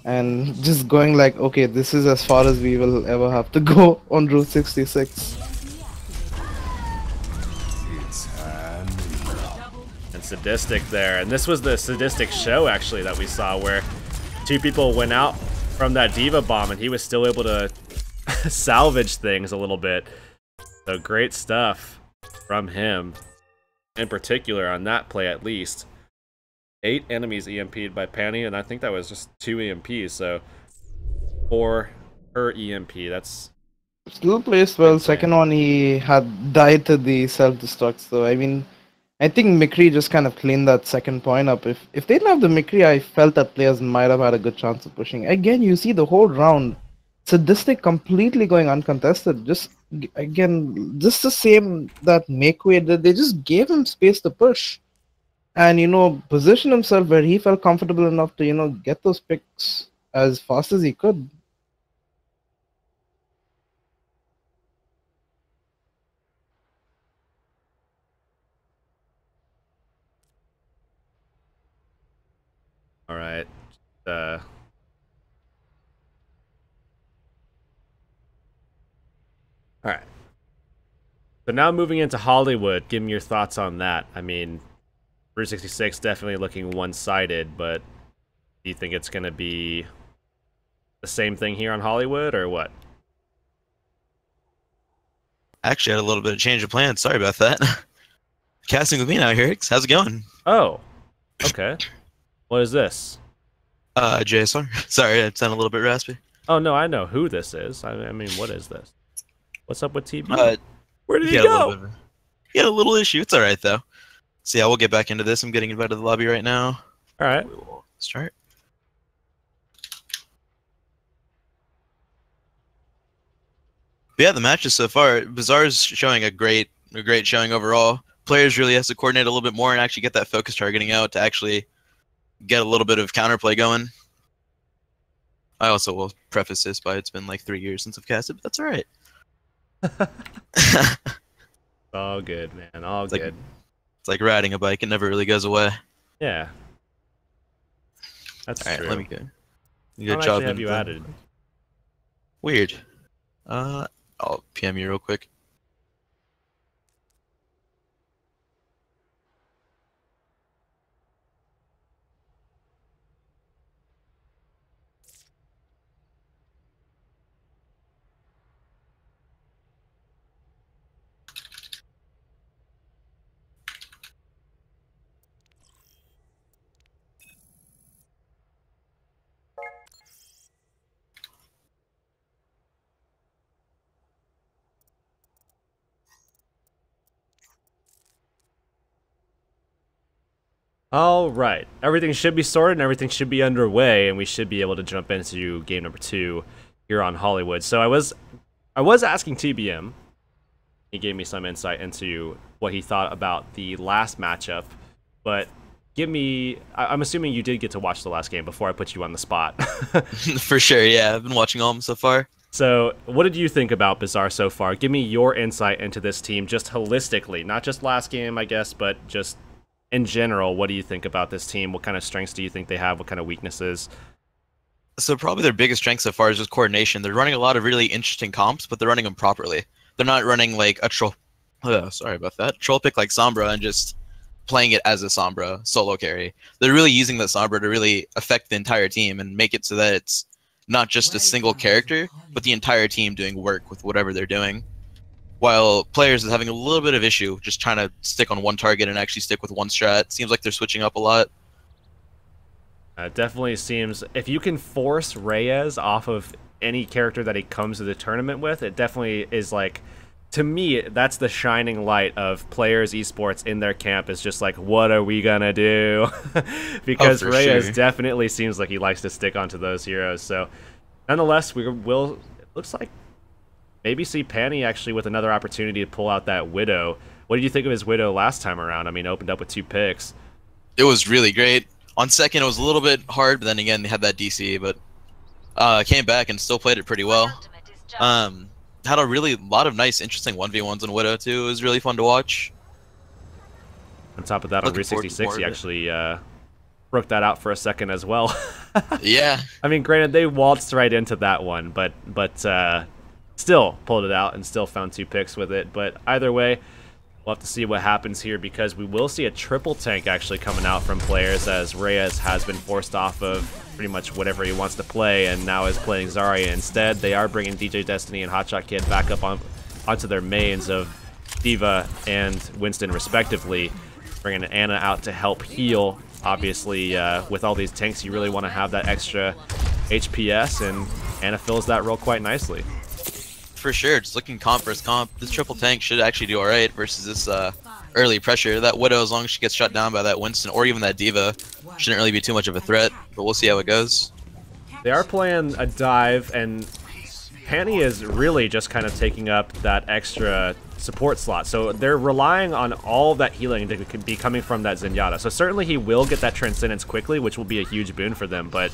B: and just going like, okay, this is as far as we will ever have to go on Route 66.
A: And Sadistic there. And this was the Sadistic show, actually, that we saw, where two people went out from that Diva bomb, and he was still able to salvage things a little bit. So great stuff from him, in particular, on that play at least. 8 enemies EMP'd by Panny, and I think that was just 2 EMPs, so 4 per EMP. That's
B: Still placed well. Second one, he had died to the self-destruct, so I mean, I think McCree just kind of cleaned that second point up. If they didn't have the McCree, I felt that players might have had a good chance of pushing. Again, you see the whole round, Sadistic completely going uncontested. Just the same that Makeway did. They just gave him space to push, and position himself where he felt comfortable enough to get those picks as fast as he could.
A: all right. All right. So now moving into Hollywood, give me your thoughts on that. I mean, Route 66 definitely looking one-sided, but do you think it's going to be the same thing here on Hollywood, or what?
H: Actually, I had a little bit of change of plans. Sorry about that. Casting with me now, Herix. How's it going?
A: Oh, okay. What is this?
H: JSR. Sorry, I sound a little bit raspy.
A: Oh, no, I know who this is. I mean, what is this? What's up with TB? Where did he go?
H: He had a little issue. It's all right, though. So, yeah, we'll get back into this. I'm getting invited to the lobby right now.
A: All right.
H: We will start. But yeah, the matches so far, Bizaar's showing a great showing overall. Players really has to coordinate a little bit more and actually get that focus targeting out to actually get a little bit of counterplay going. I also will preface this by it's been like 3 years since I've casted, but that's all right.
A: All good, man. All good.
H: It's like riding a bike; it never really goes away.
A: Yeah, that's
H: all
A: true.
H: right, let me go.
A: Good job. Have you added?
H: Weird. I'll PM you real quick.
A: All right, everything should be sorted and everything should be underway, and we should be able to jump into game number 2 here on Hollywood. So I was asking TBM. He gave me some insight into what he thought about the last matchup, but I'm assuming you did get to watch the last game before I put you on the spot.
H: For sure, yeah. I've been watching all of them so far.
A: So what did you think about Bizaar so far? Give me your insight into this team just holistically, not just last game, I guess, but just in general. What do you think about this team? What kind of strengths do you think they have? What kind of weaknesses?
H: So probably their biggest strength so far is just coordination. They're running a lot of really interesting comps, but they're running them properly. They're not running like a troll. Sorry about that. Troll pick like Sombra and just playing it as a Sombra solo carry. They're really using the Sombra to really affect the entire team and make it so that it's not just a single character, but the entire team doing work with whatever they're doing. While players is having a little bit of issue just trying to stick on one target and actually stick with one strat. Seems like they're switching up a lot.
A: It definitely seems if you can force Reyes off of any character that he comes to the tournament with, it definitely is like, to me, that's the shining light of players esports in their camp, is just like, what are we gonna do? Because Reyes definitely seems like he likes to stick onto those heroes. So nonetheless, we will, it looks like, maybe see Panny actually with another opportunity to pull out that Widow. What did you think of his Widow last time around? I mean, opened up with 2 picks.
H: It was really great. On second, it was a little bit hard, but then again, they had that DC, but came back and still played it pretty well. Had a really lot of nice, interesting 1v1s in Widow, too. It was really fun to watch.
A: On top of that, on Route 66, he actually broke that out for a second as well.
H: Yeah.
A: I mean, granted, they waltzed right into that one, but still pulled it out and still found 2 picks with it. But either way, we'll have to see what happens here, because we will see a triple tank actually coming out from players, as Reyes has been forced off of pretty much whatever he wants to play and now is playing Zarya instead. They are bringing DJ Destiny and Hotshot Kid back up onto their mains of D.Va and Winston respectively, bringing Anna out to help heal. Obviously, with all these tanks, you really want to have that extra HPS, and Anna fills that role quite nicely.
H: For sure, just looking comp versus comp, this triple tank should actually do alright versus this early pressure. That Widow, as long as she gets shut down by that Winston or even that D.Va, shouldn't really be too much of a threat, but we'll see how it goes.
A: They are playing a dive, and Panny is really just kind of taking up that extra support slot. So they're relying on all of that healing to be coming from that Zenyatta. So certainly he will get that Transcendence quickly, which will be a huge boon for them, but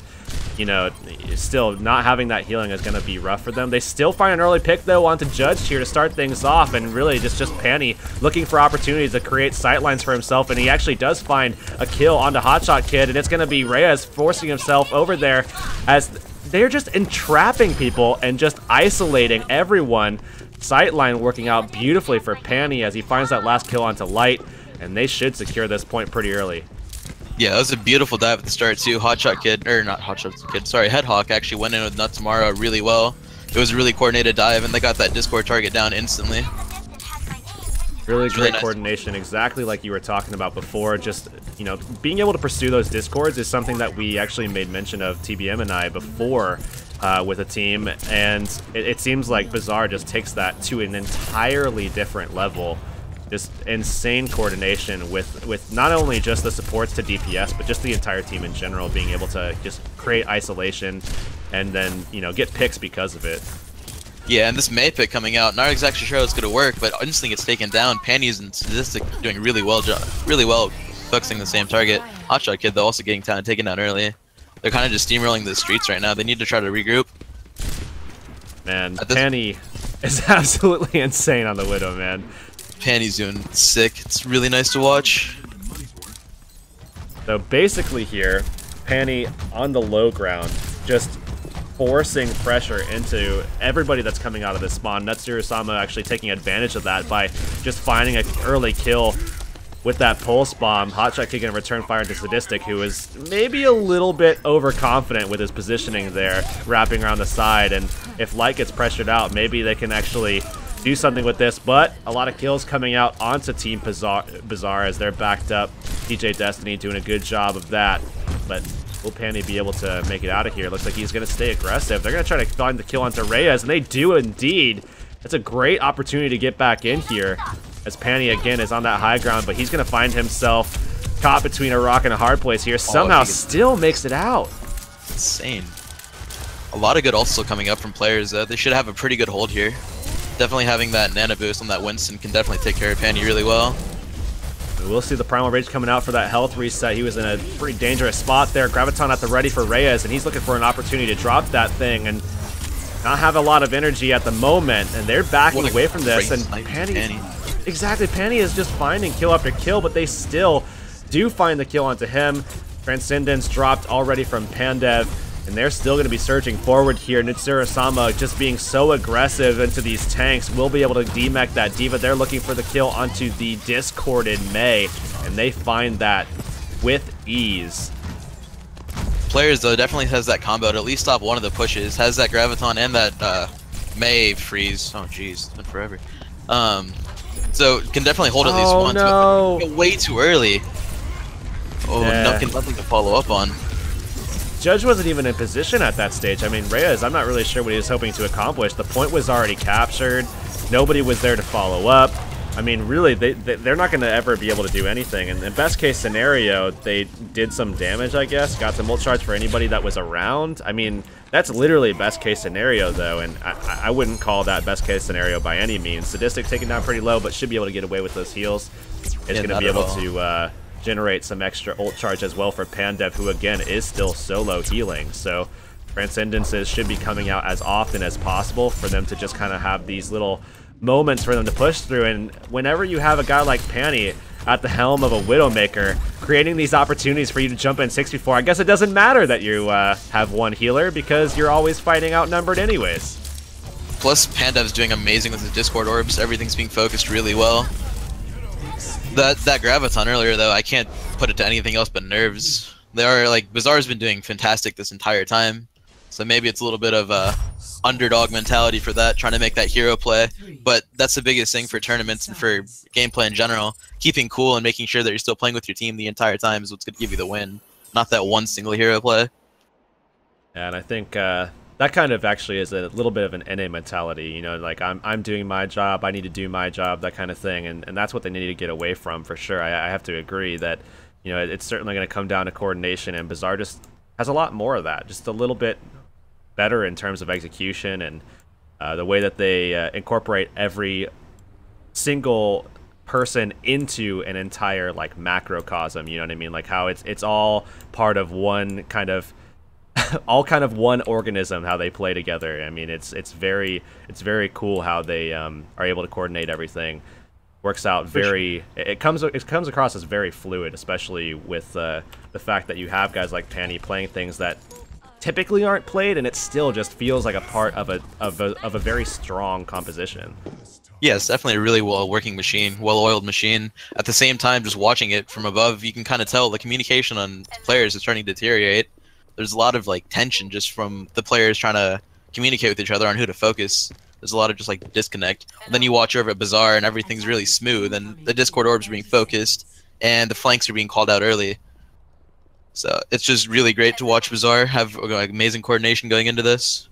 A: you know, still not having that healing is going to be rough for them. They still find an early pick though onto Judge here to start things off, and really just Panny looking for opportunities to create sightlines for himself, and he actually does find a kill onto Hotshot Kid, and it's going to be Reyes forcing himself over there as they're just entrapping people and just isolating everyone. Sightline working out beautifully for Panny as he finds that last kill onto Light, and they should secure this point pretty early.
H: Yeah, that was a beautiful dive at the start too. Hotshot Kid, or not Hotshot Kid, sorry, Headhawk actually went in with Nutsumara really well. It was a really coordinated dive, and they got that Discord target down instantly.
A: Really great
H: nice
A: coordination, exactly like you were talking about before. Just, you know, being able to pursue those Discords is something that we actually made mention of, TBM and I, before with a team, and it seems like Bizaar just takes that to an entirely different level. Just insane coordination with not only just the supports to DPS, but just the entire team in general, being able to just create isolation and then, you know, get picks because of it.
H: Yeah, and this May pick coming out, not exactly sure how it's going to work, but instantly gets taken down. Panties and Sadistic doing really well focusing the same target. Hotshot Kid, though, also getting taken down early. They're kind of just steamrolling the streets right now. They need to try to regroup.
A: Man, Panny is absolutely insane on the Widow, man.
H: Panty's doing sick. It's really nice to watch.
A: So basically here, Panny on the low ground, just forcing pressure into everybody that's coming out of this spawn. Netsuru-sama actually taking advantage of that by just finding an early kill with that pulse bomb. Hotshot Kid gonna return fire to Sadistic, who is maybe a little bit overconfident with his positioning there, wrapping around the side, and if Light gets pressured out, maybe they can actually do something with this, but a lot of kills coming out onto Team Bizaar as they're backed up. DJ Destiny doing a good job of that, but will Panny be able to make it out of here? Looks like he's going to stay aggressive. They're going to try to find the kill onto Reyes, and they do indeed. That's a great opportunity to get back in here, as Panny again is on that high ground, but he's going to find himself caught between a rock and a hard place here. Somehow still makes it out.
H: Insane. A lot of good also coming up from players. They should have a pretty good hold here. Definitely having that Nana boost on that Winston can definitely take care of Panny really well.
A: We'll see the Primal Rage coming out for that health reset. He was in a pretty dangerous spot there. Graviton at the ready for Reyes, and he's looking for an opportunity to drop that thing and not have a lot of energy at the moment. And they're backing away from this. And Panny, exactly, Panny is just finding kill after kill, but they still do find the kill onto him. Transcendence dropped already from Pandev, and they're still going to be surging forward here. Nitsuru-sama just being so aggressive into these tanks will be able to demech that D.Va. They're looking for the kill onto the discorded May, and they find that with ease.
H: Players, though, definitely has that combo to at least stop one of the pushes. Has that Graviton and that May freeze. Oh, jeez. It's been forever. So, can definitely hold at least once.
A: No.
H: But way too early. Oh,
A: yeah.
H: nothing to follow up on.
A: Judge wasn't even in position at that stage. I mean, Reyes, I'm not really sure what he was hoping to accomplish. The point was already captured. Nobody was there to follow up. I mean, really, they're not going to ever be able to do anything. And in best case scenario, they did some damage, I guess. Got some ult charge for anybody that was around. I mean, that's literally best case scenario, though. And I wouldn't call that best case scenario by any means. Sadistic taken down pretty low, but should be able to get away with those heals. Is going to be able to generate some extra ult charge as well for Pandev, who again is still solo healing. So Transcendences should be coming out as often as possible for them to just kind of have these little moments for them to push through. And whenever you have a guy like Panny at the helm of a Widowmaker, creating these opportunities for you to jump in 6v4, I guess it doesn't matter that you have one healer because you're always fighting outnumbered anyways.
H: Plus, Pandev's doing amazing with his Discord orbs. Everything's being focused really well. That Graviton earlier, though, I can't put it to anything else but nerves. They are, like, Bizaar's been doing fantastic this entire time. So maybe it's a little bit of a underdog mentality for that, trying to make that hero play. But that's the biggest thing for tournaments and for gameplay in general. Keeping cool and making sure that you're still playing with your team the entire time is what's going to give you the win, not that one single hero play.
A: Yeah, and I think that kind of actually is a little bit of an NA mentality, you know, like I'm doing my job, I need to do my job, that kind of thing, and that's what they need to get away from for sure. I have to agree that, you know, it's certainly going to come down to coordination, and Bizaar just has a lot more of that, just a little bit better in terms of execution and the way that they incorporate every single person into an entire like macrocosm, you know what I mean, like how it's all part of one kind of all kind of one organism, how they play together. I mean, it's very cool how they are able to coordinate everything. Works out very. It comes across as very fluid, especially with the fact that you have guys like Panny playing things that typically aren't played, and it still just feels like a part of a very strong composition.
H: Yeah, it's definitely a really well-working machine, well-oiled machine. At the same time, just watching it from above, you can kind of tell the communication on players is starting to deteriorate. There's a lot of like tension just from the players trying to communicate with each other on who to focus. There's a lot of just like disconnect. And then you watch over at Bizaar and everything's really smooth, and the Discord orbs are being focused and the flanks are being called out early. So it's just really great to watch Bizaar have like, amazing coordination going into this.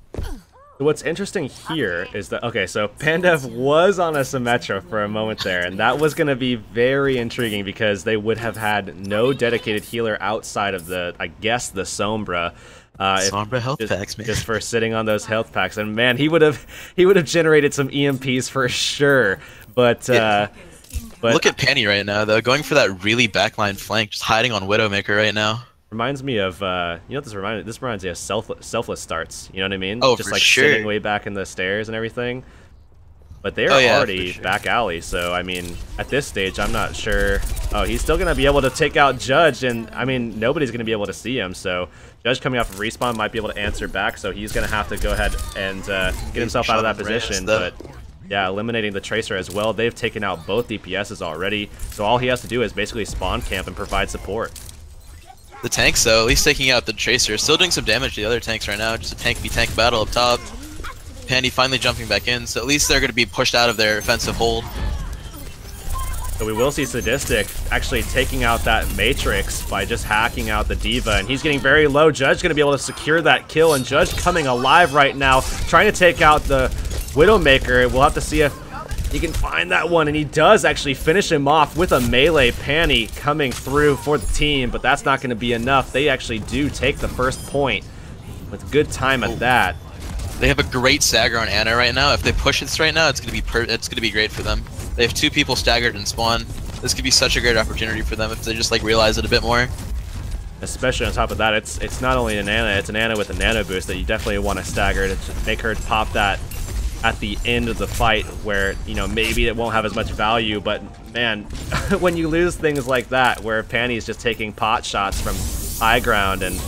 A: What's interesting here is that, okay, so Pandev was on a Symmetra for a moment there, and that was going to be very intriguing because they would have had no dedicated healer outside of the, I guess, the Sombra.
H: Sombra health packs, man.
A: Just for sitting on those health packs, and man, he would have generated some EMPs for sure. But
H: yeah.
A: But
H: look at Panny right now, though, going for that really backline flank, just hiding on Widowmaker right now.
A: Reminds me of, you know what this reminds me? This reminds me of selfless starts. You know what I mean?
H: Oh,
A: just
H: for
A: like
H: sure.
A: sitting way back in the stairs and everything. But they're already back alley, so I mean, at this stage, I'm not sure. Oh, he's still gonna be able to take out Judge, and I mean, nobody's gonna be able to see him. So Judge coming off of respawn might be able to answer back. So he's gonna have to go ahead and get himself out of that position. But yeah, eliminating the Tracer as well. They've taken out both DPSs already. So all he has to do is basically spawn camp and provide support.
H: The tanks, though, at least taking out the Tracer, still doing some damage to the other tanks right now. Just a tank-v-tank battle up top. Pandy finally jumping back in, so at least they're going to be pushed out of their offensive hold.
A: So we will see Sadistic actually taking out that Matrix by just hacking out the Diva, and he's getting very low. Judge going to be able to secure that kill, and Judge coming alive right now, trying to take out the Widowmaker. We'll have to see if he can find that one, and he does actually finish him off with a melee Panny coming through for the team, but that's not going to be enough. They actually do take the first point with good time at that.
H: They have a great stagger on Ana right now. If they push this right now, it's going to be great for them. They have 2 people staggered in spawn. This could be such a great opportunity for them if they just like realize it a bit more.
A: Especially on top of that, it's not only an Ana, it's an Ana with a nano boost that you definitely want to stagger to make her pop that at the end of the fight where, you know, maybe it won't have as much value, but man, when you lose things like that where Panny's just taking pot shots from high ground and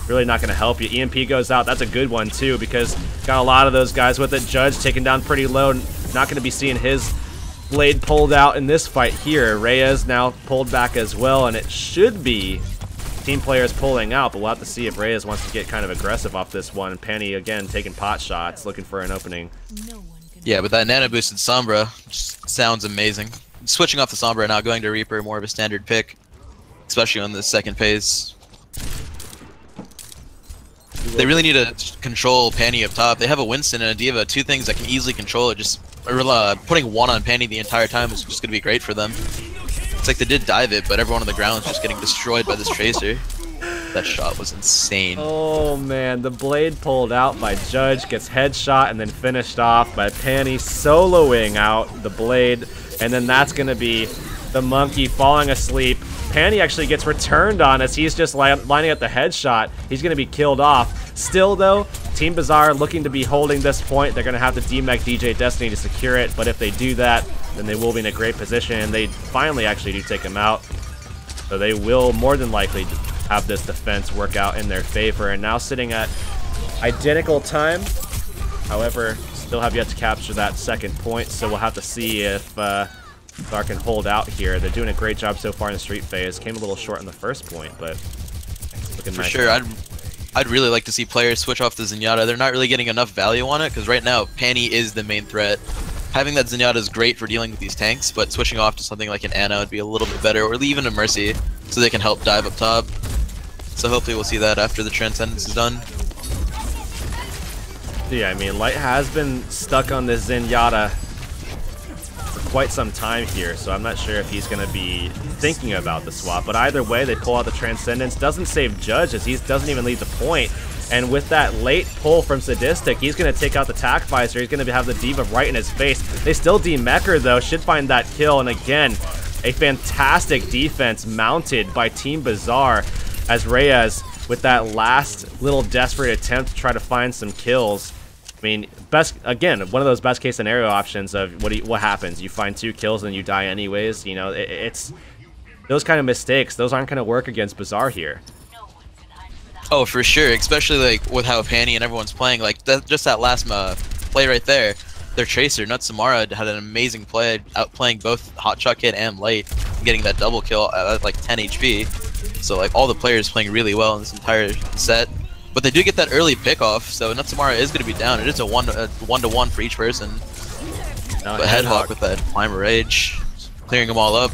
A: really not going to help you. EMP goes out. That's a good one too because got a lot of those guys with it. Judge taken down pretty low. Not going to be seeing his blade pulled out in this fight here. Reyes now pulled back as well, and it should be team players pulling out, but we'll have to see if Reyes wants to get kind of aggressive off this one. Panny again taking pot shots, looking for an opening.
H: Yeah, but that nano boosted Sombra just sounds amazing. Switching off the Sombra now, going to Reaper, more of a standard pick, especially on the second phase. They really need to control Panny up top. They have a Winston and a Diva, 2 things that can easily control it. Just putting 1 on Panny the entire time is just going to be great for them. It's like they did dive it, but everyone on the ground is just getting destroyed by this Tracer. That shot was insane.
A: Oh man, the blade pulled out by Judge, gets headshot and then finished off by Panny soloing out the blade, and then that's going to be the monkey falling asleep. Panny actually gets returned on as he's just lining up the headshot. He's going to be killed off. Still though, Team Bizaar looking to be holding this point. They're going to have to demech DJ Destiny to secure it, but if they do that, then they will be in a great position, and they finally actually do take him out. So they will more than likely have this defense work out in their favor, and now sitting at identical time. However, still have yet to capture that second point, so we'll have to see if Bizaar can hold out here. They're doing a great job so far in the street phase. Came a little short in the first point, but looking
H: For
A: nice.
H: sure, I'd really like to see players switch off the Zenyatta. They're not really getting enough value on it, because right now, Panny is the main threat. Having that Zenyatta is great for dealing with these tanks, but switching off to something like an Ana would be a little bit better, or even a Mercy, so they can help dive up top. So hopefully we'll see that after the Transcendence is done.
A: Yeah, I mean, Light has been stuck on this Zenyatta for quite some time here, so I'm not sure if he's going to be thinking about the swap. But either way, they pull out the Transcendence. Doesn't save Judge, as he doesn't even lead the point. And with that late pull from Sadistic, he's going to take out the Tac Visor. He's going to have the D.Va right in his face. They still demech her, though. Should find that kill. And again, a fantastic defense mounted by Team Bizaar, as Reyes, with that last little desperate attempt to try to find some kills. I mean, again, one of those best case scenario options of what happens. You find 2 kills and you die anyways. You know, it's those kind of mistakes. Those aren't going to work against Bizaar here.
H: Oh, for sure, especially like with how Panny and everyone's playing. Like just that last play right there, their Tracer, Nutsamara, had an amazing play, outplaying both Hotshot Kid and Light, getting that double kill at like 10 HP. So like all the players playing really well in this entire set. But they do get that early pick off, so Nutsamara is going to be down. It is a one-to-one for each person. But Headhawk with that Climber Rage, clearing them all up.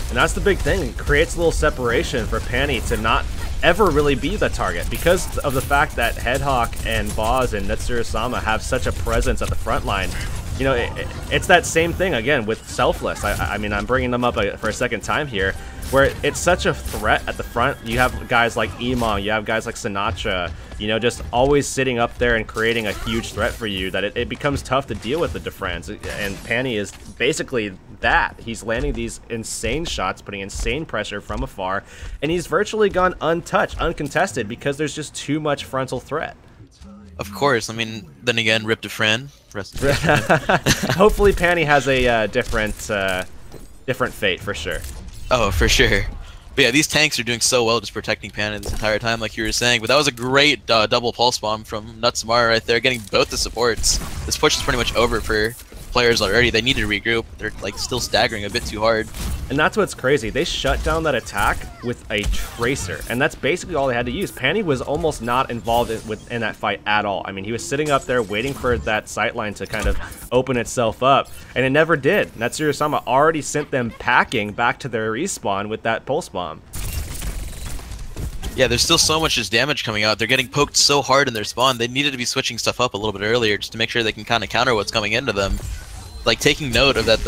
A: And that's the big thing. It creates a little separation for Panny to not ever really be the target, because of the fact that Headhawk and Boz and Netsuru-sama have such a presence at the front line. You know, it's that same thing again with Selfless. I mean, I'm bringing them up for a second time here, where it's such a threat at the front. You have guys like Emong, you have guys like Sinatra, you know, just always sitting up there and creating a huge threat for you that it becomes tough to deal with the defense. And Panny is basically that. He's landing these insane shots, putting insane pressure from afar, and he's virtually gone untouched, uncontested, because there's just too much frontal threat.
H: Of course, I mean, then again, Rip to Fran.
A: Hopefully Panny has a different fate for sure.
H: Oh, for sure. But yeah, these tanks are doing so well just protecting Panny this entire time, like you were saying. But that was a great double pulse bomb from Nutsamara right there, getting both the supports. This push is pretty much over for players already. They need to regroup. They're like still staggering a bit too hard.
A: And that's what's crazy. They shut down that attack with a Tracer, and that's basically all they had to use. Panny was almost not involved in that fight at all. I mean, he was sitting up there waiting for that sightline to kind of open itself up, and it never did. Netsuru-sama already sent them packing back to their respawn with that pulse bomb.
H: Yeah, there's still so much just damage coming out. They're getting poked so hard in their spawn. They needed to be switching stuff up a little bit earlier just to make sure they can kind of counter what's coming into them. Like taking note of that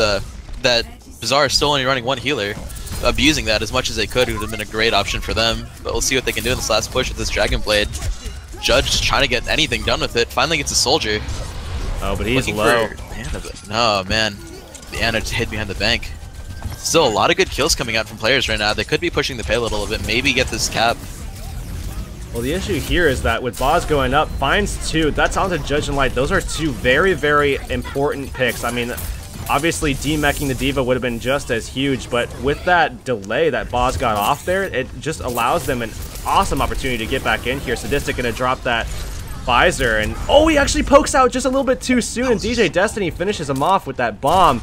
H: Bizaar is still only running 1 healer. Abusing that as much as they could would have been a great option for them. But we'll see what they can do in this last push with this Dragon Blade. Judge just trying to get anything done with it. Finally gets a soldier.
A: Oh, but he's low.
H: No, man. The Ana just hid behind the bank. Still a lot of good kills coming out from players right now. They could be pushing the payload a little bit. Maybe get this cap.
A: Well, the issue here is that with Boz going up, finds 2. That's onto Judge and Light. Those are 2 very, very important picks. I mean, obviously demeching the D.Va would have been just as huge, but with that delay that Boz got off there, it just allows them an awesome opportunity to get back in here. Sadistic gonna drop that visor, and oh, he actually pokes out just a little bit too soon, and DJ Destiny finishes him off with that bomb.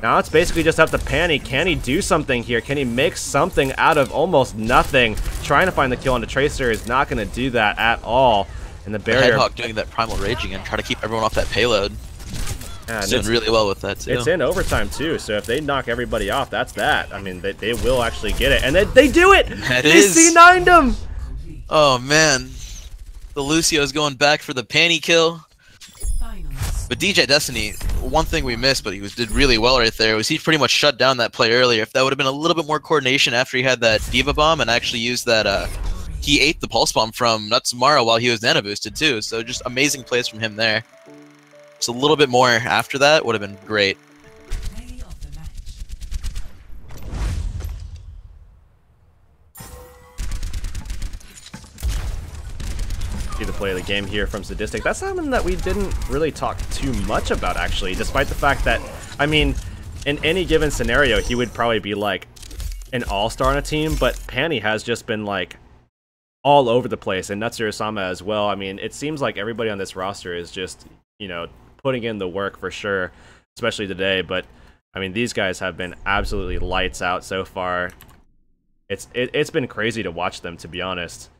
A: Now it's basically just up to Panny. Can he do something here? Can he make something out of almost nothing? Trying to find the kill on the Tracer is not going to do that at all. And the barrier...
H: Headhawk doing that primal raging and try to keep everyone off that payload.
A: Yeah,
H: it's doing really well with that too.
A: It's in overtime too, so if they knock everybody off, that's that. I mean, they will actually get it. And they do it! They C9'd him!
H: Oh man. The Lucio's going back for the Panny kill. But DJ Destiny, one thing we missed, but he did really well right there, was he pretty much shut down that play earlier. If that would have been a little bit more coordination after he had that D.Va bomb and actually used that, he ate the pulse bomb from Nutsamara while he was nano boosted too. So just amazing plays from him there. Just a little bit more after that would have been great.
A: See the play of the game here from Sadistic. That's something that we didn't really talk too much about, actually, despite the fact that, I mean, in any given scenario, he would probably be like an all-star on a team, but Panny has just been like all over the place, and Natsuru-sama as well. I mean, it seems like everybody on this roster is just, you know, putting in the work for sure, especially today. But I mean, these guys have been absolutely lights out so far. It's been crazy to watch them, to be honest.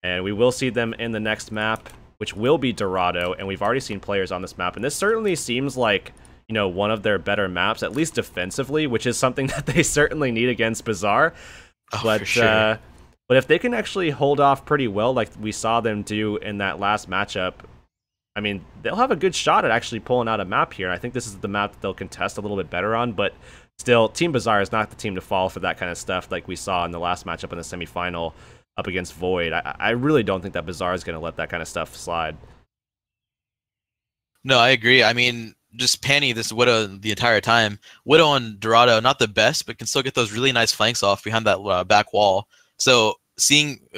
A: And we will see them in the next map, which will be Dorado, and we've already seen players on this map, and this certainly seems like, you know, one of their better maps, at least defensively, which is something that they certainly need against Bizaar.
H: Oh,
A: but
H: for sure.
A: But if they can actually hold off pretty well, like we saw them do in that last matchup, I mean, they'll have a good shot at actually pulling out a map here. I think this is the map that they'll contest a little bit better on, but still, Team Bizaar is not the team to fall for that kind of stuff like we saw in the last matchup in the semifinal up against Void. I really don't think that Bizaar is going to let that kind of stuff slide.
H: No, I agree. I mean, just Panny this Widow the entire time. Widow and Dorado, not the best, but can still get those really nice flanks off behind that back wall. So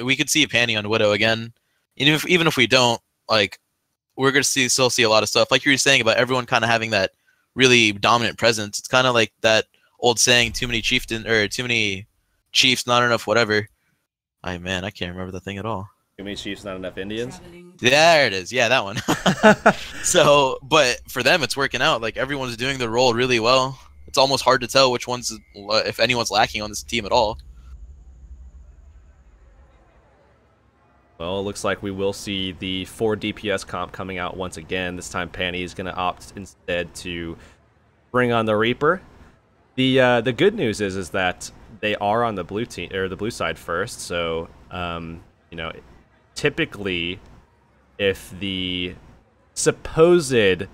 H: we could see a Panny on Widow again. Even if we don't, like, we're gonna still see a lot of stuff. Like you were saying about everyone kind of having that really dominant presence. It's kind of like that old saying, too many chiefs, not enough whatever. Man, I can't remember the thing at all.
A: Too many chiefs, not enough Indians?
H: There it is. Yeah, that one. So, but for them, it's working out. Like, everyone's doing their role really well. It's almost hard to tell which ones, if anyone's lacking on this team at all.
A: Well, it looks like we will see the 4 DPS comp coming out once again. This time Panny is going to opt instead to bring on the Reaper. The good news is that they are on the blue team, or the blue side first, so you know, typically if the supposed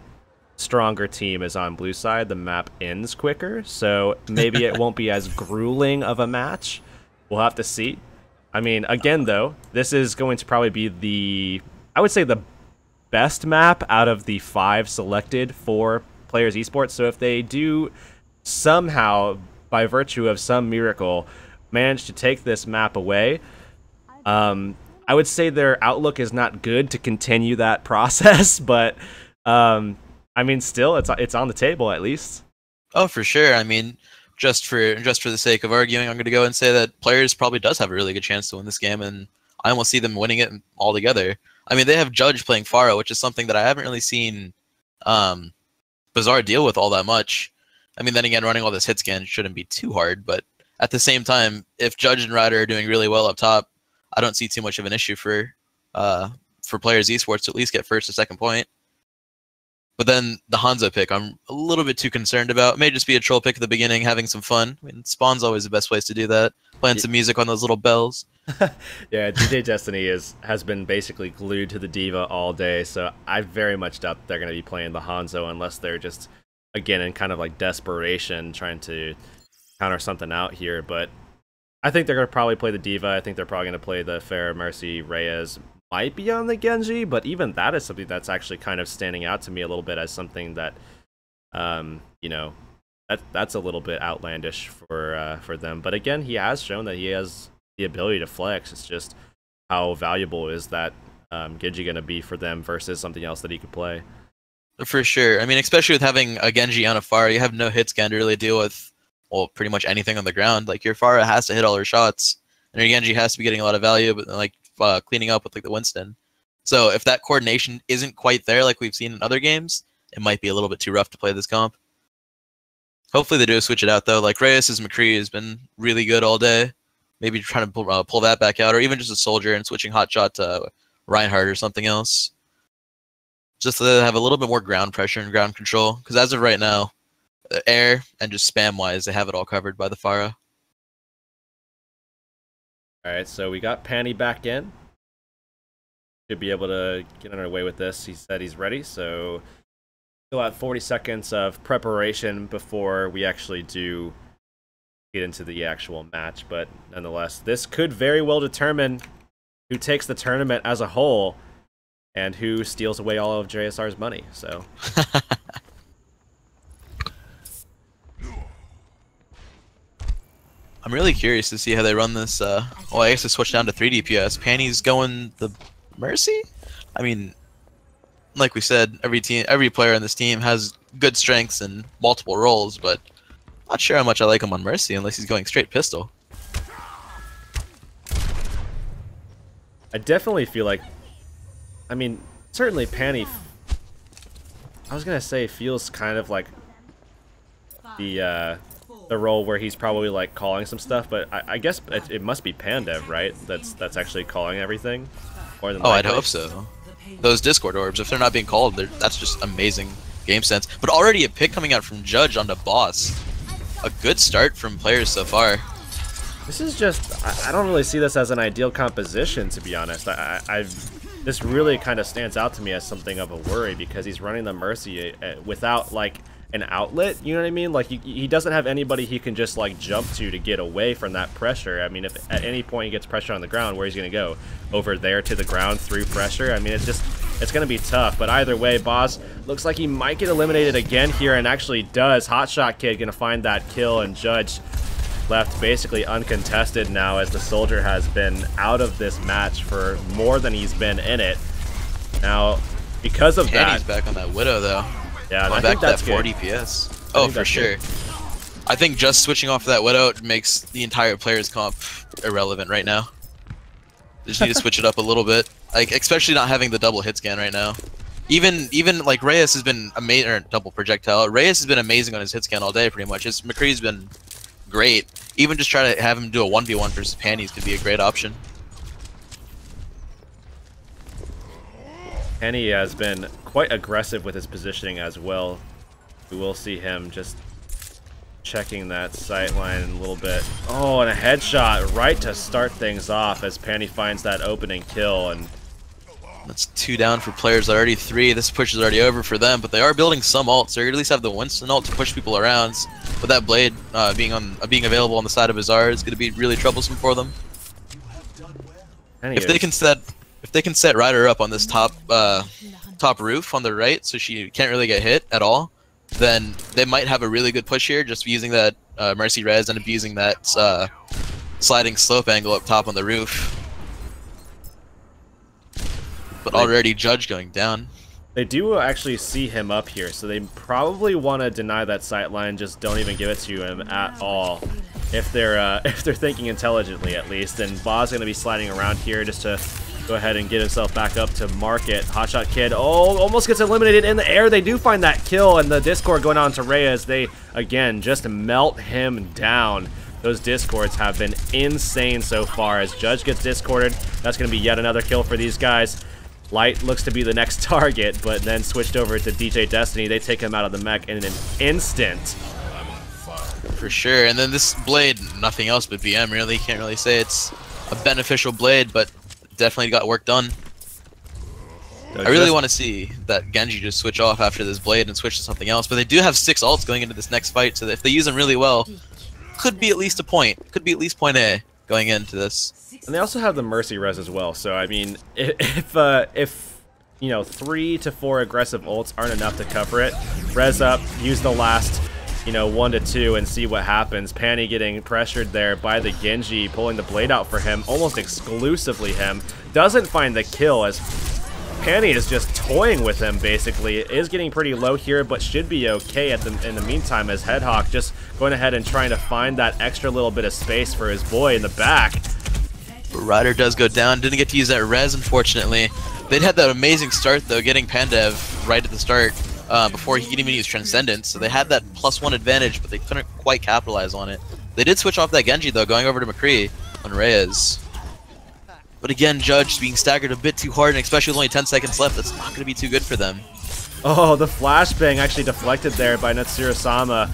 A: stronger team is on blue side, the map ends quicker, so maybe it won't be as grueling of a match. We'll have to see. I mean, again, though, this is going to probably be I would say the best map out of the 5 selected for Players Esports. So if they do somehow, by virtue of some miracle, manage to take this map away, I would say their outlook is not good to continue that process. But I mean, still, it's on the table at least.
H: Oh, for sure. I mean, just for the sake of arguing, I'm going to go and say that Players probably does have a really good chance to win this game, and I almost see them winning it altogether. I mean, they have Judge playing Pharah, which is something that I haven't really seen Bizaar deal with all that much. I mean, then again, running all this hit scan shouldn't be too hard, but at the same time, if Judge and Ryder are doing really well up top, I don't see too much of an issue for Players Esports to at least get first or second point. But then the Hanzo pick, I'm a little bit too concerned about. It may just be a troll pick at the beginning, having some fun. I mean, Spawn's always the best place to do that. Playing some music on those little bells.
A: Yeah, DJ Destiny has been basically glued to the Diva all day, so I very much doubt they're going to be playing the Hanzo unless they're just, again, in kind of like desperation, trying to counter something out here. But I think they're going to probably play the Diva. I think they're probably going to play the Pharah, Mercy, Reyes. Might be on the Genji, but even that is something that's actually kind of standing out to me a little bit as something that, you know, that's a little bit outlandish for them. But again, he has shown that he has the ability to flex. It's just how valuable is that Genji going to be for them versus something else that he could play.
H: For sure. I mean, especially with having a Genji on a Pharah, you have no hit scan to really deal with, well, pretty much anything on the ground. Like, your Pharah has to hit all her shots, and your Genji has to be getting a lot of value, but like cleaning up with like the Winston. So if that coordination isn't quite there like we've seen in other games, it might be a little bit too rough to play this comp. Hopefully they do switch it out though. Like Reyes' McCree has been really good all day. Maybe trying to pull that back out, or even just a soldier and switching Hotshot to Reinhardt or something else. Just to have a little bit more ground pressure and ground control, because as of right now, air and just spam-wise, they have it all covered by the Pharah.
A: Alright, so we got Panny back in. Should be able to get on our way with this. He said he's ready, so still have 40 seconds of preparation before we actually do get into the actual match. But nonetheless, this could very well determine who takes the tournament as a whole and who steals away all of JSR's money. So
H: I'm really curious to see how they run this. Well, I guess they switched down to 3 DPS. Panny's going the Mercy? I mean, like we said, every player on this team has good strengths and multiple roles, but not sure how much I like him on Mercy unless he's going straight pistol.
A: I definitely feel like, I mean, certainly Panny, I was gonna say, feels kind of like the role where he's probably like calling some stuff, but I guess it must be Pandev, right? That's actually calling everything. More than
H: I'd hope so. Those Discord orbs, if they're not being called, that's just amazing game sense. But already a pick coming out from Judge onto Boss. A good start from players so far.
A: This is just, I don't really see this as an ideal composition, to be honest. This really kind of stands out to me as something of a worry because he's running the Mercy without like an outlet, you know what I mean? Like he doesn't have anybody he can just like jump to get away from that pressure. I mean, if at any point he gets pressure on the ground, where he's gonna go? Over there to the ground through pressure? I mean, it's gonna be tough. But either way, Boss looks like he might get eliminated again here, and actually does. Hotshot Kid gonna find that kill, and Judge left basically uncontested now, as the Soldier has been out of this match for more than he's been in it. Now, because of that,
H: he's back on that Widow though.
A: Yeah,
H: I think that's that 4 DPS. Oh, for sure. Good. I think just switching off that Widow makes the entire player's comp irrelevant right now. They just need to switch it up a little bit, like especially not having the double hit scan right now. Even like Reyes has been amazing, or double projectile. Reyes has been amazing on his hit scan all day, pretty much. His McCree's been great. Even just try to have him do a 1v1 versus Panties could be a great option.
A: Penny has been quite aggressive with his positioning as well. We will see him just checking that sight line a little bit. Oh, and a headshot right to start things off as Penny finds that opening kill. And
H: that's 2 down for players already 3. This push is already over for them, but they are building some ults. So you at least have the Winston ult to push people around. But that Blade being available on the side of Bizaar is going to be really troublesome for them. If they can set Ryder up on this top roof on the right, so she can't really get hit at all, then they might have a really good push here, just using that Mercy res and abusing that sliding slope angle up top on the roof. But already Judge going down.
A: They do actually see him up here, so they probably want to deny that sight line. Just don't even give it to him at all, if they're thinking intelligently at least. And Baw's gonna be sliding around here just to go ahead and get himself back up to market. Hotshot Kid, oh, almost gets eliminated in the air. They do find that kill, and the Discord going on to Reyes. They, again, just melt him down. Those Discords have been insane so far. As Judge gets Discorded, that's going to be yet another kill for these guys. Light looks to be the next target, but then switched over to DJ Destiny. They take him out of the mech in an instant.
H: For sure, and then this Blade, nothing else but BM, really. Can't really say it's a beneficial Blade, but definitely got work done. I really want to see that Genji just switch off after this Blade and switch to something else, but they do have 6 ults going into this next fight, so if they use them really well, could be at least a point. Could be at least point A going into this.
A: And they also have the Mercy res as well, so I mean, if you know, 3 to 4 aggressive ults aren't enough to cover it, res up, use the last, you know, 1 to 2 and see what happens. Panny getting pressured there by the Genji, pulling the Blade out for him, almost exclusively him. Doesn't find the kill as Panny is just toying with him, basically. It is getting pretty low here, but should be okay in the meantime, as Headhawk just going ahead and trying to find that extra little bit of space for his boy in the back.
H: Ryder does go down, didn't get to use that res, unfortunately. They'd had that amazing start, though, getting Pandev right at the start before he could even use Transcendence, so they had that +1 advantage, but they couldn't quite capitalize on it. They did switch off that Genji, though, going over to McCree on Reyes. But again, Judge being staggered a bit too hard, and especially with only 10 seconds left, that's not going to be too good for them.
A: Oh, the flashbang actually deflected there by Natsuro-sama,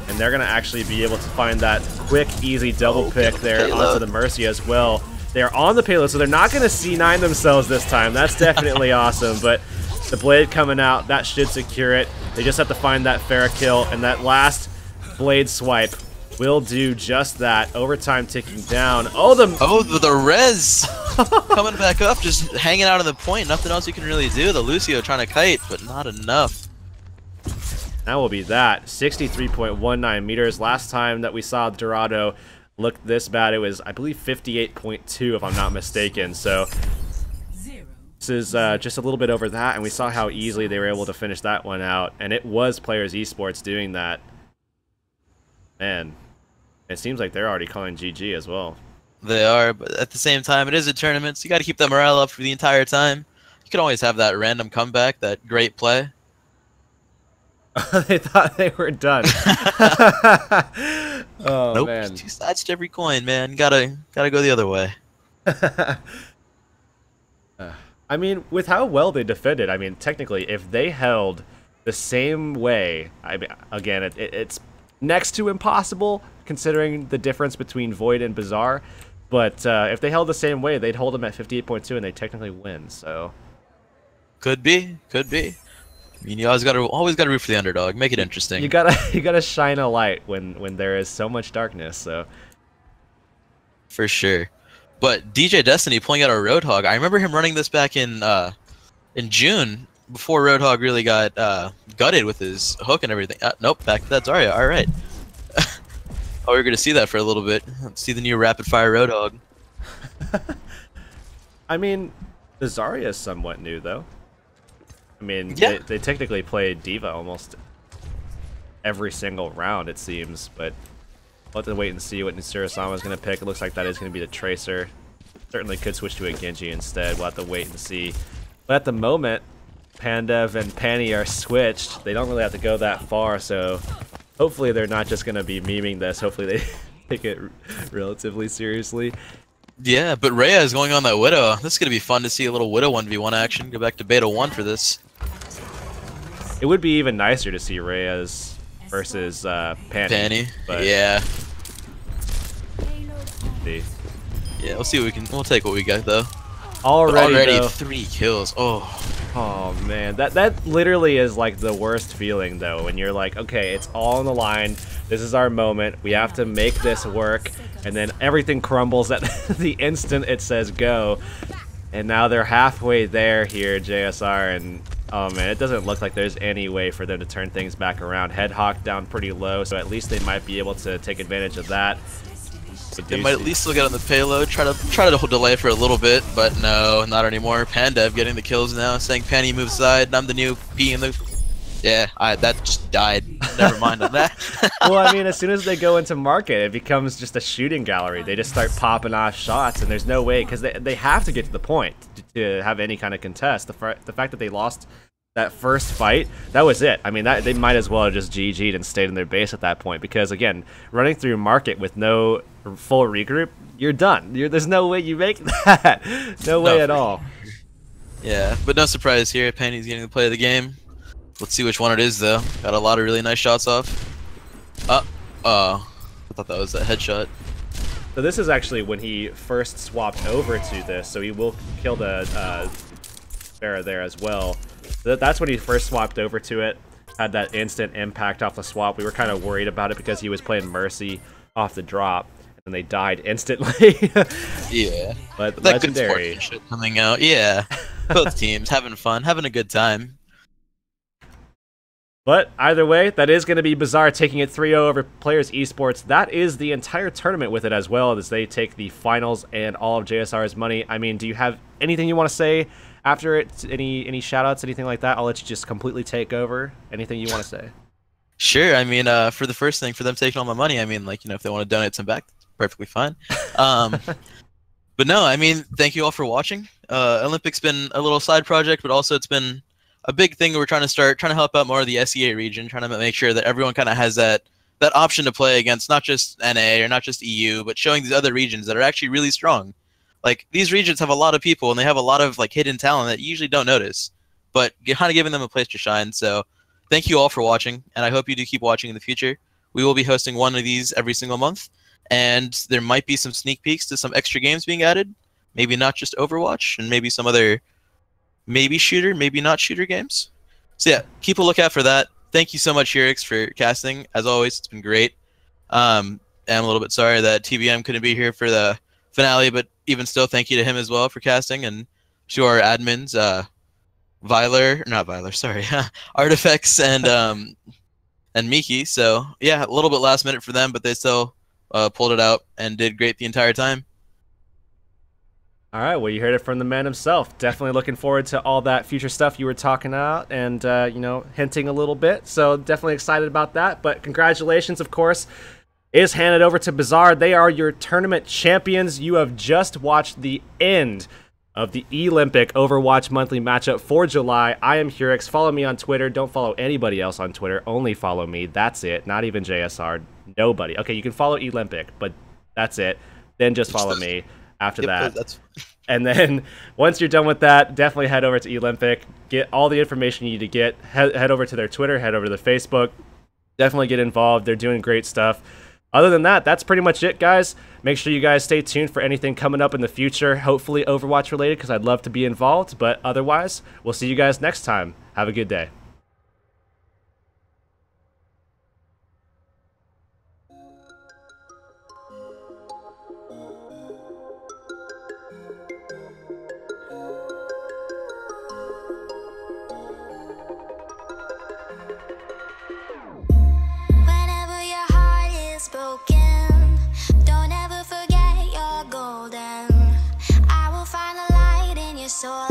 A: and they're going to actually be able to find that quick, easy double pick there onto the Mercy as well. They're on the payload, so they're not going to C9 themselves this time. That's definitely awesome, but the Blade coming out, that should secure it. They just have to find that fair kill, and that last Blade swipe will do just that. Overtime ticking down. Oh, the
H: res coming back up, just hanging out on the point. Nothing else you can really do. The Lucio trying to kite, but not enough.
A: That will be that. 63.19 meters. Last time that we saw Dorado look this bad, it was, I believe, 58.2 if I'm not mistaken. So This is just a little bit over that, and we saw how easily they were able to finish that one out, and it was Players Esports doing that. Man, it seems like they're already calling GG as well.
H: They are, but at the same time, it is a tournament, so you got to keep that morale up for the entire time. You can always have that random comeback, that great play.
A: They thought they were done. Oh,
H: nope,
A: man.
H: 2 sides to every coin, man. Gotta go the other way.
A: I mean, with how well they defended, I mean, technically, if they held the same way, I mean, again, it's next to impossible considering the difference between Void and Bizaar. But if they held the same way, they'd hold them at 58.2 and they technically win. So
H: could be. I mean, you always gotta root for the underdog. Make it interesting.
A: You gotta shine a light when there is so much darkness. So
H: for sure. But DJ Destiny pulling out a Roadhog. I remember him running this back in June before Roadhog really got gutted with his hook and everything. Nope, back to that Zarya. All right. Oh, we're gonna see that for a little bit. Let's see the new rapid fire Roadhog.
A: I mean, the Zarya is somewhat new though. I mean,
H: yeah.
A: they technically played D.Va almost every single round, it seems, but we'll have to wait and see what Nusura-sama is going to pick. It looks like that is going to be the Tracer. Certainly could switch to a Genji instead. We'll have to wait and see. But at the moment, Pandev and Panny are switched. They don't really have to go that far, so hopefully they're not just going to be memeing this. Hopefully they take it relatively seriously.
H: Yeah, but Rhea is going on that Widow. This is going to be fun to see a little Widow 1v1 action. Go back to Beta 1 for this.
A: It would be even nicer to see Reyes versus Panny. But
H: yeah.
A: See.
H: Yeah, we'll see what we can. We'll take what we got though.
A: Already though,
H: 3 kills.
A: Oh man, that literally is like the worst feeling though, when you're like, okay, it's all on the line. This is our moment. We have to make this work, and then everything crumbles at the instant it says go. And now they're halfway there here, JSR, and oh man, it doesn't look like there's any way for them to turn things back around. Headhawk down pretty low, so at least they might be able to take advantage of that.
H: They might at least still get on the payload, try to delay for a little bit, but no, not anymore. Pandev getting the kills now, saying Panny move side, and I'm the new P in the... Yeah, that just died. Never mind on that.
A: Well, I mean, as soon as they go into market, it becomes just a shooting gallery. They just start popping off shots, and there's no way, because they have to get to the point to have any kind of contest. The fact that they lost that first fight, that was it. I mean, they might as well have just GG'd and stayed in their base at that point, because, again, running through market with no full regroup, you're done. There's no way you make that. No way at all.
H: Yeah, but no surprise here. Panny's getting the play of the game. Let's see which one it is, though. Got a lot of really nice shots off. I thought that was a headshot.
A: So this is actually when he first swapped over to this, so he will kill the Pharah there as well. So that's when he first swapped over to it. Had that instant impact off the swap. We were kind of worried about it because he was playing Mercy off the drop, and they died instantly.
H: Yeah.
A: But
H: that
A: legendary.
H: good shit coming out. Yeah. Both teams having fun, having a good time.
A: But either way, that is going to be Bizaar taking it 3-0 over Players Esports. That is the entire tournament with it as well, as they take the finals and all of JSR's money. I mean, do you have anything you want to say after it? Any shout-outs, anything like that? I'll let you just completely take over. Anything you want to say?
H: Sure. I mean, for the first thing, for them taking all my money, I mean, like, you know, if they want to donate some back, perfectly fine. But no, I mean, thank you all for watching. eLympic's been a little side project, but also it's been a big thing. We're trying to help out more of the SEA region, trying to make sure that everyone kind of has that option to play against not just NA or not just EU, but showing these other regions that are actually really strong. Like, these regions have a lot of people, and they have a lot of like hidden talent that you usually don't notice, but kind of giving them a place to shine. So thank you all for watching, and I hope you do keep watching in the future. We will be hosting one of these every single month, and there might be some sneak peeks to some extra games being added. Maybe not just Overwatch, and maybe some other maybe shooter, maybe not shooter games. So yeah, keep a lookout for that. Thank you so much, Urix, for casting. As always, it's been great. I'm a little bit sorry that TBM couldn't be here for the finale, but even still, thank you to him as well for casting, and to our admins, Artifacts and Miki. So yeah, a little bit last minute for them, but they still pulled it out and did great the entire time.
A: All right, well, you heard it from the man himself. Definitely looking forward to all that future stuff you were talking about and, you know, hinting a little bit. So definitely excited about that. But congratulations, of course, is handed over to Bizaar. They are your tournament champions. You have just watched the end of the eLympic Overwatch monthly matchup for July. I am Hurix. Follow me on Twitter. Don't follow anybody else on Twitter. Only follow me. That's it. Not even JSR. Nobody. Okay, you can follow eLympic, but that's it. Then just follow me. After that, and then once you're done with that, definitely head over to eLympic, get all the information you need to get, head over to their Twitter, head over to their Facebook, definitely get involved. They're doing great stuff. Other than that, that's pretty much it, guys. Make sure you guys stay tuned for anything coming up in the future, hopefully Overwatch related, because I'd love to be involved, but otherwise, we'll see you guys next time. Have a good day.
F: Broken. Don't ever forget you're golden. I will find a light in your soul.